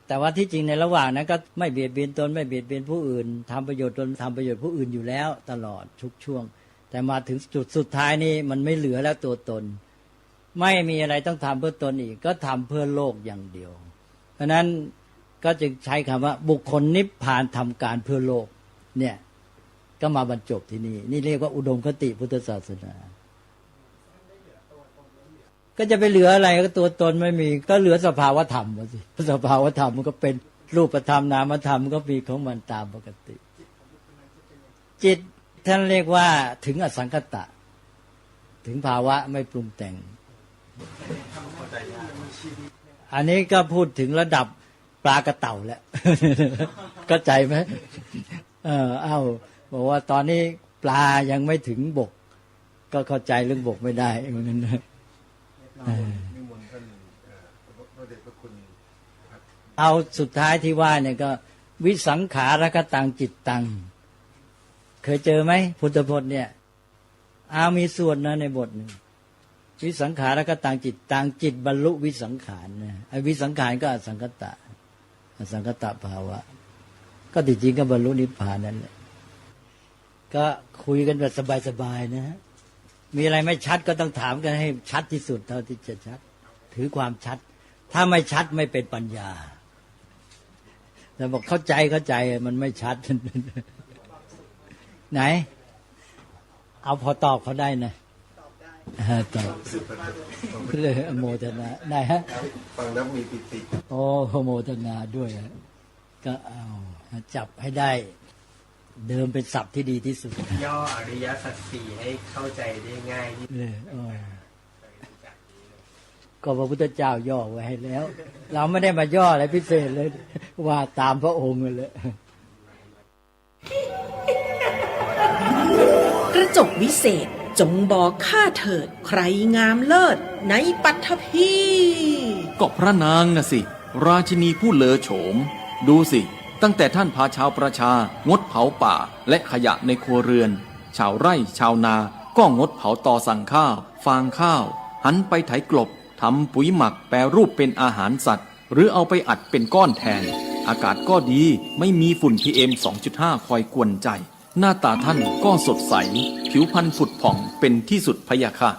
แต่ว่าที่จริงในระหว่างนั้นก็ไม่เบียดเบียนตนไม่เบียดเบียนผู้อื่นทำประโยชน์ตนทำประโยชน์ผู้อื่นอยู่แล้วตลอดทุกช่วงแต่มาถึงจุดสุดท้ายนี้มันไม่เหลือแล้วตัวตนไม่มีอะไรต้องทำเพื่อตนอีกก็ทำเพื่อโลกอย่างเดียวเพราะนั้นก็จึงใช้คำว่าบุคคลนิพพานทำการเพื่อโลกเนี่ยก็มาบรรจบที่นี่นี่เรียกว่าอุดมคติพุทธศาสนาก็จะไปเหลืออะไรก็ตัวตนไม่มีก็เหลือสภาวธรรมสิสภาวธรรมมันก็เป็นรูปธรรมนามธรรมก็มีของมันตามปกติจิตท่านเรียกว่าถึงอสังคตะถึงภาวะไม่ปรุงแต่งอันนี้ก็พูดถึงระดับปลากระเต่าแล้วเข้าใจไหมบอกว่าตอนนี้ปลายังไม่ถึงบกก็เข้าใจเรื่องบกไม่ได้เหมือนกันเอาสุดท้ายที่ว่าเนี่ยก็วิสังขารคตังจิตตังเคยเจอไหมพุทธพจน์เนี่ยมีส่วนนะในบทหนึ่งวิสังขารคตังจิตตังจิตบรรลุวิสังขารนะไอ้วิสังขารก็อสังคตะอสังคตะภาวะก็จริงๆก็บรรลุนิพพานนั่นแหละก็คุยกันแบบสบายๆนะฮะมีอะไรไม่ชัดก็ต้องถามกันให้ชัดที่สุดเท่าที่จะชัดถือความชัดถ้าไม่ชัดไม่เป็นปัญญาแต่บอกเข้าใจมันไม่ชัด ไหนเอาพอตอบเขาได้นะตอบเลยโมทนาได้ฮะฟังแล้วมีปิติโอ้โมทนาด้วยก็เอาจับให้ได้เดิมเป็นศัพท์ที่ดีที่สุดย่ออริยสัจสี่ให้เข้าใจได้ง่ายที่เลยก็พระพุทธเจ้าย่อไว้ให้แล้วเราไม่ได้มาย่ออะไรพิเศษเลยว่าตามพระองค์เลยกระจกวิเศษจงบอกข้าเถิดใครงามเลิศในปัทภีก็พระนางน่ะสิราชินีผู้เลอโฉมดูสิตั้งแต่ท่านพาชาวประชางดเผาป่าและขยะในครัวเรือนชาวไร่ชาวนาก็งดเผาตอสั่งข้าวฟางข้าวหันไปไถกลบทำปุ๋ยหมักแปรรูปเป็นอาหารสัตว์หรือเอาไปอัดเป็นก้อนแทนอากาศก็ดีไม่มีฝุ่น PM 2.5 คอยกวนใจหน้าตาท่านก็สดใสผิวพรรณผุดผ่องเป็นที่สุดพะยะค่ะ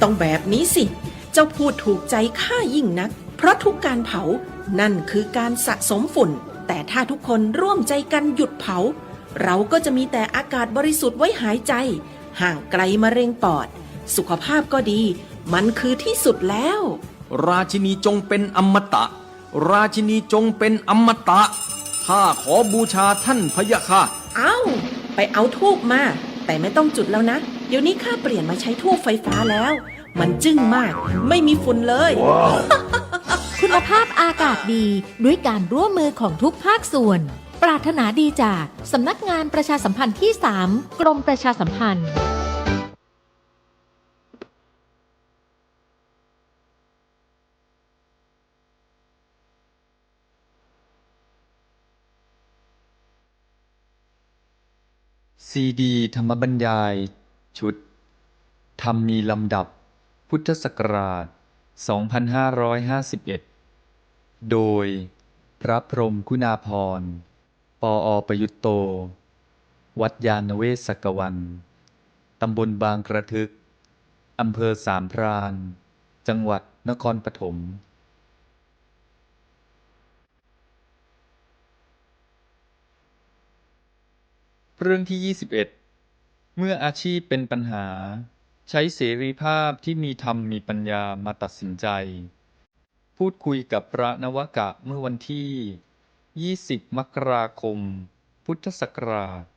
ต้องแบบนี้สิเจ้าพูดถูกใจข้ายิ่งนักเพราะทุกการเผานั่นคือการสะสมฝุ่นแต่ถ้าทุกคนร่วมใจกันหยุดเผาเราก็จะมีแต่อากาศบริสุทธิ์ไว้หายใจห่างไกลมะเร็งปอดสุขภาพก็ดีมันคือที่สุดแล้วราชินีจงเป็นอมตะราชินีจงเป็นอมตะข้าขอบูชาท่านพะยะค่ะไปเอาธูปมาแต่ไม่ต้องจุดแล้วนะเดี๋ยวนี้ข้าเปลี่ยนมาใช้ธูปไฟฟ้าแล้วมันจึ้งมากไม่มีฝุ่นเลย wow. คุณภาพอากาศดีด้วยการร่วมมือของทุกภาคส่วนปรารถนาดีจากสำนักงานประชาสัมพันธ์ที่ 3 กรมประชาสัมพันธ์ ซีดีธรรมบรรยาย ชุด ธรรมมีลำดับ พุทธศักราช 2551 โดย พระพรหมคุณาภรณ์ ปอประยุตโต วัดยานเวศกวัน ตำบลบางกระทึก อำเภอสามพราน จังหวัดนครปฐม เรื่องที่ 21 เมื่ออาชีพเป็นปัญหา ใช้เสรีภาพที่มีธรรมมีปัญญามาตัดสินใจ พูดคุยกับพระนวกะเมื่อวันที่ 20 มกราคม พุทธศักราช 2551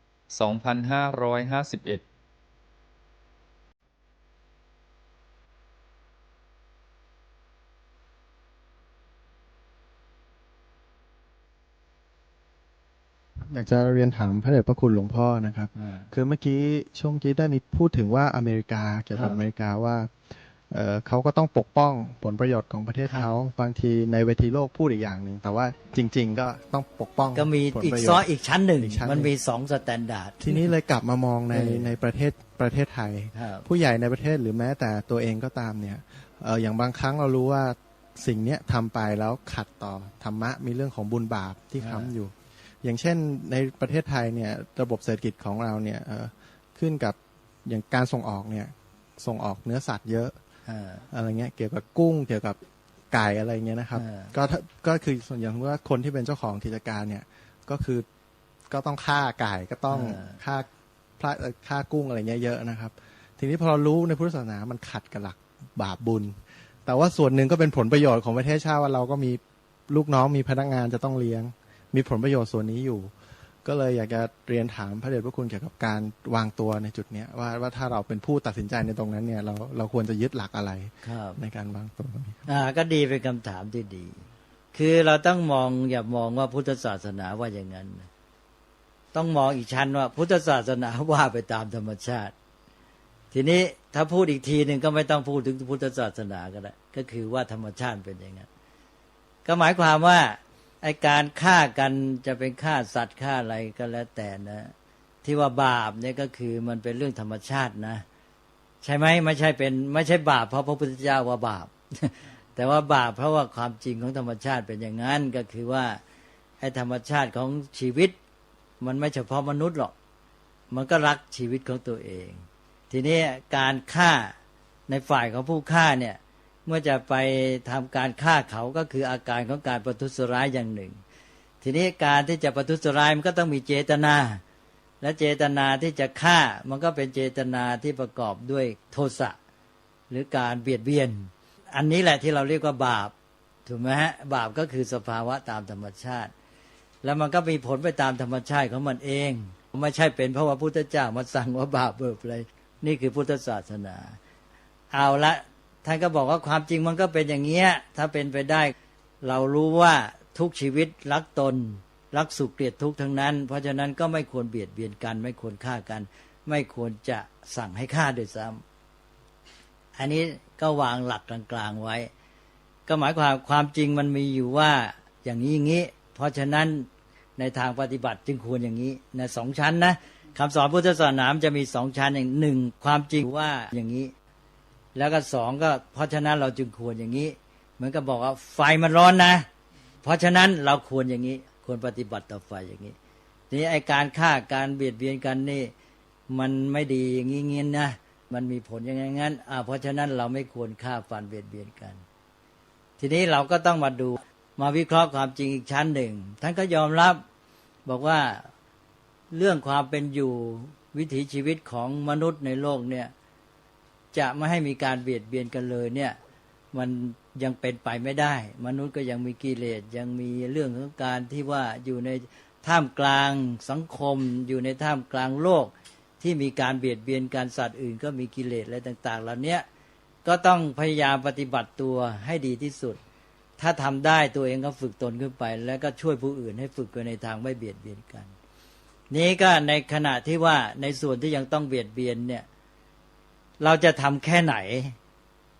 อยากจะเรียนถามพระเดชพระคุณหลวงพ่อนะครับ คือเมื่อกี้ช่วงกี้ได้มีพูดถึงว่าอเมริกาเกี่ยวกับอเมริกาว่าเขาก็ต้องปกป้องผลประโยชน์ของประเทศเขาบางทีในเวทีโลกพูดอีกอย่างหนึ่งแต่ว่าจริง ๆ ก็ต้องปกป้อง ก็มี ผล อีก ประโย ซ้อ ชน์ อีกชั้นหนึ่งมันมีสองสแตนดาร์ด ทีนี้เลยกลับมามองในประเทศไทย ผู้ใหญ่ในประเทศหรือแม้แต่ตัวเองก็ตามเนี่ยอย่างบางครั้งเรารู้ว่าสิ่งเนี้ยทำไปแล้วขัดต่อธรรมะมีเรื่องของบุญบาปที่ค้ำอยู่ อย่างเช่นในประเทศไทยเนี่ยระบบเศรษฐกิจของเราเนี่ยขึ้นกับอย่างการส่งออกเนี่ยส่งออกเนื้อสัตว์เยอะอะไรเงี้ยเกี่ยวกับกุ้งเกี่ยวกับไก่อะไรเงี้ยนะครับก็คือส่วนอย่างว่าคนที่เป็นเจ้าของกิจการเนี่ยก็คือก็ต้องฆ่าไก่ก็ต้องฆ่ากุ้งอะไรเงี้ยเยอะนะครับทีนี้พอเรารู้ในพุทธศาสนามันขัดกับหลักบาปบุญแต่ว่าส่วนหนึ่งก็เป็นผลประโยชน์ของประเทศชาติว่าเราก็มีลูกน้องมีพนักงานจะต้องเลี้ยงมีผลประโยชน์ส่วนนี้อยู่ก็เลยอยากจะเรียนถามพระเดชพระคุณเกี่ยวกับการวางตัวในจุดนี้ว่าถ้าเราเป็นผู้ตัดสินใจในตรงนั้นเนี่ยเราควรจะยึดหลักอะไรในการวางตัวนี้ก็ดีเป็นคำถามที่ดี คือเราต้องมองอย่ามองว่าพุทธศาสนาว่าอย่างนั้นต้องมองอีกชั้นว่าพุทธศาสนาว่าไปตามธรรมชาติทีนี้ถ้าพูดอีกทีหนึ่งก็ไม่ต้องพูดถึงพุทธศาสนาก็ได้ก็คือว่าธรรมชาติเป็นอย่างนั้นก็หมายความว่าไอการฆ่ากันจะเป็นฆ่าสัตว์ฆ่าอะไรก็แล้วแต่นะที่ว่าบาปเนี่ยก็คือมันเป็นเรื่องธรรมชาตินะใช่ไหมไม่ใช่บาปเพราะพระพุทธเจ้าว่าบาป แต่ว่าบาปเพราะว่าความจริงของธรรมชาติเป็นอย่างนั้นก็คือว่าไอธรรมชาติของชีวิตมันไม่เฉพาะมนุษย์หรอกมันก็รักชีวิตของตัวเองทีนี้การฆ่าในฝ่ายของผู้ฆ่าเนี่ยเมื่อจะไปทำการฆ่าเขาก็คืออาการของการประทุษร้ายอย่างหนึ่งทีนี้การที่จะประทุษร้ายมันก็ต้องมีเจตนาและเจตนาที่จะฆ่ามันก็เป็นเจตนาที่ประกอบด้วยโทสะหรือการเบียดเบียนอันนี้แหละที่เราเรียกว่าบาปถูกไหมฮะบาปก็คือสภาวะตามธรรมชาติแล้วมันก็มีผลไปตามธรรมชาติของมันเองไม่ใช่เป็นเพราะว่าพุทธเจ้ามาสั่งว่าบาปเบิกเลยนี่คือพุทธศาสนาเอาละท่านก็บอกว่าความจริงมันก็เป็นอย่างเงี้ยถ้าเป็นไปได้เรารู้ว่าทุกชีวิตรักตนรักสุขเกลียดทุกข์ทั้งนั้นเพราะฉะนั้นก็ไม่ควรเบียดเบียนกันไม่ควรฆ่ากันไม่ควรจะสั่งให้ฆ่าด้วยซ้ำอันนี้ก็วางหลักกลางๆไว้ก็หมายความจริงมันมีอยู่ว่าอย่างนี้อย่างนี้เพราะฉะนั้นในทางปฏิบัติจึงควรอย่างนี้นะสองชั้นนะคำสอนพุทธศาสนาจะมีสองชั้นอย่างหนึ่งความจริงว่าอย่างนี้แล้วก็สองก็เพราะฉะนั้นเราจึงควรอย่างนี้เหมือนกับบอกว่าไฟมันร้อนนะเพราะฉะนั้นเราควรอย่างนี้ควรปฏิบัติต่อไฟอย่างนี้ทีนี้ไอการฆ่าการเบียดเบียนกันนี่มันไม่ดีอย่างนี้งี้นะมันมีผลอย่างงั้นเพราะฉะนั้นเราไม่ควรฆ่าฟันเบียดเบียนกันทีนี้เราก็ต้องมาดูมาวิเคราะห์ความจริงอีกชั้นหนึ่งท่านก็ยอมรับบอกว่าเรื่องความเป็นอยู่วิถีชีวิตของมนุษย์ในโลกเนี่ยจะไม่ให้มีการเบียดเบียนกันเลยเนี่ยมันยังเป็นไปไม่ได้มนุษย์ก็ยังมีกิเลสยังมีเรื่องของการที่ว่าอยู่ในท่ามกลางสังคมอยู่ในท่ามกลางโลกที่มีการเบียดเบียนกันสัตว์อื่นก็มีกิเลสอะไรต่างๆเหล่านี้ก็ต้องพยายามปฏิบัติตัวให้ดีที่สุดถ้าทำได้ตัวเองก็ฝึกตนขึ้นไปแล้วก็ช่วยผู้อื่นให้ฝึกไปในทางไม่เบียดเบียนกันนี้ก็ในขณะที่ว่าในส่วนที่ยังต้องเบียดเบียนเนี่ยเราจะทำแค่ไหน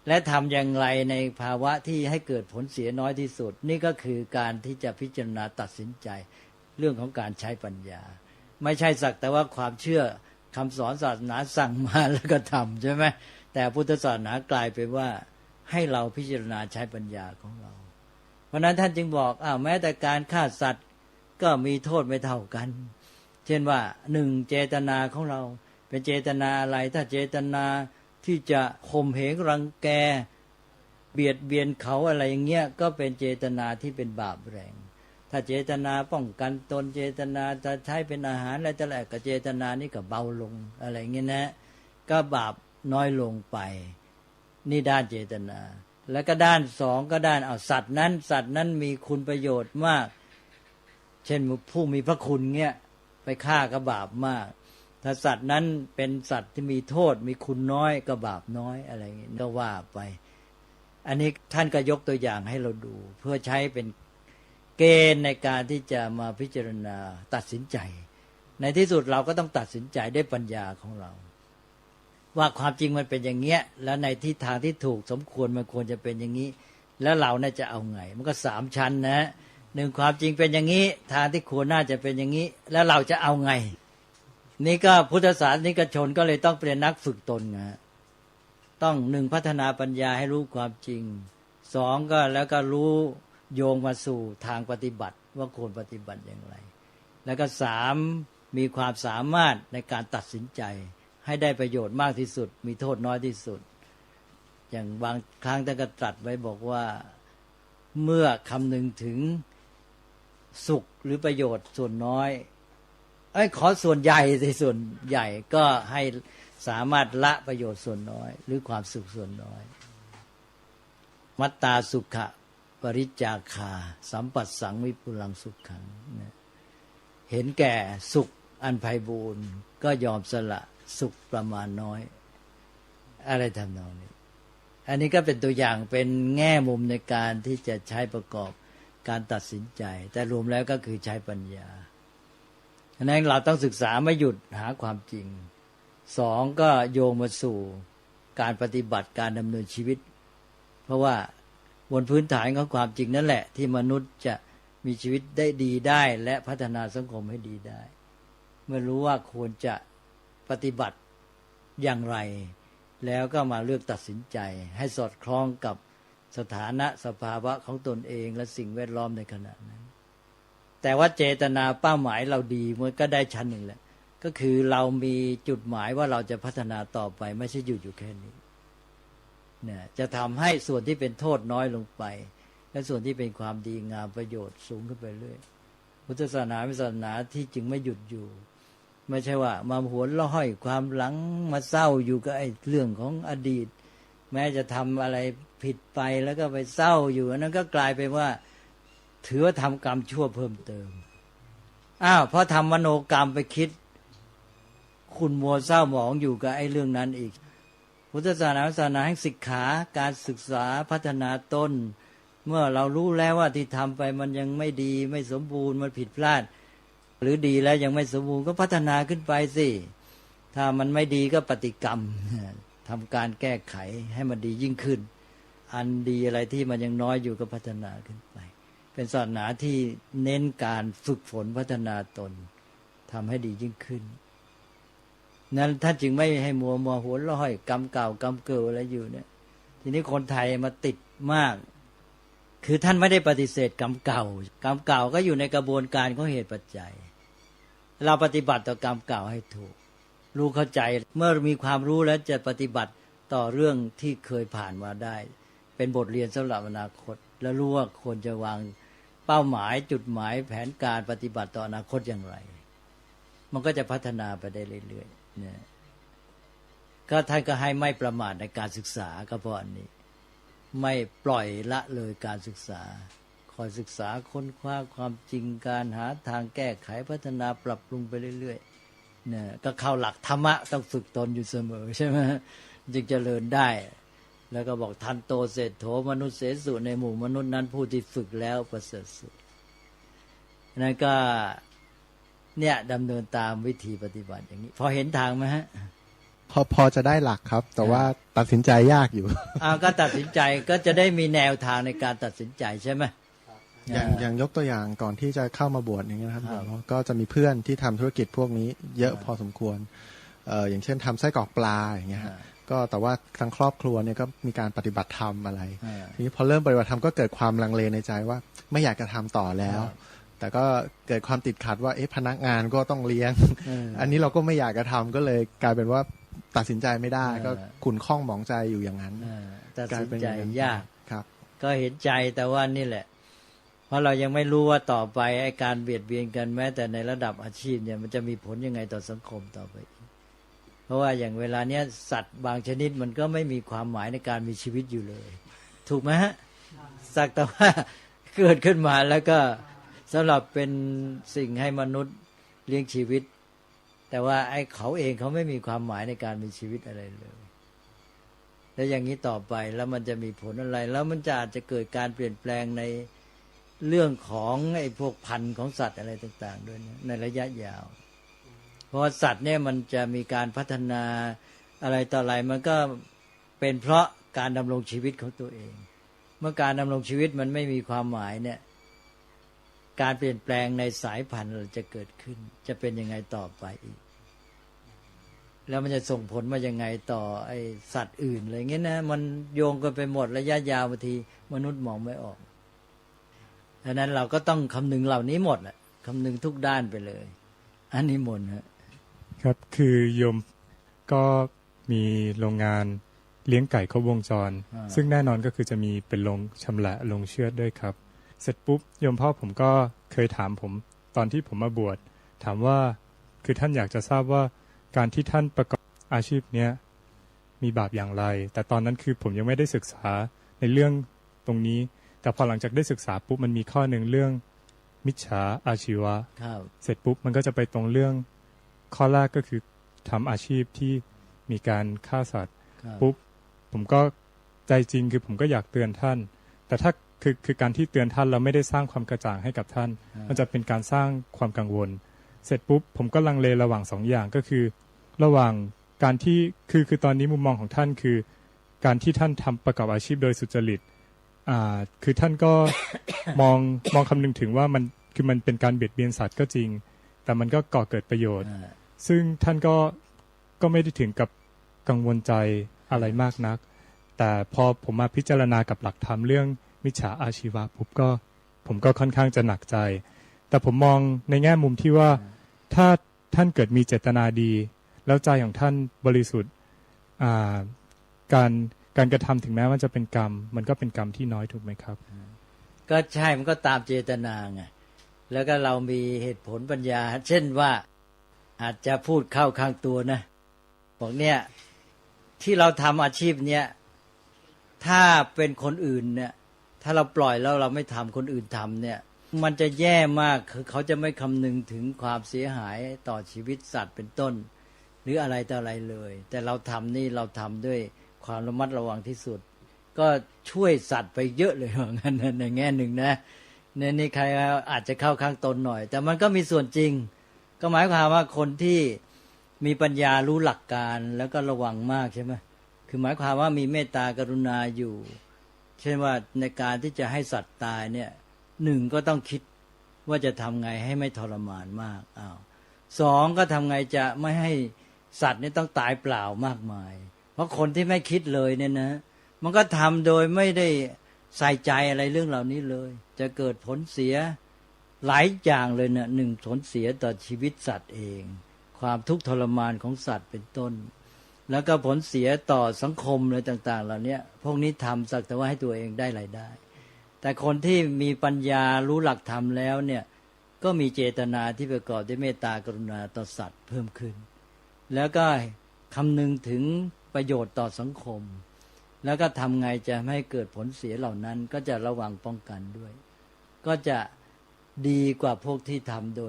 และทำอย่างไรในภาวะที่ให้เกิดผลเสียน้อยที่สุดนี่ก็คือการที่จะพิจารณาตัดสินใจเรื่องของการใช้ปัญญา ไม่ใช่สักแต่ว่าความเชื่อคำสอนศาสนาสั่งมาแล้วก็ทำใช่ไหมแต่พุทธศาสนากลายเป็นว่าให้เราพิจารณาใช้ปัญญาของเราเพราะนั้นท่านจึงบอกแม้แต่การฆ่าสัตว์ก็มีโทษไม่เท่ากันเช่นว่าหนึ่งเจตนาของเราเป็นเจตนาอะไรถ้าเจตนาที่จะข่มเหงรังแกเบียดเบียนเขาอะไรอย่างเงี้ยก็เป็นเจตนาที่เป็นบาปแรงถ้าเจตนาป้องกันตนเจตนาจะใช้เป็นอาหารอะไรแต่ละก็เจตนานี่ก็เบาลงอะไรเงี้ยนะก็บาปน้อยลงไปนี่ด้านเจตนาแล้วก็ด้านสองก็ด้านสัตว์นั้นมีคุณประโยชน์มากเช่นผู้มีพระคุณเงี้ยไปฆ่าก็บาปมากถ้าสัตว์นั้นเป็นสัตว์ที่มีโทษมีคุณน้อยก็บาปน้อยอะไรอย่างนี้ก็ว่าไปอันนี้ท่านก็ยกตัวอย่างให้เราดูเพื่อใช้เป็นเกณฑ์ในการที่จะมาพิจารณาตัดสินใจในที่สุดเราก็ต้องตัดสินใจด้วยปัญญาของเราว่าความจริงมันเป็นอย่างเงี้ยแล้วในทิศทางที่ถูกสมควรมันควรจะเป็นอย่างนี้แล้วเราน่าจะเอาไงมันก็3ชั้นนะหนึ่งความจริงเป็นอย่างนี้ทางที่ควรน่าจะเป็นอย่างนี้แล้วเราจะเอาไงนี่ก็พุทธศาสนิกชนก็เลยต้องเป็นนักฝึกตนนะต้องหนึ่งพัฒนาปัญญาให้รู้ความจริงสองก็แล้วก็รู้โยงมาสู่ทางปฏิบัติว่าควรปฏิบัติอย่างไรแล้วก็สามมีความสามารถในการตัดสินใจให้ได้ประโยชน์มากที่สุดมีโทษน้อยที่สุดอย่างบางครั้งท่านก็ตรัสไว้บอกว่าเมื่อคำนึงถึงสุขหรือประโยชน์ส่วนน้อยขอส่วนใหญ่ในส่วนใหญ่ก็ให้สามารถละประโยชน์ส่วนน้อยหรือความสุขส่วนน้อยมัตตาสุขะปริจจาคาสัมปัสสังวิปุลังสุขขังเห็นแก่สุขอันไพบูรณ์ก็ยอมสละสุขประมาณน้อยอะไรทำนองนี้อันนี้ก็เป็นตัวอย่างเป็นแง่มุมในการที่จะใช้ประกอบการตัดสินใจแต่รวมแล้วก็คือใช้ปัญญาฉะนั้นเราต้องศึกษาไม่หยุดหาความจริงสองก็โยงมาสู่การปฏิบัติการดำเนินชีวิตเพราะว่าบนพื้นฐานของความจริงนั่นแหละที่มนุษย์จะมีชีวิตได้ดีได้และพัฒนาสังคมให้ดีได้เมื่อรู้ว่าควรจะปฏิบัติอย่างไรแล้วก็มาเลือกตัดสินใจให้สอดคล้องกับสถานะสภาวะของตนเองและสิ่งแวดล้อมในขณะนั้นแต่ว่าเจตนาเป้าหมายเราดีมันก็ได้ชั้นหนึ่งแหละก็คือเรามีจุดหมายว่าเราจะพัฒนาต่อไปไม่ใช่อยู่แค่นี้เนี่ยจะทำให้ส่วนที่เป็นโทษน้อยลงไปและส่วนที่เป็นความดีงามประโยชน์สูงขึ้นไปเรื่อยพุทธศาสนาเป็นศาสนาที่จึงไม่หยุดอยู่ไม่ใช่ว่ามาหวนละห้อยความหลังมาเศร้าอยู่กับไอ้เรื่องของอดีตแม้จะทำอะไรผิดไปแล้วก็ไปเศร้าอยู่นั้นก็กลายเป็นว่าถือว่าทำกรรมชั่วเพิ่มเติมเพราะทำมโนกรรมไปคิดคุณมัวเศร้าหมองอยู่กับไอ้เรื่องนั้นอีกพุทธศาสนาศาสนาแห่งศิกขาการศึกษาพัฒนาตนเมื่อเรารู้แล้วว่าที่ทำไปมันยังไม่ดีไม่สมบูรณ์มันผิดพลาดหรือดีแล้วยังไม่สมบูรณ์ก็พัฒนาขึ้นไปสิถ้ามันไม่ดีก็ปฏิกรรมทำการแก้ไขให้มันดียิ่งขึ้นอันดีอะไรที่มันยังน้อยอยู่ก็พัฒนาขึ้นไปเป็นศาสนาที่เน้นการฝึกฝนพัฒนาตนทำให้ดียิ่งขึ้นนั้นท่านจึงไม่ให้มัวหัวละห้อยกรรมเก่ากรรมเก่าอะไรอยู่เนี่ยทีนี้คนไทยมาติดมากคือท่านไม่ได้ปฏิเสธกรรมเก่ากรรมเก่าก็อยู่ในกระบวนการของเหตุปัจจัยเราปฏิบัติต่อกรรมเก่าให้ถูกรู้เข้าใจเมื่อมีความรู้แล้วจะปฏิบัติต่อเรื่องที่เคยผ่านมาได้เป็นบทเรียนสำหรับอนาคตแล้วรู้ว่าควรจะวางเป้าหมายจุดหมายแผนการปฏิบัติต่ออนาคตอย่างไรมันก็จะพัฒนาไปได้เรื่อยๆเนี่ยก็ท่านก็ให้ไม่ประมาทในการศึกษาก็เพราะอันนี้ไม่ปล่อยละเลยการศึกษาคอยศึกษาค้นคว้าความจริงการหาทางแก้ไขพัฒนาปรับปรุงไปเรื่อยๆเนี่ยก็เข้าหลักธรรมะต้องฝึกตนอยู่เสมอใช่ไหมจึงเจริญได้แล้วก็บอกทันโตเศรษโธมนุษย์เสสุในหมู่มนุษย์นั้นผู้ที่ฝึกแล้วประเสริฐสุดนั่นก็เนี่ยดำเนินตามวิธีปฏิบัติอย่างนี้พอเห็นทางไหมฮะพอจะได้หลักครับแต่ว่าตัดสินใจยากอยู่ ก็ตัดสินใจก็จะได้มีแนวทางในการตัดสินใจใช่ไหม อย่างยกตัวอย่างก่อนที่จะเข้ามาบวชอย่างเงี้ยนะครับก็จะมีเพื่อนที่ทำธุรกิจพวกนี้เยอะพอสมควรอย่างเช่นทำไส้กรอกปลาอย่างเงี้ยก็แต่ว่าทางครอบครัวเนี่ยก็มีการปฏิบัติธรรมอะไรทีนี้พอเริ่มปฏิบัติธรรมก็เกิดความลังเลในใจว่าไม่อยากจะทำต่อแล้วแต่ก็เกิดความติดขัดว่าพนักงานก็ต้องเลี้ยงอันนี้เราก็ไม่อยากจะทำก็เลยกลายเป็นว่าตัดสินใจไม่ได้ก็ขุ่นข้องหมองใจอยู่อย่างนั้นตัดสินใจยากครับก็เห็นใจแต่ว่านี่แหละเพราะเรายังไม่รู้ว่าต่อไปไอ้การเบียดเบียนกันแม้แต่ในระดับอาชีพเนี่ยมันจะมีผลยังไงต่อสังคมต่อไปเพราะว่าอย่างเวลาเนี้ยสัตว์บางชนิดมันก็ไม่มีความหมายในการมีชีวิตอยู่เลยถูกไหมฮะสักแต่ว่าเกิดขึ้นมาแล้วก็สำหรับเป็นสิ่งให้มนุษย์เลี้ยงชีวิตแต่ว่าไอ้เขาเองเขาไม่มีความหมายในการมีชีวิตอะไรเลยแล้วอย่างนี้ต่อไปแล้วมันจะมีผลอะไรแล้วมันจะอาจจะเกิดการเปลี่ยนแปลงในเรื่องของไอ้พวกพันธุ์ของสัตว์อะไรต่างๆด้วยในระยะยาวเพราะสัตว์เนี่ยมันจะมีการพัฒนาอะไรต่ออะไรมันก็เป็นเพราะการดำรงชีวิตของตัวเองเมื่อการดำรงชีวิตมันไม่มีความหมายเนี่ยการเปลี่ยนแปลงในสายพันธุ์จะเกิดขึ้นจะเป็นยังไงต่อไปอีกแล้วมันจะส่งผลมายังไงต่อไอ้สัตว์อื่นอะไรเงี้ยนะมันโยงกันไปหมดระยะยาวบางทีมนุษย์มองไม่ออกดังนั้นเราก็ต้องคำนึงเหล่านี้หมดแหละคำนึงทุกด้านไปเลยอันนี้หมดครับคือโยมก็มีโรงงานเลี้ยงไก่ครบวงจรซึ่งแน่นอนก็คือจะมีเป็นโรงชำแหละโรงเชือดด้วยครับเสร็จปุ๊บโยมพ่อผมก็เคยถามผมตอนที่ผมมาบวชถามว่าคือท่านอยากจะทราบว่าการที่ท่านประกอบอาชีพเนี้ยมีบาปอย่างไรแต่ตอนนั้นคือผมยังไม่ได้ศึกษาในเรื่องตรงนี้แต่พอหลังจากได้ศึกษาปุ๊บมันมีข้อหนึ่งเรื่องมิจฉาอาชีวะเสร็จปุ๊บมันก็จะไปตรงเรื่องข้อแรกก็คือทำอาชีพที่มีการฆ่าสัตว์ปุ๊บผมก็ใจจริงคือผมก็อยากเตือนท่านแต่ถ้าคือการที่เตือนท่านเราไม่ได้สร้างความกระจ่างให้กับท่านมันจะเป็นการสร้างความกังวลเสร็จปุ๊บผมก็ลังเลระหว่างสองอย่างก็คือระหว่างการที่คือตอนนี้มุมมองของท่านคือการที่ท่านทำประกอบอาชีพโดยสุจริตคือท่านก็ มองคำนึงถึงว่ามันเป็นการเบียดเบียนสัตว์ก็จริงแต่มันก็ก่อเกิดประโยชน์ซึ่งท่านก็ไม่ได้ถึงกับกังวลใจอะไรมากนักแต่พอผมมาพิจารณากับหลักธรรมเรื่องมิจฉาอาชีวะปุ๊บผมก็ค่อนข้างจะหนักใจแต่ผมมองในแง่มุมที่ว่าถ้าท่านเกิดมีเจตนาดีแล้วใจของท่านบริสุทธิ์การกระทำถึงแม้ว่าจะเป็นกรรมมันก็เป็นกรรมที่น้อยถูกไหมครับก็ใช่มันก็ตามเจตนาไงแล้วก็เรามีเหตุผลปัญญาเช่นว่าอาจจะพูดเข้าข้างตัวนะบอกเนี่ยที่เราทำอาชีพเนี้ยถ้าเป็นคนอื่นเนี่ยถ้าเราปล่อยแล้วเราไม่ทำคนอื่นทำเนี่ยมันจะแย่มากคือเขาจะไม่คำนึงถึงความเสียหายต่อชีวิตสัตว์เป็นต้นหรืออะไรต่ออะไรเลยแต่เราทำนี่เราทำด้วยความระมัดระวังที่สุดก็ช่วยสัตว์ไปเยอะเลยว่างั้นในแง่หนึ่งนะนี่ใครอาจจะเข้าข้างตนหน่อยแต่มันก็มีส่วนจริงก็หมายความว่าคนที่มีปัญญารู้หลักการแล้วก็ระวังมากใช่ไหมคือหมายความว่ามีเมตตากรุณาอยู่เช่นว่าในการที่จะให้สัตว์ตายเนี่ยหนึ่งก็ต้องคิดว่าจะทำไงให้ไม่ทรมานมากสองก็ทำไงจะไม่ให้สัตว์นี่ต้องตายเปล่ามากมายเพราะคนที่ไม่คิดเลยเนี่ยนะมันก็ทำโดยไม่ได้ใส่ใจอะไรเรื่องเหล่านี้เลยจะเกิดผลเสียหลายอย่างเลยเนี่ยหนึ่งผลเสียต่อชีวิตสัตว์เองความทุกข์ทรมานของสัตว์เป็นต้นแล้วก็ผลเสียต่อสังคมอะไรต่างๆเหล่านี้พวกนี้ทำสักแต่ว่าให้ตัวเองได้รายได้แต่คนที่มีปัญญารู้หลักธรรมแล้วเนี่ยก็มีเจตนาที่ประกอบด้วยเมตตากรุณาต่อสัตว์เพิ่มขึ้นแล้วก็คำนึงถึงประโยชน์ต่อสังคมแล้วก็ทำไงจะไม่ให้เกิดผลเสียเหล่านั้นก็จะระวังป้องกันด้วยก็จะดีกว่าพวกที่ทำโ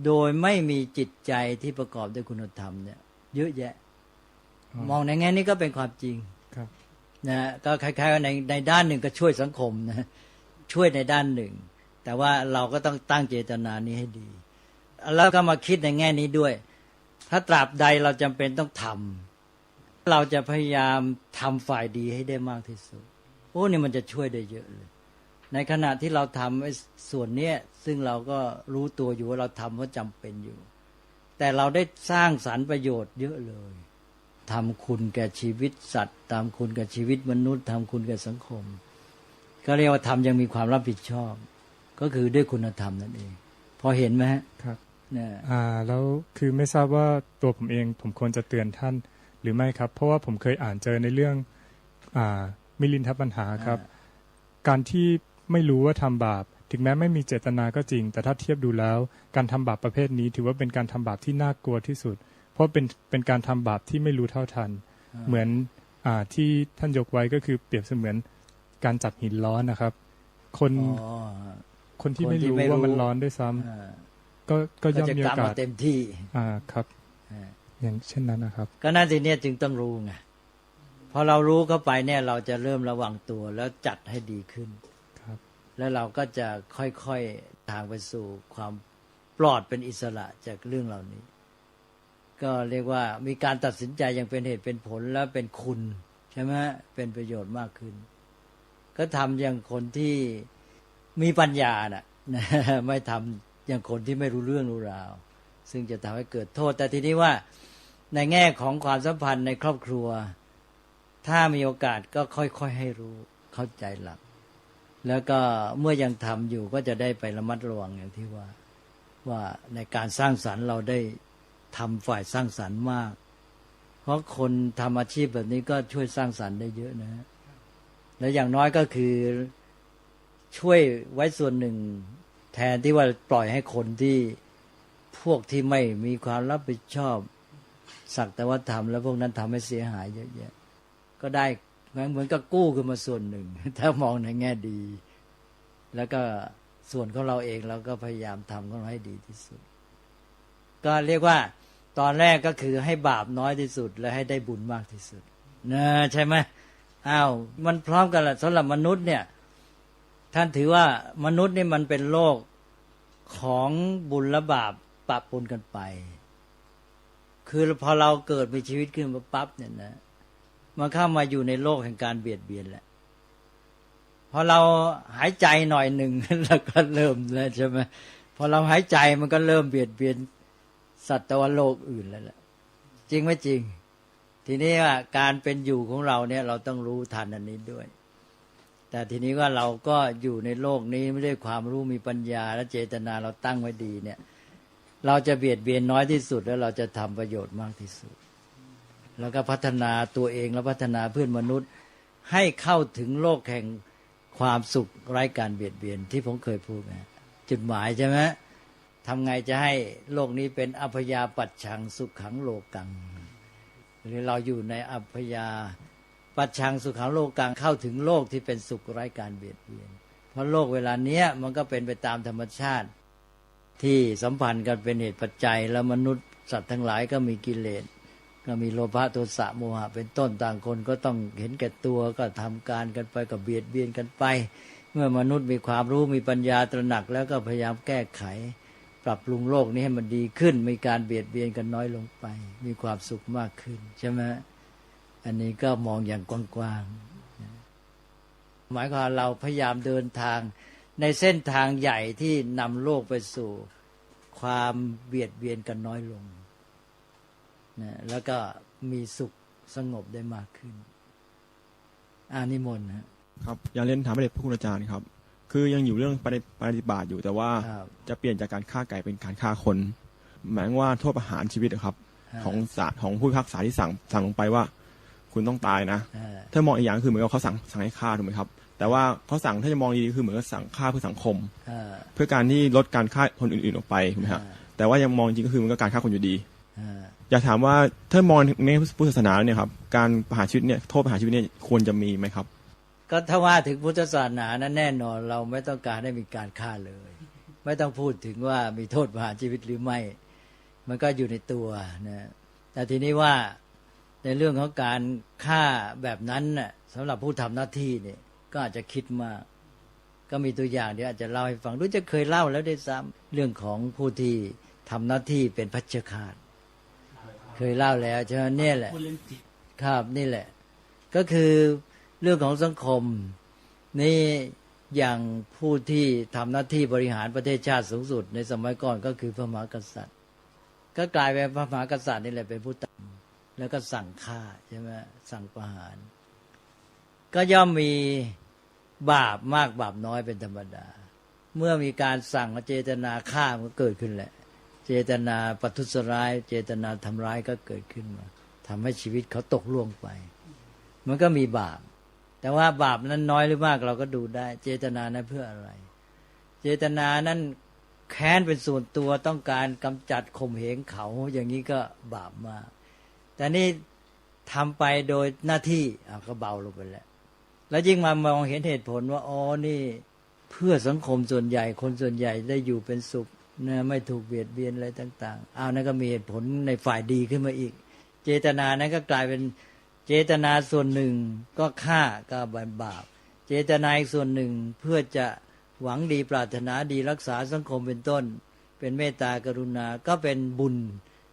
ดยไม่มีจิตใจที่ประกอบด้วยคุณธรรมเนี่ยเยอะแยะมองในแง่นี้ก็เป็นความจริงนะก็คล้ายๆในด้านหนึ่งก็ช่วยสังคมนะช่วยในด้านหนึ่งแต่ว่าเราก็ต้องตั้งเจตนานี้ให้ดีแล้วก็มาคิดในแง่นี้ด้วยถ้าตราบใดเราจำเป็นต้องทำเราจะพยายามทำฝ่ายดีให้ได้มากที่สุดโอ้นี่มันจะช่วยได้เยอะเลย ในขณะที่เราทำไอ้ส่วนเนี้ยซึ่งเราก็รู้ตัวอยู่ว่าเราทำเพราะจำเป็นอยู่ แต่เราได้สร้างสรรค์ประโยชน์เยอะเลยทำคุณแก่ชีวิตสัตว์ทำคุณแก่ชีวิตมนุษย์ทำคุณแก่สังคมก็เรียกว่าทำยังมีความรับผิดชอบก็คือด้วยคุณธรรมนั่นเองพอเห็นไหมครับเนี่ยแล้วคือไม่ทราบว่าตัวผมเองผมควรจะเตือนท่านหรือไม่ครับเพราะว่าผมเคยอ่านเจอในเรื่องมิลินทปัญหาครับการที่ไม่รู้ว่าทำบาปถึงแม้ไม่มีเจตนาก็จริงแต่ถ้าเทียบดูแล้วการทำบาปประเภทนี้ถือว่าเป็นการทำบาปที่น่ากลัวที่สุดเพราะเป็นการทำบาปที่ไม่รู้เท่าทันเหมือนที่ท่านยกไว้ก็คือเปรียบเสมือนการจับหินร้อนนะครับคนที่ไม่รู้ว่ามันร้อนด้วยซ้ำก็ย่อมมีโอกาสเต็มที่ครับอย่างเช่นนั้นนะครับก็น่าจะเนี่ยจึงต้องรู้ไงพอเรารู้เข้าไปเนี่ยเราจะเริ่มระวังตัวแล้วจัดให้ดีขึ้นครับแล้วเราก็จะค่อยๆทางไปสู่ความปลอดเป็นอิสระจากเรื่องเหล่านี้ก็เรียกว่ามีการตัดสินใจอย่างเป็นเหตุเป็นผลแล้วเป็นคุณใช่ไหมเป็นประโยชน์มากขึ้นก็ทำอย่างคนที่มีปัญญาน่ะไม่ทำอย่างคนที่ไม่รู้เรื่องรู้ราวซึ่งจะทำให้เกิดโทษแต่ทีนี้ว่าในแง่ของความสัมพันธ์ในครอบครัวถ้ามีโอกาสก็ค่อยๆให้รู้เข้าใจหลักแล้วก็เมื่อยังทำอยู่ก็จะได้ไประมัดระวังอย่างที่ว่าในการสร้างสรรค์เราได้ทำฝ่ายสร้างสรรค์มากเพราะคนทำอาชีพแบบนี้ก็ช่วยสร้างสรรค์ได้เยอะนะและอย่างน้อยก็คือช่วยไว้ส่วนหนึ่งแทนที่ว่าปล่อยให้คนที่พวกที่ไม่มีความรับผิดชอบสักแต่ว่าทำแล้วพวกนั้นทำให้เสียหายเยอะแยะก็ได้เหมือนกับกู้ขึ้นมาส่วนหนึ่งถ้ามองในแง่ดีแล้วก็ส่วนของเราเองเราก็พยายามทำของเราให้ดีที่สุดก็เรียกว่าตอนแรกก็คือให้บาปน้อยที่สุดและให้ได้บุญมากที่สุดนะใช่ไหมมันพร้อมกันแหละสำหรับมนุษย์เนี่ยท่านถือว่ามนุษย์นี่มันเป็นโลกของบุญและบาปปะปนกันไปคือพอเราเกิดมีชีวิตขึ้นมาปั๊บเนี่ยนะมันเข้ามาอยู่ในโลกแห่งการเบียดเบียนแหละพอเราหายใจหน่อยหนึ่งแล้วก็เริ่มแล้วใช่ไหมพอเราหายใจมันก็เริ่มเบียดเบียนสัตว์โลกอื่นแล้วแหละจริงไหมจริงทีนี้ว่าการเป็นอยู่ของเราเนี่ยเราต้องรู้ทันอันนี้ด้วยแต่ทีนี้ว่าเราก็อยู่ในโลกนี้ไม่ได้ความรู้มีปัญญาและเจตนาเราตั้งไว้ดีเนี่ยเราจะเบียดเบียนน้อยที่สุดแล้วเราจะทำประโยชน์มากที่สุดแล้วก็พัฒนาตัวเองและพัฒนาเพื่อนมนุษย์ให้เข้าถึงโลกแห่งความสุขไร้การเบียดเบียนที่ผมเคยพูดนะจุดหมายใช่ไหมทำไงจะให้โลกนี้เป็นอัพยาปัชชังสุขขังโลกังหรือเราอยู่ในอัพยาปัชชังสุขขังโลกังเข้าถึงโลกที่เป็นสุขไร้การเบียดเบียนเพราะโลกเวลาเนี้ยมันก็เป็นไปตามธรรมชาติที่สัมพันธ์กันเป็นเหตุปัจจัยแล้วมนุษย์สัตว์ทั้งหลายก็มีกิเลสก็มีโลภะโทสะโมหะเป็นต้นต่างคนก็ต้องเห็นแก่ตัวก็ทำการกันไปก็เบียดเบียนกันไปเมื่อมนุษย์มีความรู้มีปัญญาตระหนักแล้วก็พยายามแก้ไขปรับปรุงโลกนี้ให้มันดีขึ้นมีการเบียดเบียนกันน้อยลงไปมีความสุขมากขึ้นใช่ไหมอันนี้ก็มองอย่างกว้างๆหมายความเราพยายามเดินทางในเส้นทางใหญ่ที่นำโลกไปสู่ความเบียดเบียนกันน้อยลงนะแล้วก็มีสุขสงบได้มากขึ้นนิมนต์ครับอยากเรียนถามพระเดชพระคุณอาจารย์ครับคือยังอยู่เรื่องปฏิบัติอยู่แต่ว่าจะเปลี่ยนจากการฆ่าไก่เป็นการฆ่าคนหมายว่าโทษประหารชีวิตครับของศาลของผู้พิพากษาที่สั่งลงไปว่าคุณต้องตายนะถ้ามองอีกอย่างคือเหมือนกับเขาสั่งให้ฆ่าถูกไหมครับแต่ว่าเขาสั่งถ้าจะมองดีๆคือเหมือนกับสั่งฆ่าเพื่อสังคมเพื่อการที่ลดการฆ่าคนอื่นๆออกไปถูกไหมครับแต่ว่ายังมองจริงก็คือมันก็การฆ่าคนอยู่ดีอยากถามว่าถ้ามองในพุทธศาสนาเนี่ยครับการประหารชีวิตเนี่ยโทษประหารชีวิตเนี่ยควรจะมีไหมครับก็ถ้าว่าถึงพุทธศาสนานั้นแน่นอนเราไม่ต้องการให้มีการฆ่าเลยไม่ต้องพูดถึงว่ามีโทษประหารชีวิตหรือไม่มันก็อยู่ในตัวนะแต่ทีนี้ว่าในเรื่องของการฆ่าแบบนั้นน่ะสำหรับผู้ทำหน้าที่เนี่ยก็อาจจะคิดมากก็มีตัวอย่างเดี๋ยวอาจจะเล่าให้ฟังรู้จะเคยเล่าแล้วด้วยซ้ำเรื่องของผู้ที่ทำหน้าที่เป็นพัชฆาตเคยเล่าแล้วใช่ไหมเนี่ยแหละครับนี่แหละก็คือเรื่องของสังคมนี่ อย่างผู้ที่ทำหน้าที่บริหารประเทศชาติสูงสุดในสมัยก่อนก็คือพระมหากษัตริย์ก็กลายเป็นพระมหากษัตริย์นี่แหละเป็นผู้ตั้งแล้วก็สั่งฆ่าใช่ไหมสั่งประหารก็ย่อมมีบาปมากบาปน้อยเป็นธรรมดาเมื่อมีการสั่งเจตนาฆ่ามันเกิดขึ้นแหละเจตนาประทุษร้ายเจตนาทำร้ายก็เกิดขึ้นมาทำให้ชีวิตเขาตกล่วงไปมันก็มีบาปแต่ว่าบาปนั้นน้อยหรือมากเราก็ดูได้เจตนานั้นเพื่ออะไรเจตนานั้นแค้นเป็นส่วนตัวต้องการกำจัดข่มเหงเขาอย่างนี้ก็บาปมากแต่นี่ทำไปโดยหน้าที่ก็เบาลงไปแล้วยิ่งมามองเห็นเหตุผลว่าอ๋อนี่เพื่อสังคมส่วนใหญ่คนส่วนใหญ่ได้อยู่เป็นสุขนะไม่ถูกเบียดเบียนอะไรต่างๆนั่นก็มีเหตุผลในฝ่ายดีขึ้นมาอีกเจตนานั้นก็กลายเป็นเจตนาส่วนหนึ่งก็ฆ่าก็บาปเจตนาอีกส่วนหนึ่งเพื่อจะหวังดีปรารถนาดีรักษาสังคมเป็นต้นเป็นเมตตากรุณาก็เป็นบุญ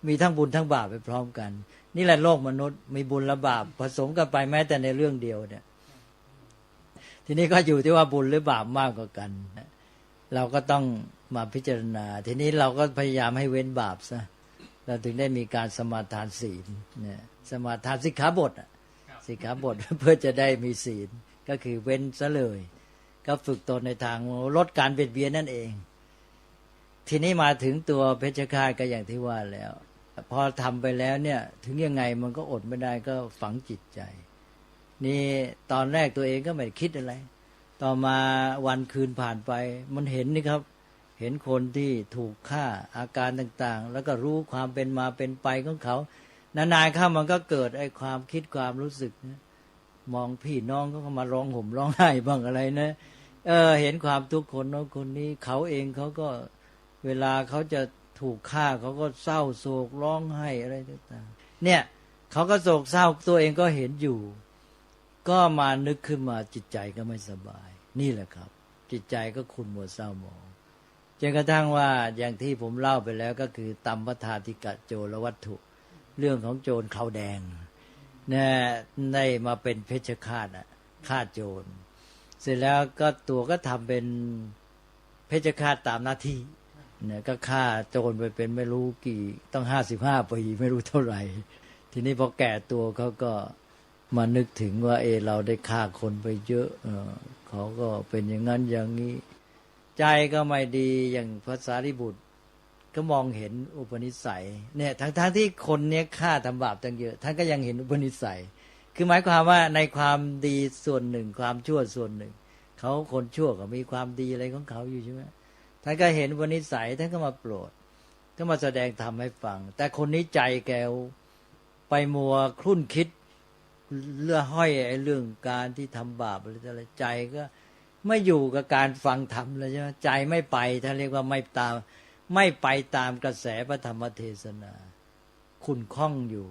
มีทั้งบุญทั้งบาปไปพร้อมกันนี่แหละโลกมนุษย์มีบุญและบาปผสมกันไปแม้แต่ในเรื่องเดียวเนี่ยทีนี้ก็อยู่ที่ว่าบุญหรือบาปมากกว่ากันเราก็ต้องมาพิจารณาทีนี้เราก็พยายามให้เว้นบาปซะเราถึงได้มีการสมาทานศีลเนี่ยสมาทานสิกขาบทสิกขาบทเพื่อจะได้มีศีลก็คือเว้นซะเลยก็ฝึกตนในทางลดการเบียดเบียนนั่นเองทีนี้มาถึงตัวเพชฌฆาตก็อย่างที่ว่าแล้วพอทำไปแล้วเนี่ยถึงยังไงมันก็อดไม่ได้ก็ฝังจิตใจนี่ตอนแรกตัวเองก็ไม่คิดอะไรต่อมาวันคืนผ่านไปมันเห็นนี่ครับเห็นคนที่ถูกฆ่าอาการต่างๆแล้วก็รู้ความเป็นมาเป็นไปของเขานานๆเข้ามันก็เกิดไอ้ความคิดความรู้สึกนะมองพี่น้องก็มาร้องห่มร้องไห้บ้างอะไรนะเห็นความทุกข์คนโน้นคนนี้เขาเองเขาก็เวลาเขาจะถูกฆ่าเขาก็เศร้าโศกร้องไห้อะไรต่างๆเนี่ยเขาก็โศกเศร้าตัวเองก็เห็นอยู่ก็มานึกขึ้นมาจิตใจก็ไม่สบายนี่แหละครับจิตใจก็ขุ่นมัวเศร้าหมองจนกระทั่งว่าอย่างที่ผมเล่าไปแล้วก็คือตัมปทาธิกะโจรวัตถุเรื่องของโจรขาวแดงเนี่ยได้มาเป็นเพชฌฆาตฆ่าโจรเสร็จแล้วก็ตัวก็ทำเป็นเพชฌฆาตตามหน้าที่เนี่ยก็ฆ่าโจรไปเป็นไม่รู้กี่ต้อง55 ปีไม่รู้เท่าไหร่ทีนี้พอแก่ตัวเขาก็มานึกถึงว่าเราได้ฆ่าคนไปเยอะเขาก็เป็นอย่างนั้นอย่างนี้ใจก็ไม่ดีอย่างพระสารีบุตรก็มองเห็นอุปนิสัยเนี่ยทั้งที่คนเนี้ยฆ่าทำบาปตั้งเยอะท่านก็ยังเห็นอุปนิสัยคือหมายความว่าในความดีส่วนหนึ่งความชั่วส่วนหนึ่งเขาคนชั่วก็มีความดีอะไรของเขาอยู่ใช่ไหมท่านก็เห็นอุปนิสัยท่านก็มาโปรดก็มาแสดงธรรมให้ฟังแต่คนนี้ใจแกวไปมัวครุ่นคิดเลื่อห้อยไอ้เรื่องการที่ทำบาปอะไรใจก็ไม่อยู่กับการฟังธรรมเลยใช่ไหมใจไม่ไปท่านเรียกว่าไม่ไปตามกระแสพระธรรมเทศนาขุ่นข้องอยู่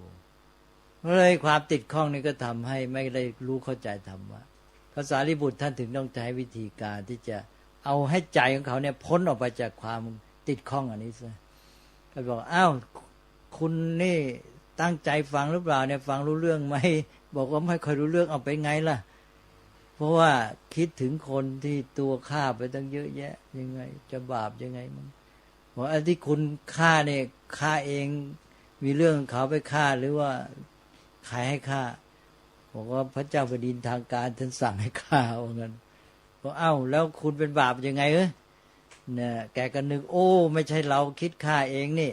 เลยความติดข้องนี้ก็ทำให้ไม่ได้รู้เข้าใจธรรมะพระสารีบุตรท่านถึงต้องใช้วิธีการที่จะเอาให้ใจของเขาเนี่ยพ้นออกไปจากความติดข้องอันนี้ซะก็บอกอ้าวคุณนี่ตั้งใจฟังหรือเปล่าเนี่ยฟังรู้เรื่องไหมบอกว่าไม่ค่อยรู้เรื่องเอาไปไงล่ะเพราะว่าคิดถึงคนที่ตัวฆ่าไปตั้งเยอะแยะยังไงจะบาปยังไงมันบอกอันที่คุณฆ่าเนี่ยฆ่าเองมีเรื่องเขาไปฆ่าหรือว่าใครให้ฆ่าบอกว่าพระเจ้าแผ่นดินทางการท่านสั่งให้ฆ่าว่างั้นบอกเอ้าแล้วคุณเป็นบาปยังไงเนี่ยแกก็นึกโอ้ไม่ใช่เราคิดฆ่าเองนี่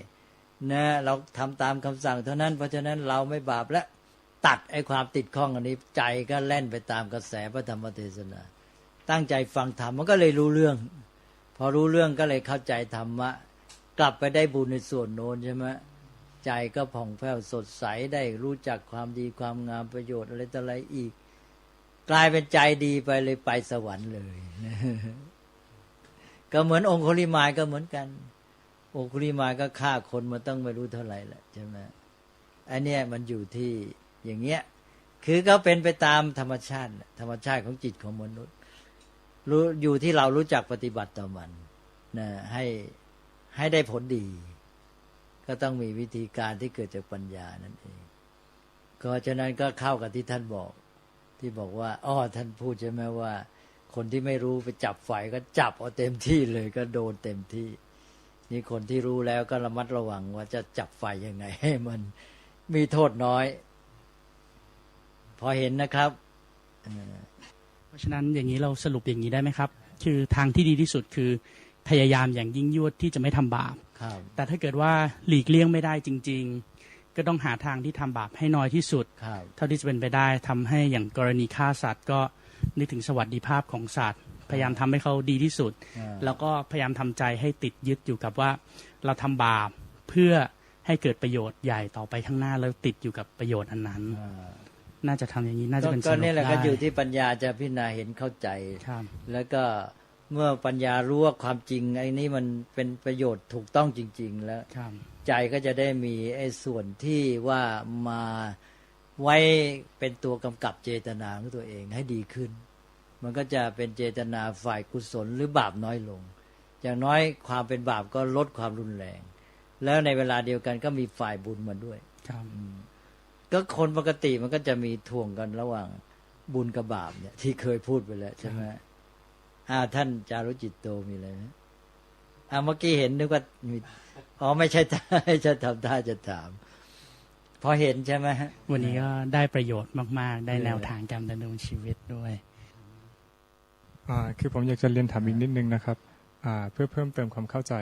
นะเราทำตามคำสั่งเท่านั้นเพราะฉะนั้นเราไม่บาปแล้วตัดไอ้ความติดข้องอันนี้ใจก็แล่นไปตามกระแสพระธรรมเทศนาตั้งใจฟังธรรมมันก็เลยรู้เรื่องพอรู้เรื่องก็เลยเข้าใจธรรมะกลับไปได้บุญในส่วนโน้นใช่ไหมใจก็ผ่องแผ้วสดใสได้รู้จักความดีความงามประโยชน์อะไรต่ออะไรอีกกลายเป็นใจดีไปเลยไปสวรรค์เลยก็เหมือนองคุลิมานก็เหมือนกันองคุลิมานก็ฆ่าคนมาตั้งไม่รู้เท่าไหร่แหละใช่ไหมอันเนี้ยมันอยู่ที่อย่างเงี้ยคือก็เป็นไปตามธรรมชาติของจิตของมนุษย์รู้อยู่ที่เรารู้จักปฏิบัติต่อมันนะให้ได้ผลดีก็ต้องมีวิธีการที่เกิดจากปัญญานั่นเองก็ฉะนั้นก็เข้ากับที่ท่านบอกที่บอกว่าท่านพูดใช่ไหมว่า คนที่ไม่รู้ไปจับไฟก็จับเอาเต็มที่เลยก็โดนเต็มที่นี่คนที่รู้แล้วก็ระมัดระวังว่าจะจับไฟยังไงให้มันมีโทษน้อยพอเห็นนะครับเพราะฉะนั้นอย่างนี้เราสรุปอย่างนี้ได้ไหมครับคือทางที่ดีที่สุดคือพยายามอย่างยิ่งยวดที่จะไม่ทำบาปแต่ถ้าเกิดว่าหลีกเลี่ยงไม่ได้จริงๆก็ต้องหาทางที่ทำบาปให้น้อยที่สุดเท่าที่จะเป็นไปได้ทำให้อย่างกรณีฆ่าสัตว์ก็นึกถึงสวัสดิภาพของสัตว์พยายามทำให้เขาดีที่สุดแล้วก็พยายามทำใจให้ติดยึดอยู่กับว่าเราทำบาปเพื่อให้เกิดประโยชน์ใหญ่ต่อไปข้างหน้าแล้วติดอยู่กับประโยชน์อันนั้นน่าจะทำอย่างนี้น่าจะเป็นสรุปได้ก็นี่แหละก็อยู่ที่ปัญญาจะพิจารณาเห็นเข้าใจแล้วก็เมื่อปัญญารู้ว่าความจริงไอ้นี้มันเป็นประโยชน์ถูกต้องจริงๆแล้วใจก็จะได้มีไอ้ส่วนที่ว่ามาไว้เป็นตัวกำกับเจตนาของตัวเองให้ดีขึ้นมันก็จะเป็นเจตนาฝ่ายกุศลหรือบาปน้อยลงอย่างน้อยความเป็นบาปก็ลดความรุนแรงแล้วในเวลาเดียวกันก็มีฝ่ายบุญมาด้วยก็คนปกติมันก็จะมีถ่วงกันระหว่างบุญกับบาปเนี่ยที่เคยพูดไปแล้วใช่ไหมท่านจารุจิตโตมีอะไรไหมเมื่อกี้เห็นนึกว่ามีไม่ใช่จะทำท่าจะถามพอเห็นใช่ไหมวันนี้ก็ได้ประโยชน์มากๆได้แนวทางการดำเนินชีวิตด้วยคือผมอยากจะเรียนถามอีกนิดนึงนะครับเพื่อเพิ่มเติมความเข้าใจ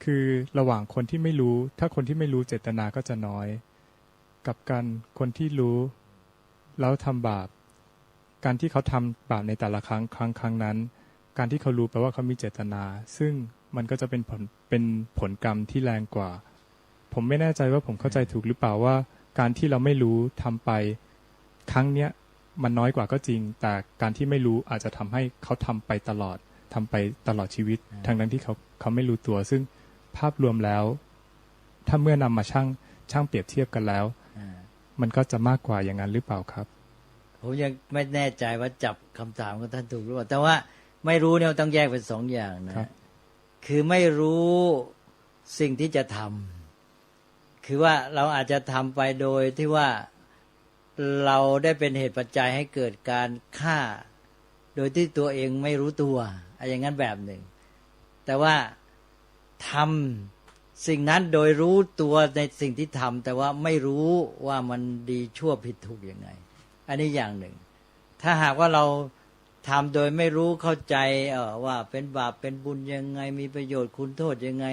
คือระหว่างคนที่ไม่รู้ถ้าคนที่ไม่รู้เจตนาก็จะน้อยกับการคนที่รู้แล้วทำบาปการที่เขาทำบาปในแต่ละครั้งนั้นการที่เขารู้แปลว่าเขามีเจตนาซึ่งมันก็จะเป็นผลกรรมที่แรงกว่าผมไม่แน่ใจว่าผมเข้าใจถูกหรือเปล่าว่าการที่เราไม่รู้ทำไปครั้งเนี้ยมันน้อยกว่าก็จริงแต่การที่ไม่รู้อาจจะทำให้เขาทำไปตลอดชีวิตทั้งนั้นที่เขาไม่รู้ตัวซึ่งภาพรวมแล้วถ้าเมื่อนำมาช่างเปรียบเทียบกันแล้วมันก็จะมากกว่าอย่างนั้นหรือเปล่าครับผมยังไม่แน่ใจว่าจับคำถามของท่านถูกหรือเปล่าแต่ว่าไม่รู้เนี่ยต้องแยกเป็นสองอย่างนะคือไม่รู้สิ่งที่จะทำคือว่าเราอาจจะทำไปโดยที่ว่าเราได้เป็นเหตุปัจจัยให้เกิดการฆ่าโดยที่ตัวเองไม่รู้ตัวอย่างนั้นแบบหนึ่งแต่ว่าทำสิ่งนั้นโดยรู้ตัวในสิ่งที่ทำแต่ว่าไม่รู้ว่ามันดีชั่วผิดถูกยังไงอันนี้อย่างหนึ่งถ้าหากว่าเราทำโดยไม่รู้เข้าใจว่าเป็นบาปเป็นบุญยังไงมีประโยชน์คุณโทษยังไง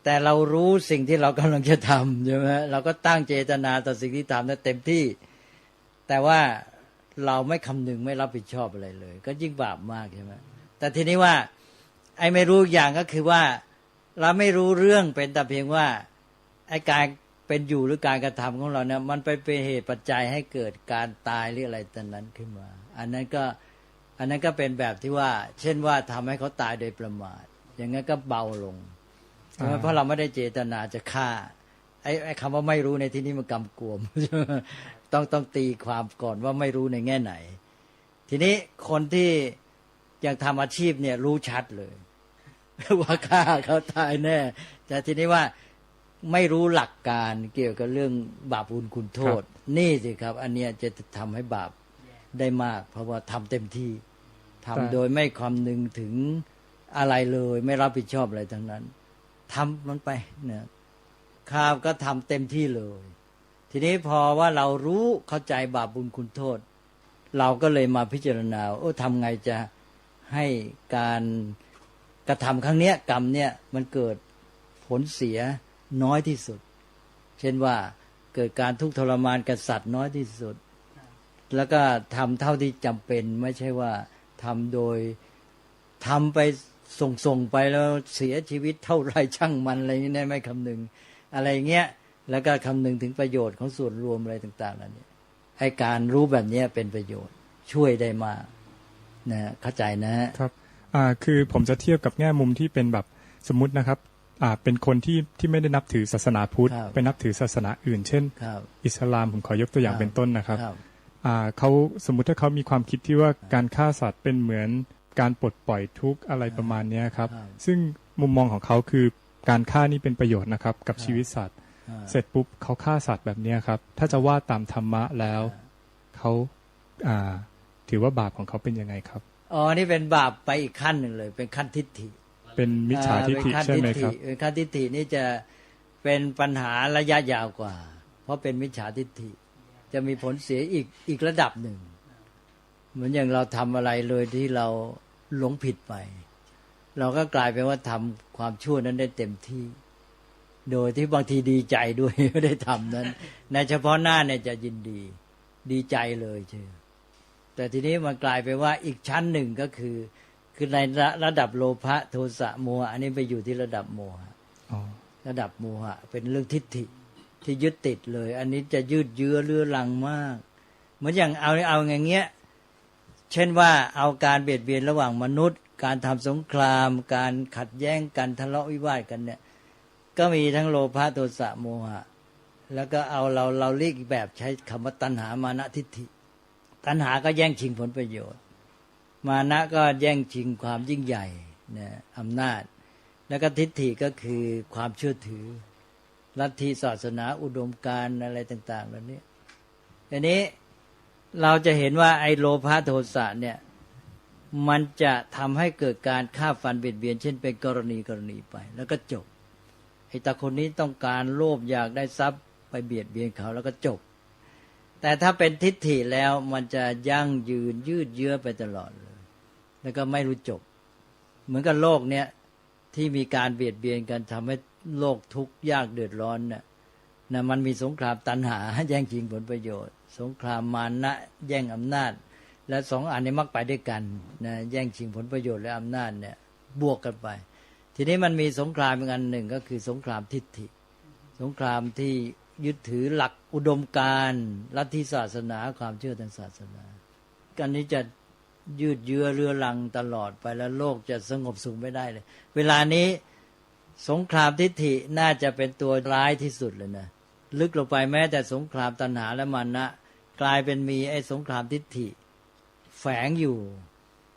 แต่เรารู้สิ่งที่เรากำลังจะทำใช่ไหมเราก็ตั้งเจตนาต่อสิ่งที่ทำนั้นเต็มที่แต่ว่าเราไม่คำนึงไม่รับผิดชอบอะไรเลยก็ยิ่งบาปมากใช่ไหมแต่ทีนี้ว่าไอ้ไม่รู้อย่างก็คือว่าเราไม่รู้เรื่องเป็นแต่เพียงว่าไอ้การเป็นอยู่หรือการกระทำของเราเนี่ยมันไปเป็นเหตุปัจจัยให้เกิดการตายหรืออะไรต่างนั้นขึ้นมาอันนั้นก็เป็นแบบที่ว่าเช่นว่าทำให้เขาตายโดยประมาทอย่างนั้นก็เบาลงเพราะเราไม่ได้เจตนาจะฆ่าไอ้คำว่าไม่รู้ในที่นี้มันกำกวม ต้องตีความก่อนว่าไม่รู้ในแง่ไหนทีนี้คนที่ยังทำอาชีพเนี่ยรู้ชัดเลยว่าฆ่าเขาตายแน่แต่ทีนี้ว่าไม่รู้หลักการเกี่ยวกับเรื่องบาปบุญคุณโทษนี่สิครับอันเนี้ยจะทำให้บาปได้มากเพราะว่าทำเต็มที่ทำโดยไม่คำนึงถึงอะไรเลยไม่รับผิดชอบอะไรทั้งนั้นทำมันไปเนี่ยข้าวก็ทำเต็มที่เลยทีนี้พอว่าเรารู้เข้าใจบาปบุญคุณโทษเราก็เลยมาพิจารณาทำไงจะให้การกระทำครั้งเนี้ยกรรมเนี่ยมันเกิดผลเสียน้อยที่สุดเช่นว่าเกิดการทุกข์ทรมานกับสัตว์น้อยที่สุดแล้วก็ทำเท่าที่จำเป็นไม่ใช่ว่าทำโดยทำไปส่งไปแล้วเสียชีวิตเท่าไรช่างมันอะไรนี้ไม่คำนึงอะไรเงี้ยแล้วก็คำนึงถึงประโยชน์ของส่วนรวมอะไรต่างๆเหล่านี้ให้การรู้แบบนี้เป็นประโยชน์ช่วยได้มากนะเข้าใจนะครับคือผมจะเทียบกับแง่มุมที่เป็นแบบสมมุตินะครับเป็นคนที่ไม่ได้นับถือศาสนาพุทธไปนับถือศาสนาอื่นเช่นอิสลามผมขอยกตัวอย่างเป็นต้นนะครับเขาสมมุติถ้าเขามีความคิดที่ว่าการฆ่าสัตว์เป็นเหมือนการปลดปล่อยทุกข์อะไรประมาณนี้ครับซึ่งมุมมองของเขาคือการฆ่านี่เป็นประโยชน์นะครับกับชีวิตสัตว์เสร็จปุ๊บเขาฆ่าสัตว์แบบนี้ครับถ้าจะว่าตามธรรมะแล้วเขาถือว่าบาปของเขาเป็นยังไงครับ อ๋อนี่เป็นบาปไปอีกขั้นหนึ่งเลย เป็นขั้นทิฏฐิ เป็นมิจฉาทิฏฐิใช่ไหมครับ เป็นขั้นทิฏฐินี่จะเป็นปัญหาระยะยาวกว่า เพราะเป็นมิจฉาทิฏฐิจะมีผลเสียอีกระดับหนึ่ง เหมือนอย่างเราทำอะไรเลยที่เราหลงผิดไป เราก็กลายเป็นว่าทำความชั่วนั้นได้เต็มที่ โดยที่บางทีดีใจด้วย ไม่ได้ทำนั้น ในเฉพาะหน้าเนี่ยจะยินดีใจเลยเชียวแต่ทีนี้มันกลายไปว่าอีกชั้นหนึ่งก็คือในระดับโลภะโทสะโมหะอันนี้ไปอยู่ที่ระดับโมหะระดับโมหะเป็นเรื่องทิฏฐิที่ยึดติดเลย อันนี้จะยืดเยื้อเรื้อรังมาก เหมือนอย่างเอาอย่างเงี้ยเช่นว่าเอาการเบียดเบียนระหว่างมนุษย์ การทำสงคราม การขัดแย้งกันทะเลาะวิวาทกันเนี่ยก็มีทั้งโลภะโทสะโมหะแล้วก็เอาเราเรียกอีกแบบใช้คำว่าตัณหามานะทิฏฐิตัณหาก็แย่งชิงผลประโยชน์มานะก็แย่งชิงความยิ่งใหญ่นะอำนาจแล้วก็ทิฏฐิก็คือความเชื่อถือลัทธิศาสนาอุดมการณ์อะไรต่างๆเหล่านี้อันนี้เราจะเห็นว่าไอ้โลภะโทสะเนี่ยมันจะทำให้เกิดการฆ่าฟันเบียดเบียนเช่นเป็นกรณีไปแล้วก็จบไอ้ตาคนนี้ต้องการโลภอยากได้ทรัพย์ไปเบียดเบียนเขาแล้วก็จบแต่ถ้าเป็นทิฏฐิแล้วมันจะยั่งยืนยืดเยื้อไปตลอดเลยแล้วก็ไม่รู้จบเหมือนกับโลกเนี้ยที่มีการเบียดเบียนกันทำให้โลกทุกข์ยากเดือดร้อนน่ะมันมีสงครามตัณหาแย่งชิงผลประโยชน์สงครามมานะแย่งอำนาจและสองอันนี้มักไปด้วยกันนะแย่งชิงผลประโยชน์และอำนาจเนี่ยบวกกันไปทีนี้มันมีสงครามอีกอันหนึ่งก็คือสงครามทิฏฐิสงครามที่ยึดถือหลักอุดมการณ์ลัทธิศาสนาความเชื่อทางศาสนากันนี้จะยืดเยื้อเรื้อรังตลอดไปแล้วโลกจะสงบสุขไม่ได้เลยเวลานี้สงครามทิฏฐิน่าจะเป็นตัวร้ายที่สุดเลยนะลึกลงไปแม้แต่สงครามตัณหาและมานะกลายเป็นมีไอ้สงครามทิฏฐิแฝงอยู่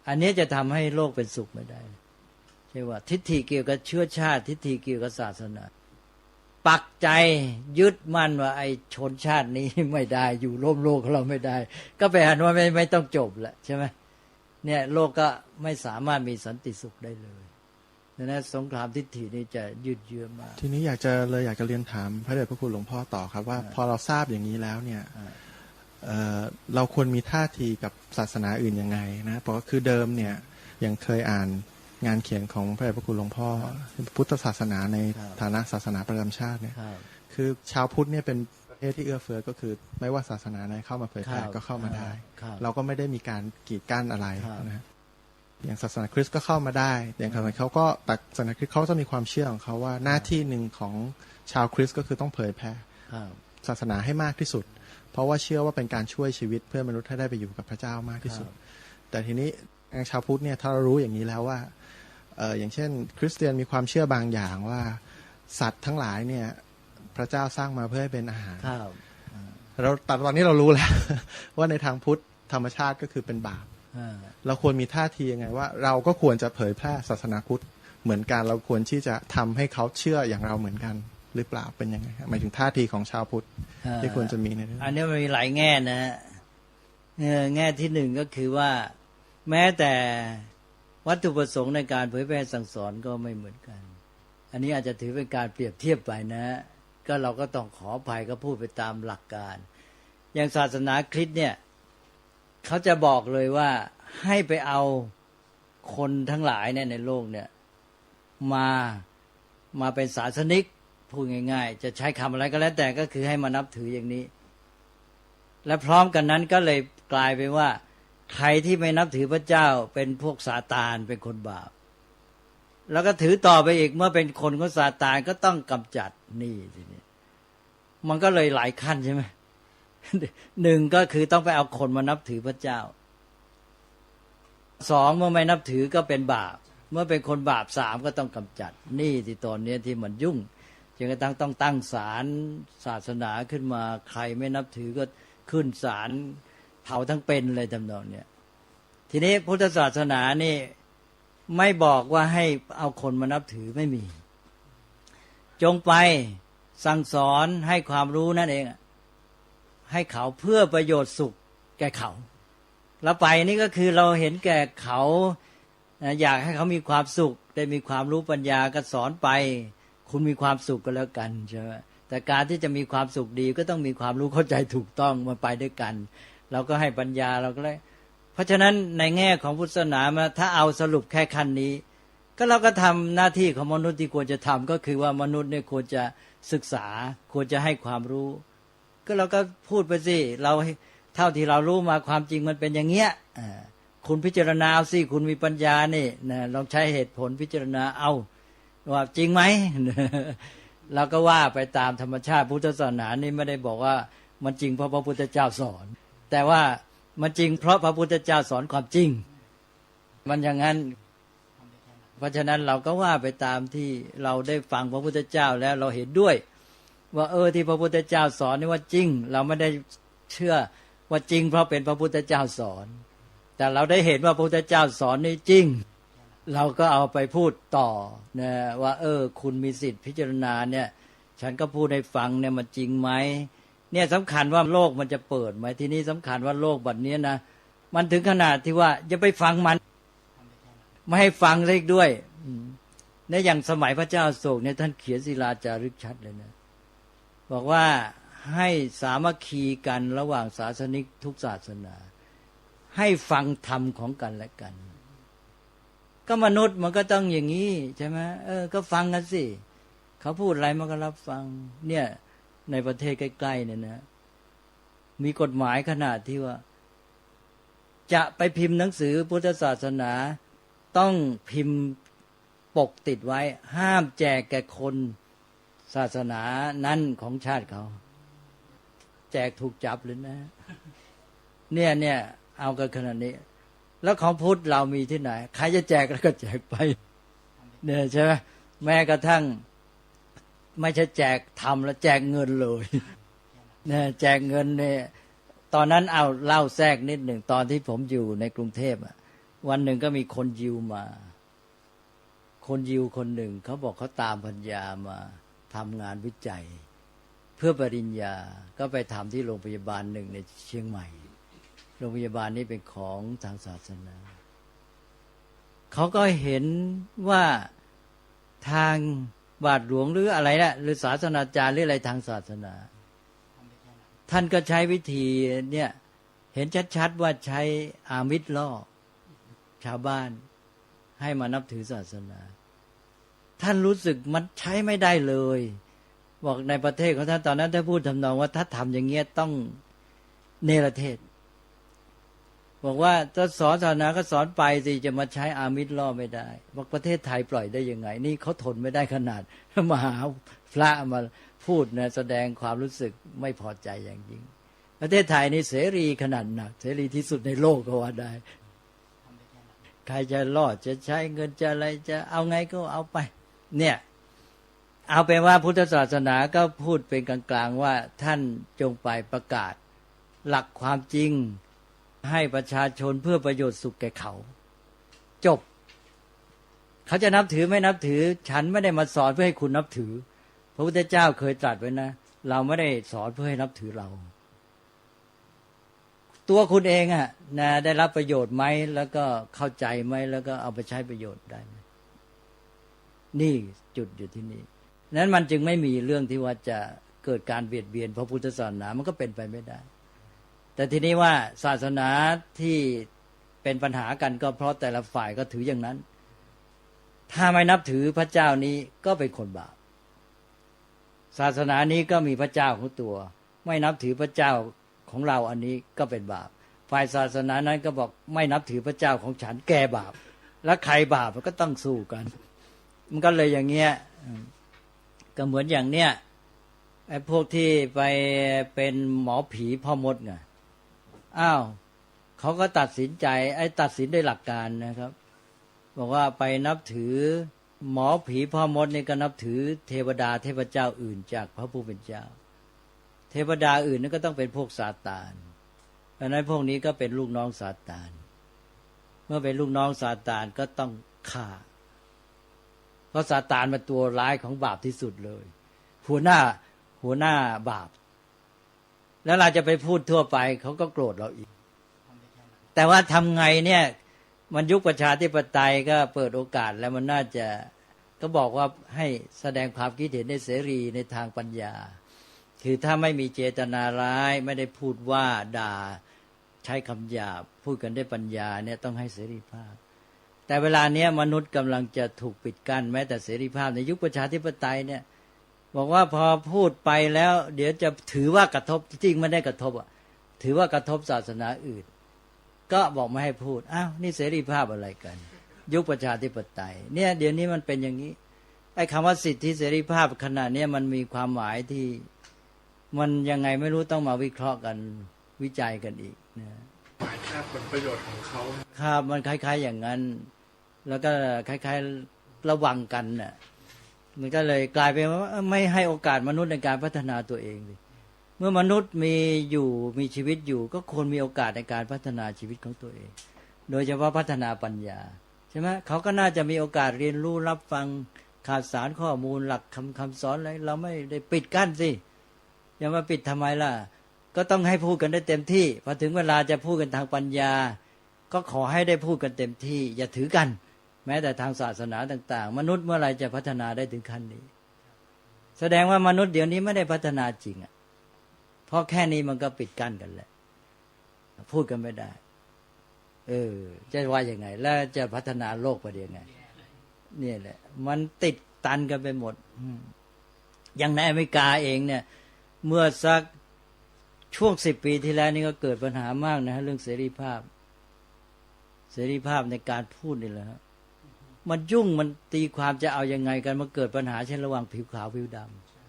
อันนี้จะทำให้โลกเป็นสุขไม่ได้ใช่ว่าทิฏฐิเกี่ยวกับเชื้อชาติทิฏฐิเกี่ยวกับศาสนาปักใจยึดมั่นว่าไอ้ชนชาตินี้ไม่ได้อยู่ร่วมโลกเราไม่ได้ก็แปลว่าไม่ต้องจบแหละใช่ไหมเนี่ยโลกก็ไม่สามารถมีสันติสุขได้เลยดังนั้นสงครามทิฏฐินี่จะยืดเยื้อมากทีนี้อยากจะเรียนถามพระเดชพระคุณหลวงพ่อต่อครับว่าพอเราทราบอย่างนี้แล้วเนี่ยเราควรมีท่าทีกับศาสนาอื่นยังไงนะเพราะคือเดิมเนี่ยยังเคยอ่านงานเขียนของพระเดชพระคุณหลวงพ่อพุทธศาสนาในฐานะศาสนาประจำชาติเนี่ยคือชาวพุทธเนี่ยเป็นประเทศที่เอื้อเฟื้อก็คือไม่ว่าศาสนาไหนเข้ามาเผยแพร่ก็เข้ามาได้เราก็ไม่ได้มีการกีดกั้นอะไรนะอย่างศาสนาคริสต์ก็เข้ามาได้อย่างเขาก็แต่ศาสนาคริสต์เขาจะมีความเชื่อของเขาว่าหน้าที่หนึ่งของชาวคริสต์ก็คือต้องเผยแพร่ศาสนาให้มากที่สุดเพราะว่าเชื่อว่าเป็นการช่วยชีวิตเพื่อมนุษย์ให้ได้ไปอยู่กับพระเจ้ามากที่สุดแต่ทีนี้ชาวพุทธเนี่ยถ้าเรารู้อย่างนี้แล้วว่าอย่างเช่นคริสเตียนมีความเชื่อบางอย่างว่าสัตว์ทั้งหลายเนี่ยพระเจ้าสร้างมาเพื่อให้เป็นอาหารแต่ตอนนี้เรารู้แล้ว ว่าในทางพุทธธรรมชาติก็คือเป็นบาปเราควรมีท่าทียังไงว่าเราก็ควรจะเผยแพร่ศาสนาพุทธเหมือนกันเราควรที่จะทำให้เขาเชื่ออย่างเราเหมือนกันหรือเปล่าเป็นยังไงหมายถึงท่าทีของชาวพุทธที่ควรจะมีในเรื่องอันนี้มันมีหลายแง่นะฮะแง่ที่หนึ่งก็คือว่าแม้แต่วัตถุประสงค์ในการเผยแพร่สั่งสอนก็ไม่เหมือนกันอันนี้อาจจะถือเป็นการเปรียบเทียบไปนะก็เราก็ต้องขออภัยก็พูดไปตามหลักการอย่างศาสนาคริสต์เนี่ยเขาจะบอกเลยว่าให้ไปเอาคนทั้งหลายเนี่ยในโลกเนี่ยมาเป็นศาสนิกพูดง่ายๆจะใช้คำอะไรก็แล้วแต่ก็คือให้มานับถืออย่างนี้และพร้อมกันนั้นก็เลยกลายเป็นว่าใครที่ไม่นับถือพระเจ้าเป็นพวกซาตานเป็นคนบาปแล้วก็ถือต่อไปอีกเมื่อเป็นคนของซาตานก็ต้องกำจัดนี่ทีนี้มันก็เลยหลายขั้นใช่ไหมหนึ่งก็คือต้องไปเอาคนมานับถือพระเจ้าสองเมื่อไม่นับถือก็เป็นบาปเมื่อเป็นคนบาปสามก็ต้องกำจัดนี่ที่ตอนนี้ที่มันยุ่งจนกระทั่งต้องตั้งศาลศาสนาขึ้นมาใครไม่นับถือก็ขึ้นศาลเผาทั้งเป็นเลยทำนองเนี้ยทีนี้พุทธศาสนานี่ไม่บอกว่าให้เอาคนมานับถือไม่มีจงไปสั่งสอนให้ความรู้นั่นเองให้เขาเพื่อประโยชน์สุขแก่เขา เราไปนี่ก็คือเราเห็นแก่เขาอยากให้เขามีความสุขได้มีความรู้ปัญญาก็สอนไปคุณมีความสุขก็แล้วกันใช่ไหมแต่การที่จะมีความสุขดีก็ต้องมีความรู้เข้าใจถูกต้องมาไปด้วยกันเราก็ให้ปัญญาเราก็เลยเพราะฉะนั้นในแง่ของพุทธศาสนามาถ้าเอาสรุปแค่ขั้นนี้ก็เราก็ทำหน้าที่ของมนุษย์ที่ควรจะทำก็คือว่ามนุษย์เนี่ยควรจะศึกษาควรจะให้ความรู้ก็เราก็พูดไปสิเราเท่าที่เรารู้มาความจริงมันเป็นอย่างเงี้ยคุณพิจารณาเอาสิคุณมีปัญญานี่นะลองใช้เหตุผลพิจารณาเอาว่าจริงไหม เราก็ว่าไปตามธรรมชาติพุทธศาสนานี่ไม่ได้บอกว่ามันจริงเพราะพระพุทธเจ้าสอนแต่ว่ามันจริงเพราะพระพุทธเจ้าสอนความจริงมันอย่างนั้นเพราะฉะนั้นเราก็ว่าไปตามที่เราได้ฟังพระพุทธเจ้าแล้วเราเห็นด้วยว่าที่พระพุทธเจ้าสอนนี่ว่าจริงเราไม่ได้เชื่อว่าจริงเพราะเป็นพระพุทธเจ้าสอนแต่เราได้เห็นว่าพระพุทธเจ้าสอนนี่จริงเราก็เอาไปพูดต่อนะว่าคุณมีสิทธิพิจารณาเนี่ยฉันก็พูดให้ฟังเนี่ยมันจริงไหมเนี่ยสำคัญว่าโลกมันจะเปิดไหมทีนี้สำคัญว่าโลกบัดนี้นะมันถึงขนาดที่ว่าอย่าไปฟังมันไม่ให้ฟังเลยด้วยในอย่างสมัยพระเจ้าอโศกเนี่ยท่านเขียนศิลาจารึกชัดเลยนะบอกว่าให้สามัคคีกันระหว่างศาสนิกทุกศาสนาให้ฟังธรรมของกันและกันก็มนุษย์มันก็ต้องอย่างนี้ใช่ไหมก็ฟังกันสิเขาพูดอะไรมันก็รับฟังเนี่ยในประเทศใกล้ๆเนี่ยนะมีกฎหมายขนาดที่ว่าจะไปพิมพ์หนังสือพุทธศาสนาต้องพิมพ์ปกติดไว้ห้ามแจกแก่คนศาสนานั้นของชาติเขาแจกถูกจับเลยนะเนี่ยเอากันขนาดนี้แล้วของพุทธเรามีที่ไหนใครจะแจกแล้วก็แจกไปเนี่ยใช่ไหมแม้กระทั่งไม่ใช่แจกทำแล้วแจกเงินเลยเนี่ยแจกเงินเนี่ยตอนนั้นเอาเล่าแทรกนิดหนึ่งตอนที่ผมอยู่ในกรุงเทพวันหนึ่งก็มีคนยิวมาคนยิวคนหนึ่งเขาบอกเขาตามปัญญามาทำงานวิจัยเพื่อปริญญาก็ไปทำที่โรงพยาบาลหนึ่งในเชียงใหม่โรงพยาบาลนี้เป็นของทางศาสนาเขาก็เห็นว่าทางบาทหลวงหรืออะไรนะหรือศาสนาจารย์หรืออะไรทางศาสนาท่านก็ใช้วิธีเนี่ยเห็นชัดๆว่าใช้อามิตรล่อชาวบ้านให้มานับถือศาสนาท่านรู้สึกมันใช้ไม่ได้เลยบอกในประเทศของท่านตอนนั้นท่านพูดทำนองว่าถ้าทำอย่างเงี้ยต้องเนรเทศบอกว่าถ้าสอนศาสนาก็สอนไปสิจะมาใช้อามิตรล่อไม่ได้บอกประเทศไทยปล่อยได้ยังไงนี่เขาทนไม่ได้ขนาดมาหาพระมาพูดนะแสดงความรู้สึกไม่พอใจอย่างยิ่งประเทศไทยนี่เสรีขนาดหนักเสรีที่สุดในโลกก็ว่าได้ใครจะรอดจะใช้เงินจะอะไรจะเอาไงก็เอาไปเนี่ยเอาเป็นว่าพุทธศาสนาก็พูดเป็นกลางๆว่าท่านจงไปประกาศหลักความจริงให้ประชาชนเพื่อประโยชน์สุขแก่เขาจบเขาจะนับถือไม่นับถือฉันไม่ได้มาสอนเพื่อให้คุณนับถือพระพุทธเจ้าเคยตรัสไว้นะเราไม่ได้สอนเพื่อให้นับถือเราตัวคุณเองนะได้รับประโยชน์ไหมแล้วก็เข้าใจไหมแล้วก็เอาไปใช้ประโยชน์ได้ไหมนี่จุดอยู่ที่นี่นั้นมันจึงไม่มีเรื่องที่ว่าจะเกิดการเบียดเบียนพระพุทธศาสนามันก็เป็นไปไม่ได้แต่ทีนี้ว่าศาสนาที่เป็นปัญหากันก็เพราะแต่ละฝ่ายก็ถืออย่างนั้นถ้าไม่นับถือพระเจ้านี้ก็เป็นคนบาปศาสนานี้ก็มีพระเจ้าของตัวไม่นับถือพระเจ้าของเราอันนี้ก็เป็นบาปฝ่ายศาสนานั้นก็บอกไม่นับถือพระเจ้าของฉันแกบาปแล้วใครบาปมันก็ต้องสู้กันมันก็เลยอย่างเงี้ยก็เหมือนอย่างเนี้ยไอ้พวกที่ไปเป็นหมอผีพ่อมดไงเขาก็ตัดสินใจตัดสินด้วยหลักการนะครับบอกว่าไปนับถือหมอผีพ่อมดนี่ก็นับถือเทวดาเทพเจ้าอื่นจากพระผู้เป็นเจ้าเทวดาอื่นนั่นก็ต้องเป็นพวกซาตานเพราะนั้นพวกนี้ก็เป็นลูกน้องซาตานเมื่อเป็นลูกน้องซาตานก็ต้องฆ่าเพราะซาตานเป็นตัวร้ายของบาปที่สุดเลยหัวหน้าบาปแล้วเราจะไปพูดทั่วไปเขาก็โกรธเราอีก แต่ว่าทำไงเนี่ยมันยุคประชาธิปไตยก็เปิดโอกาสแล้วมันน่าจะก็บอกว่าให้แสดงความคิดเห็นในเสรีในทางปัญญาคือถ้าไม่มีเจตนาร้ายไม่ได้พูดว่าด่าใช้คำหยาบพูดกันด้วยปัญญาเนี่ยต้องให้เสรีภาพแต่เวลาเนี้ยมนุษย์กำลังจะถูกปิดกั้นแม้แต่เสรีภาพในยุคประชาธิปไตยเนี่ยบอกว่าพอพูดไปแล้วเดี๋ยวจะถือว่ากระทบจริงไม่ได้กระทบอ่ะถือว่ากระทบศาสนาอื่นก็บอกไม่ให้พูดอ้าวนี่เสรีภาพอะไรกันยุคประชาธิปไตยเนี่ยเดี๋ยวนี้มันเป็นอย่างนี้ไอ้คำว่าสิทธิเสรีภาพขณะนี้มันมีความหมายที่มันยังไงไม่รู้ต้องมาวิเคราะห์กันวิจัยกันอีกนะหมายแค่ผลประโยชน์ของเขาครับมันคล้ายๆอย่างนั้นแล้วก็คล้ายๆระวังกันน่ะมันก็เลยกลายเป็นว่าไม่ให้โอกาสมนุษย์ในการพัฒนาตัวเองเลยเมื่อมนุษย์มีชีวิตอยู่ก็ควรมีโอกาสในการพัฒนาชีวิตของตัวเองโดยเฉพาะพัฒนาปัญญาใช่ไหมเขาก็น่าจะมีโอกาสเรียนรู้รับฟังข่าวสารข้อมูลหลักคำสอนอะไรเราไม่ได้ปิดกั้นสิอย่ามาปิดทำไมล่ะก็ต้องให้พูดกันได้เต็มที่พอถึงเวลาจะพูดกันทางปัญญาก็ขอให้ได้พูดกันเต็มที่อย่าถือกันแม้แต่ทางศาสนาต่างๆมนุษย์เมื่อไรจะพัฒนาได้ถึงขั้นนี้แสดงว่ามนุษย์เดี๋ยวนี้ไม่ได้พัฒนาจริงอ่ะเพราะแค่นี้มันก็ปิดกั้นกันแหละพูดกันไม่ได้จะว่ายังไงแล้วจะพัฒนาโลกไปยังไงนี่แหละมันติดตันกันไปหมดอย่างในอเมริกาเองเนี่ยเมื่อสักช่วง10 ปีที่แล้วนี่ก็เกิดปัญหามากนะฮะเรื่องเสรีภาพในการพูดนี่แหละฮะมันยุ่งมันตีความจะเอายังไงกันมาเกิดปัญหาเช่นระหว่างผิวขาวผิวด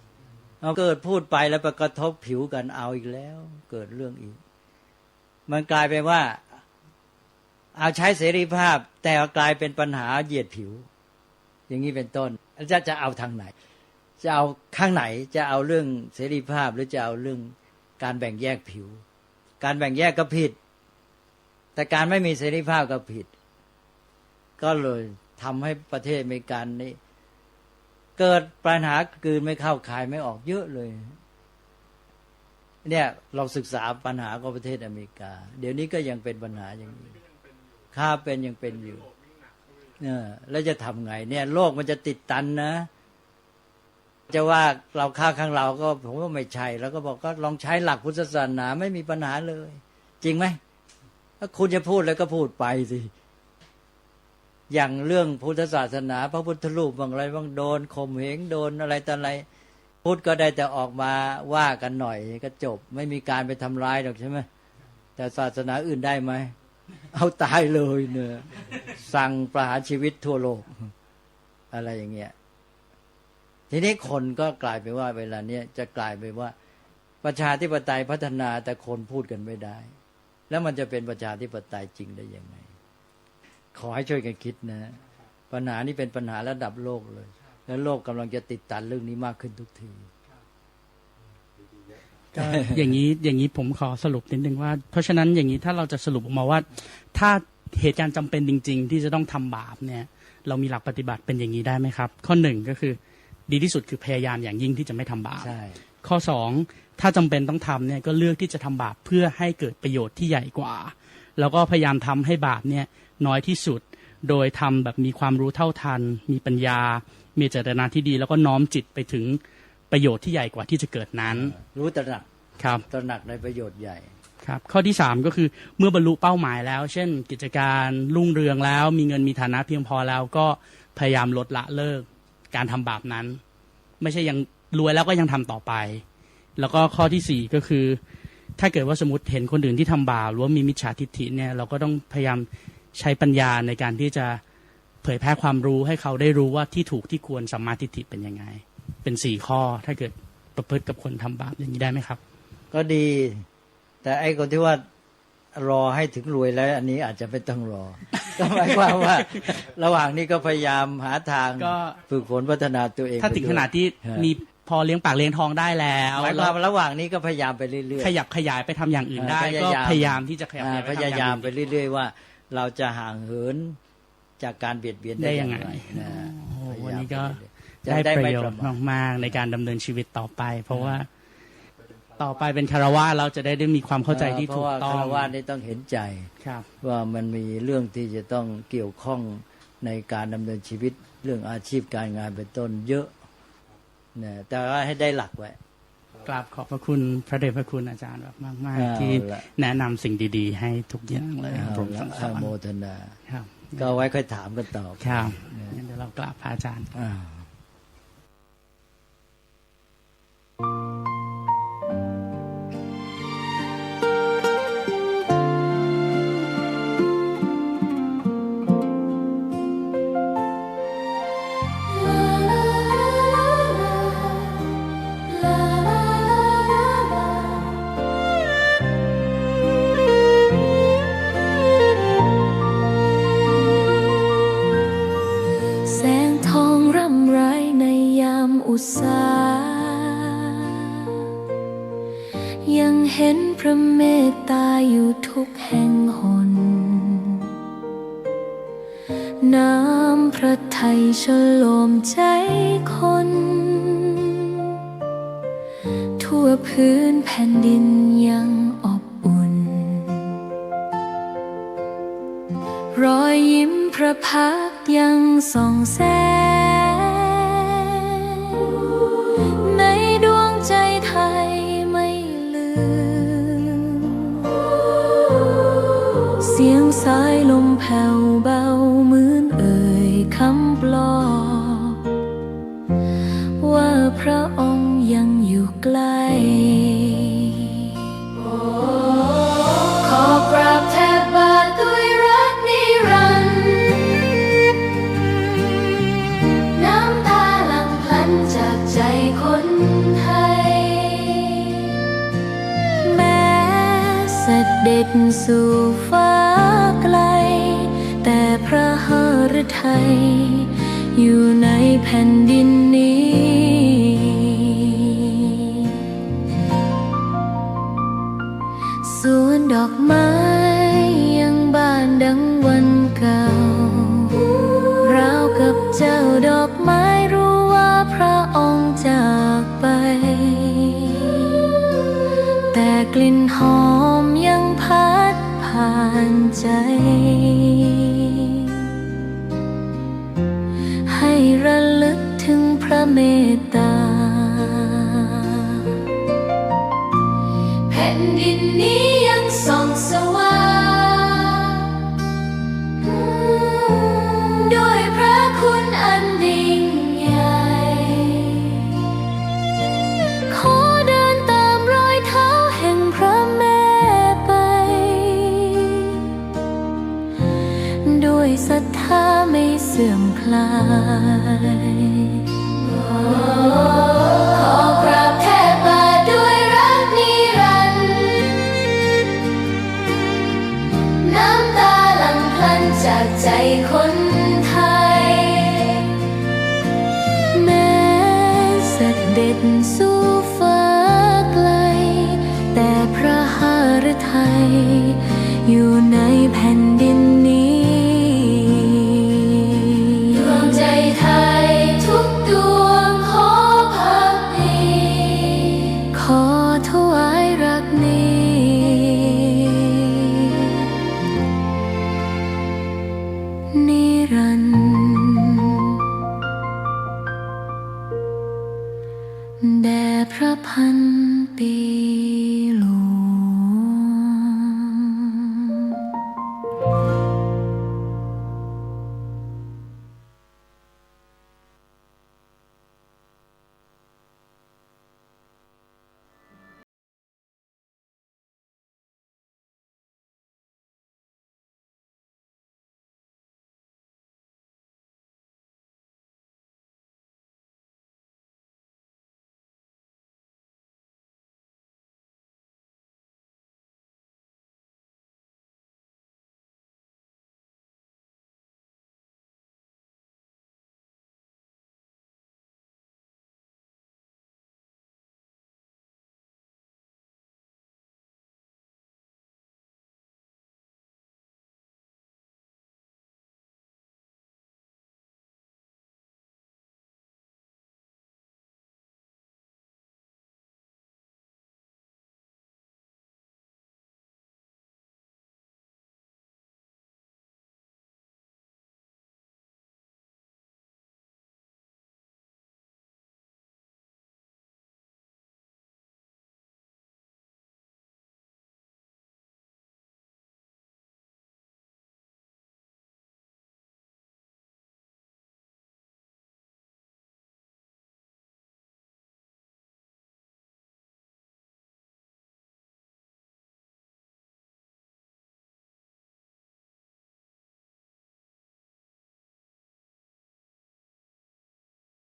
ำเอาเกิดพูดไปแล้วไปกระทบผิวกันเอาอีกแล้วเกิดเรื่องอีกมันกลายเป็นว่าเอาใช้เสรีภาพแต่กลายเป็นปัญหาเหยียดผิวอย่างนี้เป็นต้นจะเอาทางไหนจะเอาข้างไหนจะเอาเรื่องเสรีภาพหรือจะเอาเรื่องการแบ่งแยกผิวการแบ่งแยกก็ผิดแต่การไม่มีเสรีภาพก็ผิดก็เลยทำให้ประเทศอเมริกันนี่เกิดปัญหากลืนไม่เข้าคายไม่ออกเยอะเลยเนี่ยเราศึกษาปัญหาของประเทศอเมริกาเดี๋ยวนี้ก็ยังเป็นปัญหาอย่างนี้ค่าเป็นยังเป็นอยู่แล้วจะทำไงเนี่ยโลกมันจะติดตันนะจะว่าเราค่าข้างเราก็ผมว่าไม่ใช่แล้วก็บอกก็ลองใช้หลักพุทธศาสนาไม่มีปัญหาเลยจริงไหมถ้าคุณจะพูดแล้วก็พูดไปสิอย่างเรื่องพุทธศาสนาพระพุทธรูปบางอะไรบางโดนข่มเหงโดนอะไรต่ออะไรพุทธก็ได้แต่ออกมาว่ากันหน่อยก็จบไม่มีการไปทำร้ายหรอกใช่ไหมแต่ศาสนาอื่นได้ไหมเอาตายเลยเนี่ยสั่งประหารชีวิตทั่วโลกอะไรอย่างเงี้ยทีนี้คนก็กลายเป็นว่าเวลาเนี้ยจะกลายเป็นว่าประชาธิปไตยพัฒนาแต่คนพูดกันไม่ได้แล้วมันจะเป็นประชาธิปไตยจริงได้ยังไงขอให้ช่วยกันคิดนะปัญหานี้เป็นปัญหาระดับโลกเลยแล้วโลกกำลังจะติดตันเรื่องนี้มากขึ้นทุกทีก็อย่างนี้ผมขอสรุปนิดนึงว่าเพราะฉะนั้นอย่างนี้ถ้าเราจะสรุปออกมาว่าถ้าเหตุการณ์จำเป็นจริงๆที่จะต้องทำบาปเนี่ยเรามีหลักปฏิบัติเป็นอย่างนี้ได้ไหมครับข้อ1ก็คือดีที่สุดคือพยายามอย่างยิ่งที่จะไม่ทำบาปข้อ2ถ้าจำเป็นต้องทำเนี่ยก็เลือกที่จะทำบาปเพื่อให้เกิดประโยชน์ที่ใหญ่กว่าแล้วก็พยายามทำให้บาปเนี่ยน้อยที่สุดโดยทำแบบมีความรู้เท่าทันมีปัญญามีเจตนาที่ดีแล้วก็น้อมจิตไปถึงประโยชน์ที่ใหญ่กว่าที่จะเกิดนั้นรู้ตระหนักครับตระหนักในประโยชน์ใหญ่ครับข้อที่3ก็คือเมื่อบรรลุเป้าหมายแล้วเช่นกิจการรุ่งเรืองแล้วมีเงินมีฐานะเพียงพอแล้วก็พยายามลดละเลิกการทำบาปนั้นไม่ใช่ยังรวยแล้วก็ยังทำต่อไปแล้วก็ข้อที่4ก็คือถ้าเกิดว่าสมมติเห็นคนอื่นที่ทำบาปหรือว่ามีมิจฉาทิฏฐิเนี่ยเราก็ต้องพยายามใช้ปัญญาในการที่จะเผยแพร่ความรู้ให้เขาได้รู้ว่าที่ถูกที่ควรสัมมาทิฏฐิเป็นยังไงเป็น4ข้อถ้าเกิดประพฤติกับคนทำบาปอย่างนี้ได้ไหมครับก็ดีแต่ไอ้คนที่ว่ารอให้ถึงรวยแล้วอันนี้อาจจะไม่ต้องรอ ก็หมายความว่าระหว่างนี้ก็พยายามหาทางฝึกฝนพัฒนาตัวเองถ้าถึงขนาดที่มีพอเลี้ยงปากเลี้ยงท้องได้แล้วหมายความระหว่างนี้ก็พยายามไปเรื่อยๆขยับขยายไปทำอย่างอื่นได้ก็พยายามที่จะพยายามไปเรื่อยๆว่าเราจะห่างเหินจากการเบียดเบียนได้ยังไงวันนี้ก็ได้ประโยชน์มากๆในการดำเนินชีวิตต่อไปเพราะว่า ต่อไปเป็นคารวะเราจะได้มีความเข้าใจที่ถูกต้อง เพราะว่าคารวะนี่ต้องเห็นใจว่ามันมีเรื่องที่จะต้องเกี่ยวข้องในการดำเนินชีวิตเรื่องอาชีพการงานเป็นต้นเยอะเนี่ยแต่ว่าให้ได้หลักไว้กราบขอบพระคุณพระเดชพระคุณอาจารย์แบบมากๆที่แนะนำสิ่งดีๆให้ทุกอย่างเลยครับผมอนุโมทนาก็ไว้ค่อยถามกันต่อครับงั้นเดี๋ยวเรากราบพระอาจารย์อุตสายังเห็นพระเมตตาอยู่ทุกแห่งหนน้ำพระทัยฉโลมใจคนทั่วพื้นแผ่นดินยังอบอุ่นรอยยิ้มพระพักตร์ยังส่องแสในดวงใจไทยไม่ลืมเสียงสายลมแผ่วเบาเหมือนเอ่ยคำปลอบว่าพระองค์ยังอยู่ใกล้ขอกราบแทบบาทด้วยรักนิรันดร์น้ำตาหลั่งพลันจากใจคนไทยแม้เสด็จสู่ฟ้าไกลแต่พระหฤทัยอยู่ในแผ่นดินนี้สวนดอกไม้ยังบานดังวันเก่าราวกับเจ้าดอกไม้รู้ว่าพระองค์จากไปแต่กลิ่นหอมยังพัดผ่านใจให้ระลึกถึงพระเมตตาแผ่นดินนี้ยังส่องสว่างด้วยพระคุณอันยิ่งใหญ่ขอเดินตามรอยเท้าแห่งพระแม่ไปด้วยศรัทธาไม่เสื่อมคลายขอกราบแทบบาทด้วยรักนิรันดร์น้ำตาหลั่งพลันจากใจคนไทยแม้เสด็จสู่ฟ้าไกลแต่พระหฤทัยอยู่ในแผ่นดินนี้ดวงใจไทยทุกดวงขอพักดีขอถวายรักนี้นิรันดร์แด่พระพันปีหลวง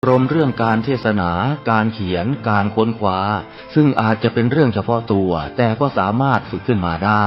รมเรื่องการเทศนา การเขียน การค้นคว้าซึ่งอาจจะเป็นเรื่องเฉพาะตัวแต่ก็สามารถฝึกขึ้นมาได้